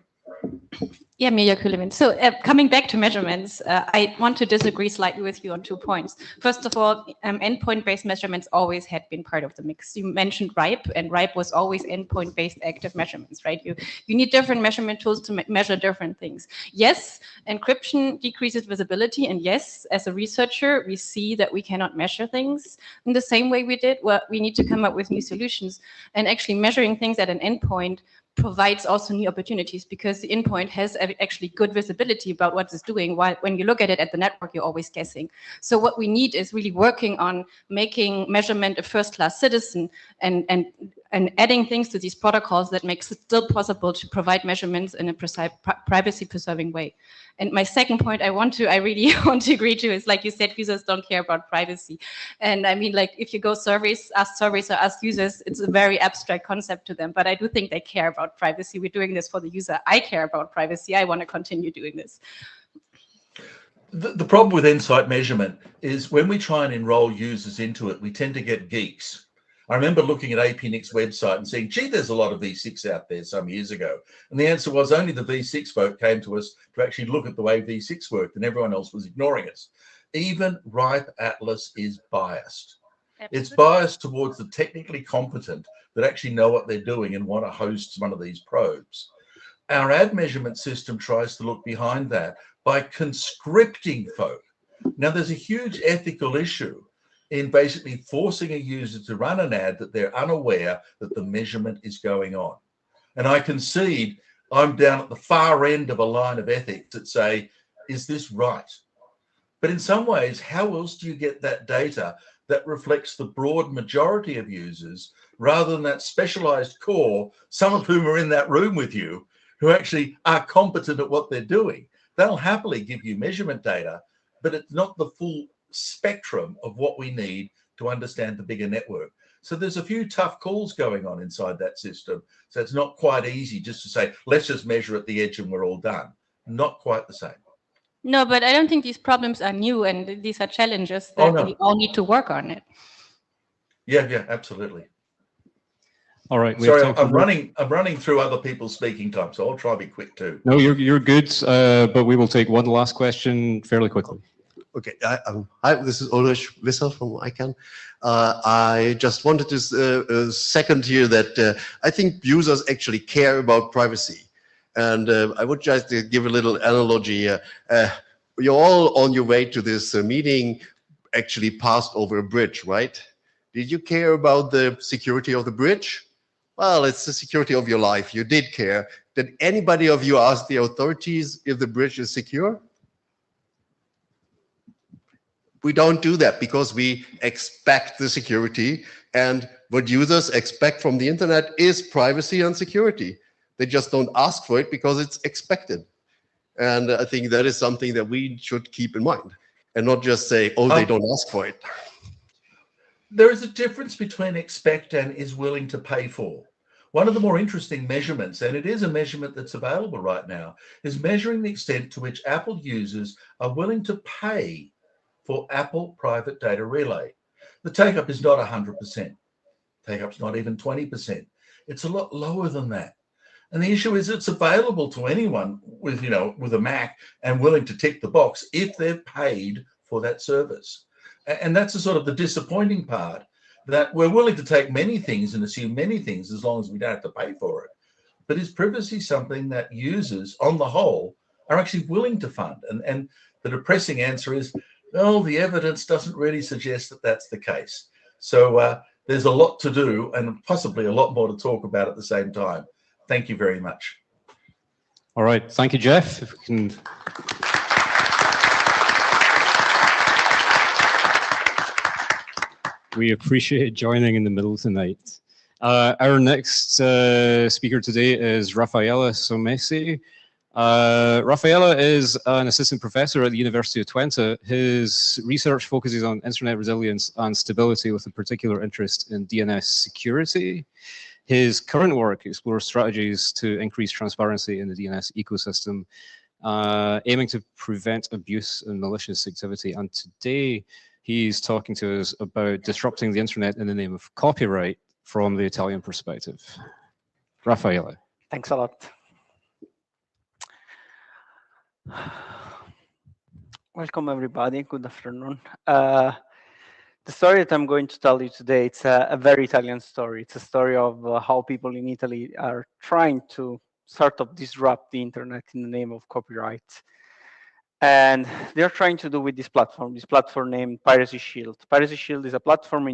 I: Yeah, Mirja Kuhlewin. So coming back to measurements, I want to disagree slightly with you on 2 points. First of all, endpoint-based measurements always had been part of the mix. You mentioned RIPE, and RIPE was always endpoint-based active measurements, right? You need different measurement tools to measure different things. Yes, encryption decreases visibility, and yes, as a researcher, we see that we cannot measure things in the same way we did. Well, we need to come up with new solutions, and actually measuring things at an endpoint provides also new opportunities because the endpoint has actually good visibility about what it's doing, while when you look at it at the network, you're always guessing. So what we need is really working on making measurement a first-class citizen and adding things to these protocols that makes it still possible to provide measurements in a privacy-preserving way. And my second point I really want to agree to is, like you said, users don't care about privacy. And I mean, like, if you go ask surveys or ask users, it's a very abstract concept to them, but I do think they care about privacy. We're doing this for the user. I care about privacy. I want to continue doing this.
U: The problem with Insight measurement is when we try and enroll users into it, we tend to get geeks. I remember looking at APNIC's website and saying, gee, there's a lot of V6 out there some years ago. And the answer was only the V6 folk came to us to actually look at the way V6 worked, and everyone else was ignoring us. Even RIPE Atlas is biased. Absolutely. It's biased towards the technically competent that actually know what they're doing and want to host one of these probes. Our ad measurement system tries to look behind that by conscripting folk. Now, there's a huge ethical issue in basically forcing a user to run an ad that they're unaware that the measurement is going on. And I concede I'm down at the far end of a line of ethics that say, is this right? But in some ways, how else do you get that data that reflects the broad majority of users rather than that specialized core, some of whom are in that room with you, who actually are competent at what they're doing? They'll happily give you measurement data, but it's not the full spectrum of what we need to understand the bigger network. So there's a few tough calls going on inside that system. So it's not quite easy just to say, let's just measure at the edge and we're all done. Not quite the same.
I: No, but I don't think these problems are new, and these are challenges that we all need to work on it.
U: Yeah, absolutely.
A: All right.
U: Sorry, I'm running through other people's speaking time, so I'll try to be quick too.
A: No, you're good, but we will take one last question fairly quickly.
J: Okay, hi, this is Ulrich Wisser from ICANN. I just wanted to second here that I think users actually care about privacy. And I would just give a little analogy. You're all on your way to this meeting, actually passed over a bridge, right? Did you care about the security of the bridge? Well, it's the security of your life. You did care. Did anybody of you ask the authorities if the bridge is secure? We don't do that because we expect the security, and what users expect from the internet is privacy and security. They just don't ask for it because it's expected. And I think that is something that we should keep in mind and not just say, oh, they don't ask for it.
U: There is a difference between expect and is willing to pay for. One of the more interesting measurements, and it is a measurement that's available right now, is measuring the extent to which Apple users are willing to pay for Apple Private Data Relay. The take-up is not 100%. take-up's not even 20%. It's a lot lower than that. And the issue is it's available to anyone with, with a Mac and willing to tick the box if they're paid for that service. And that's the sort of the disappointing part, that we're willing to take many things and assume many things as long as we don't have to pay for it. But is privacy something that users, on the whole, are actually willing to fund? And the depressing answer is, well, the evidence doesn't really suggest that that's the case. So there's a lot to do and possibly a lot more to talk about at the same time. Thank you very much.
A: All right. Thank you, Jeff. If we can... We appreciate joining in the middle tonight. Our next speaker today is Raffaella Somesi. Raffaella is an assistant professor at the University of Twente. His research focuses on internet resilience and stability with a particular interest in DNS security. His current work explores strategies to increase transparency in the DNS ecosystem, aiming to prevent abuse and malicious activity. And today, he's talking to us about disrupting the internet in the name of copyright from the Italian perspective. Raffaella.
F: Thanks a lot. Welcome, everybody. Good afternoon. The story that I'm going to tell you today, it's a very Italian story. It's a story of how people in Italy are trying to sort of disrupt the internet in the name of copyright. And they're trying to do with this platform named Piracy Shield. Piracy Shield is a platform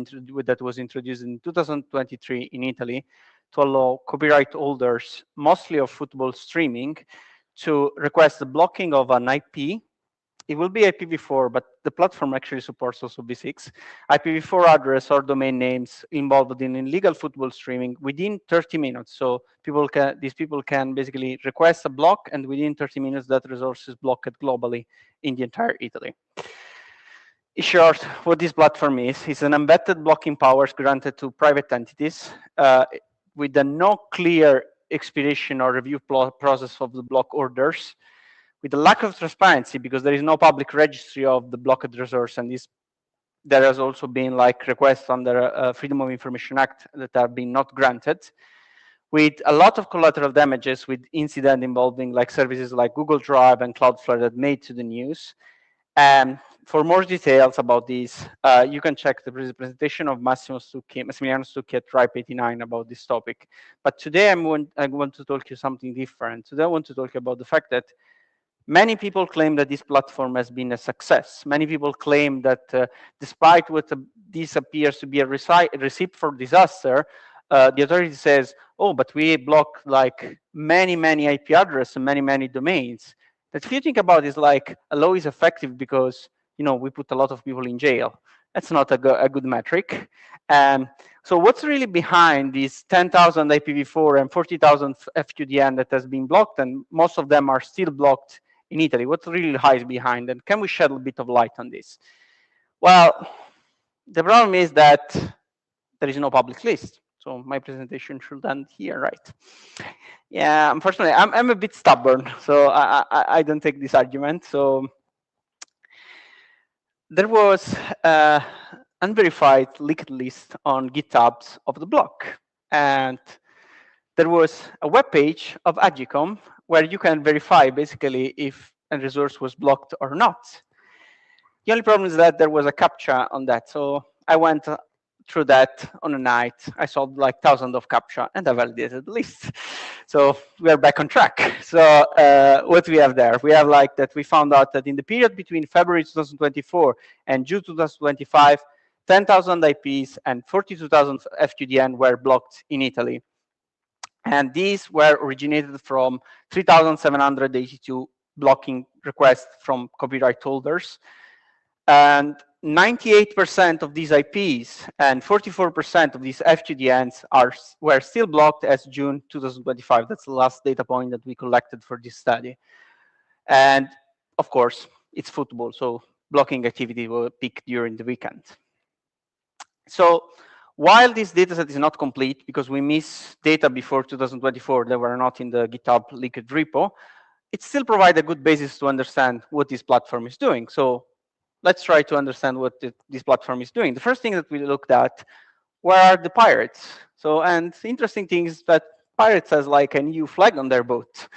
F: that was introduced in 2023 in Italy to allow copyright holders, mostly of football streaming, to request the blocking of an IP. It will be IPv4, but the platform actually supports also v6. IPv4 address or domain names involved in illegal football streaming within 30 minutes. So these people can basically request a block, and within 30 minutes, that resource is blocked globally in the entire Italy. In short, what this platform is an unvetted blocking powers granted to private entities with a no clear expiration or review process of the block orders, with a lack of transparency because there is no public registry of the blocked resource, and there has also been requests under Freedom of Information Act that have been not granted, with a lot of collateral damages, with incident involving services like Google Drive and Cloudflare that made to the news. And for more details about this, you can check the presentation of Massimiliano Stucchi at RIPE 89 about this topic. But today I want to talk to you something different. Today I want to talk about the fact that many people claim that this platform has been a success. Many people claim that despite what this appears to be a recipe for disaster, the authority says, oh, but we block many IP addresses and many domains. That if you think about it, a law is effective because we put a lot of people in jail. That's not a good metric. So what's really behind these 10,000 IPv4 and 40,000 FQDN that has been blocked, and most of them are still blocked in Italy? What really hides behind, and can we shed a bit of light on this? Well, the problem is that there is no public list. So my presentation should end here, right? Yeah, unfortunately, I'm a bit stubborn, so I don't take this argument. So there was an unverified leaked list on GitHub of the block, and there was a web page of Agicom where you can verify basically if a resource was blocked or not. The only problem is that there was a CAPTCHA on that. So I went through that on a night. I solved thousands of CAPTCHA and I validated the list. So we are back on track. So what we have there? We have that we found out that in the period between February 2024 and June 2025, 10,000 IPs and 42,000 FQDN were blocked in Italy. And these were originated from 3,782 blocking requests from copyright holders. And 98% of these IPs and 44% of these FQDNs were still blocked as June 2025. That's the last data point that we collected for this study. And of course, it's football, so blocking activity will peak during the weekend. So while this dataset is not complete, because we miss data before 2024 that were not in the GitHub leaked repo, it still provides a good basis to understand what this platform is doing. So let's try to understand what this platform is doing. The first thing that we looked at where are the pirates? So, and the interesting thing is that pirates has like an EU flag on their boat.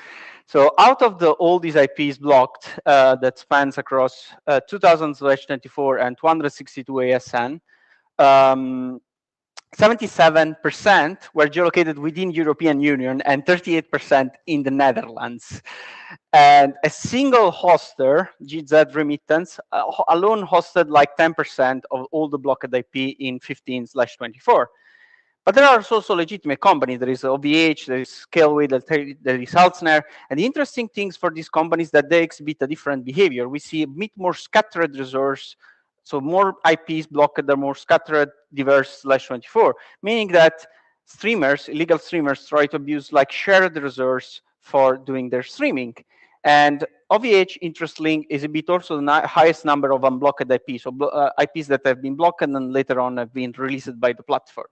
F: So out of all these IPs blocked that spans across 2000/24 and 262 ASN, 77% were geolocated within European Union and 38% in the Netherlands. And a single hoster, GZ Remittance, alone hosted like 10% of all the blocked IP in 15/24. But there are also legitimate companies. There is OVH, there is Scaleway, there is Altsner. And the interesting things for these companies that they exhibit a different behavior. We see a bit more scattered resource. So more IPs blocked, they're more scattered, diverse /24, meaning that streamers, illegal streamers, try to abuse like shared resource for doing their streaming. And OVH, interestingly, is a bit also the highest number of unblocked IPs, so IPs that have been blocked and later on have been released by the platform.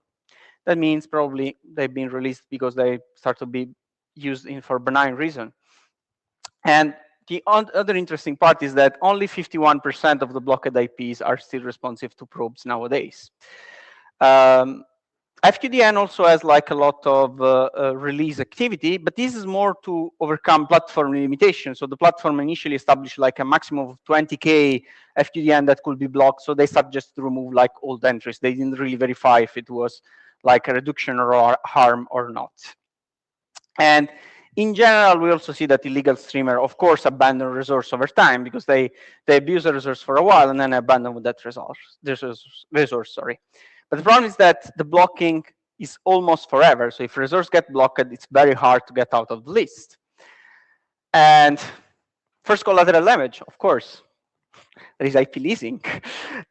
F: That means probably they've been released because they start to be used for benign reason. And the other interesting part is that only 51% of the blocked IPs are still responsive to probes nowadays. FQDN also has like a lot of release activity, but this is more to overcome platform limitations. So the platform initially established like a maximum of 20K FQDN that could be blocked. So they started just to remove like old entries. They didn't really verify if it was like a reduction or harm or not. And in general, we also see that illegal streamer, of course, abandon resource over time because they abuse a resource for a while and then abandon with that resource. Sorry. But the problem is that the blocking is almost forever. So if resource get blocked, it's very hard to get out of the list. And first collateral damage, of course, there is IP leasing.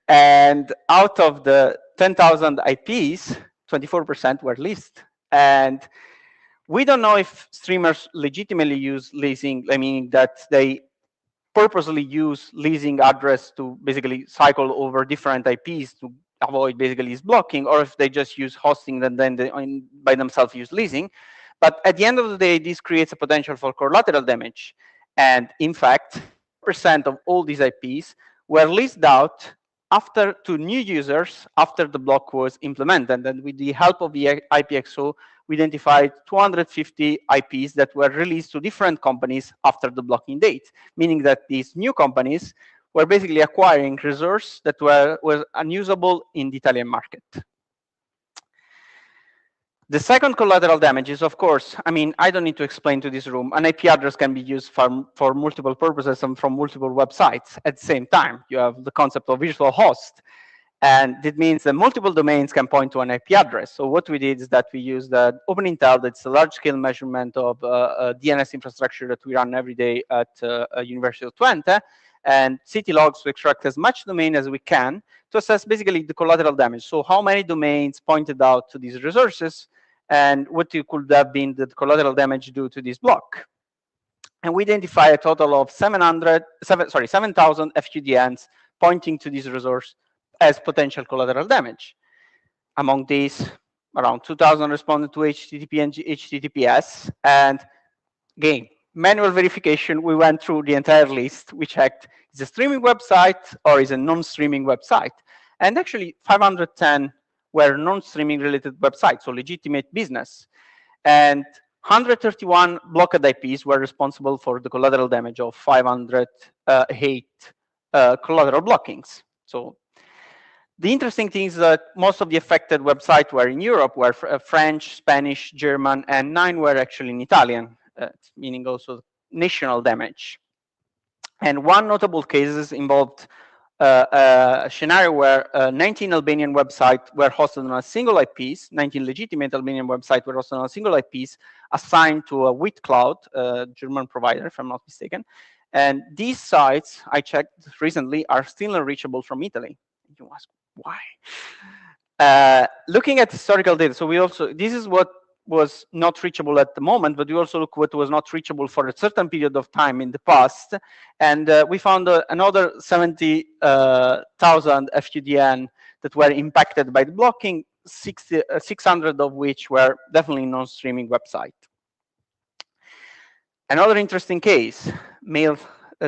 F: And out of the 10,000 IPs, 24% were leased. And we don't know if streamers legitimately use leasing, I mean that they purposely use leasing address to basically cycle over different IPs to avoid basically is blocking, or if they just use hosting and then they by themselves use leasing. But at the end of the day, this creates a potential for collateral damage. And in fact, percent of all these IPs were leased out to new users after the block was implemented. And with the help of the IPXO, we identified 250 IPs that were released to different companies after the blocking date, meaning that these new companies were basically acquiring resources that were unusable in the Italian market. The second collateral damage is, of course, I mean, I don't need to explain to this room, an IP address can be used for multiple purposes and from multiple websites at the same time. You have the concept of virtual host, and it means that multiple domains can point to an IP address. So what we did is that we used OpenIntel, that's a large-scale measurement of DNS infrastructure that we run every day at University of Twente, and city logs to extract as much domain as we can to assess basically the collateral damage. So how many domains pointed out to these resources and what could have been the collateral damage due to this block. And we identify a total of 7,000 FQDNs pointing to this resource as potential collateral damage. Among these, around 2,000 responded to HTTP and HTTPS. And again, manual verification, we went through the entire list. We checked, is a streaming website or is a non-streaming website? And actually, 510 were non-streaming related websites, so legitimate business. And 131 blocked IPs were responsible for the collateral damage of 508 collateral blockings. So the interesting thing is that most of the affected websites were in Europe, were French, Spanish, German, and 9 were actually in Italian, meaning also national damage. And one notable case involved a scenario where 19 Albanian websites were hosted on a single IPs, 19 legitimate Albanian websites were hosted on a single IPs assigned to a WIT-Cloud, German provider, if I'm not mistaken. And these sites, I checked recently, are still unreachable from Italy. You ask, why? Looking at historical data, so we also, this is what was not reachable at the moment, but we also look what was not reachable for a certain period of time in the past. And we found another 70,000 FQDN that were impacted by the blocking, 600 of which were definitely non-streaming website. Another interesting case, mail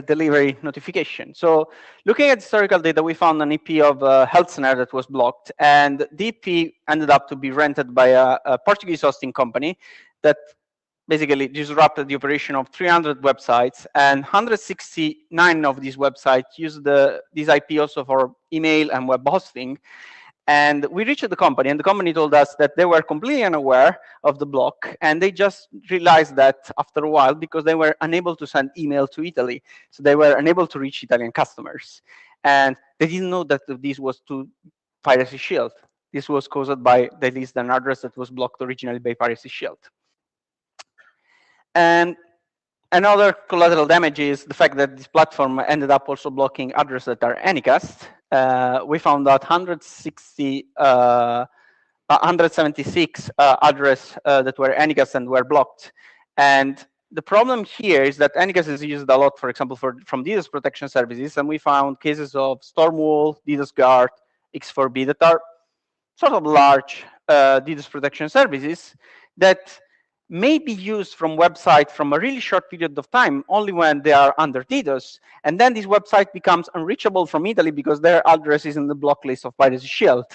F: delivery notification. So looking at historical data, we found an EP of Health Center that was blocked, and the EP ended up to be rented by a Portuguese hosting company that basically disrupted the operation of 300 websites, and 169 of these websites used this IP also for email and web hosting. And we reached the company, and the company told us that they were completely unaware of the block, and they just realized that after a while because they were unable to send email to Italy. So they were unable to reach Italian customers. And they didn't know that this was to Piracy Shield. This was caused by they leased an address that was blocked originally by Piracy Shield. And another collateral damage is the fact that this platform ended up also blocking addresses that are Anycast. We found out 176 addresses that were Anycast and were blocked. And the problem here is that Anycast is used a lot, for example, from DDoS protection services. And we found cases of Stormwall, DDoS Guard, X4B that are sort of large DDoS protection services that may be used from website from a really short period of time, only when they are under DDoS. And then this website becomes unreachable from Italy because their address is in the block list of Piracy Shield.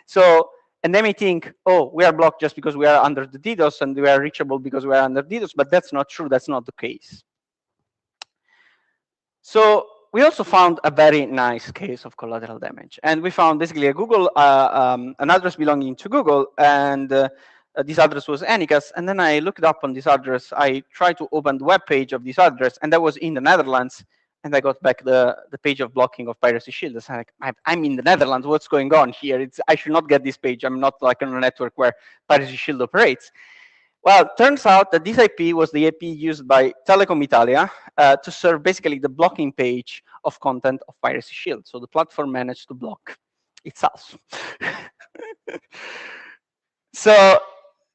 F: So, and they may think, oh, we are blocked just because we are under the DDoS and we are reachable because we are under DDoS, but that's not true, that's not the case. So we also found a very nice case of collateral damage. And we found basically a Google, an address belonging to Google, and this address was Anycast, and then I looked up on this address. I tried to open the web page of this address, and that was in the Netherlands, and I got back the page of blocking of Piracy Shield. I was like, I'm in the Netherlands, what's going on here? I should not get this page. I'm not like on a network where Piracy Shield operates. Well, it turns out that this IP was the IP used by Telecom Italia to serve basically the blocking page of content of Piracy Shield. So the platform managed to block itself. So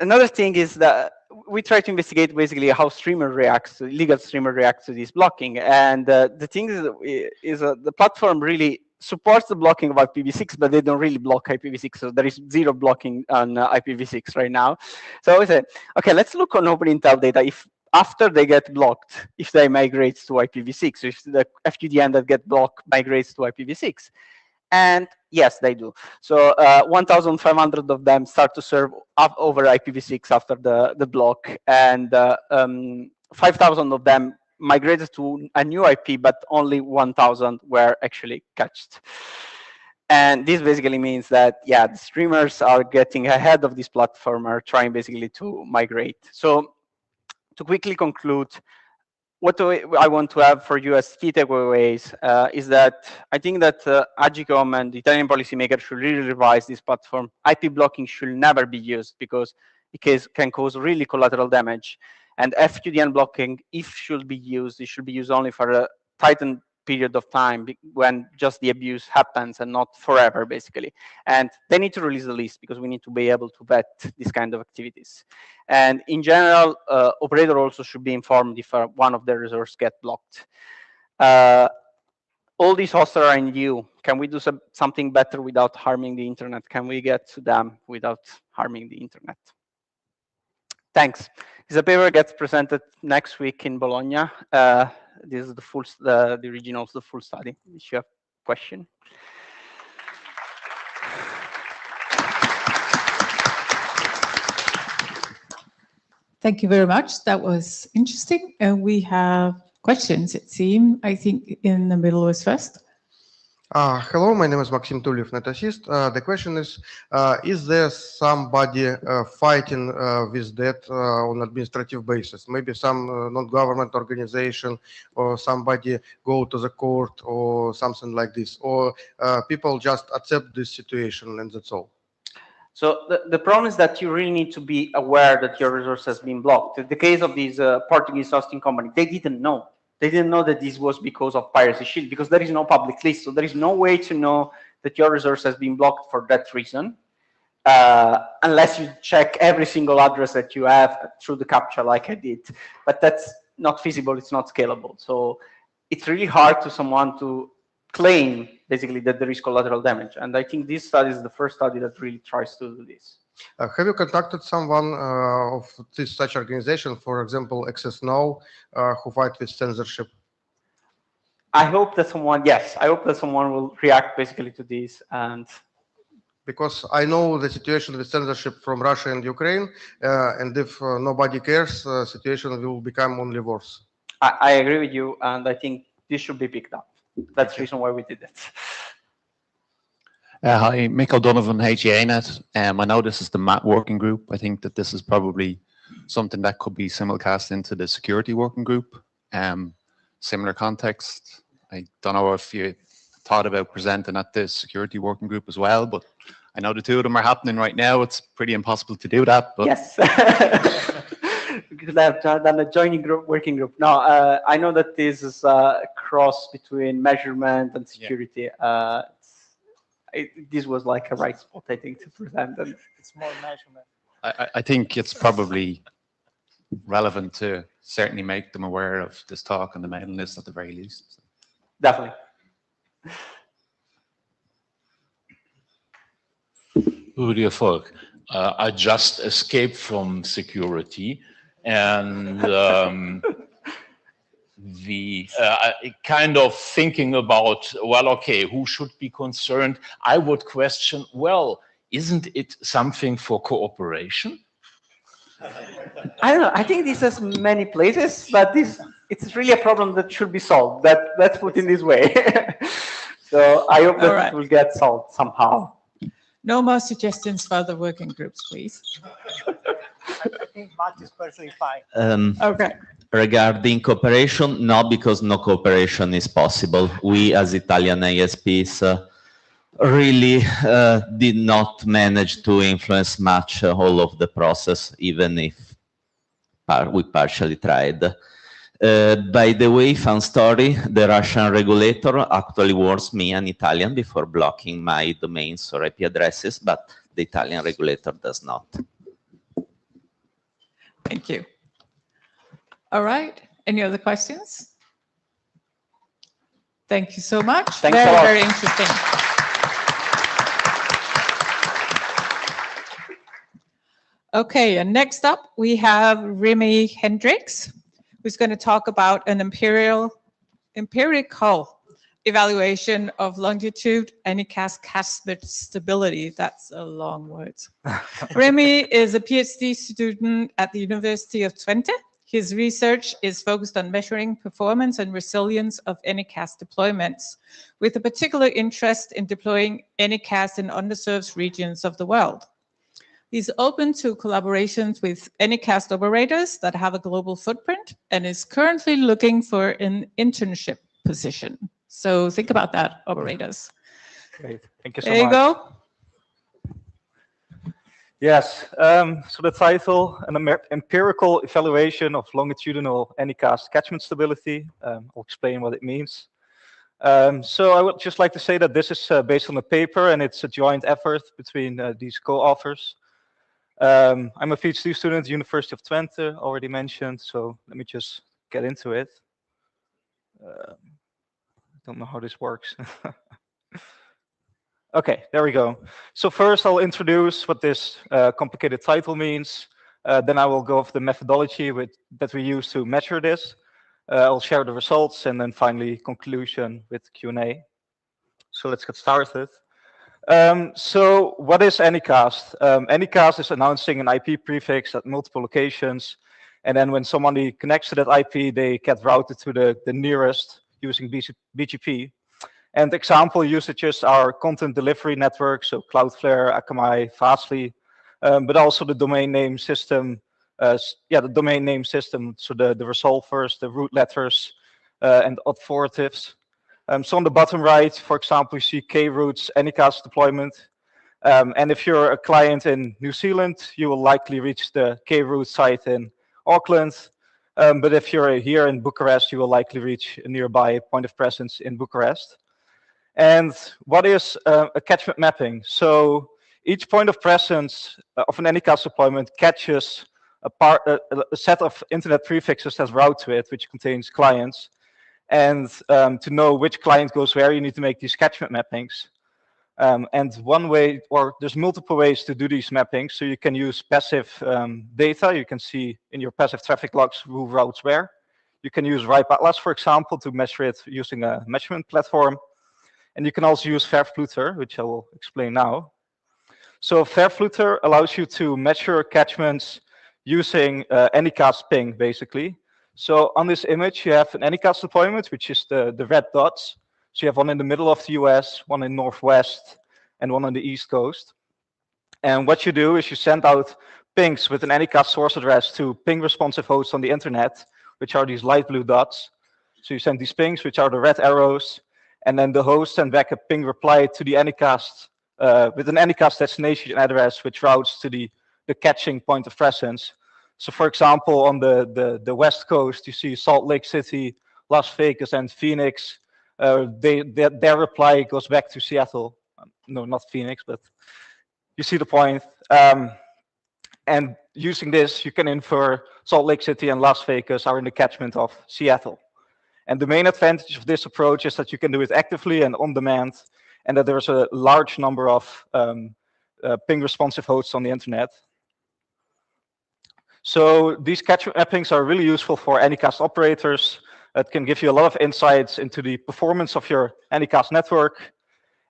F: another thing is that we try to investigate basically how legal streamer reacts to this blocking. And the thing is the platform really supports the blocking of IPv6, but they don't really block IPv6. So there is zero blocking on IPv6 right now. So we say, okay, let's look on OpenIntel data if after they get blocked, if they migrate to IPv6, so if the FQDN that get blocked migrates to IPv6. And yes, they do. So 1,500 of them start to serve up over IPv6 after the block, and 5,000 of them migrated to a new IP, but only 1,000 were actually catched. And this basically means that, yeah, the streamers are getting ahead of this platform, are trying basically to migrate. So to quickly conclude, what I want to have for you as key takeaways is that I think that Agicom and the Italian policymakers should really revise this platform. IP blocking should never be used because it can cause really collateral damage. And FQDN blocking, if should be used, it should be used only for a tightened period of time when just the abuse happens and not forever, basically. And they need to release the list because we need to be able to vet these kind of activities. And in general, operator also should be informed if one of their resources get blocked. All these hosts are in you. Can we do something better without harming the internet? Can we get to them without harming the internet? Thanks. This paper gets presented next week in Bologna. This is the original of the full study. If you have a question.
E: Thank you very much. That was interesting. And we have questions, it seems. I think in the middle was first.
P: Hello, my name is Maxim Tuliev, NetAssist. The question is there somebody fighting with that on administrative basis? Maybe some non-government organization or somebody go to the court or something like this, or people just accept this situation and that's all?
F: So the problem is that you really need to be aware that your resource has been blocked. In the case of this Portuguese hosting company, they didn't know. They didn't know that this was because of Piracy Shield, because there is no public list. So there is no way to know that your resource has been blocked for that reason, unless you check every single address that you have through the CAPTCHA like I did. But that's not feasible. It's not scalable. So it's really hard to someone to claim, basically, that there is collateral damage. And I think this study is the first study that really tries to do this.
P: Have you contacted someone of such organization, for example, Access Now, who fight with censorship?
F: I hope that someone, yes, I hope that someone will react basically to these. And
P: because I know the situation with censorship from Russia and Ukraine, and if nobody cares, situation will become only worse.
F: I agree with you, and I think this should be picked up. That's the reason why we did it.
G: Hi, Mick O'Donovan, HEAnet. I know this is the MAT working group. I think that this is probably something that could be simulcast into the security working group. Similar context. I don't know if you thought about presenting at the security working group as well, but I know the two of them are happening right now. It's pretty impossible to do that. But
F: yes. We could have done a joining group, working group. No, I know that this is a cross between measurement and security. Yeah. This was like a right spot, I think, to present. And
H: it's more measurement.
G: I think it's probably relevant to certainly make them aware of this talk on the mailing list at the very least.
F: Definitely.
K: Rudi Erfolg. I just escaped from security, and the kind of thinking about, well, okay, who should be concerned? I would question, well, isn't it something for cooperation?
F: I don't know. I think this has many places, but it's really a problem that should be solved. Let's put it this way. So I hope that it will get solved somehow.
E: No more suggestions for the working groups, please.
H: I think Matt is perfectly fine.
E: Okay.
V: Regarding cooperation, no, because no cooperation is possible. We, as Italian ASPs, really did not manage to influence much all of the process, even if we partially tried. By the way, fun story, the Russian regulator actually warns me, an Italian, before blocking my domains or IP addresses, but the Italian regulator does not.
E: Thank you. All right. Any other questions? Thank you so much.
F: Thanks a lot.
E: Very interesting. Okay, and next up we have Remy Hendricks, who's going to talk about an empirical evaluation of longitude anycast cast stability. That's a long word. Remy is a PhD student at the University of Twente. His research is focused on measuring performance and resilience of anycast deployments, with a particular interest in deploying anycast in underserved regions of the world. He's open to collaborations with anycast operators that have a global footprint and is currently looking for an internship position. So think about that, operators.
T: Great. Thank you so
E: much. There you go.
T: Yes. So the title, an empirical evaluation of longitudinal anycast catchment stability. I'll explain what it means. So I would just like to say that this is based on a paper, and it's a joint effort between these co-authors. I'm a PhD student at the University of Twente, already mentioned, so let me just get into it. I don't know how this works. Okay, there we go. So first I'll introduce what this complicated title means. Then I will go over the methodology that we use to measure this. I'll share the results, and then finally conclusion with Q&A. So let's get started. So what is anycast? Anycast is announcing an IP prefix at multiple locations, and then when somebody connects to that IP, they get routed to the nearest using BGP. And example usages are content delivery networks, so Cloudflare, Akamai, Fastly, but also the domain name system. The domain name system, so the resolvers, the root letters, and authoritative. So on the bottom right, for example, you see K-Roots Anycast deployment. And if you're a client in New Zealand, you will likely reach the K-Root site in Auckland. But if you're here in Bucharest, you will likely reach a nearby point of presence in Bucharest. And what is a catchment mapping? So each point of presence of an Anycast deployment catches a set of internet prefixes that route to it, which contains clients. And to know which client goes where, you need to make these catchment mappings. And one way, or there's multiple ways to do these mappings. So you can use passive data. You can see in your passive traffic logs who routes where. You can use RIPE Atlas, for example, to measure it using a measurement platform. And you can also use Verfluter, which I will explain now. So Verfluter allows you to measure catchments using Anycast ping, basically. So on this image, you have an Anycast deployment, which is the red dots. So you have one in the middle of the US, one in Northwest, and one on the East Coast. And what you do is you send out pings with an Anycast source address to ping responsive hosts on the internet, which are these light blue dots. So you send these pings, which are the red arrows, and then the host sends back a ping reply to the Anycast with an Anycast destination address, which routes to the catching point of presence. So for example, on the West Coast, you see Salt Lake City, Las Vegas, and Phoenix. Their reply goes back to Seattle. No, not Phoenix, but you see the point. And using this, you can infer Salt Lake City and Las Vegas are in the catchment of Seattle. And the main advantage of this approach is that you can do it actively and on demand, and that there's a large number of ping responsive hosts on the internet. So these catchment mappings are really useful for Anycast operators. It can give you a lot of insights into the performance of your Anycast network.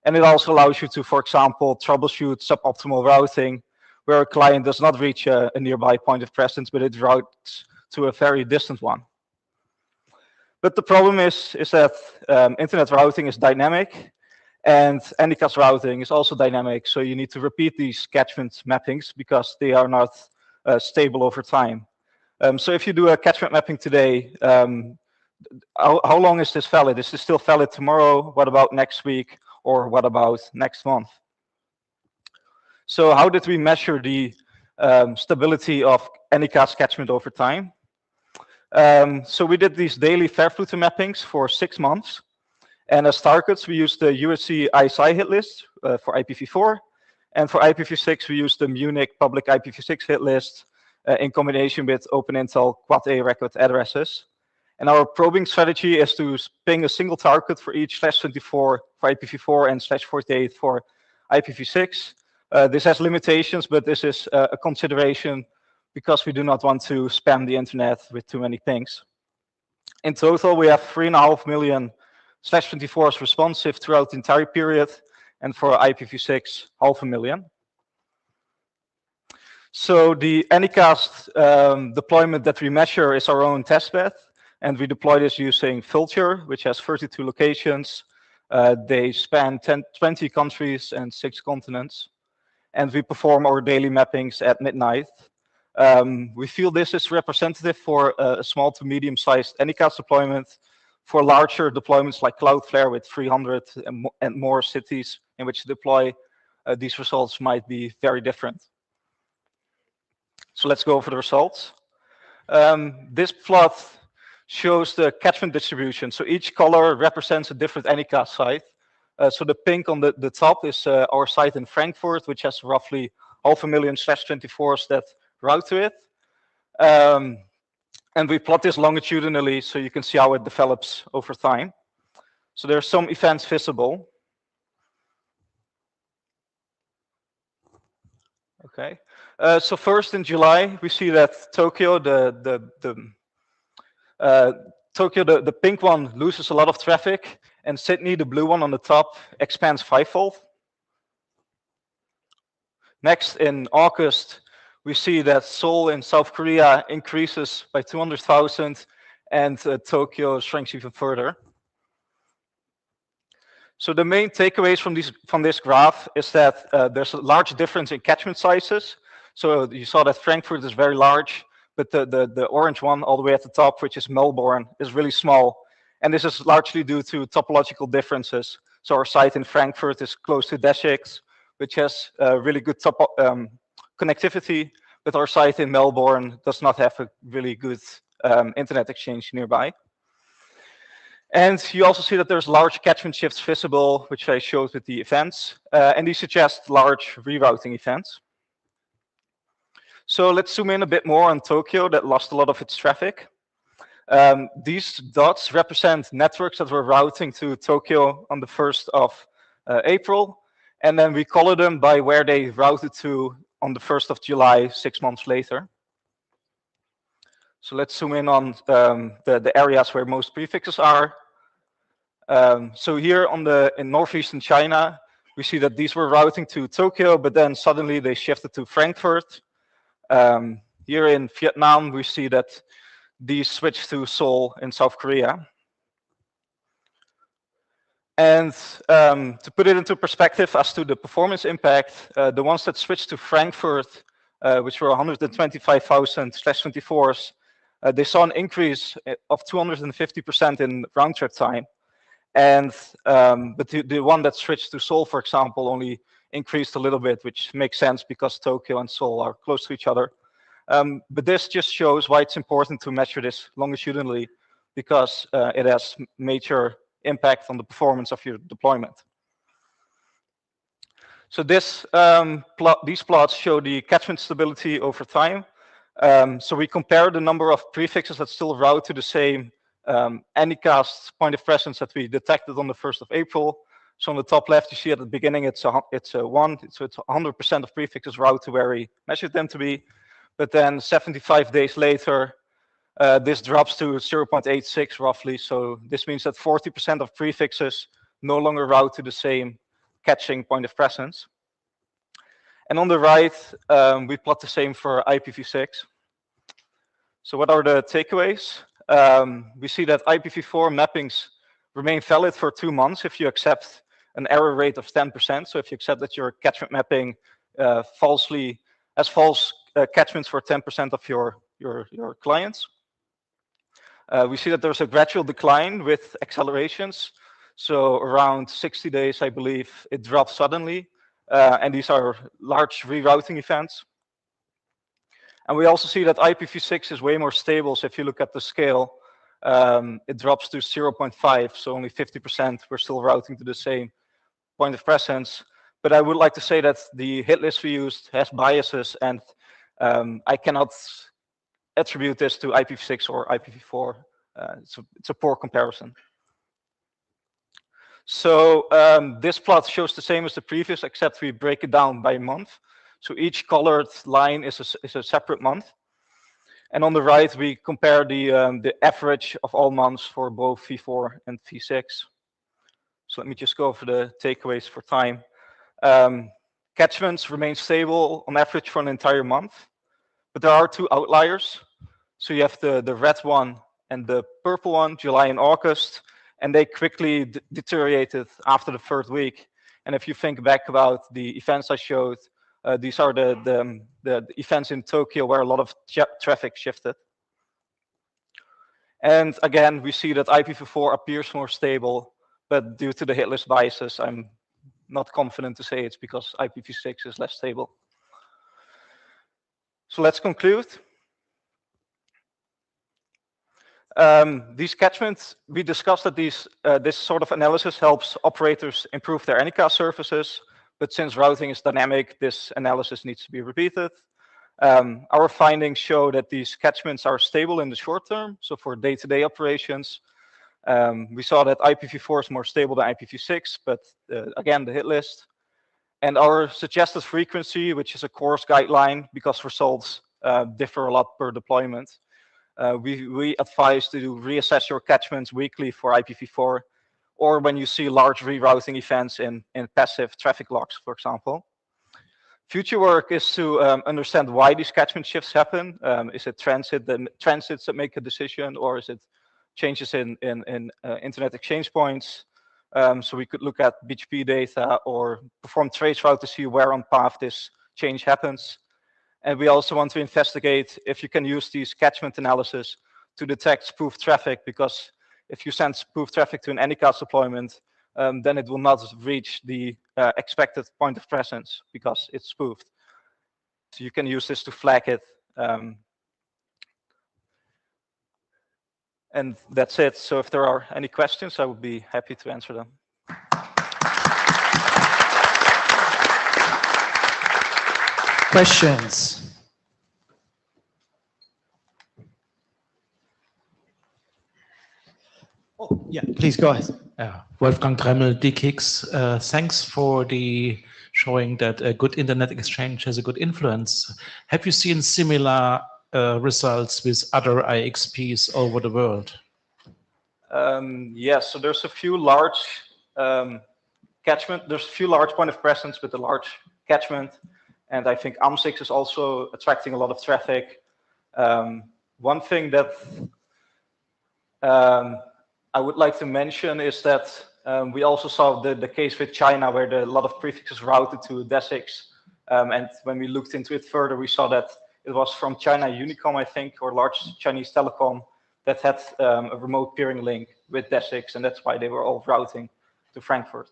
T: And it also allows you to, for example, troubleshoot suboptimal routing, where a client does not reach a nearby point of presence, but it routes to a very distant one. But the problem is that internet routing is dynamic, and Anycast routing is also dynamic. So you need to repeat these catchment mappings because they are not stable over time. So if you do a catchment mapping today, how long is this valid? Is this still valid tomorrow? What about next week? Or what about next month? So how did we measure the stability of Anycast catchment over time? So we did these daily Verfluter mappings for 6 months. And as targets, we used the USC ISI hit list for IPv4. And for IPv6, we used the Munich public IPv6 hit list in combination with OpenIntel Quad A record addresses. And our probing strategy is to ping a single target for each /24 for IPv4 and /48 for IPv6. This has limitations, but this is a consideration because we do not want to spam the internet with too many pings. In total, we have 3.5 million /24s responsive throughout the entire period, and for IPv6, 500,000. So the Anycast deployment that we measure is our own testbed, and we deploy this using Vulture, which has 32 locations. They span 20 countries and 6 continents. And we perform our daily mappings at midnight. We feel this is representative for a small to medium-sized Anycast deployment. For larger deployments like Cloudflare with 300 and more cities in which to deploy, these results might be very different. So let's go over the results. This plot shows the catchment distribution. So each color represents a different Anycast site. So the pink on the top is our site in Frankfurt, which has roughly 500,000 /24s that route to it. And we plot this longitudinally so you can see how it develops over time. So there are some events visible. Okay. So first in July, we see that Tokyo, the pink one, loses a lot of traffic, and Sydney, the blue one on the top, expands 5-fold. Next, in August, we see that Seoul in South Korea increases by 200,000, and Tokyo shrinks even further. So the main takeaways from this graph is that there's a large difference in catchment sizes. So you saw that Frankfurt is very large, but the orange one all the way at the top, which is Melbourne, is really small. And this is largely due to topological differences. So our site in Frankfurt is close to Dash-X, which has really good connectivity, but our site in Melbourne does not have a really good internet exchange nearby. And you also see that there's large catchment shifts visible, which I showed with the events, and these suggest large rerouting events. So let's zoom in a bit more on Tokyo that lost a lot of its traffic. These dots represent networks that were routing to Tokyo on the 1st of April, and then we color them by where they routed to on the 1st of July, 6 months later. So let's zoom in on the areas where most prefixes are. So here in northeastern China, we see that these were routing to Tokyo, but then suddenly they shifted to Frankfurt. Here in Vietnam, we see that these switched to Seoul in South Korea. And to put it into perspective as to the performance impact, the ones that switched to Frankfurt, which were 125,000/24s, they saw an increase of 250% in round trip time. And but the one that switched to Seoul, for example, only increased a little bit, which makes sense because Tokyo and Seoul are close to each other. But this just shows why it's important to measure this longitudinally, because it has major impact on the performance of your deployment. So these plots show the catchment stability over time. So we compare the number of prefixes that still route to the same Anycast point of presence that we detected on the 1st of April. So on the top left, you see at the beginning it's a 1, so it's 100% of prefixes route to where we measured them to be. But then 75 days later, this drops to 0.86 roughly. So this means that 40% of prefixes no longer route to the same catching point of presence. And on the right, we plot the same for IPv6. So what are the takeaways? We see that IPv4 mappings remain valid for 2 months if you accept an error rate of 10%. So if you accept that your catchment mapping has false catchments for 10% of your clients. We see that there's a gradual decline with accelerations. So around 60 days, I believe, it drops suddenly. And these are large rerouting events. And we also see that IPv6 is way more stable. So if you look at the scale, it drops to 0.5. So only 50% we're still routing to the same point of presence. But I would like to say that the hit list we used has biases, and I cannot attribute this to IPv6 or IPv4. It's a poor comparison. So this plot shows the same as the previous, except we break it down by month. So each colored line is a separate month. And on the right, we compare the average of all months for both V4 and V6. So let me just go over the takeaways for time. Catchments remain stable on average for an entire month, but there are 2 outliers. So you have the red one and the purple one, July and August, and they quickly deteriorated after the 3rd week. And if you think back about the events I showed, these are the events in Tokyo where a lot of traffic shifted. And again, we see that IPv4 appears more stable, but due to the hit list biases, I'm not confident to say it's because IPv6 is less stable. So let's conclude. These catchments, we discussed that this sort of analysis helps operators improve their Anycast services, but since routing is dynamic, this analysis needs to be repeated. Our findings show that these catchments are stable in the short term, so for day-to-day operations. We saw that IPv4 is more stable than IPv6, but again, the hit list. And our suggested frequency, which is a course guideline, because results differ a lot per deployment. We advise to reassess your catchments weekly for IPv4, or when you see large rerouting events in passive traffic logs, for example. Future work is to understand why these catchment shifts happen. Is it transits that make a decision, or is it changes in internet exchange points? So we could look at BGP data or perform traceroute to see where on path this change happens. And we also want to investigate if you can use these catchment analysis to detect spoof traffic, because if you send spoof traffic to an Anycast deployment, then it will not reach the expected point of presence because it's spoofed. So you can use this to flag it. And that's it. So if there are any questions, I would be happy to answer them.
H: Questions? Oh, yeah, please go ahead.
D: Wolfgang Dremmel, DKIX. Thanks for showing that a good internet exchange has a good influence. Have you seen similar results with other IXPs over the world?
T: Yes, so there's a few large catchment. There's a few large point of presence with a large catchment, and I think AM6 is also attracting a lot of traffic. One thing that I would like to mention is that we also saw the case with China, where a lot of prefixes routed to DESIX, and when we looked into it further, we saw that it was from China Unicom, I think, or large Chinese telecom, that had a remote peering link with DESIX, and that's why they were all routing to Frankfurt.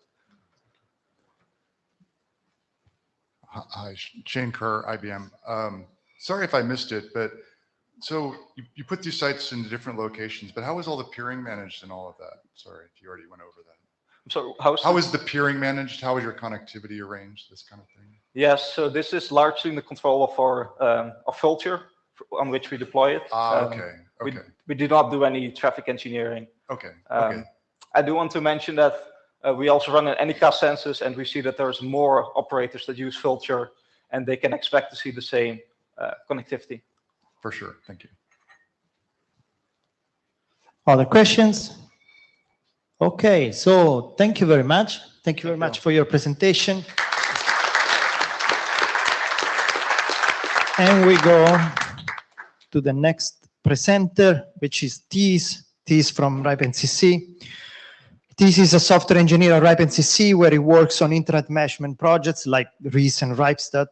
M: Hi, Shane Kerr, IBM. Sorry if I missed it, but so you put these sites in different locations, but how is all the peering managed and all of that? Sorry if you already went over that.
T: So
M: how is the peering managed? How is your connectivity arranged? This kind of thing.
T: Yes, so this is largely in the control of our Vulture, on which we deploy it.
M: Okay.
T: We do not do any traffic engineering.
M: Okay.
T: I do want to mention that we also run an Anycast census, and we see that there's more operators that use Vulture, and they can expect to see the same connectivity.
M: For sure. Thank you.
H: Other questions? Okay, so thank you very much. Thank you very much for your presentation. And we go to the next presenter, which is Thies. Thies from RIPE-NCC. Thies is a software engineer at RIPE-NCC, where he works on internet measurement projects like RIS and RIPEStat.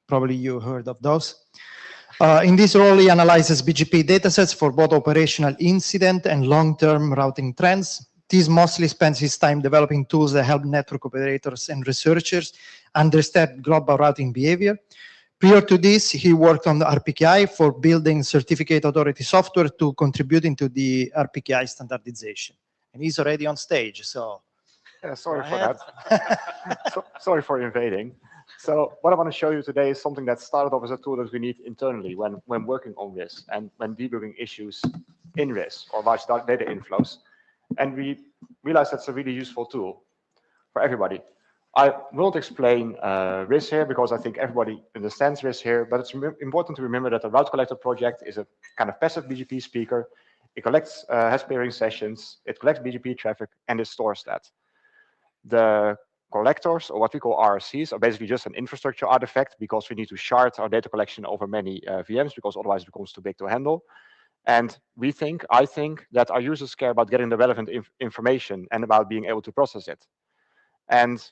H: Probably you heard of those. In this role, he analyzes BGP datasets for both operational incident and long-term routing trends. Thies mostly spends his time developing tools that help network operators and researchers understand global routing behavior. Prior to this, he worked on the RPKI for building certificate authority software to contributing to the RPKI standardization. And he's already on stage, so.
N: Yeah, sorry for that. Sorry for invading. So what I want to show you today is something that started off as a tool that we need internally when working on RIS and when debugging issues in RIS or large data inflows. And we realized that's a really useful tool for everybody. I won't explain RIS here because I think everybody understands RIS here, but it's important to remember that the route collector project is a kind of passive BGP speaker. It collects, has peering sessions, it collects BGP traffic, and it stores that. The collectors, or what we call RRCs, are basically just an infrastructure artifact because we need to shard our data collection over many VMs because otherwise it becomes too big to handle. And I think that our users care about getting the relevant information and about being able to process it. And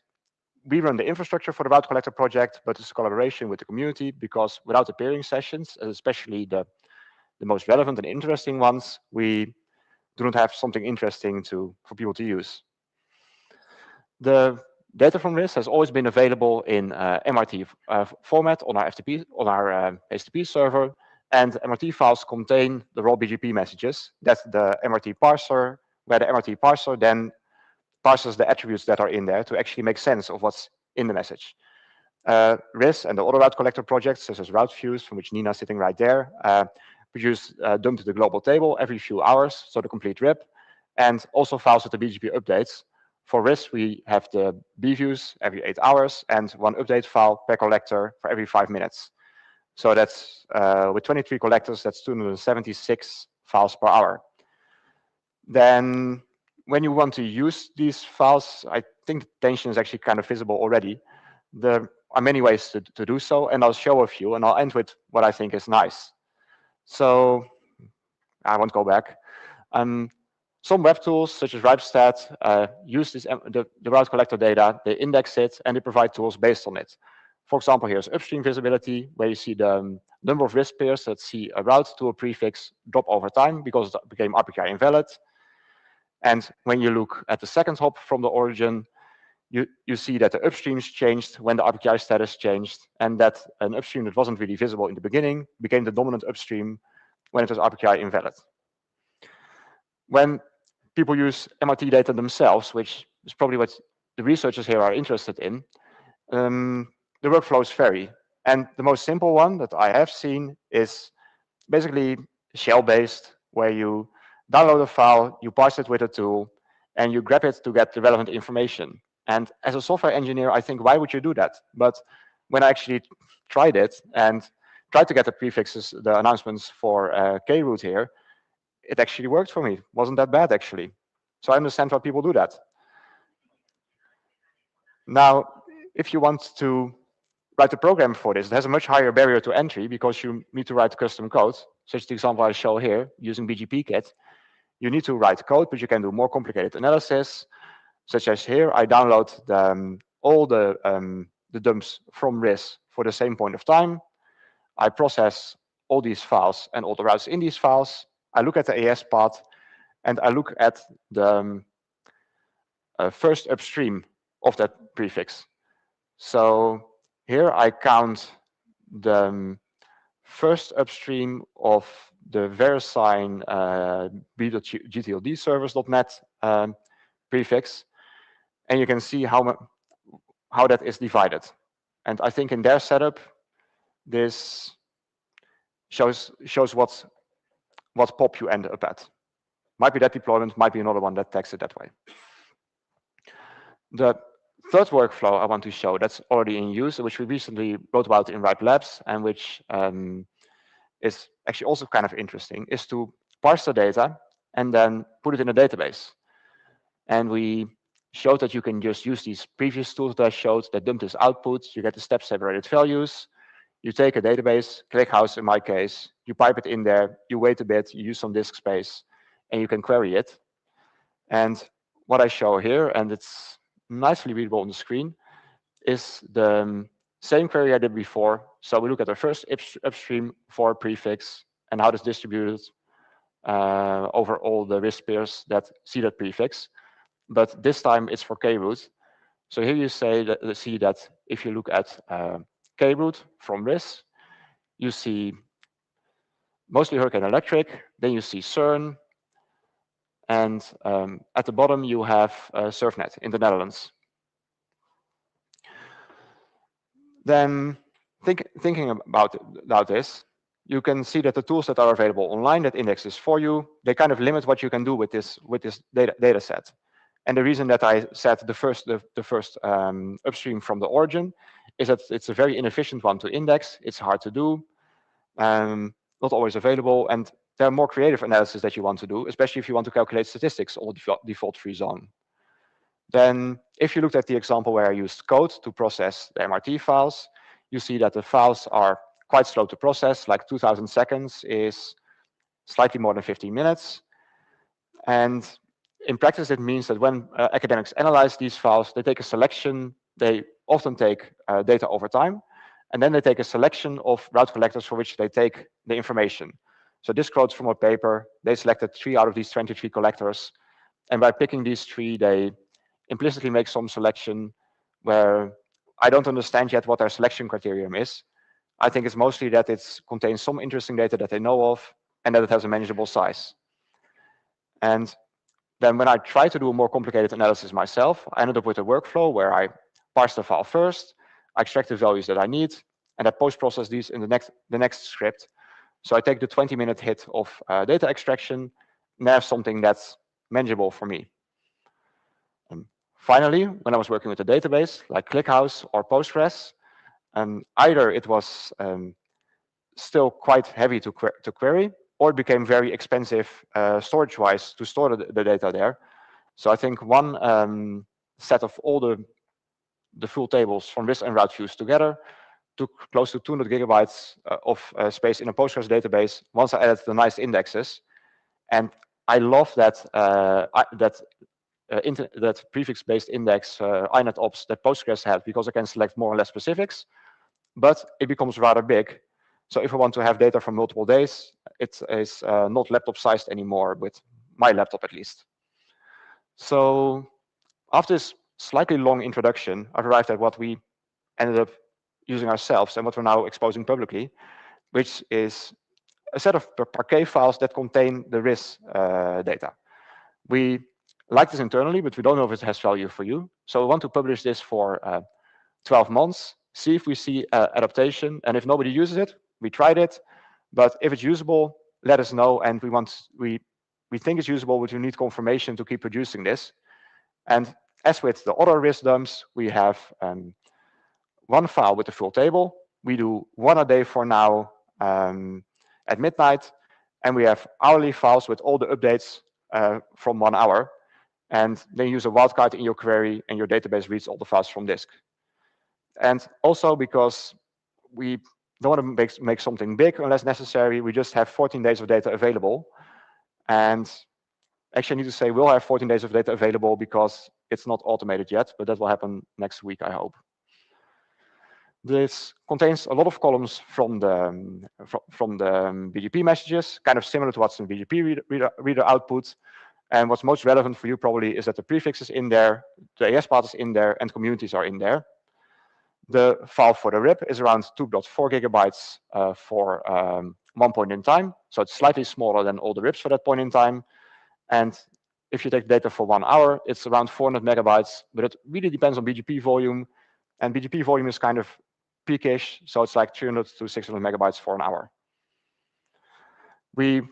N: we run the infrastructure for the route collector project, but it's a collaboration with the community because without the peering sessions, especially the most relevant and interesting ones, we do not have something interesting for people to use. The data from RIS has always been available in MRT format on our FTP, on our HTTP server, and MRT files contain the raw BGP messages. That's the MRT parser, where the MRT parser then parses the attributes that are in there to actually make sense of what's in the message. RIS and the other route collector projects, such as route views, from which Nina's sitting right there, produce dump to the global table every few hours, so the complete RIP, and also files with the BGP updates. For RIS, we have the B views every 8 hours and one update file per collector for every 5 minutes. So that's with 23 collectors, that's 276 files per hour. Then when you want to use these files, I think the tension is actually kind of visible already. There are many ways to do so, and I'll show a few, and I'll end with what I think is nice. So I won't go back. Some web tools, such as RIPEStat, use the route collector data, they index it, and they provide tools based on it. For example, here's upstream visibility, where you see the number of RIS pairs that see a route to a prefix drop over time because it became RPKI invalid. And when you look at the second hop from the origin, you see that the upstreams changed when the RPKI status changed, and that an upstream that wasn't really visible in the beginning became the dominant upstream when it was RPKI invalid. When people use MRT data themselves, which is probably what the researchers here are interested in, the workflows vary. And the most simple one that I have seen is basically shell-based, where you download a file, you parse it with a tool, and you grab it to get the relevant information. And as a software engineer, I think, why would you do that? But when I actually tried it and tried to get the prefixes, the announcements for kroot here. It actually worked for me. Wasn't that bad, actually. So I understand why people do that. Now, if you want to write a program for this, it has a much higher barrier to entry because you need to write custom code, such as the example I show here using BGP-Kit. You need to write code, but you can do more complicated analysis, such as here. I download all the dumps from RIS for the same point of time. I process all these files and all the routes in these files. I look at the AS path, and I look at the first upstream of that prefix. So here I count the first upstream of the VeriSign b.gtld servers.net prefix, and you can see how that is divided. And I think in their setup, this shows what pop you end up at. Might be that deployment, might be another one that tags it that way. The third workflow I want to show that's already in use, which we recently wrote about in Ripe Labs, and which is actually also kind of interesting, is to parse the data and then put it in a database. And we showed that you can just use these previous tools that I showed that dump this output. You get the step separated values. You take a database, ClickHouse in my case, you pipe it in there, you wait a bit, you use some disk space, and you can query it. And what I show here, and it's nicely readable on the screen, is the same query I did before. So we look at the first upstream for a prefix and how it's distributed over all the RIS pairs that see that prefix. But this time it's for kroot. So here you see that if you look at kroot from RIS, you see mostly Hurricane Electric, then you see CERN, and at the bottom you have SurfNet in the Netherlands. Then thinking about this, you can see that the tools that are available online that index this for you, they kind of limit what you can do with this data set. And the reason that I said the first upstream from the origin is that it's a very inefficient one to index. It's hard to do, not always available, and there are more creative analysis that you want to do, especially if you want to calculate statistics on the default-free zone. Then if you looked at the example where I used code to process the MRT files, you see that the files are quite slow to process, like 2000 seconds is slightly more than 15 minutes. And in practice, it means that when academics analyze these files, they take a selection. They often take data over time, and then they take a selection of route collectors for which they take the information. So this quote's from a paper. They selected 3 out of these 23 collectors, and by picking these 3, they implicitly make some selection where I don't understand yet what their selection criterion is. I think it's mostly that it contains some interesting data that they know of, and that it has a manageable size. And then when I try to do a more complicated analysis myself, I ended up with a workflow where I parse the file first, I extract the values that I need, and I post-process these in the next script. So I take the 20-minute hit of data extraction, and I have something that's manageable for me. Finally, when I was working with a database like ClickHouse or Postgres, either it was still quite heavy to query, or it became very expensive storage-wise to store the data there. So I think one set of all the full tables from RIS and route views together took close to 200 gigabytes of space in a Postgres database once I added the nice indexes. And I love that that prefix-based index INET-ops that Postgres had, because I can select more or less specifics, but it becomes rather big. So if I want to have data from multiple days, it is not laptop-sized anymore, with my laptop at least. So after this slightly long introduction, I've arrived at what we ended up using ourselves and what we're now exposing publicly, which is a set of Parquet files that contain the RIS data. We like this internally, but we don't know if it has value for you. So we want to publish this for 12 months, see if we see adaptation, and if nobody uses it, we tried it. But if it's usable, let us know, and we think it's usable, but we need confirmation to keep producing this. And as with the other RIS dumps, we have one file with the full table. We do 1 a day for now, at midnight, and we have hourly files with all the updates from 1 hour. And then you use a wildcard in your query, and your database reads all the files from disk. And also because we don't want to make something big unless necessary, we just have 14 days of data available. And actually, I need to say we'll have 14 days of data available because it's not automated yet, but that will happen next week, I hope. This contains a lot of columns from the BGP messages, kind of similar to what's in BGP reader output. And what's most relevant for you probably is that the prefix is in there, the AS path is in there, and communities are in there. The file for the RIP is around 2.4 gigabytes for one point in time. So it's slightly smaller than all the RIPs for that point in time. And if you take data for 1 hour, it's around 400 megabytes, but it really depends on BGP volume. And BGP volume is kind of peakish, so it's like 300 to 600 megabytes for an hour. We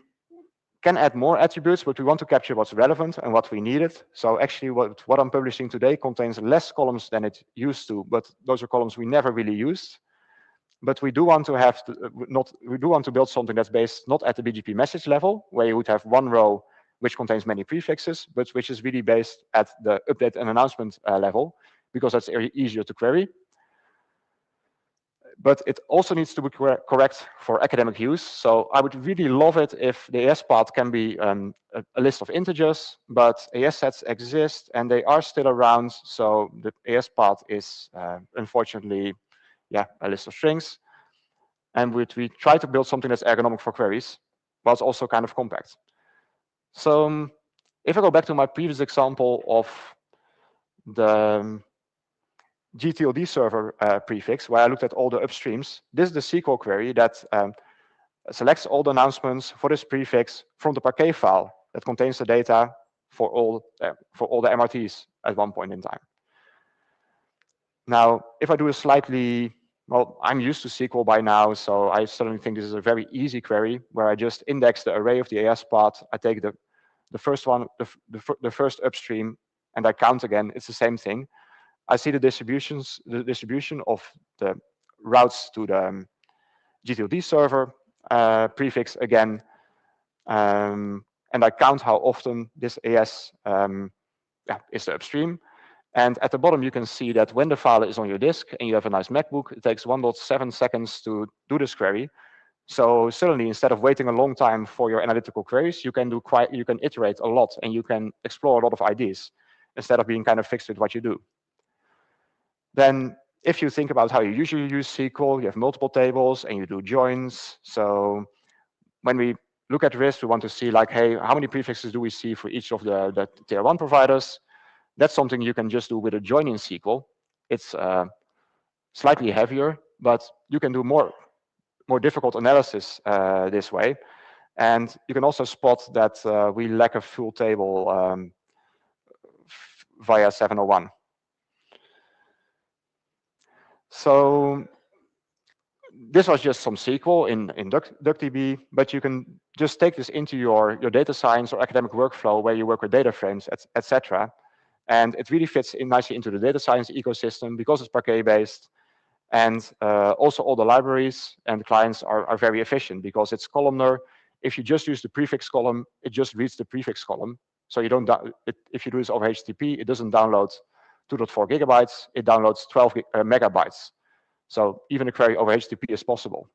N: can add more attributes, but we want to capture what's relevant and what we needed. So actually what I'm publishing today contains less columns than it used to, but those are columns we never really used. But we do want to have we do want to build something that's based not at the BGP message level, where you would have one row which contains many prefixes, but which is really based at the update and announcement level, because that's easier to query. But it also needs to be correct for academic use. So I would really love it if the AS path can be a list of integers, but AS sets exist and they are still around. So the AS path is unfortunately, a list of strings. And we try to build something that's ergonomic for queries, but it's also kind of compact. So if I go back to my previous example of the GTLD server prefix, where I looked at all the upstreams, this is the SQL query that selects all the announcements for this prefix from the Parquet file that contains the data for all the MRTs at one point in time. Now, if I do a slightly, well, I'm used to SQL by now, so I suddenly think this is a very easy query where I just index the array of the AS path. I take the first one, the first upstream, and I count again. It's the same thing. I see the distribution of the routes to the GTLD server prefix again, and I count how often this AS is the upstream. And at the bottom, you can see that when the file is on your disk and you have a nice MacBook, it takes 1.7 seconds to do this query. So suddenly, instead of waiting a long time for your analytical queries, you can iterate a lot and you can explore a lot of ideas instead of being kind of fixed with what you do. Then if you think about how you usually use SQL, you have multiple tables and you do joins. So when we look at RISC, we want to see like, hey, how many prefixes do we see for each of the tier 1 providers? That's something you can just do with a join in SQL. It's slightly heavier, but you can do more difficult analysis this way. And you can also spot that we lack a full table via 701. So this was just some SQL in DuckDB, but you can just take this into your data science or academic workflow where you work with data frames, etc. And it really fits in nicely into the data science ecosystem because it's Parquet-based. And also all the libraries and clients are very efficient because it's columnar. If you just use the prefix column, it just reads the prefix column. So you don't if you do this over HTTP, it doesn't download 2.4 gigabytes, it downloads 12 megabytes. So even a query over HTTP is possible.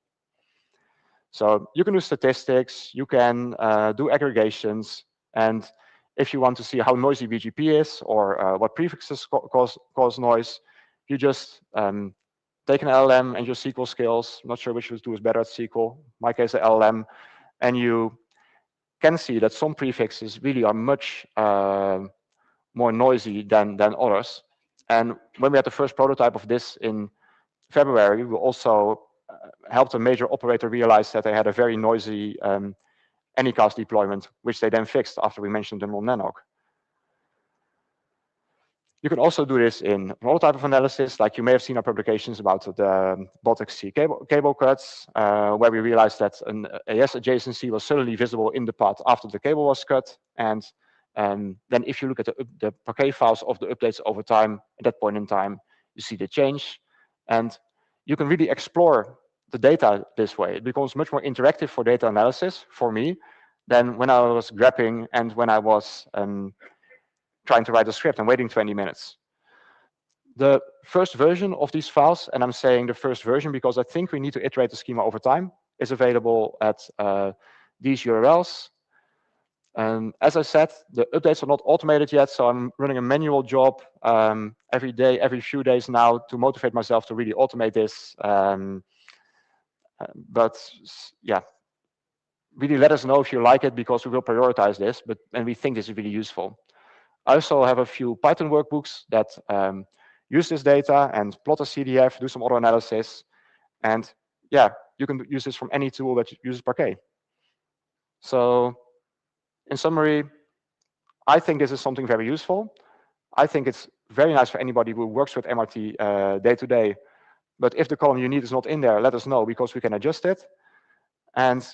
N: So you can do statistics, you can do aggregations, and if you want to see how noisy BGP is or what prefixes cause noise, you just take an LLM and your SQL skills. I'm not sure which of the two is better at SQL. In my case, an LLM, and you can see that some prefixes really are much more noisy than others. And when we had the first prototype of this in February, we also helped a major operator realize that they had a very noisy Anycast deployment, which they then fixed after we mentioned them on Nanook. You can also do this in another type of analysis, like you may have seen our publications about the Baltic-C cable cuts, where we realized that an AS adjacency was suddenly visible in the path after the cable was cut. And then if you look at the Parquet files of the updates over time, at that point in time, you see the change. And you can really explore the data this way. It becomes much more interactive for data analysis for me than when I was grabbing and when I was trying to write a script and waiting 20 minutes. The first version of these files, and I'm saying the first version because I think we need to iterate the schema over time, is available at these URLs. As I said, the updates are not automated yet, so I'm running a manual job every day, every few days now to motivate myself to really automate this. But yeah, really let us know if you like it because we will prioritize this, and we think this is really useful. I also have a few Python workbooks that use this data and plot a CDF, do some auto analysis, and yeah, you can use this from any tool that uses Parquet. So in summary, I think this is something very useful. I think it's very nice for anybody who works with MRT day to day. But if the column you need is not in there, let us know because we can adjust it. And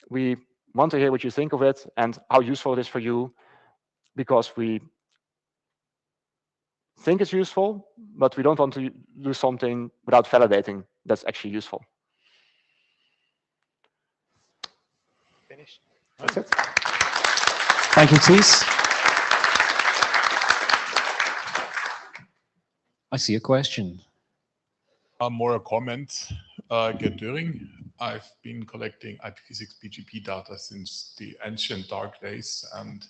N: we want to hear what you think of it and how useful it is for you, because we think it's useful, but we don't want to do something without validating that's actually useful.
O: Finished.
N: That's it.
A: Thank you, Thies. I see a question.
Q: More a comment. Gerd Döring. I've been collecting IPv6 BGP data since the ancient dark days, and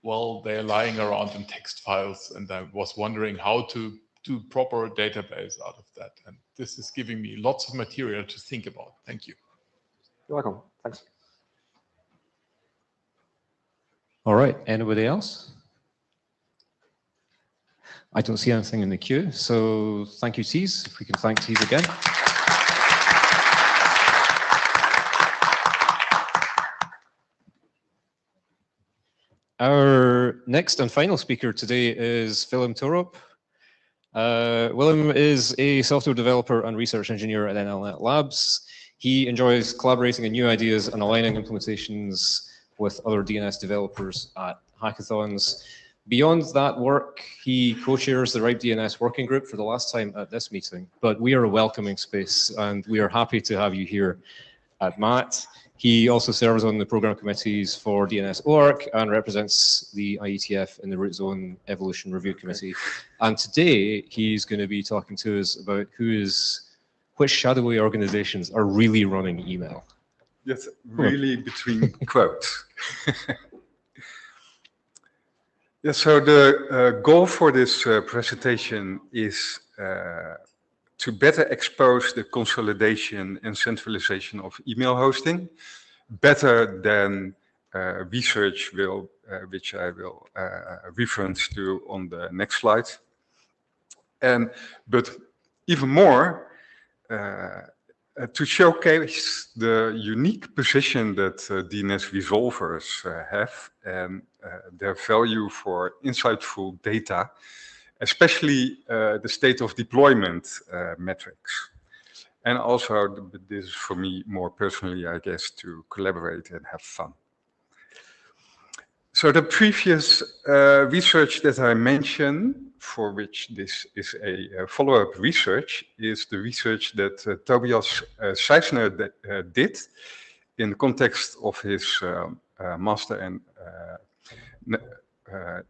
Q: well, they're lying around in text files, and I was wondering how to do proper database out of that. And this is giving me lots of material to think about. Thank you.
N: You're welcome. Thanks.
A: All right, anybody else? I don't see anything in the queue, so thank you, Thies. If we can thank Thies again. Our next and final speaker today is Willem Torop. Willem is a software developer and research engineer at NLNet Labs. He enjoys collaborating on new ideas and aligning implementations with other DNS developers at hackathons. Beyond that work, he co-chairs the RIPE DNS working group for the last time at this meeting, but we are a welcoming space and we are happy to have you here at MAT. He also serves on the program committees for DNS.org and represents the IETF in the Root Zone Evolution Review Committee. And today he's going to be talking to us about which shadowy organizations are really running email.
R: Yes, really between quotes. Yeah, so the goal for this presentation is to better expose the consolidation and centralization of email hosting, better than research which I will reference to on the next slide. But even more, to showcase the unique position that DNS resolvers have and their value for insightful data, especially the state of deployment metrics. And also, this is for me more personally, I guess, to collaborate and have fun. So the previous research that I mentioned, for which this is a follow-up research, is the research that Tobias Seisner did in the context of his master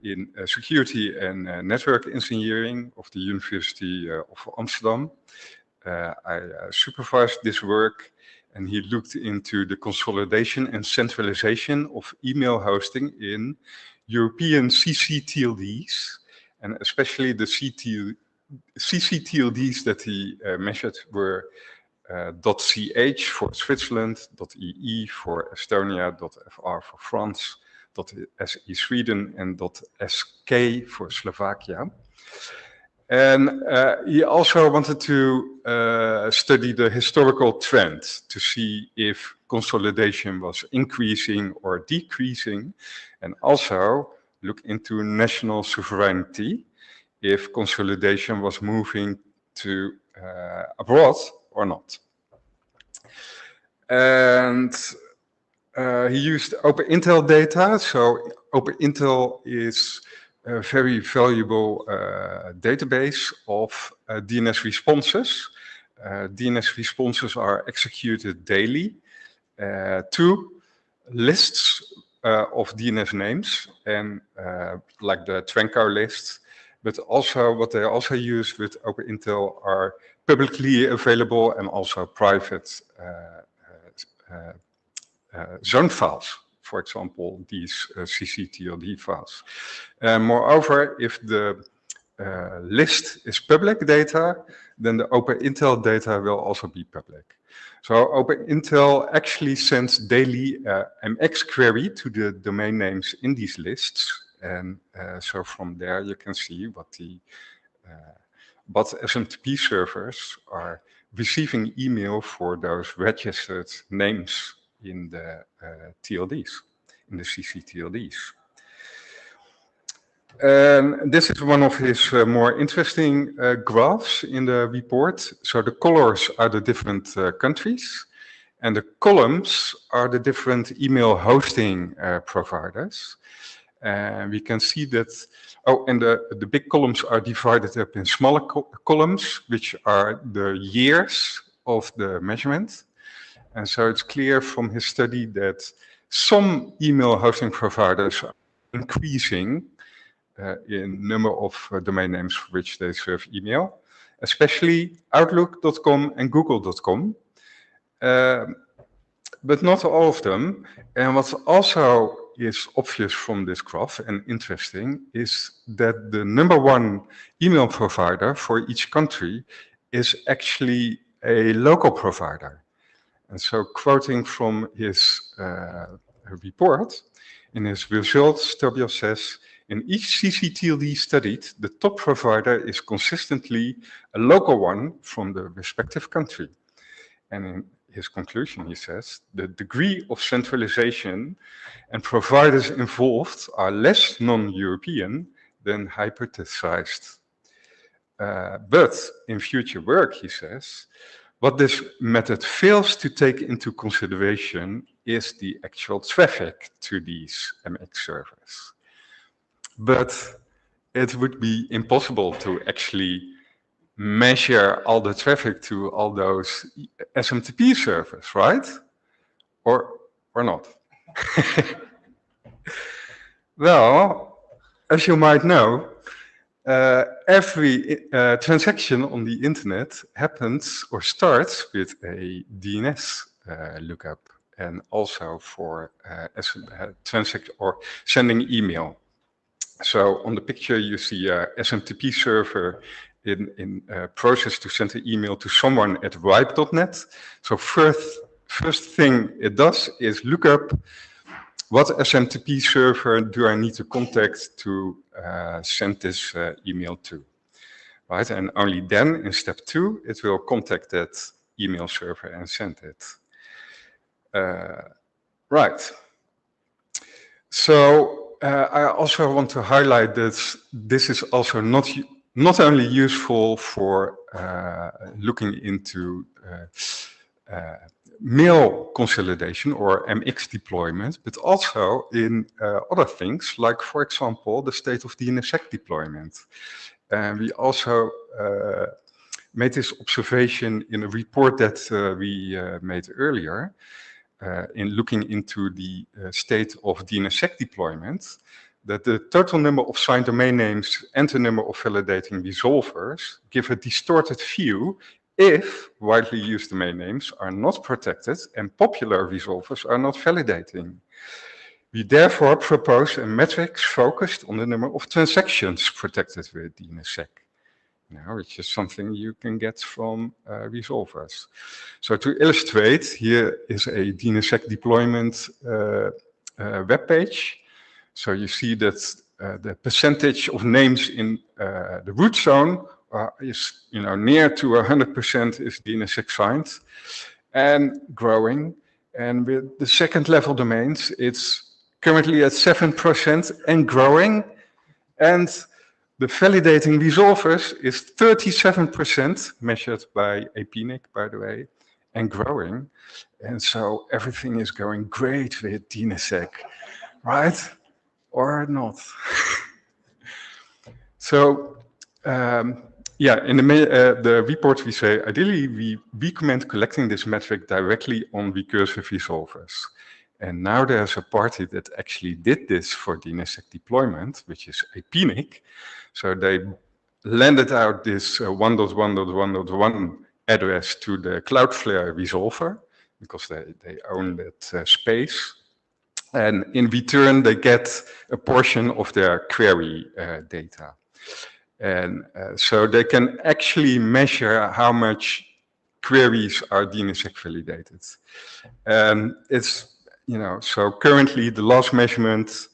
R: in security and network engineering of the University of Amsterdam. I supervised this work, and he looked into the consolidation and centralization of email hosting in European CCTLDs, and especially the CCTLDs that he measured were .ch for Switzerland, .ee for Estonia, .fr for France, .se Sweden, and .sk for Slovakia. And he also wanted to study the historical trend to see if consolidation was increasing or decreasing, and also look into national sovereignty, if consolidation was moving to abroad or not. And he used OpenIntel data. So OpenIntel is a very valuable database of DNS responses. DNS responses are executed daily to lists of DNS names, and like the Trenco list, but also what they also use with OpenIntel are publicly available and also private zone files. For example, these ccTLD files. Moreover, if the list is public data, then the OpenIntel data will also be public. So OpenIntel actually sends daily MX query to the domain names in these lists, and so from there you can see what the SMTP servers are receiving email for those registered names in the TLDs, in the ccTLDs. And this is one of his more interesting graphs in the report. So the colors are the different countries, and the columns are the different email hosting providers. And we can see that, oh, and the big columns are divided up in smaller columns, which are the years of the measurement. And so it's clear from his study that some email hosting providers are increasing in number of domain names for which they serve email, especially Outlook.com and Google.com, but not all of them. And what also is obvious from this graph and interesting is that the #1 email provider for each country is actually a local provider. And so quoting from his report, in his results, Tobias says, in each ccTLD studied, the top provider is consistently a local one from the respective country. And in his conclusion, he says, the degree of centralization and providers involved are less non-European than hypothesized. But in future work, he says, what this method fails to take into consideration is the actual traffic to these MX servers. But it would be impossible to actually measure all the traffic to all those SMTP servers, right? Or not? Well, as you might know, every transaction on the internet happens or starts with a DNS lookup, and also for transaction or sending email. So on the picture you see a SMTP server in process to send an email to someone at ripe.net. So first thing it does is look up what SMTP server do I need to contact to send this email to, right? And only then in step 2, it will contact that email server and send it. Right. So I also want to highlight that this is also not only useful for looking into mail consolidation or MX deployment, but also in other things, like, for example, the state of DNSSEC deployment. And we also made this observation in a report that we made earlier, in looking into the state of DNSSEC deployment, that the total number of signed domain names and the number of validating resolvers give a distorted view if widely used domain names are not protected and popular resolvers are not validating. We therefore propose a matrix focused on the number of transactions protected with DNSSEC, which is something you can get from resolvers. So to illustrate, here is a DNSSEC deployment web page. So you see that the percentage of names in the root zone is near to 100% is DNSSEC signed and growing. And with the second level domains, it's currently at 7% and growing. And the validating resolvers is 37% measured by APNIC, by the way, and growing. And so everything is going great with DNSSEC, right? Or not. So Yeah, in the report we say, ideally we recommend collecting this metric directly on recursive resolvers. And now there's a party that actually did this for DNSSEC deployment, which is APNIC. So they landed out this 1.1.1.1 address to the Cloudflare resolver, because they own that space. And in return, they get a portion of their query data. And so they can actually measure how much queries are DNSSEC validated. And it's, so currently the last measurement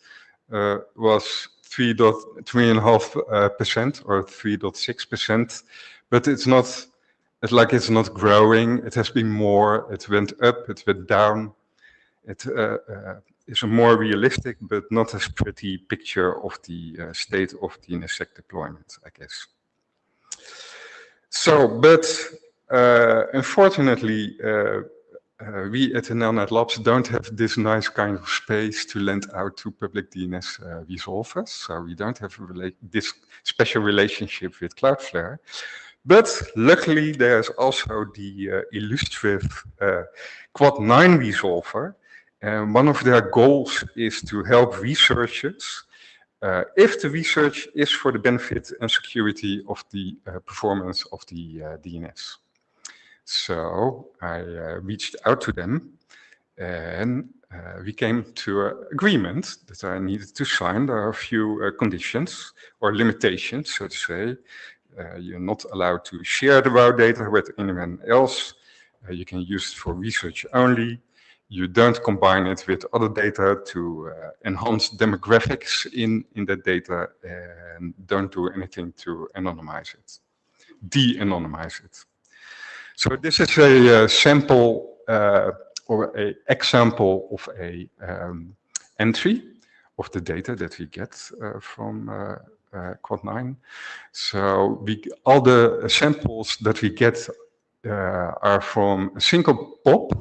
R: was 3.5% or 3.6%, but it's not growing. It has been more, it went up, it went down. It is a more realistic but not as pretty picture of the state of DNSSEC deployment, I guess. So, but unfortunately, we at the Nelnet Labs don't have this nice kind of space to lend out to public DNS resolvers. So we don't have this special relationship with Cloudflare. But luckily, there's also the illustrative Quad9 resolver. And one of their goals is to help researchers if the research is for the benefit and security of the performance of the DNS. So I reached out to them, and we came to an agreement that I needed to sign. There are a few conditions or limitations, so to say. You're not allowed to share the raw data with anyone else. You can use it for research only. You don't combine it with other data to enhance demographics in that data, and don't do anything to anonymize it, de-anonymize it. So this is a sample or an example of a entry of the data that we get from Quad9. So all the samples that we get are from a single POP,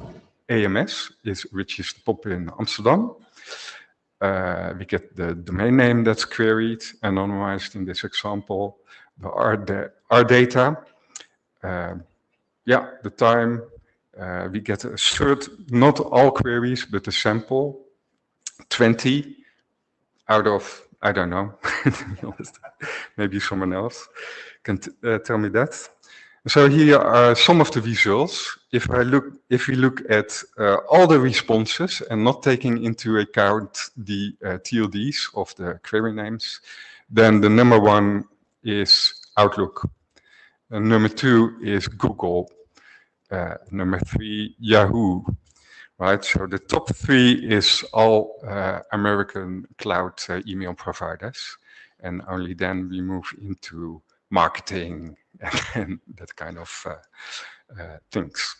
R: AMS, which is the POP in Amsterdam. We get the domain name that's queried, anonymized in this example, our data, the time. We get a not all queries, but a sample, 20 out of, I don't know, maybe someone else can tell me that. So here are some of the results. If we look at all the responses and not taking into account the TLDs of the query names, then the number one is Outlook. And number two is Google. Number three, Yahoo. Right, so the top three is all American cloud email providers, and only then we move into marketing and that kind of things.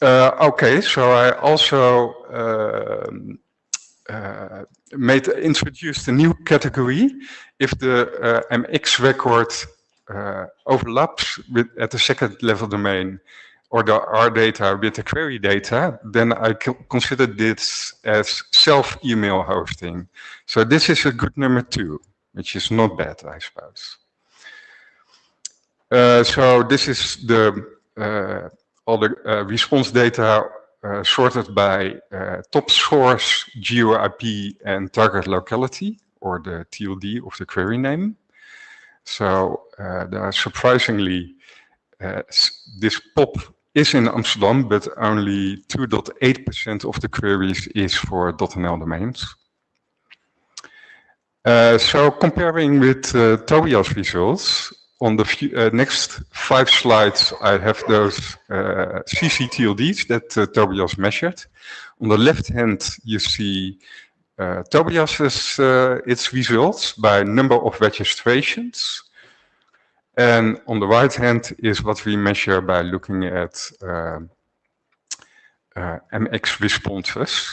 R: Okay, so I also introduced a new category. If the MX record overlaps at the second level domain, or the R data with the query data, then I consider this as self-email hosting. So this is a good number two, which is not bad, I suppose. So this is all the response data sorted by top source, geo IP, and target locality, or the TLD of the query name. So there are surprisingly, this POP is in Amsterdam, but only 2.8% of the queries is for .nl domains. So comparing with Tobias results, on the next 5 slides, I have those CCTLDs that Tobias measured. On the left hand, you see Tobias's its results by number of registrations. And on the right hand is what we measure by looking at MX responses.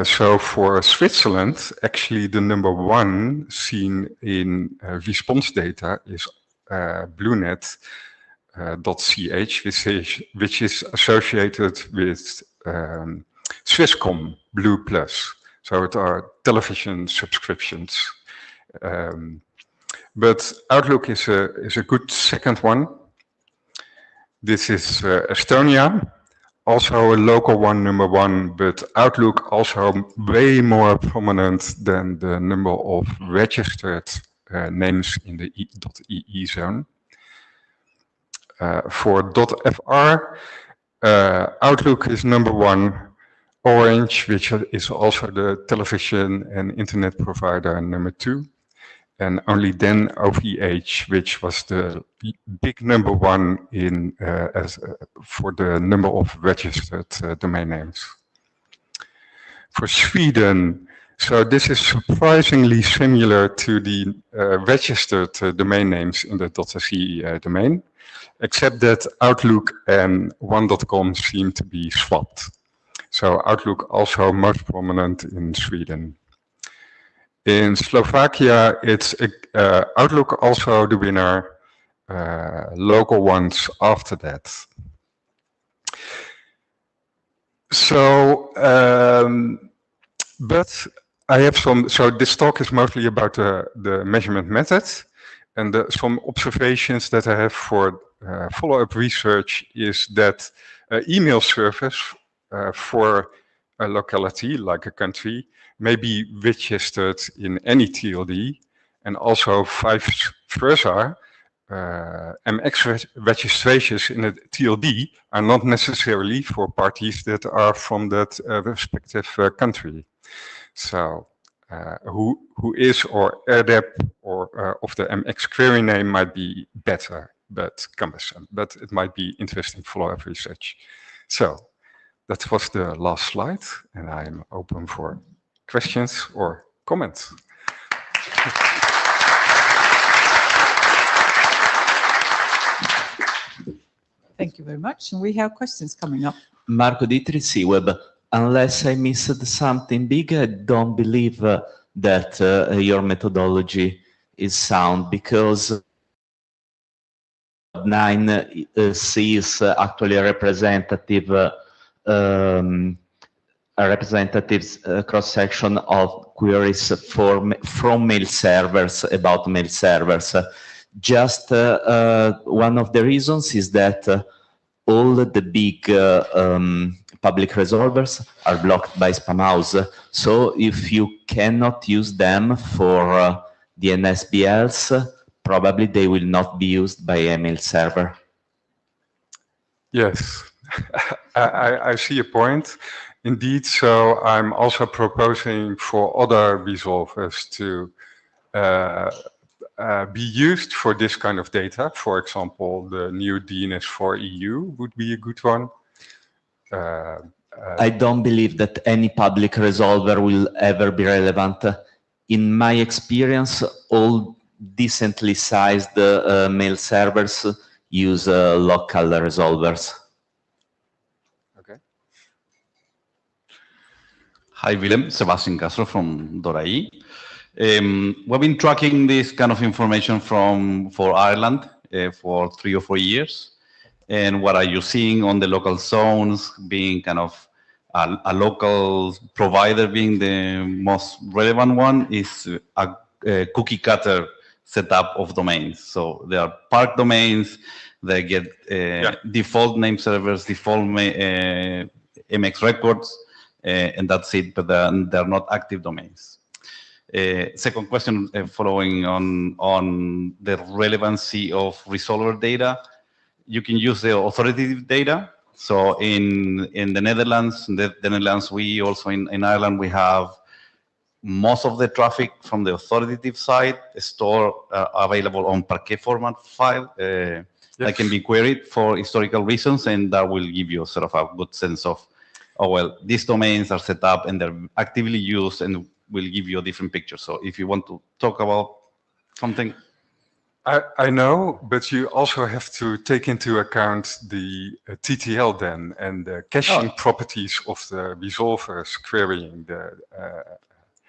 R: So for Switzerland, actually the number one seen in response data is BlueNet.ch, which is associated with Swisscom Blue Plus. So it are television subscriptions. But Outlook is a good second one. This is Estonia, also a local one, number one, but Outlook also way more prominent than the number of registered names in the .ee zone. For .fr, Outlook is number one, Orange, which is also the television and internet provider, number two, and only then OVH, which was the big number one in for the number of registered domain names. For Sweden, so this is surprisingly similar to the registered domain names in the .se domain, except that Outlook and one.com seem to be swapped. So Outlook also most prominent in Sweden. In Slovakia, it's Outlook also the winner, local ones after that. So, but I have some, so this talk is mostly about the measurement method, and some observations that I have for follow-up research is that email service for a locality, like a country, may be registered in any TLD, and also vice versa. MX registrations in a TLD are not necessarily for parties that are from that respective country. So who is or AirDep or of the MX query name might be better, but cumbersome, but it might be interesting follow-up research. So that was the last slide, and I'm open for questions or comments.
E: Thank you very much. And we have questions coming up.
V: Marco Ditri, CWeb. Unless I missed something big, I don't believe that your methodology is sound, because 9 sees actually a representative cross-section of queries from mail servers about mail servers. Just one of the reasons is that all the big public resolvers are blocked by Spamhaus. So if you cannot use them for DNS-BLs, probably they will not be used by a mail server.
R: Yes, I see a point. Indeed, so I'm also proposing for other resolvers to be used for this kind of data. For example, the new DNS4 EU would be a good one.
V: I don't believe that any public resolver will ever be relevant. In my experience, all decently sized mail servers use local resolvers.
R: Okay.
B: Hi, Willem. Sebastian Castro from Dorai. We've been tracking this kind of information for Ireland for 3 or 4 years. And what are you seeing on the local zones, being kind of a local provider being the most relevant one, is a cookie cutter setup of domains. So there are park domains, they get default name servers, default MX records, and that's it, but they're not active domains. Second question, following on the relevancy of resolver data. You can use the authoritative data. So in the Netherlands, we also in Ireland, we have most of the traffic from the authoritative side stored available on Parquet format file that can be queried for historical reasons, and that will give you sort of a good sense of, oh, well, these domains are set up and they're actively used, and will give you a different picture. So if you want to talk about something.
R: I know, but you also have to take into account the TTL then, and the caching properties of the resolvers querying the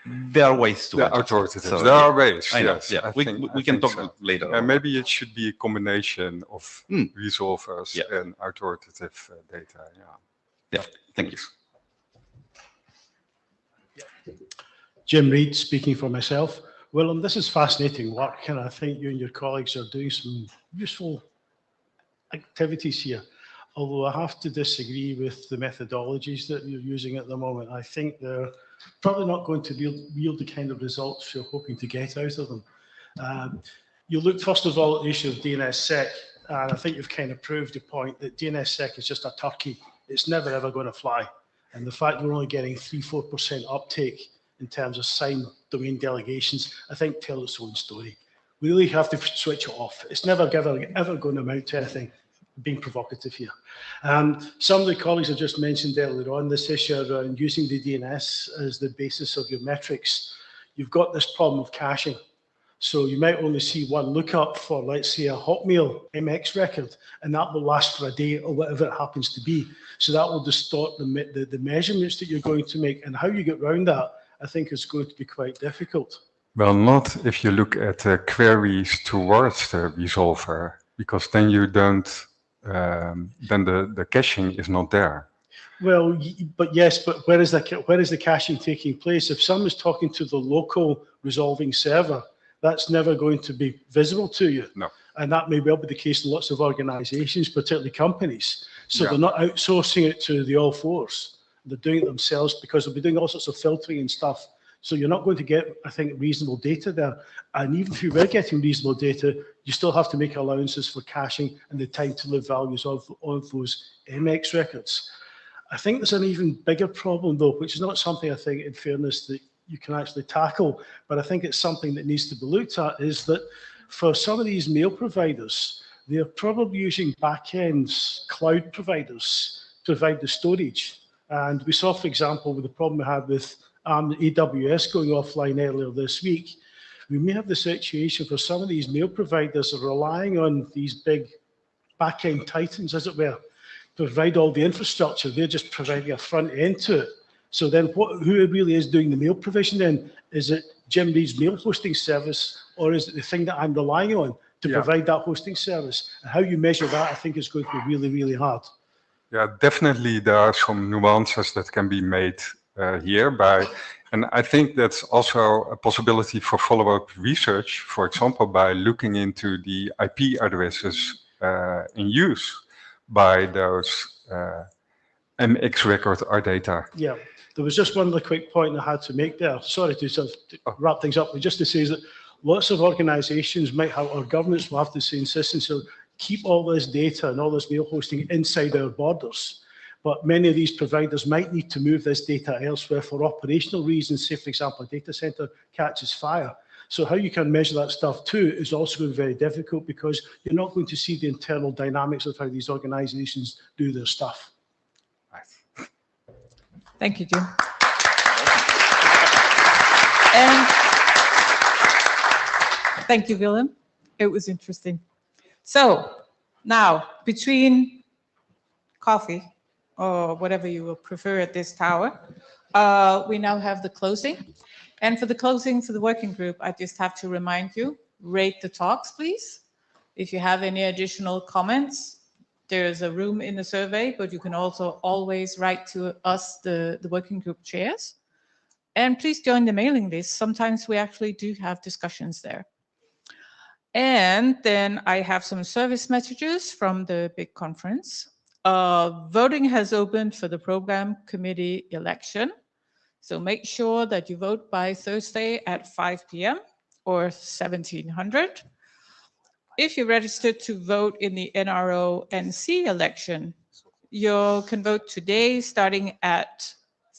B: there are ways to
R: authoritative.
B: So,
R: there are ways,
B: I know,
R: yes.
B: yeah. We can talk later.
R: Maybe it should be a combination of resolvers and authoritative data.
B: Yeah, thank you.
L: Jim Reed speaking for myself. Willem, this is fascinating work, and I think you and your colleagues are doing some useful activities here. Although I have to disagree with the methodologies that you're using at the moment. I think they're probably not going to yield the kind of results you're hoping to get out of them. You looked first of all at the issue of DNSSEC, and I think you've kind of proved the point that DNSSEC is just a turkey. It's never ever going to fly. And the fact we're only getting 3-4% uptake in terms of signed domain delegations, I think tells its own story. We really have to switch it off. It's never ever going to amount to anything. Being provocative here. Some of the colleagues have just mentioned earlier on this issue around using the DNS as the basis of your metrics. You've got this problem of caching. So you might only see one lookup for, let's say, a Hotmail MX record, and that will last for a day or whatever it happens to be. So that will distort the measurements that you're going to make, and how you get around that, I think, is going to be quite difficult.
R: Well, not if you look at queries towards the resolver, because then you don't, then the caching is not there.
L: Well, but yes, but where is the caching taking place? If someone's talking to the local resolving server, that's never going to be visible to you.
R: No.
L: And that may well be the case in lots of organizations, particularly companies. So
R: Yeah.
L: they're not outsourcing it to the all fours. They're doing it themselves because they'll be doing all sorts of filtering and stuff. So you're not going to get, I think, reasonable data there. And even if you were getting reasonable data, you still have to make allowances for caching and the time to live values of those MX records. I think there's an even bigger problem, though, which is not something I think, in fairness, that you can actually tackle, but I think it's something that needs to be looked at, is that for some of these mail providers, they're probably using backends, cloud providers to provide the storage. And we saw, for example, with the problem we had with AWS going offline earlier this week, we may have the situation for some of these mail providers are relying on these big back-end titans, as it were, to provide all the infrastructure. They're just providing a front end to it. So then who really is doing the mail provision then? Is it Jim Reed's mail hosting service, or is it the thing that I'm relying on to provide that hosting service? And how you measure that, I think, is going to be really, really hard.
R: Yeah, definitely there are some nuances that can be made here by, and I think that's also a possibility for follow-up research, for example, by looking into the IP addresses in use by those MX record RData.
L: Yeah, there was just one other quick point I had to make there. Sorry to sort of wrap things up, but just to say that lots of organizations might have, or governments will have to say, insist, and so keep all this data and all this mail hosting inside our borders. But many of these providers might need to move this data elsewhere for operational reasons. Say, for example, a data center catches fire. So how you can measure that stuff too is also going to be very difficult, because you're not going to see the internal dynamics of how these organizations do their stuff.
E: Thank you, Jim. And thank you, Willem. It was interesting. So now, between coffee or whatever you will prefer at this tower, we now have the closing. And for the closing for the working group, I just have to remind you, rate the talks, please. If you have any additional comments, there's a room in the survey, but you can also always write to us, the working group chairs. And please join the mailing list. Sometimes we actually do have discussions there. And then I have some service messages from the big conference. Voting has opened for the program committee election. So make sure that you vote by Thursday at 5 p.m. or 1700. If you're registered to vote in the NRO-NC election, you can vote today starting at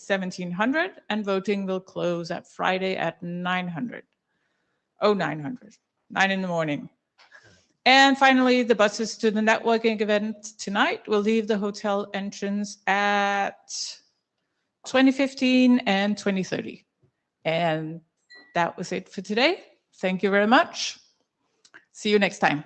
E: 1700, and voting will close at Friday at 900. 9 in the morning. And finally, the buses to the networking event tonight will leave the hotel entrance at 20:15 and 20:30. And that was it for today. Thank you very much. See you next time.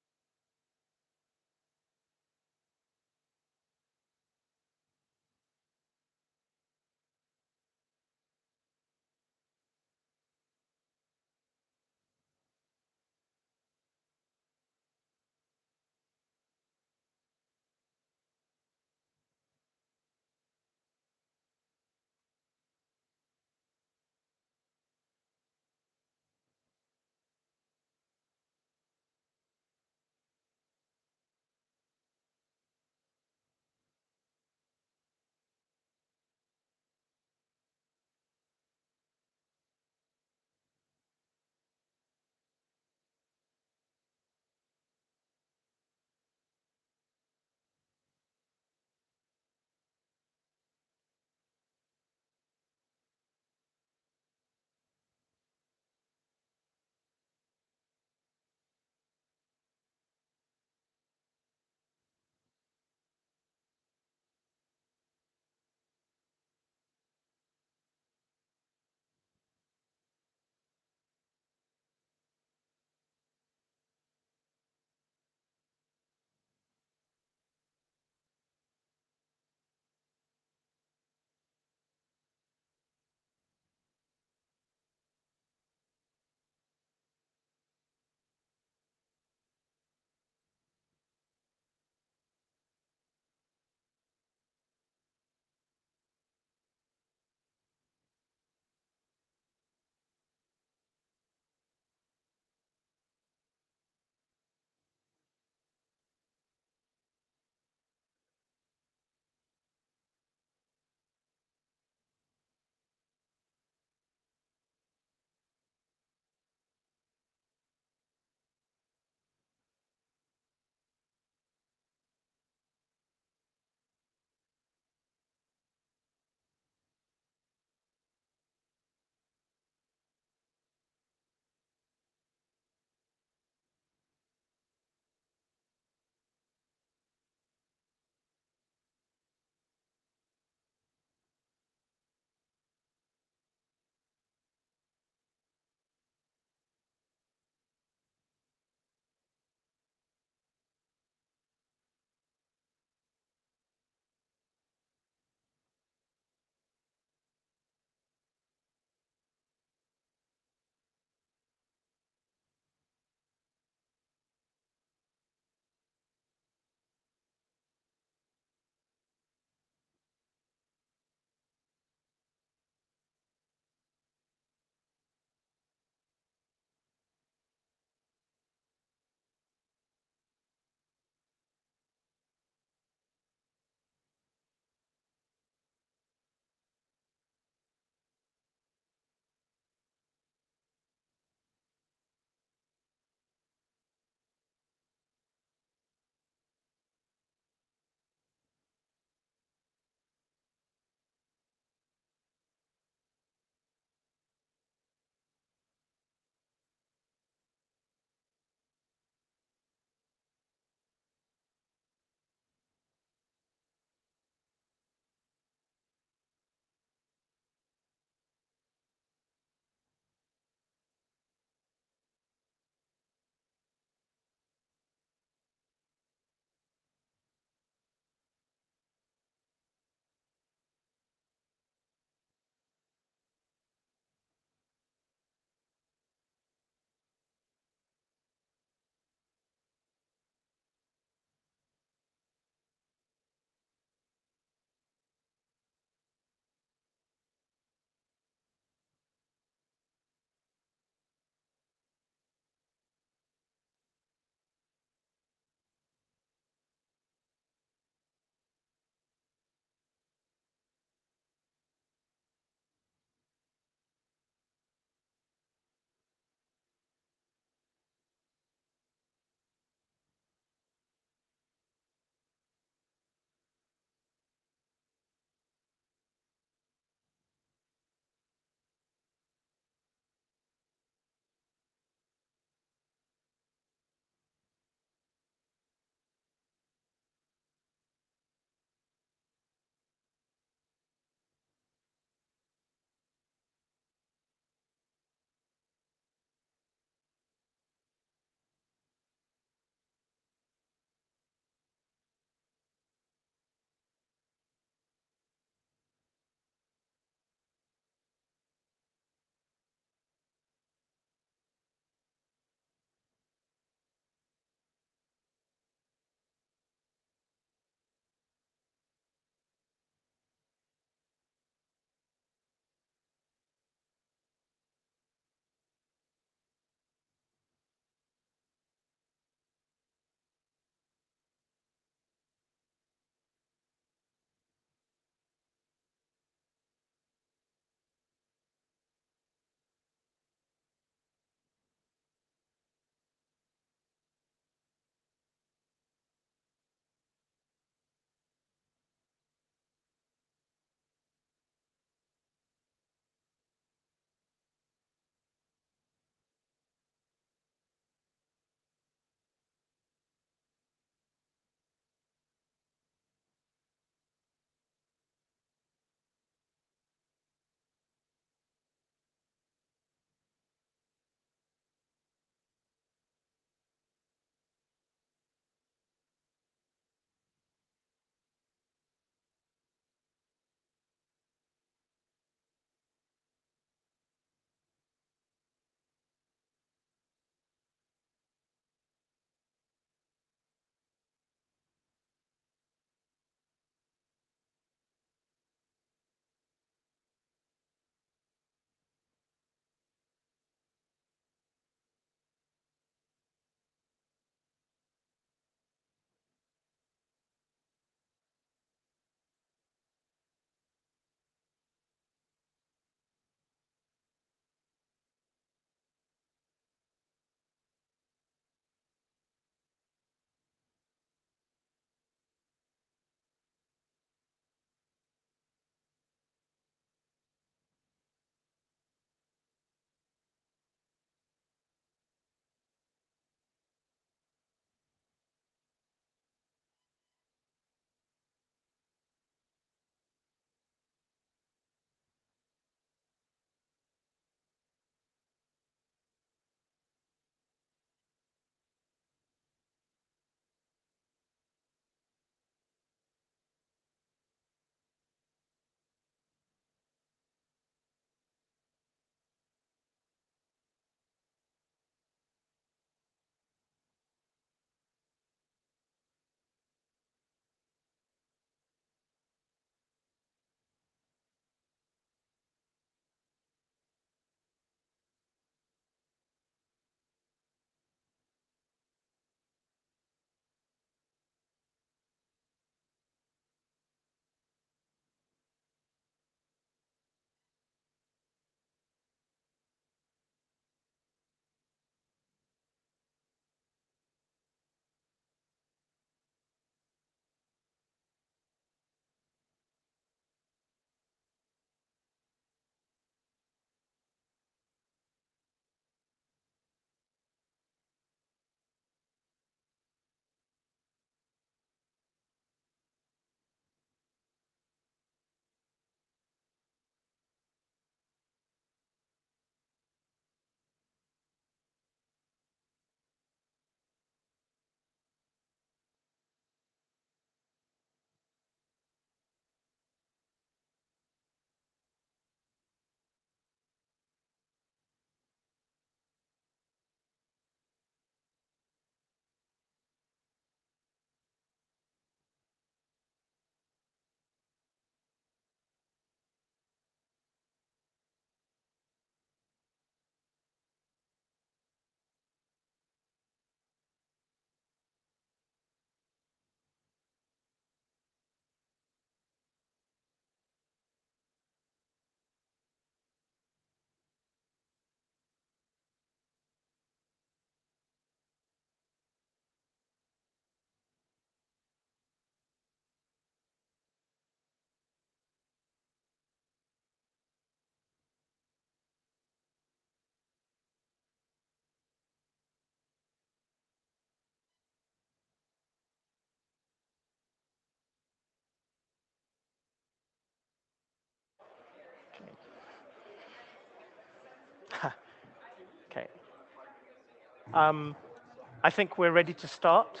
C: I think we're ready to start.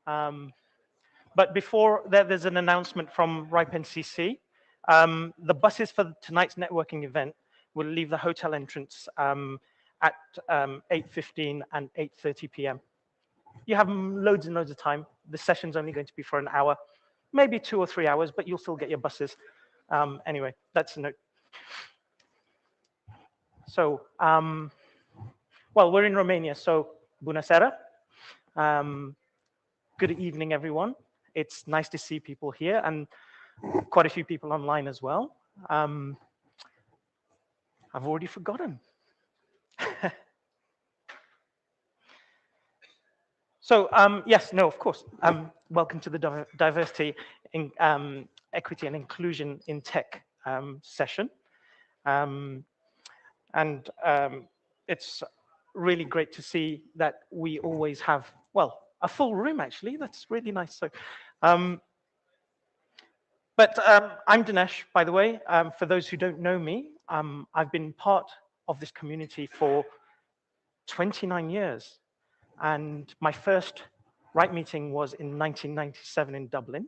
C: But before that, there's an announcement from RIPE NCC. The buses for tonight's networking event will leave the hotel entrance at 8:15 and 8:30 p.m. You have loads and loads of time. The session's only going to be for an hour, maybe 2 or 3 hours, but you'll still get your buses. Anyway, that's a note. So, well, we're in Romania, so bună seara. Good evening, everyone. It's nice to see people here and quite a few people online as well. I've already forgotten. So yes, no, of course. Welcome to the Diversity, Equity and Inclusion in Tech session. It's really great to see that we always have, well, a full room actually. That's really nice. So, I'm Dinesh, by the way. For those who don't know me, I've been part of this community for 29 years. And my first RIPE meeting was in 1997 in Dublin.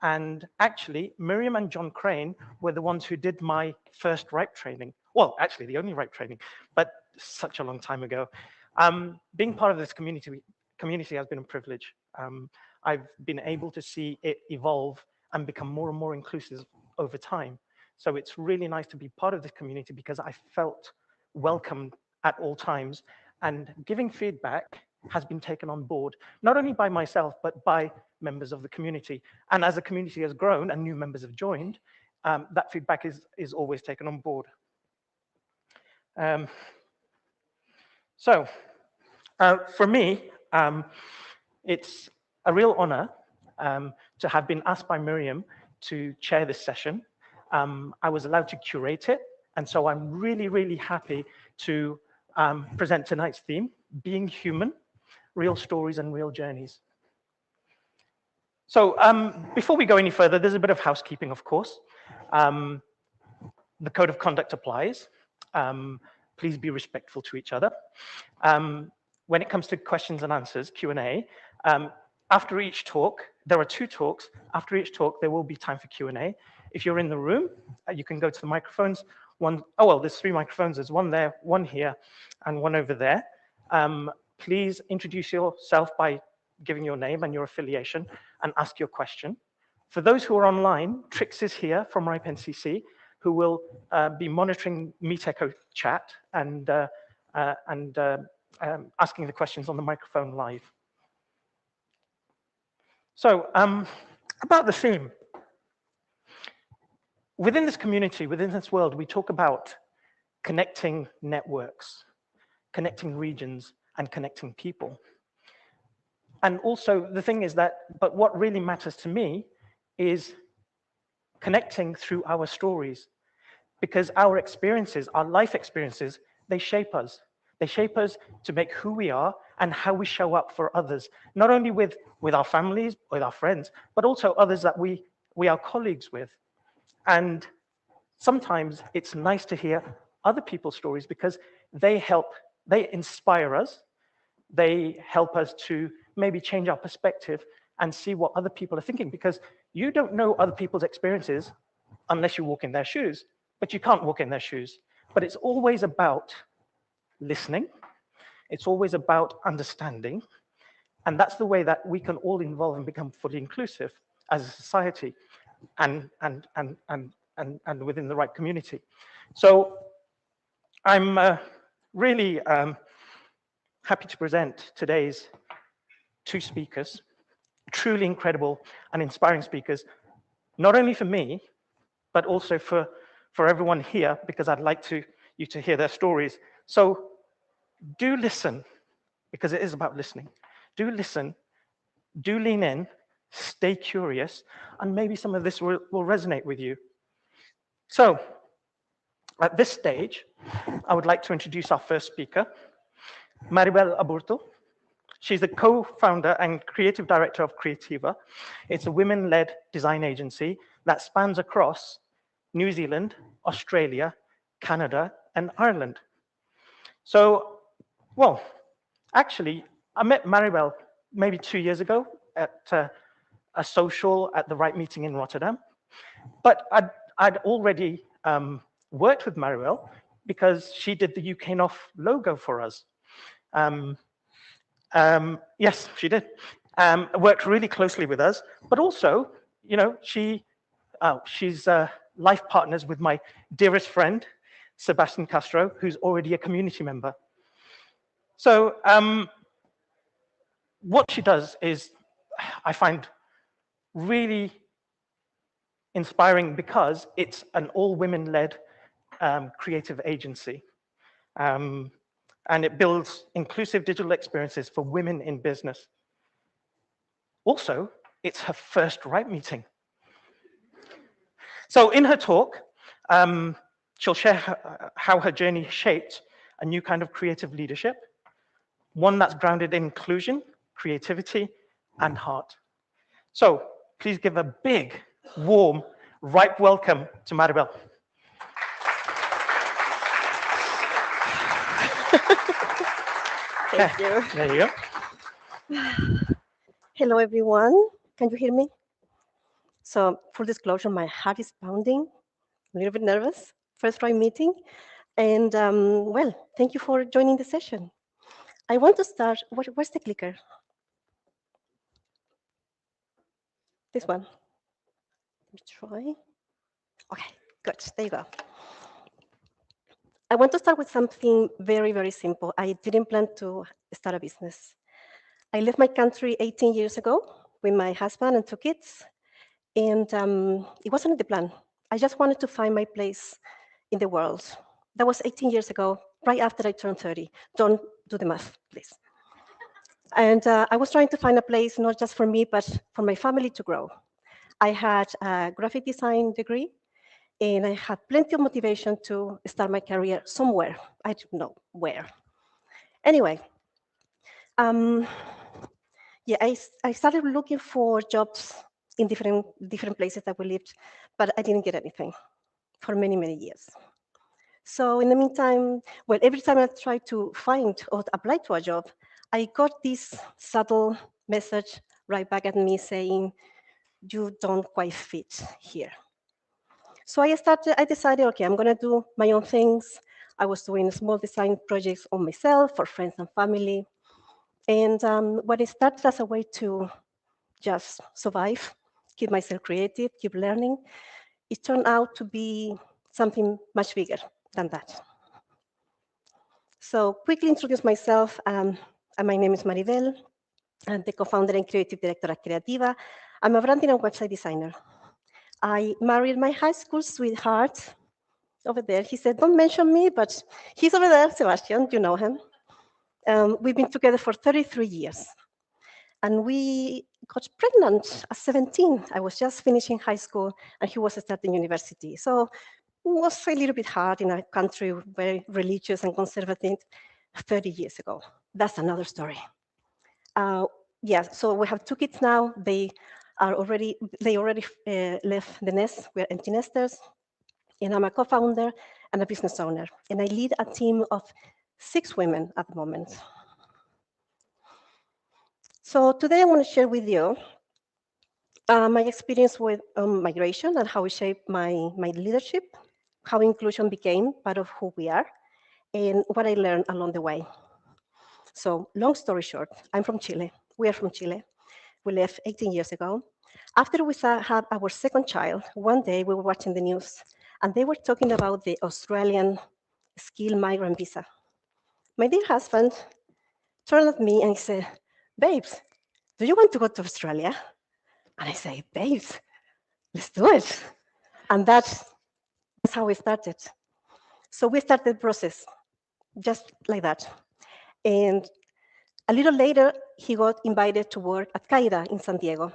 C: And actually, Miriam and John Crane were the ones who did my first RIPE training. Well, actually, the only RIPE training, but such a long time ago. Being part of this community has been a privilege. I've been able to see it evolve and become more and more inclusive over time. So it's really nice to be part of this community because I felt welcomed at all times, and giving feedback has been taken on board, not only by myself, but by members of the community. And as the community has grown and new members have joined, that feedback is always taken on board. For me, it's a real honor to have been asked by Miriam to chair this session. I was allowed to curate it, and so I'm really, really happy to present tonight's theme, Being Human, Real Stories and Real Journeys. So before we go any further, there's a bit of housekeeping, of course. The code of conduct applies. Please be respectful to each other. When it comes to questions and answers, Q&A, after each talk, there are 2 talks. After each talk, there will be time for Q&A. If you're in the room, you can go to the microphones. There's 3 microphones. There's one there, one here, and one over there. Please introduce yourself by giving your name and your affiliation and ask your question. For those who are online, Trix is here from RIPE NCC, who will be monitoring Meet Echo chat and asking the questions on the microphone live. So about the theme. Within this community, within this world, we talk about connecting networks, connecting regions, and connecting people. And also the thing is that, but what really matters to me is connecting through our stories, because our experiences, our life experiences, they shape us. They shape us to make who we are and how we show up for others, not only with our families, with our friends, but also others that we are colleagues with. And sometimes it's nice to hear other people's stories because they inspire us. They help us to maybe change our perspective and see what other people are thinking, because you don't know other people's experiences unless you walk in their shoes, but you can't walk in their shoes. But it's always about listening. It's always about understanding. And that's the way that we can all involve and become fully inclusive as a society and within the right community. So I'm really happy to present today's 2 speakers, truly incredible and inspiring speakers, not only for me, but also for everyone here, because I'd like you to hear their stories. So do listen, because it is about listening. Do listen, do lean in, stay curious, and maybe some of this will resonate with you. So at this stage, I would like to introduce our first speaker, Maribel Aburto. She's the co-founder and creative director of Creativa. It's a women-led design agency that spans across New Zealand, Australia, Canada, and Ireland. So, well, Actually, I met Maribel maybe 2 years ago at a social at the Right meeting in Rotterdam. But I'd already worked with Maribel because she did the UK NOF logo for us. Yes, she did. Worked really closely with us, but also, you know, she's life partners with my dearest friend, Sebastian Castro, who's already a community member. So what she does is, I find really inspiring because it's an all-women-led creative agency. And it builds inclusive digital experiences for women in business. Also, it's her first Right meeting. So in her talk, she'll share how her journey shaped a new kind of creative leadership, one that's grounded in inclusion, creativity, and heart. So please give a big, warm, ripe welcome to Maribel.
I: Thank you.
C: There you go.
I: Hello, everyone. Can you hear me? So, full disclosure, my heart is pounding, a little bit nervous. First Right meeting. And, well, thank you for joining the session. I want to start, where's the clicker? This one. Let me try. Okay, good. There you go. I want to start with something very, very simple. I didn't plan to start a business. I left my country 18 years ago with my husband and 2 kids, and it wasn't the plan. I just wanted to find my place in the world. That was 18 years ago, right after I turned 30. Don't do the math, please. And I was trying to find a place not just for me, but for my family to grow. I had a graphic design degree, and I had plenty of motivation to start my career somewhere. I don't know where. Anyway, yeah, I started looking for jobs in different places that we lived, but I didn't get anything for many, many years. So in the meantime, well, every time I tried to find or apply to a job, I got this subtle message right back at me saying, you don't quite fit here. So I decided, okay, I'm gonna do my own things. I was doing small design projects on myself for friends and family. And when it started as a way to just survive, keep myself creative, keep learning, it turned out to be something much bigger than that. So quickly introduce myself. My name is Maribel. I'm the co-founder and creative director at Creativa. I'm a branding and website designer. I married my high school sweetheart over there. He said, don't mention me, but he's over there, Sebastian, you know him. We've been together for 33 years. And we got pregnant at 17. I was just finishing high school, and he was starting university. So it was a little bit hard in a country very religious and conservative 30 years ago. That's another story. Yeah, so we have 2 kids now. They already left the nest. We're empty nesters. And I'm a co-founder and a business owner. And I lead a team of 6 women at the moment. So today I want to share with you my experience with migration and how it shaped my leadership, how inclusion became part of who we are, and what I learned along the way. So long story short, I'm from Chile. We are from Chile. We left 18 years ago. After we had our second child, one day we were watching the news, and they were talking about the Australian skilled migrant visa. My dear husband turned at me and he said, babes, do you want to go to Australia? And I say, babes, let's do it. And that's how we started. So we started the process, just like that. And a little later, he got invited to work at CAIDA in San Diego.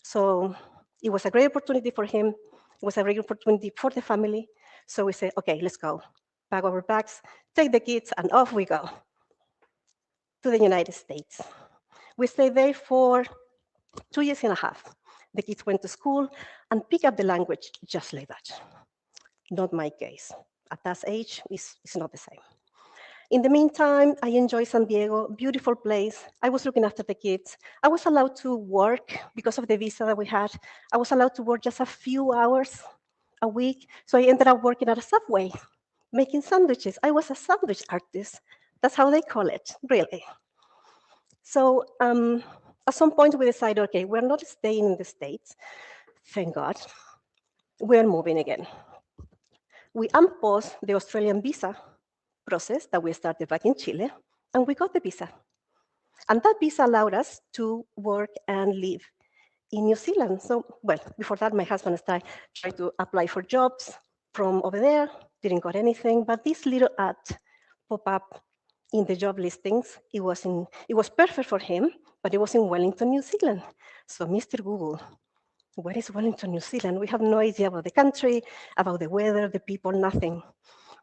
I: So it was a great opportunity for him. It was a great opportunity for the family. So we said, okay, let's go. Pack our bags, take the kids, and off we go to the United States. We stayed there for 2.5 years. The kids went to school and picked up the language just like that. Not my case. At that age, it's not the same. In the meantime, I enjoy San Diego, beautiful place. I was looking after the kids. I was allowed to work because of the visa that we had. I was allowed to work just a few hours a week. So I ended up working at a Subway, making sandwiches. I was a sandwich artist. That's how they call it, really. So at some point we decided, okay, we're not staying in the States, thank God. We're moving again. We unpaused the Australian visa process that we started back in Chile, and we got the visa. And that visa allowed us to work and live in New Zealand. So, well, before that, my husband started trying to apply for jobs from over there, didn't got anything, but this little ad pop up in the job listings. It was perfect for him, but it was in Wellington, New Zealand. So, Mr. Google, where is Wellington, New Zealand? We have no idea about the country, about the weather, the people, nothing.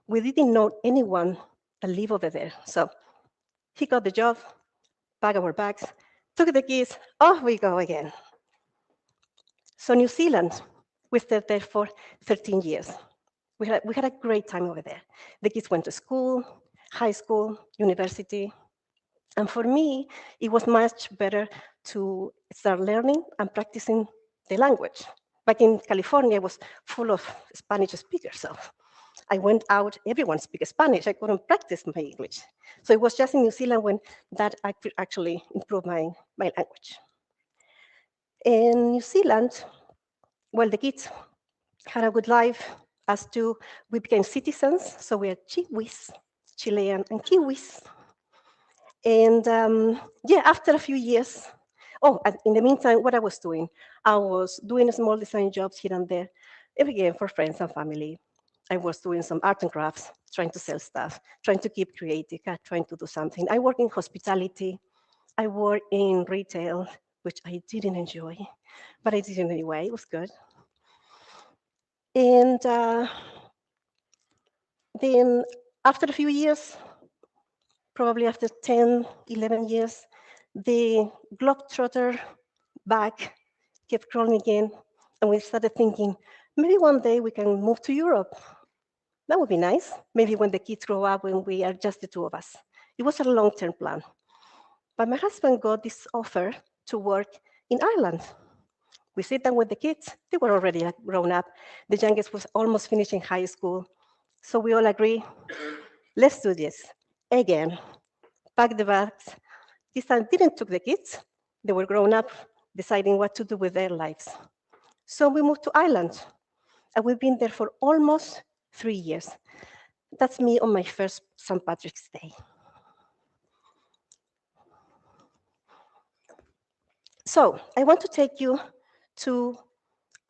I: We didn't know anyone that lived over there. So he got the job, packed our bags, took the keys, off we go again. So New Zealand, we stayed there for 13 years. We had a great time over there. The kids went to school, high school, university. And for me, it was much better to start learning and practicing the language. Back in California, it was full of Spanish speakers. So I went out, everyone speaks Spanish. I couldn't practice my English. So it was just in New Zealand when that actually improved my language. In New Zealand, well, the kids had a good life. As to, we became citizens, so we are Chiwis, Chilean and Kiwis. And yeah, after a few years, and in the meantime, what I was doing, I was doing small design jobs here and there, again for friends and family. I was doing some art and crafts, trying to sell stuff, trying to keep creative, trying to do something. I work in hospitality. I work in retail, which I didn't enjoy, but I did it anyway. It was good. And then after a few years, probably after 10, 11 years, the globetrotter bag kept crawling again, and we started thinking, maybe one day we can move to Europe. That would be nice. Maybe when the kids grow up, when we are just the two of us. It was a long-term plan. But my husband got this offer to work in Ireland. We sit down with the kids. They were already grown up. The youngest was almost finishing high school. So we all agree, let's do this again. Pack the bags. This time didn't took the kids. They were grown up, deciding what to do with their lives. So we moved to Ireland, and we've been there for almost 3 years. That's me on my first St. Patrick's Day. So I want to take you to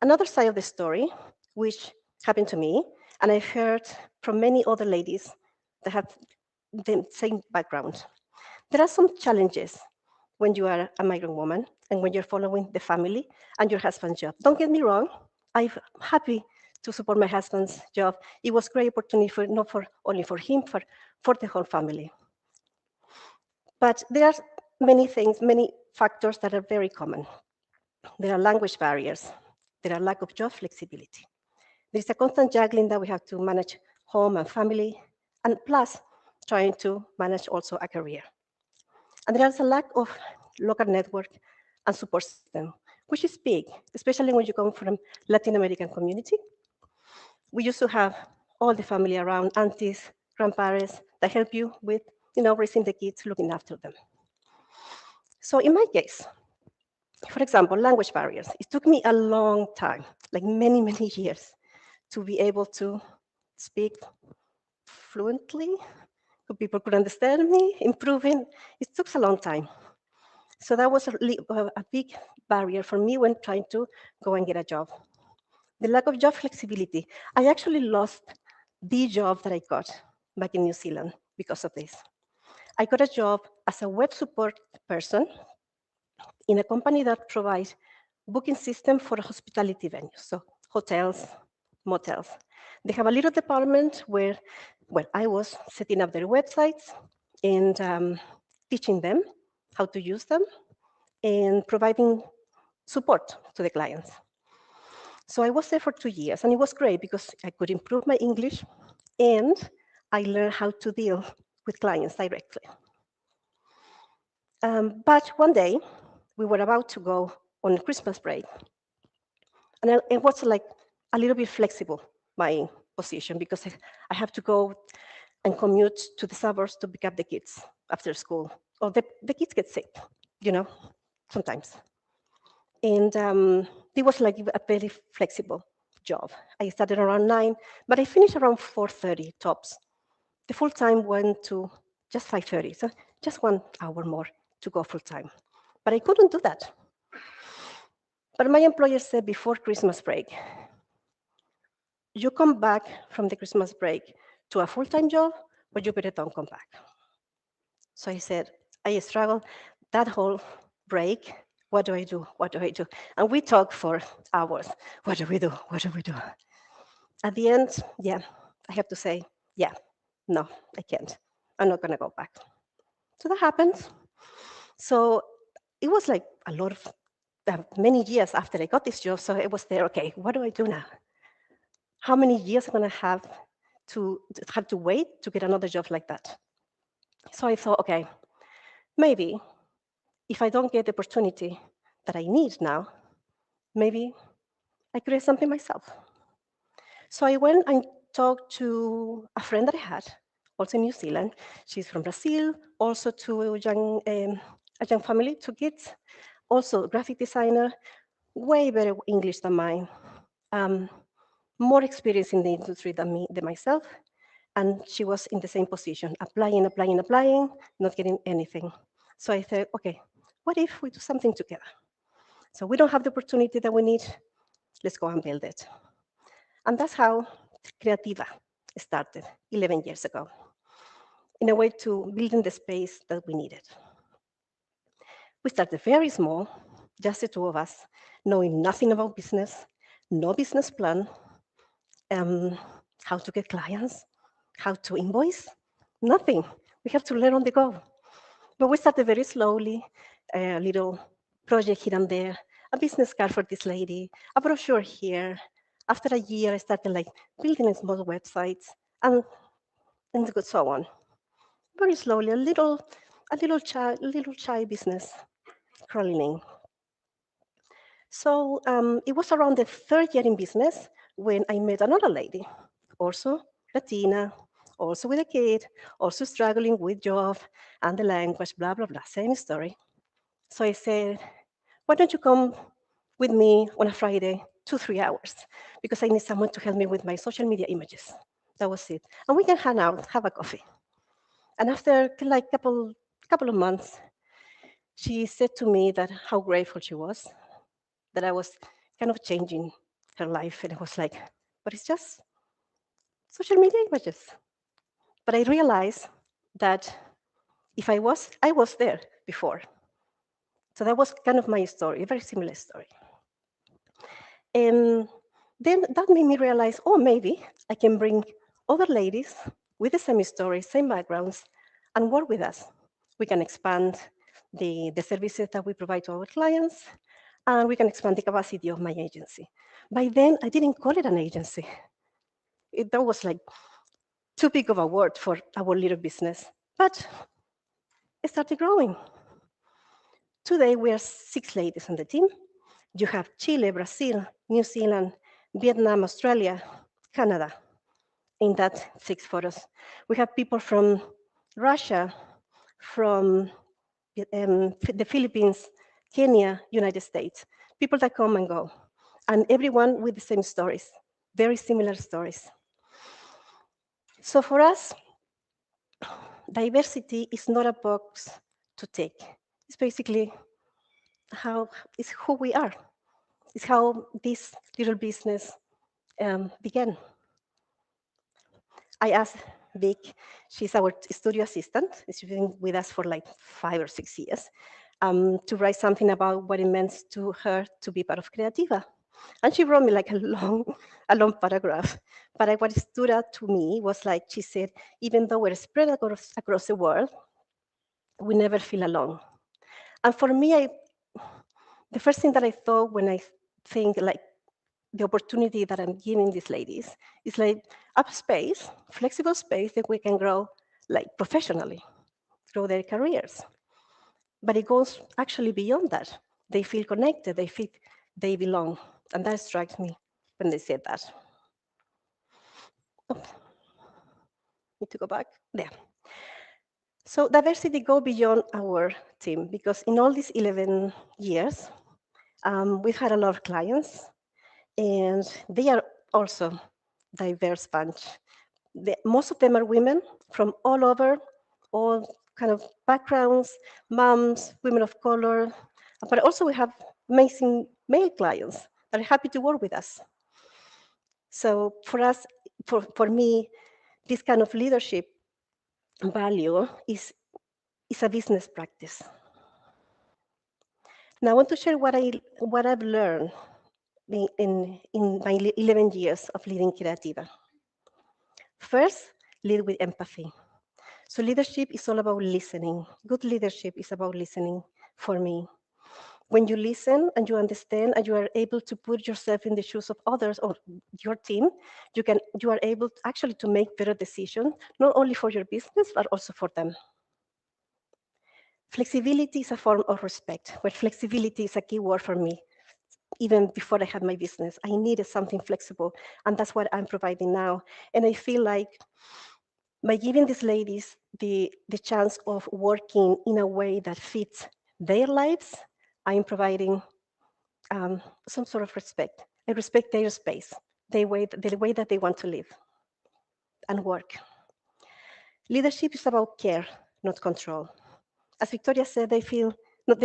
I: another side of the story, which happened to me, and I've heard from many other ladies that have the same background. There are some challenges when you are a migrant woman and when you're following the family and your husband's job. Don't get me wrong, I'm happy to support my husband's job. It was a great opportunity not only for him, for the whole family. But there are many things, many factors that are very common. There are language barriers. There are lack of job flexibility. There's a constant juggling that we have to manage home and family, and plus trying to manage also a career. And there's a lack of local network and support system, which is big, especially when you come from Latin American community. We used to have all the family around, aunties, grandparents, that help you with, raising the kids, looking after them. So in my case, for example, language barriers. It took me a long time, like many, many years, to be able to speak fluently, so people could understand me, improving. It took a long time. So that was a big barrier for me when trying to go and get a job. The lack of job flexibility. I actually lost the job that I got back in New Zealand because of this. I got a job as a web support person in a company that provides booking system for hospitality venues, so hotels, motels. They have a little department where, I was setting up their websites and teaching them how to use them and providing support to the clients. So I was there for 2 years, and it was great because I could improve my English, and I learned how to deal with clients directly. But one day, we were about to go on Christmas break, and it was like a little bit flexible, my position, because I have to go and commute to the suburbs to pick up the kids after school, or the kids get sick, you know, sometimes. And it was like a very flexible job. I started around 9, but I finished around 4:30 tops. The full time went to just 5:30, so just 1 hour more to go full time. But I couldn't do that. But my employer said before Christmas break, you come back from the Christmas break to a full-time job, or you better don't come back. So I said, I struggled that whole break. What do I do? What do I do? And we talked for hours. What do we do? What do we do? At the end, yeah, I have to say, yeah, no, I can't. I'm not going to go back. So that happened. So it was like a lot of many years after I got this job. So it was there, okay, what do I do now? How many years am I going to have to wait to get another job like that? So I thought, okay, maybe if I don't get the opportunity that I need now, maybe I create something myself. So I went and talked to a friend that I had, also in New Zealand. She's from Brazil, also to a young family, 2 kids, also a graphic designer, way better English than mine, more experience in the industry than myself, and she was in the same position, applying, not getting anything. So I thought, okay, what if we do something together? So we don't have the opportunity that we need, let's go and build it. And that's how Creativa started 11 years ago, in a way to building the space that we needed. We started very small, just the 2 of us, knowing nothing about business, no business plan, how to get clients, how to invoice, nothing. We have to learn on the go. But we started very slowly, a little project here and there, a business card for this lady, a brochure here. After a year, I started like building small websites and so on. Very slowly, a little child business crawling in. So it was around the 3rd year in business when I met another lady, also Latina, also with a kid, also struggling with job and the language, blah, blah, blah, same story. So I said, why don't you come with me on a Friday, 2-3 hours, because I need someone to help me with my social media images. That was it. And we can hang out, have a coffee. And after like a couple of months, she said to me that how grateful she was, that I was kind of changing her life. And it was like, but it's just social media images. But I realized that if I was there before. So that was kind of my story, a very similar story. And then that made me realize, oh, maybe I can bring other ladies with the same story, same backgrounds, and work with us. We can expand the services that we provide to our clients, and we can expand the capacity of my agency. By then, I didn't call it an agency. That was like too big of a word for our little business, but it started growing. Today, we are 6 ladies on the team. You have Chile, Brazil, New Zealand, Vietnam, Australia, Canada, in that 6 photos. We have people from Russia, from the Philippines, Kenya, United States, people that come and go, and everyone with the same stories, very similar stories. So for us, diversity is not a box to tick. It's basically it's who we are. It's how this little business began. I asked Vic, she's our studio assistant, she's been with us for like 5 or 6 years, to write something about what it meant to her to be part of Creativa. And she wrote me like a long paragraph. But what stood out to me was like, she said, even though we're spread across the world, we never feel alone. And for me, the first thing that I thought when I think like the opportunity that I'm giving these ladies is like a space, flexible space that we can grow like professionally, grow their careers. But it goes actually beyond that. They feel connected, they feel they belong. And that strikes me when they said that. Oh, need to go back there. So diversity goes beyond our team, because in all these 11 years, we've had a lot of clients, and they are also diverse bunch. Most of them are women from all over, all kind of backgrounds, moms, women of color, but also we have amazing male clients that are happy to work with us. So for us, for me, this kind of leadership value is a business practice. Now I want to share what I've learned in my 11 years of leading Creativa. First, lead with empathy. So leadership is all about listening. Good leadership is about listening for me. When you listen and you understand and you are able to put yourself in the shoes of others or your team, you are able actually to make better decisions, not only for your business, but also for them. Flexibility is a form of respect, where flexibility is a key word for me. Even before I had my business, I needed something flexible, and that's what I'm providing now. And I feel like by giving these ladies the chance of working in a way that fits their lives, I'm providing some sort of respect. I respect their space, the way that they want to live and work. Leadership is about care, not control. As Victoria said, they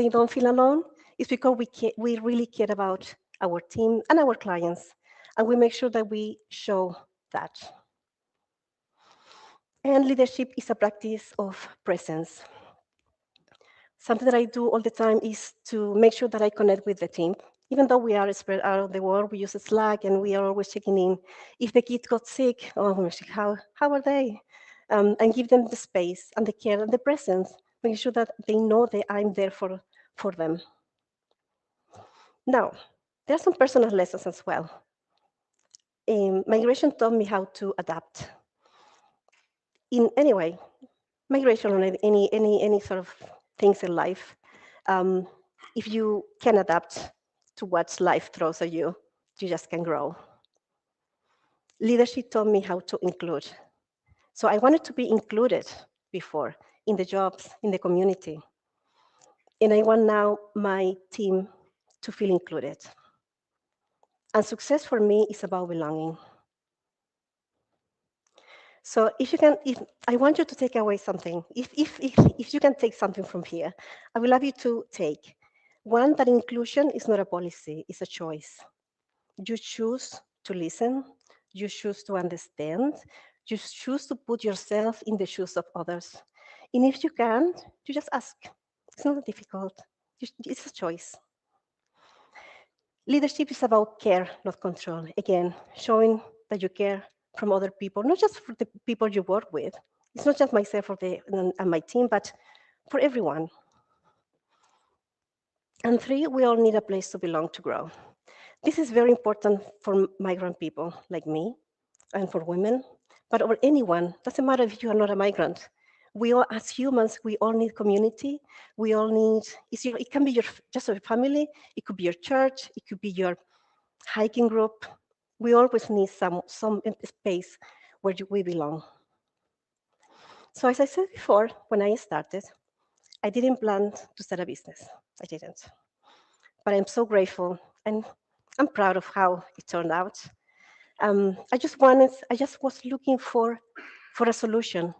I: don't feel alone. It's because we really care about our team and our clients, and we make sure that we show that. And leadership is a practice of presence. Something that I do all the time is to make sure that I connect with the team. Even though we are spread out of the world, we use Slack and we are always checking in. If the kids got sick, how are they? And give them the space and the care and the presence, making sure that they know that I'm there for them. Now, there are some personal lessons as well. Migration taught me how to adapt. In any way, migration or any sort of things in life, if you can adapt to what life throws at you, you just can grow. Leadership taught me how to include. So I wanted to be included before in the jobs, in the community. And I want now my team to feel included. And success for me is about belonging. So if I want you to take away something, if you can take something from here, I would love you to take one, that inclusion is not a policy, it's a choice. You choose to listen, you choose to understand, you choose to put yourself in the shoes of others. And if you can't, you just ask. It's not difficult, it's a choice. Leadership is about care, not control. Again, showing that you care from other people, not just for the people you work with. It's not just myself and my team, but for everyone. And three, we all need a place to belong to grow. This is very important for migrant people like me and for women, but for anyone. Doesn't matter if you are not a migrant. We all, as humans, we all need community. We all need, it can be just your family, it could be your church, it could be your hiking group. We always need some space where we belong. So as I said before, when I started, I didn't plan to start a business. I didn't. But I'm so grateful and I'm proud of how it turned out. I just was looking for a solution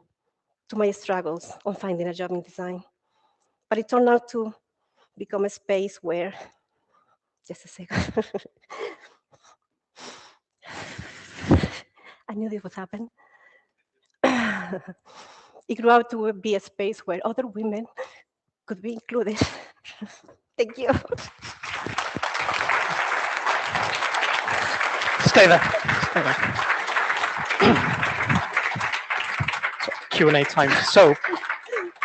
I: to my struggles on finding a job in design. But it turned out to become a space where, just a second. I knew this would happen. It grew out to be a space where other women could be included. Thank you.
C: Stay there. Q&A time. So,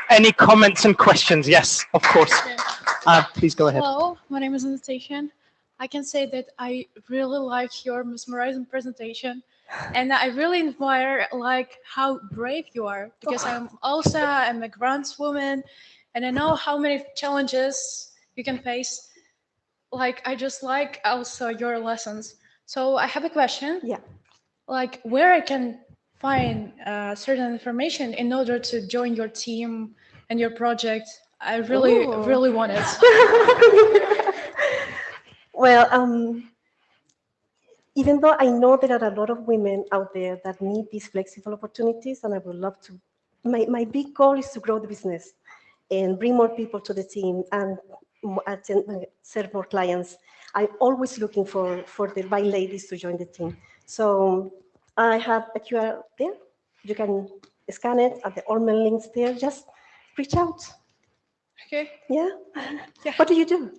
C: any comments and questions? Yes, of course. Please go ahead.
J: Hello, my name is Anastasia. I can say that I really like your mesmerizing presentation, and I really admire like how brave you are, because I'm a trans woman, and I know how many challenges you can face. Like I just like also your lessons. So I have a question.
I: Yeah.
J: Like where I can find certain information in order to join your team and your project. I really,
I: Ooh.
J: really want it.
I: Well, even though I know there are a lot of women out there that need these flexible opportunities, and I would love to, my big goal is to grow the business and bring more people to the team and serve more clients. I'm always looking for the right ladies to join the team. So I have a QR there. You can scan it at the all my links there. Just reach out.
J: Okay.
I: Yeah? What do you do?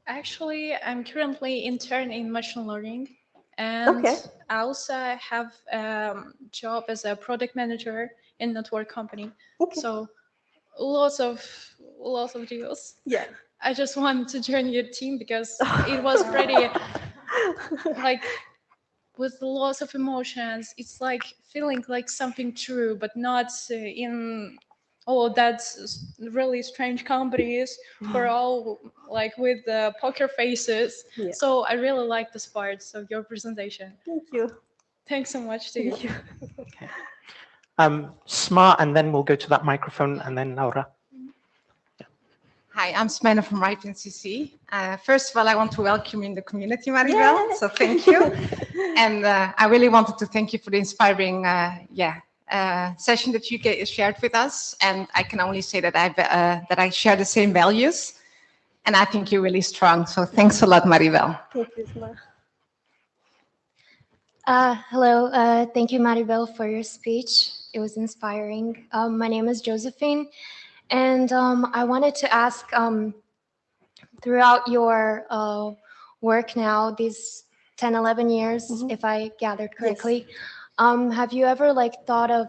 J: Actually, I'm currently intern in machine learning, and
I: Okay.
J: I also have a job as a product manager in network company.
I: Okay.
J: So lots of deals.
I: Yeah.
J: I just wanted to join your team because it was pretty like with lots of emotions. It's like feeling like something true, but not in that's really strange companies who are all like with the poker faces.
I: Yeah.
J: So I really like this part of your presentation.
I: Thank you.
J: Thanks so much to you.
I: Thank you.
C: Smart, and then we'll go to that microphone, and then Laura.
S: Hi, I'm Smena from Ripe NCC. First of all, I want to welcome you in the community, Maribel. So thank you. And I really wanted to thank you for the inspiring session that you shared with us. And I can only say that I share the same values. And I think you're really strong. So thanks a lot, Maribel.
I: Thank you, Smart.
W: Hello, thank you, Maribel, for your speech. It was inspiring. My name is Josephine, and I wanted to ask, throughout your work now, these 10, 11 years, if I gathered correctly, have you ever thought of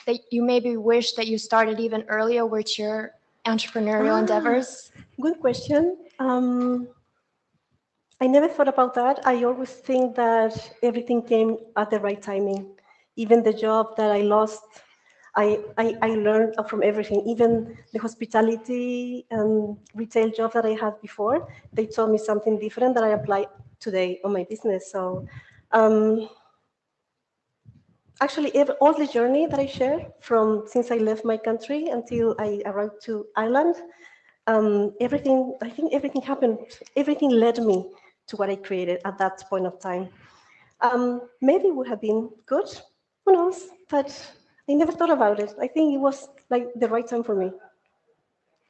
W: that you maybe wish that you started even earlier with your entrepreneurial endeavors?
I: Good question. I never thought about that. I always think that everything came at the right timing. Even the job that I lost, I learned from everything. Even the hospitality and retail job that I had before, they taught me something different that I apply today on my business. So actually, all the journey that I share from since I left my country until I arrived to Ireland, everything happened. Everything led me to what I created at that point of time. Maybe it would have been good, who knows? But I never thought about it. I think it was like the right time for me.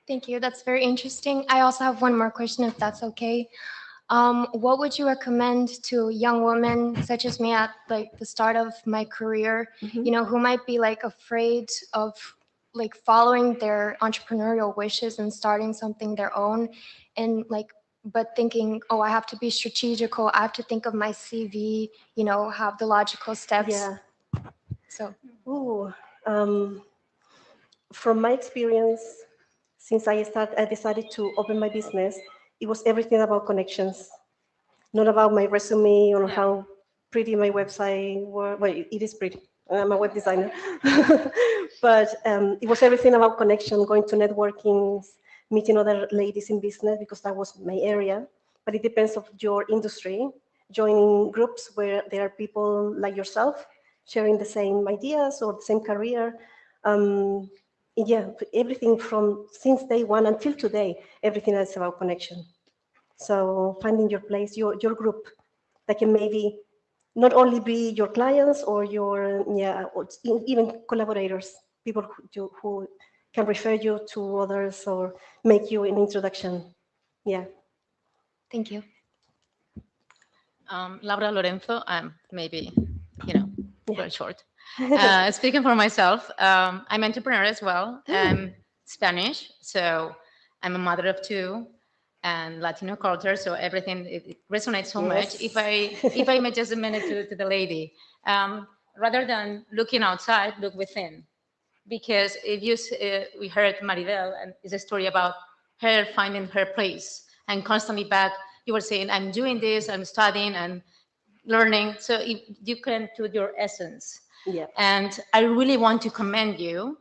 W: Thank you. That's very interesting. I also have one more question, if that's okay. What would you recommend to young women such as me at the start of my career, who might be afraid of following their entrepreneurial wishes and starting something their own, and but thinking, oh, I have to be strategical, I have to think of my CV, have the logical steps.
I: Yeah.
W: So.
I: Ooh, from my experience, since I decided to open my business, it was everything about connections, not about my resume or how pretty my website was. Well, it is pretty. I'm a web designer. But it was everything about connection, going to networking, meeting other ladies in business, because that was my area. But it depends on your industry, joining groups where there are people like yourself sharing the same ideas or the same career. Everything from since day one until today, everything is about connection. So finding your place, your group that can maybe not only be your clients or your or even collaborators, people who can refer you to others or make you an introduction. Yeah.
W: Thank you.
X: Laura Lorenzo, maybe, very short. Speaking for myself, I'm an entrepreneur as well. I'm Spanish, so I'm a mother of two, and Latino culture, so everything it resonates so much. If I may just a minute to the lady, rather than looking outside, look within, because if we heard Maribel, and it's a story about her finding her place and constantly back you were saying, I'm doing this, I'm studying and learning. So you can do your essence.
I: Yeah.
X: And I really want to commend you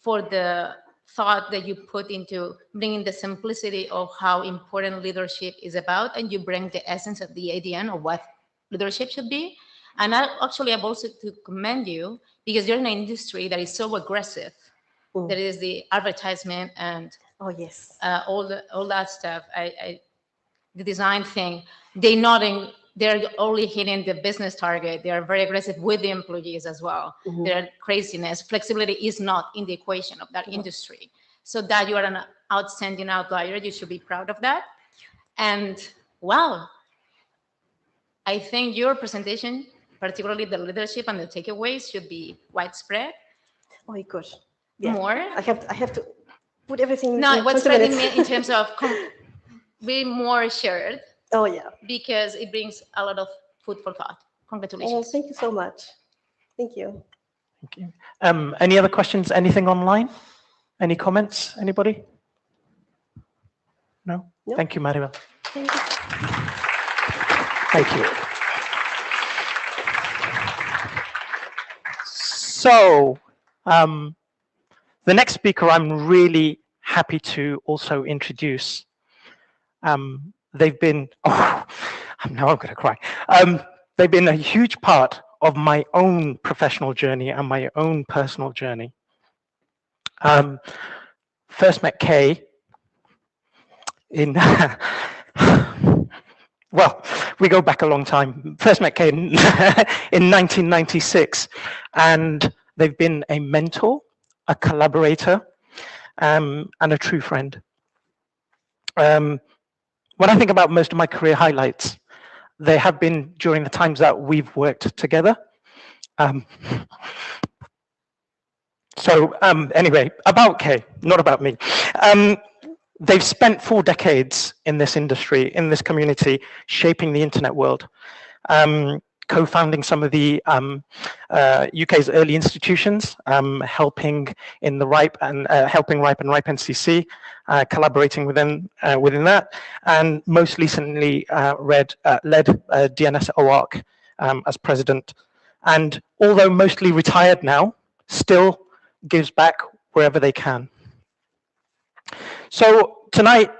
X: for the thought that you put into bringing the simplicity of how important leadership is about, and you bring the essence of the ADN of what leadership should be. And I've also to commend you because you're in an industry that is so aggressive. That is the advertisement and
I: oh yes,
X: all that stuff. The design thing. They're only hitting the business target. They are very aggressive with the employees as well.
I: Mhm.
X: Their craziness, flexibility is not in the equation of that industry. So that you are an outstanding outlier. You should be proud of that. And wow, I think your presentation, particularly the leadership and the takeaways, should be widespread.
I: Oh my gosh. Yeah.
X: More.
I: I have to put everything.
X: No,
I: in
X: widespread
I: 20 minutes.
X: in terms of be more shared.
I: Oh yeah.
X: Because it brings a lot of food for thought. Congratulations.
I: Oh, thank you so much. Thank you.
C: Any other questions? Anything online? Any comments? Anybody? No?
I: No.
C: Thank you, Maribel.
I: Thank you.
C: Thank you. So, the next speaker I'm really happy to also introduce. They've been, now I'm going to cry. They've been a huge part of my own professional journey and my own personal journey. First met Kay in, well, we go back a long time. First met Kay in 1996, and they've been a mentor, a collaborator, and a true friend. When I think about most of my career highlights, they have been during the times that we've worked together. Anyway, about Kay, not about me. They've spent 4 decades in this industry, in this community, shaping the internet world, co-founding some of the UK's early institutions, helping in the RIPE and helping RIPE and RIPE NCC, collaborating within that, and most recently led DNS OARC as president. And although mostly retired now, still gives back wherever they can. So tonight,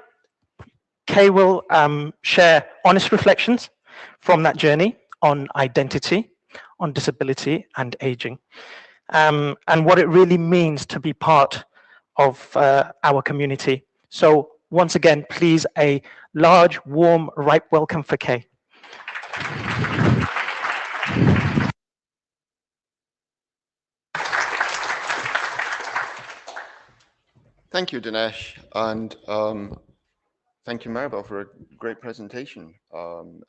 C: Kay will share honest reflections from that journey on identity, on disability and aging, and what it really means to be part of our community. So once again, please, a large, warm, ripe welcome for Kay.
G: Thank you, Dinesh, and thank you, Maribel, for a great presentation. I'm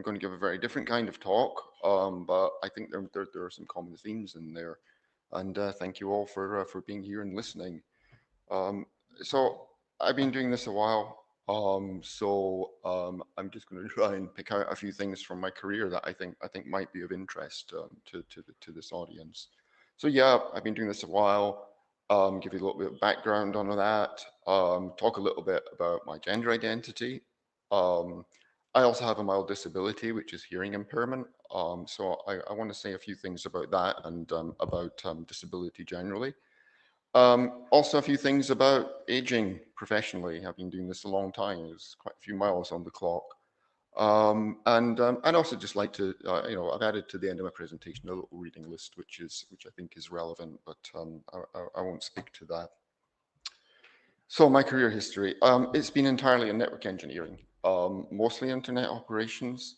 G: going to give a very different kind of talk, but I think there are some common themes in there. And thank you all for being here and listening. So I've been doing this a while, I'm just going to try and pick out a few things from my career that I think might be of interest to this audience. So yeah, I've been doing this a while. Give you a little bit of background on that, talk a little bit about my gender identity. I also have a mild disability, which is hearing impairment. So I want to say a few things about that and about disability generally. Also a few things about aging professionally. I've been doing this a long time. There's quite a few miles on the clock. I'd also just like to, I've added to the end of my presentation a little reading list, which I think is relevant, but I won't speak to that. So my career history, it's been entirely in network engineering, mostly internet operations.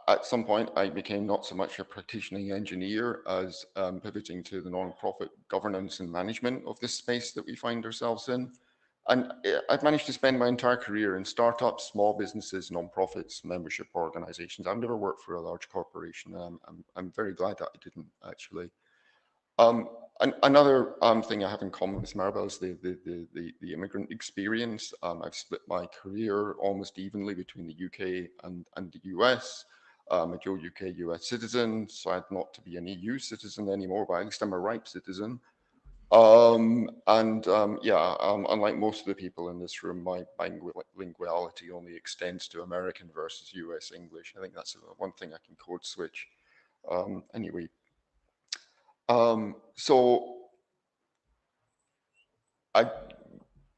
G: At some point, I became not so much a practitioning engineer as pivoting to the non-profit governance and management of this space that we find ourselves in. And I've managed to spend my entire career in startups, small businesses, non-profits, membership organizations. I've never worked for a large corporation. I'm very glad that I didn't, actually. Another thing I have in common with Maribel is the immigrant experience. I've split my career almost evenly between the UK and the US. I'm a dual UK-US citizen, so I'm not to be an EU citizen anymore, but at least I'm a RIPE citizen. Unlike most of the people in this room, my bilinguality only extends to American versus US English. I think that's one thing I can code switch. Anyway, so I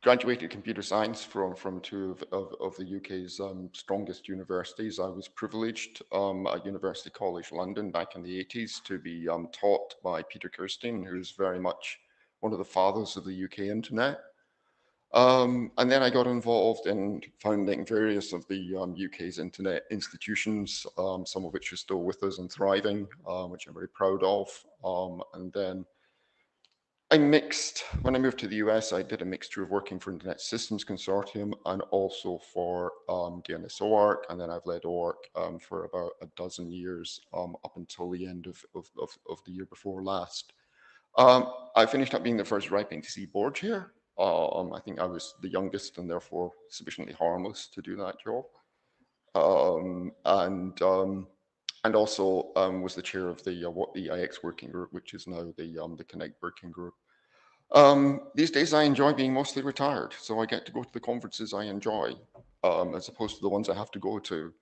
G: graduated computer science from two of the UK's strongest universities. I was privileged at University College London back in the 80s to be taught by Peter Kirstein, who's very much one of the fathers of the UK internet. And then I got involved in founding various of the UK's internet institutions, some of which are still with us and thriving, which I'm very proud of. And then I mixed, when I moved to the US, I did a mixture of working for Internet Systems Consortium and also for DNS ORC, and then I've led ORC for about a dozen years up until the end of the year before last. I finished up being the first RIPE-NTC board chair. I think I was the youngest and therefore sufficiently harmless to do that job. And also was the chair of the EIX working group, which is now the Connect working group. These days I enjoy being mostly retired, so I get to go to the conferences I enjoy, as opposed to the ones I have to go to.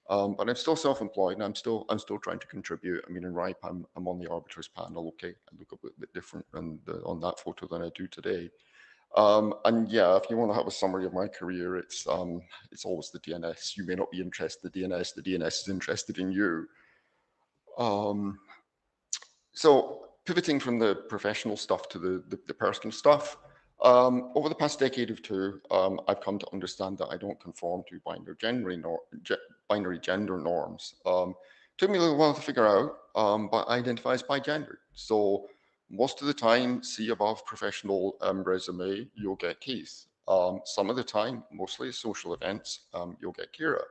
G: But I'm still self-employed, and I'm still trying to contribute. I mean, in RIPE, I'm on the arbiters panel. Okay, I look a bit different on that photo than I do today. And yeah, if you want to have a summary of my career, it's always the DNS. You may not be interested in the DNS. The DNS is interested in you. So pivoting from the professional stuff to the personal stuff, over the past decade or two, I've come to understand that I don't conform to binary gender norms. Took me a little while to figure out, but I identify as bi-gendered. So most of the time, see above professional resume, you'll get Keith. Some of the time, mostly social events, you'll get Kira.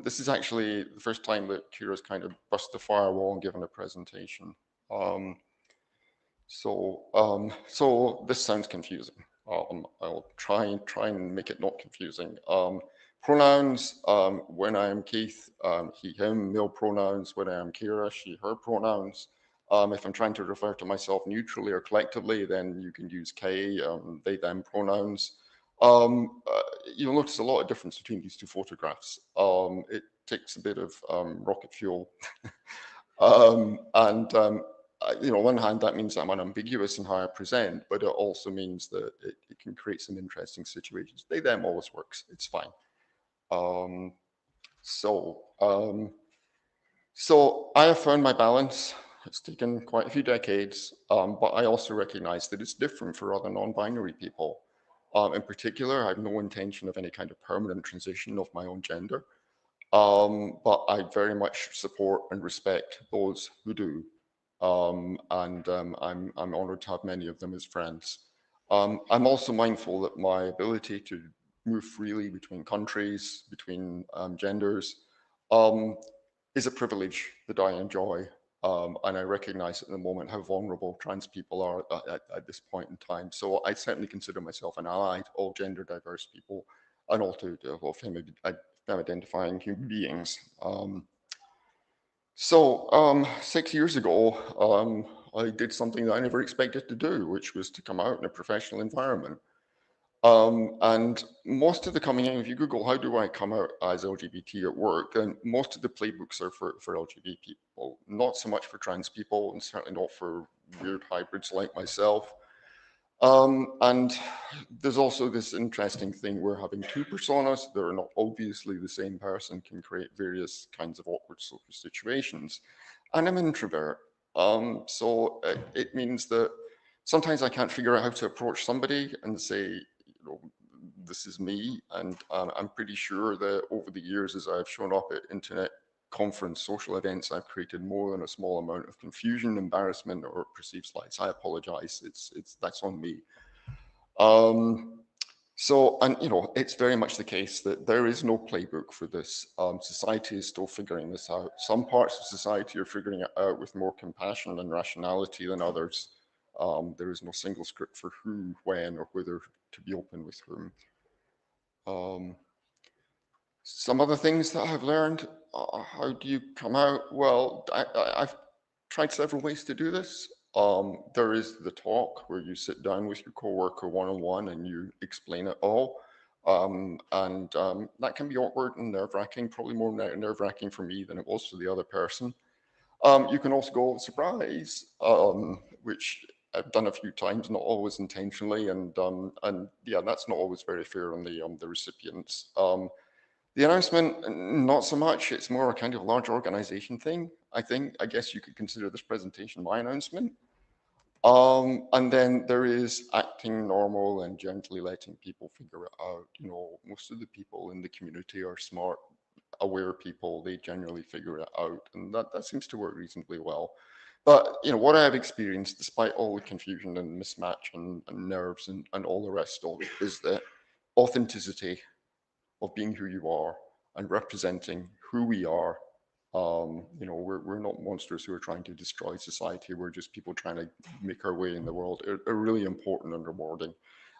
G: This is actually the first time that Kira's kind of bust the firewall and given a presentation. So this sounds confusing. I'll try and make it not confusing. Pronouns, when I am Keith, he, him, male pronouns, when I am Kira, she, her pronouns. If I'm trying to refer to myself neutrally or collectively, then you can use K, they, them pronouns. You'll notice a lot of difference between these two photographs. It takes a bit of rocket fuel. On one hand, that means I'm unambiguous in how I present, but it also means that it can create some interesting situations. They, them always works. It's fine. So I have found my balance. It's taken quite a few decades, but I also recognize that it's different for other non-binary people. In particular, I have no intention of any kind of permanent transition of my own gender, but I very much support and respect those who do. I'm honored to have many of them as friends. I'm also mindful that my ability to move freely between countries, between genders, is a privilege that I enjoy. And I recognize at the moment how vulnerable trans people are at this point in time. So I certainly consider myself an ally to all gender diverse people and all to identifying human beings. 6 years ago, I did something that I never expected to do, which was to come out in a professional environment. And most of the coming in, if you Google, how do I come out as LGBT at work, then most of the playbooks are for LGBT people, not so much for trans people, and certainly not for weird hybrids like myself. And there's also this interesting thing where having two personas that are not obviously the same person can create various kinds of awkward social situations. And I'm an introvert. So it means that sometimes I can't figure out how to approach somebody and say, this is me. And I'm pretty sure that over the years, as I've shown up at internet conference social events, I've created more than a small amount of confusion, embarrassment, or perceived slights. I apologize. That's on me. It's very much the case that there is no playbook for this. Society is still figuring this out. Some parts of society are figuring it out with more compassion and rationality than others. There is no single script for who, when, or whether to be open with whom. Some other things that I've learned, how do you come out? Well, I've tried several ways to do this. There is the talk where you sit down with your coworker one-on-one and you explain it all. That can be awkward and nerve-wracking, probably more nerve-wracking for me than it was for the other person. You can also go surprise, which I've done a few times, not always intentionally, and yeah, that's not always very fair on the recipients. The announcement, not so much. It's more a kind of large organization thing. I guess you could consider this presentation my announcement. And then there is acting normal and gently letting people figure it out. You know, most of the people in the community are smart, aware people. They generally figure it out, and that seems to work reasonably well. But you know, what I have experienced, despite all the confusion and mismatch and nerves and all the rest of it, is that authenticity of being who you are and representing who we are. You know, we're not monsters who are trying to destroy society. We're just people trying to make our way in the world. Are really important and rewarding.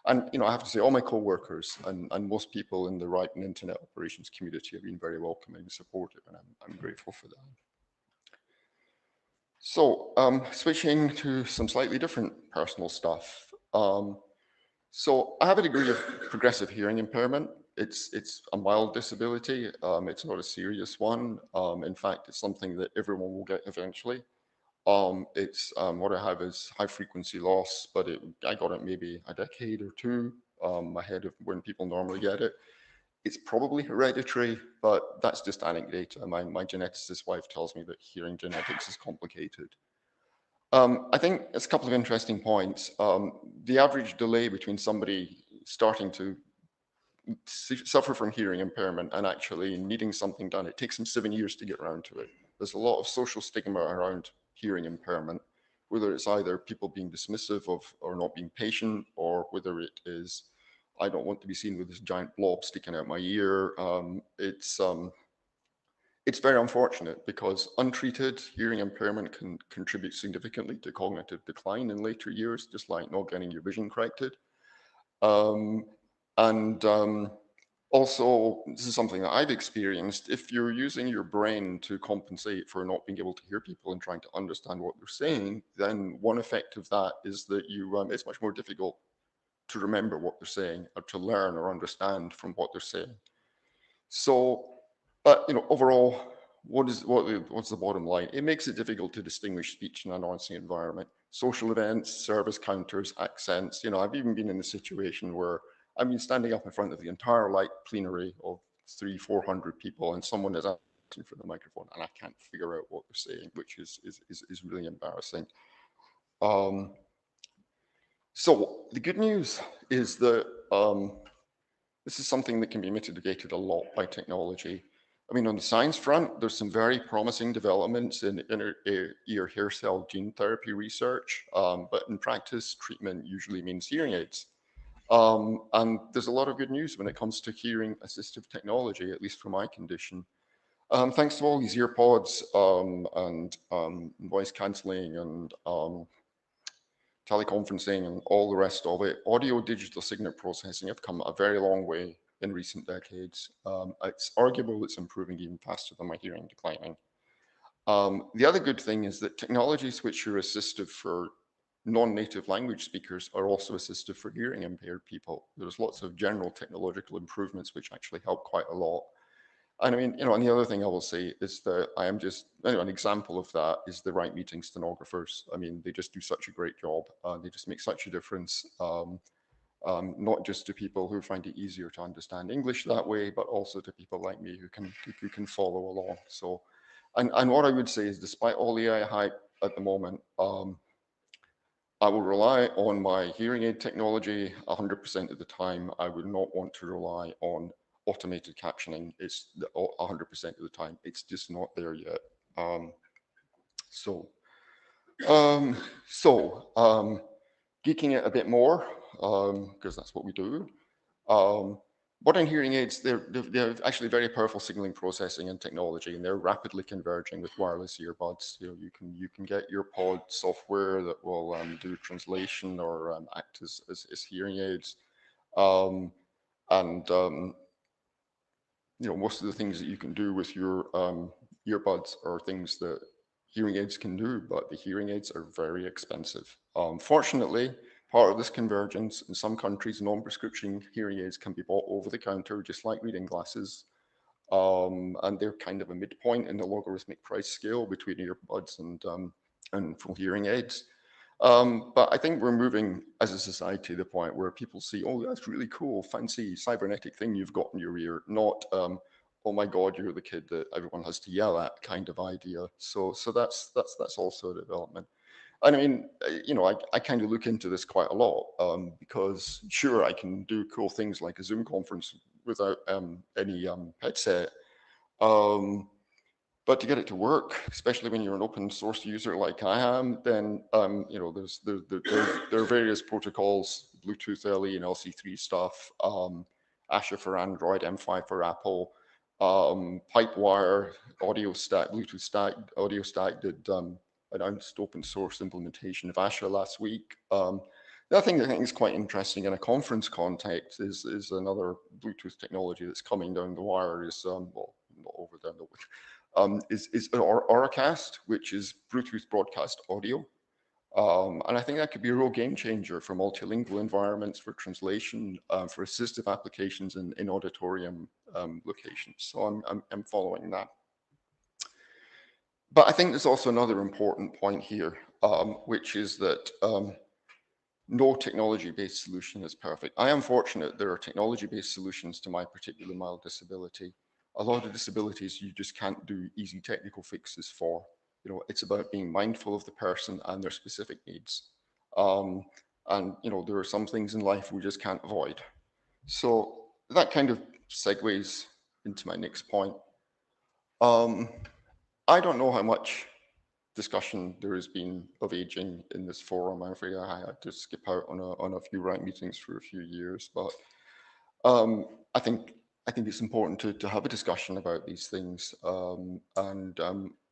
G: And you know, I have to say, all my co-workers and most people in the RIPE and internet operations community have been very welcoming and supportive, and I'm grateful for that. So switching to some slightly different personal stuff. So I have a degree of progressive hearing impairment. It's a mild disability. It's not a serious one. In fact, it's something that everyone will get eventually. What I have is high frequency loss, but I got it maybe a decade or two ahead of when people normally get it. It's probably hereditary, but that's just anecdata. My geneticist wife tells me that hearing genetics is complicated. I think there's a couple of interesting points. The average delay between somebody starting to suffer from hearing impairment and actually needing something done, it takes them 7 years to get around to it. There's a lot of social stigma around hearing impairment, whether it's either people being dismissive of or not being patient, or whether it is, I don't want to be seen with this giant blob sticking out my ear. It's very unfortunate because untreated hearing impairment can contribute significantly to cognitive decline in later years, just like not getting your vision corrected. Also, this is something that I've experienced. If you're using your brain to compensate for not being able to hear people and trying to understand what they're saying, then one effect of that is that it's much more difficult to remember what they're saying or to learn or understand from what they're saying. So, but you know, overall, what's the bottom line? It makes it difficult to distinguish speech in a noisy environment. Social events, service counters, accents. You know, I've even been in a situation where I've been standing up in front of the entire plenary of 300-400 people, and someone is asking for the microphone, and I can't figure out what they're saying, which is really embarrassing. So the good news is that this is something that can be mitigated a lot by technology. I mean, on the science front, there's some very promising developments in inner ear hair cell gene therapy research, but in practice, treatment usually means hearing aids. And there's a lot of good news when it comes to hearing assistive technology, at least for my condition. Thanks to all these ear pods and voice cancelling and teleconferencing and all the rest of it, audio digital signal processing have come a very long way in recent decades. It's arguable it's improving even faster than my hearing declining. The other good thing is that technologies which are assistive for non-native language speakers are also assistive for hearing impaired people. There's lots of general technological improvements which actually help quite a lot. And I mean, you know, and the other thing I will say is that an example of that is the RIPE meeting stenographers. I mean, they just do such a great job. They just make such a difference, not just to people who find it easier to understand English that way, but also to people like me who can follow along. So, and what I would say is, despite all the AI hype at the moment, I will rely on my hearing aid technology 100% of the time. I would not want to rely on automated captioning. It's 100% of the time. It's just not there yet. Geeking it a bit more, because that's what we do. Modern hearing aids, they're actually very powerful signaling processing and technology, and they're rapidly converging with wireless earbuds. You know, you can get earpod software that will do translation or act as hearing aids. You know, most of the things that you can do with your earbuds are things that hearing aids can do, but the hearing aids are very expensive. Fortunately, part of this convergence in some countries, non-prescription hearing aids can be bought over the counter, just like reading glasses. And they're kind of a midpoint in the logarithmic price scale between earbuds and full hearing aids. But I think we're moving as a society to the point where people see, oh, that's really cool, fancy cybernetic thing you've got in your ear, not, oh my God, you're the kid that everyone has to yell at kind of idea. So that's also a development. And I mean, you know, I kind of look into this quite a lot because sure, I can do cool things like a Zoom conference without any headset. But to get it to work, especially when you're an open source user like I am, then you know, there are various protocols, Bluetooth LE and LC3 stuff, Asha for Android, M5 for Apple, Pipewire, Audio Stack, Bluetooth Stack, Audio Stack did announced open source implementation of Asha last week. The other thing I think is quite interesting in a conference context is another Bluetooth technology that's coming down the wire is, well, not over there, no, is Auracast, which is Bluetooth broadcast audio. And I think that could be a real game changer for multilingual environments, for translation, for assistive applications in auditorium locations. So I'm following that. But I think there's also another important point here, which is that no technology-based solution is perfect. I am fortunate there are technology-based solutions to my particular mild disability. A lot of disabilities you just can't do easy technical fixes for. You know, it's about being mindful of the person and their specific needs. And you know, there are some things in life we just can't avoid. So that kind of segues into my next point. I don't know how much discussion there has been of aging in this forum. I'm afraid I had to skip out on a few rank meetings for a few years, but I think it's important to have a discussion about these things.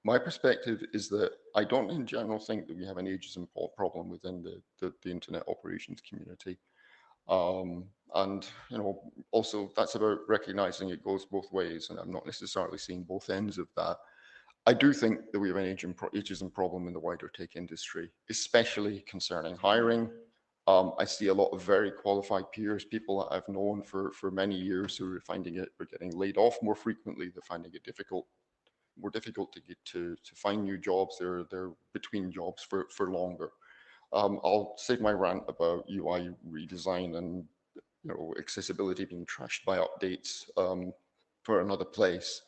G: My perspective is that I don't in general think that we have an ageism problem within the internet operations community. And you know, also that's about recognizing it goes both ways, and I'm not necessarily seeing both ends of that. I do think that we have an ageism problem in the wider tech industry, especially concerning hiring. I see a lot of very qualified peers, people that I've known for many years who are finding it, are getting laid off more frequently. They're finding it more difficult to get to find new jobs. They're between jobs for longer. I'll save my rant about UI redesign and accessibility being trashed by updates for another place.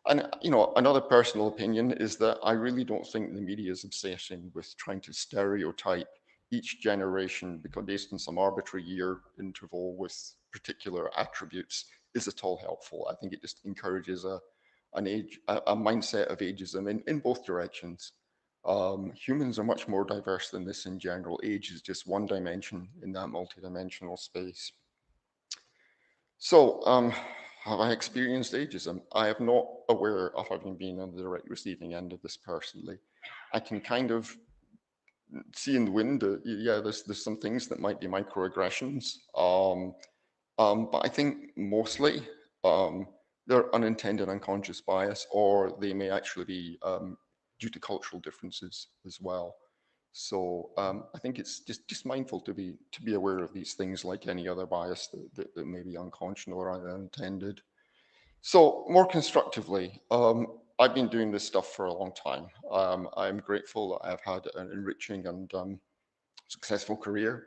G: And another personal opinion is that I really don't think the media is obsessing with trying to stereotype each generation because based on some arbitrary year interval with particular attributes is at all helpful. I think it just encourages a mindset of ageism in both directions. Humans are much more diverse than this in general. Age is just one dimension in that multidimensional space. So, have I experienced ageism? I am not aware of having been on the direct receiving end of this personally. I can kind of see in the wind, yeah, there's some things that might be microaggressions, but I think mostly they're unintended unconscious bias, or they may actually be due to cultural differences as well. So I think it's just mindful to be aware of these things like any other bias that may be unconscious or unintended. So more constructively, I've been doing this stuff for a long time. I'm grateful that I've had an enriching and successful career.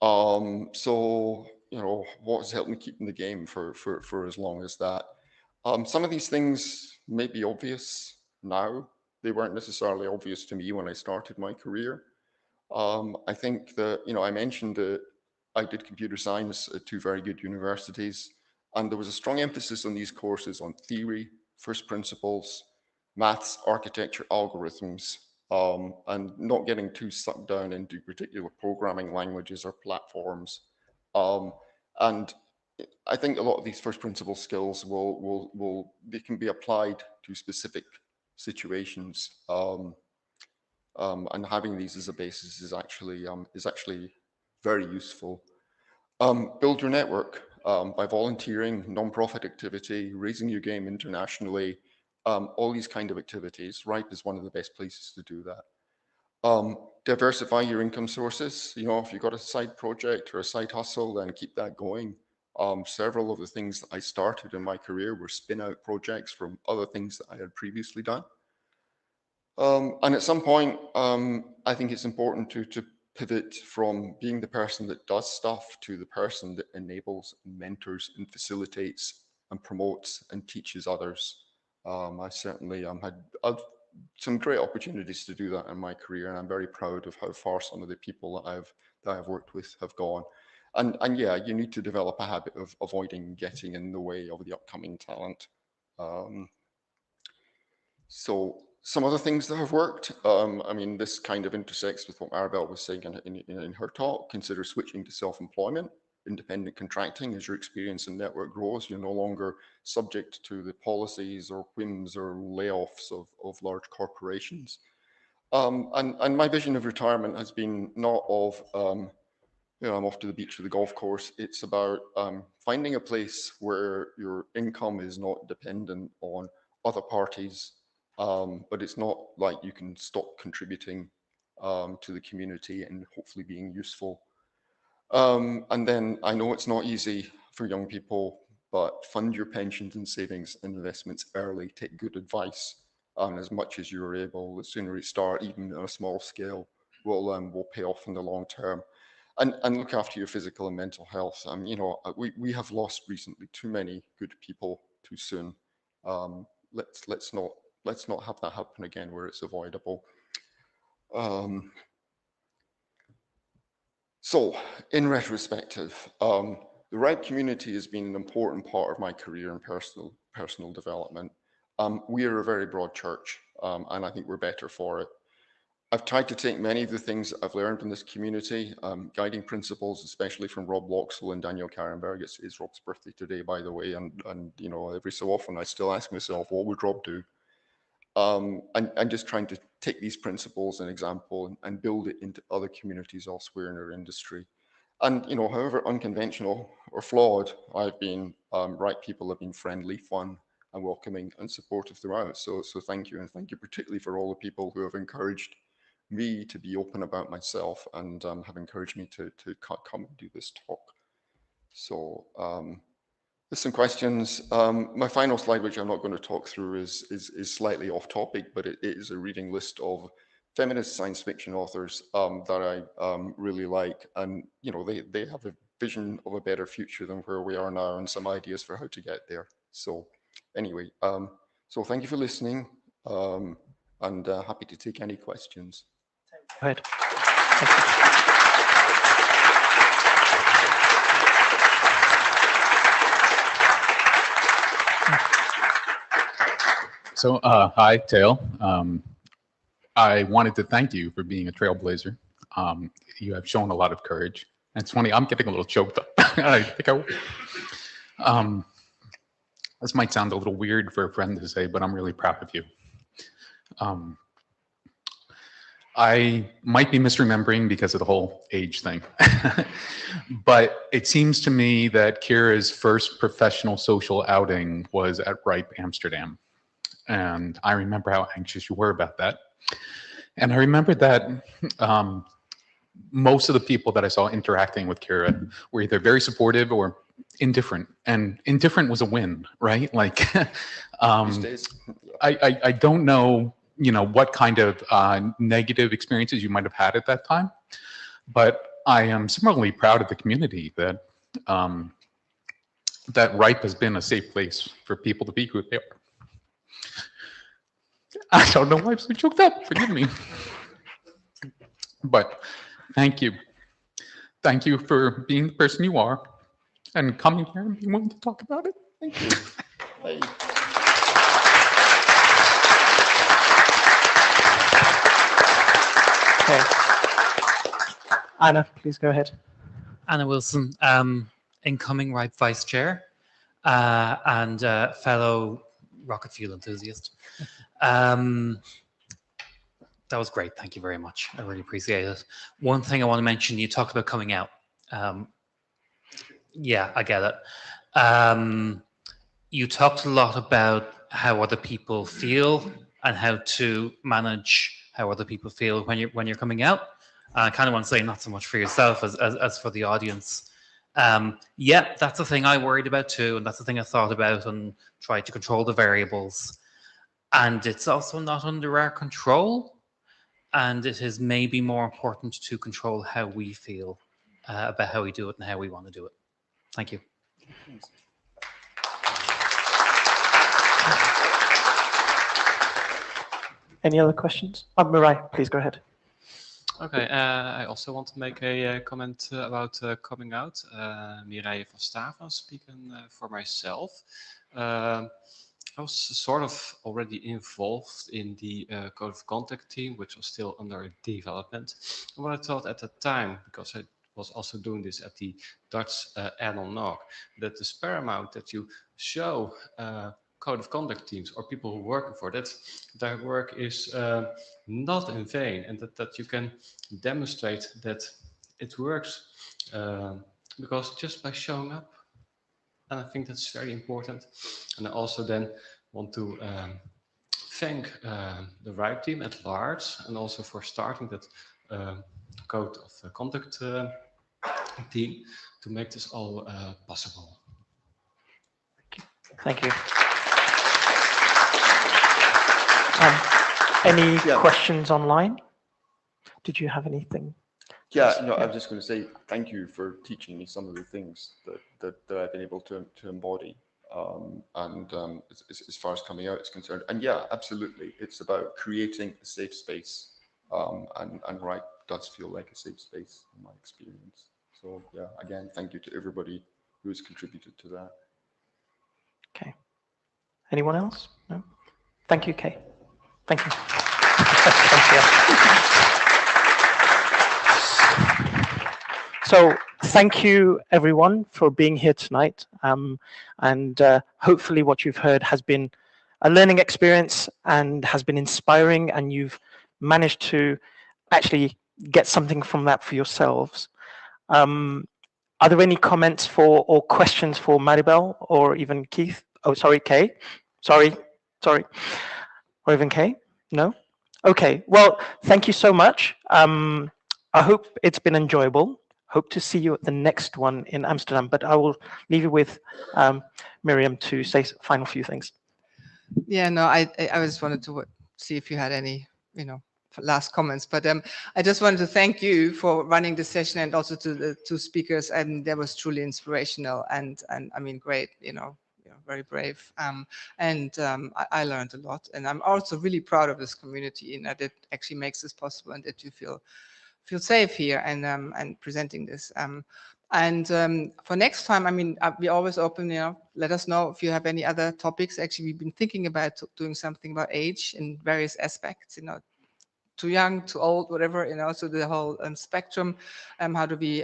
G: So what has helped me keep in the game for as long as that? Some of these things may be obvious now. They weren't necessarily obvious to me when I started my career. I think that, I mentioned that I did computer science at two very good universities, and there was a strong emphasis on these courses on theory, first principles, maths, architecture, algorithms, and not getting too sucked down into particular programming languages or platforms. And I think a lot of these first principle skills they can be applied to specific situations, and having these as a basis is actually very useful. Build your network by volunteering, non-profit activity, raising your game internationally, all these kind of activities. RIPE is one of the best places to do that. Diversify your income sources. You know, if you've got a side project or a side hustle, then keep that going. Several of the things that I started in my career were spin-out projects from other things that I had previously done. And at some point, I think it's important to pivot from being the person that does stuff to the person that enables, mentors, and facilitates, and promotes, and teaches others. I certainly had some great opportunities to do that in my career, and I'm very proud of how far some of the people that I've worked with have gone. And yeah, you need to develop a habit of avoiding getting in the way of the upcoming talent. So some other things that have worked, I mean, this kind of intersects with what Maribel was saying in her talk. Consider switching to self-employment, independent contracting. As your experience and network grows, you're no longer subject to the policies or whims or layoffs of large corporations. And my vision of retirement has been not of, you know, I'm off to the beach or the golf course. It's about finding a place where your income is not dependent on other parties, but it's not like you can stop contributing to the community and hopefully being useful. And then I know it's not easy for young people, but fund your pensions and savings and investments early. Take good advice as much as you're able. The sooner you start, even on a small scale, will pay off in the long term. And look after your physical and mental health. You know, we have lost recently too many good people too soon. Let's not have that happen again where it's avoidable. So, in retrospective, the RIPE community has been an important part of my career and personal development. We are a very broad church, and I think we're better for it. I've tried to take many of the things that I've learned in this community, guiding principles, especially from Rob Loxell and Daniel Karenberg. It's Rob's birthday today, by the way, and you know, every so often I still ask myself, what would Rob do? And just trying to take these principles and example and build it into other communities elsewhere in our industry. And you know, however unconventional or flawed I've been, RIPE people have been friendly, fun, and welcoming and supportive throughout. So thank you, and thank you particularly for all the people who have encouraged me to be open about myself and have encouraged me to come and do this talk. So there's some questions. My final slide, which I'm not going to talk through, is slightly off topic, but it is a reading list of feminist science fiction authors that I really like. And you know, they have a vision of a better future than where we are now and some ideas for how to get there. So anyway, so thank you for listening, and happy to take any questions.
C: Go ahead.
F: So, hi, Tail. I wanted to thank you for being a trailblazer. You have shown a lot of courage. And it's funny, I'm getting a little choked up. I think this might sound a little weird for a friend to say, but I'm really proud of you. I might be misremembering because of the whole age thing, but it seems to me that Kira's first professional social outing was at RIPE Amsterdam. And I remember how anxious you were about that. And I remember that most of the people that I saw interacting with Kira were either very supportive or indifferent. And indifferent was a win, right? Like, I don't know, you know, what kind of negative experiences you might have had at that time, but I am similarly proud of the community that that RIPE has been a safe place for people to be who they are. I don't know why I'm so choked up, forgive me. But thank you. Thank you for being the person you are and coming here and being willing to talk about it. Thank you.
G: Hey.
C: Okay. Anna, please go ahead.
D: Anna Wilson, incoming RIPE Vice Chair and fellow rocket fuel enthusiast. That was great. Thank you very much. I really appreciate it. One thing I want to mention, you talked about coming out. Yeah, I get it. You talked a lot about how other people feel and how to manage how other people feel when you're coming out. I kind of want to say not so much for yourself as for the audience. Yeah, that's the thing I worried about too, and that's the thing I thought about and tried to control the variables. And it's also not under our control, and it is maybe more important to control how we feel about how we do it and how we want to do it. Thank you.
C: Any other questions? Mirai, please go ahead.
K: Okay, I also want to make a comment about coming out. Mireille van Staven speaking for myself. I was sort of already involved in the Code of Conduct team, which was still under development. And what I thought at the time, because I was also doing this at the Dutch add-on NOC, that it's paramount that you show Code of Conduct teams or people who work for that, their work is not in vain, and that you can demonstrate that it works because just by showing up. And I think that's very important. And I also then want to thank the RIPE team at large, and also for starting that Code of Conduct team to make this all possible.
C: Thank you. Any questions online? Did you have anything?
G: Yeah, no, I was just going to say thank you for teaching me some of the things that I've been able to embody. As far as coming out is concerned, and yeah, absolutely, it's about creating a safe space, and RIPE does feel like a safe space in my experience. So yeah, again, thank you to everybody who has contributed to that.
C: Okay. Anyone else? No. Thank you, Kay. Thank you. Thank you. So thank you everyone for being here tonight. Hopefully what you've heard has been a learning experience and has been inspiring, and you've managed to actually get something from that for yourselves. Are there any comments for or questions for Maribel or even Keith? Oh, sorry, Kay. Sorry. Or even Kay? No? Okay, well, thank you so much. I hope it's been enjoyable. Hope to see you at the next one in Amsterdam, but I will leave you with Miriam to say final few things.
P: Yeah, no, I just wanted to see if you had any, last comments, but I just wanted to thank you for running the session, and also to the two speakers. And that was truly inspirational, and I mean, great, very brave. I learned a lot, and I'm also really proud of this community, in that it actually makes this possible, and that you feel safe here and presenting this. For next time, I mean, we always open, let us know if you have any other topics. Actually, we've been thinking about doing something about age in various aspects, too young, too old, whatever, so the whole spectrum, how do we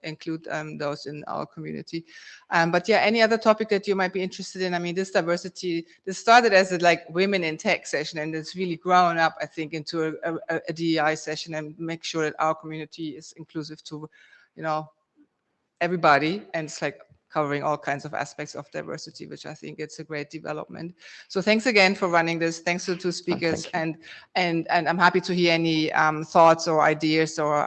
P: include those in our community. But yeah, any other topic that you might be interested in? I mean, this diversity, this started as a women in tech session, and it's really grown up, I think, into a DEI session, and make sure that our community is inclusive to, everybody, and it's covering all kinds of aspects of diversity, which I think it's a great development. So thanks again for running this. Thanks to the two speakers, and I'm happy to hear any thoughts or ideas, or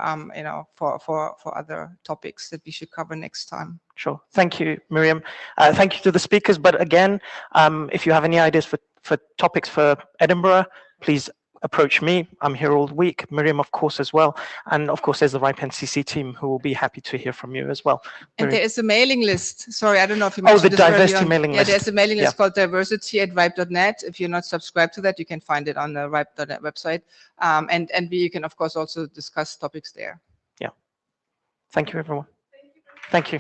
P: for other topics that we should cover next time.
C: Sure. Thank you, Miriam. Thank you to the speakers. But again, if you have any ideas for topics for Edinburgh, please approach me. I'm here all week. Miriam, of course, as well. And of course, there's the RIPE NCC team who will be happy to hear from you as well.
P: And there is a mailing list. Sorry, I don't know if you
C: the
P: mentioned this
C: diversity mailing list.
P: Yeah, there's a mailing list called diversity@ripe.net. If you're not subscribed to that, you can find it on the ripe.net website. And you can, of course, also discuss topics there.
C: Yeah. Thank you, everyone. Thank you.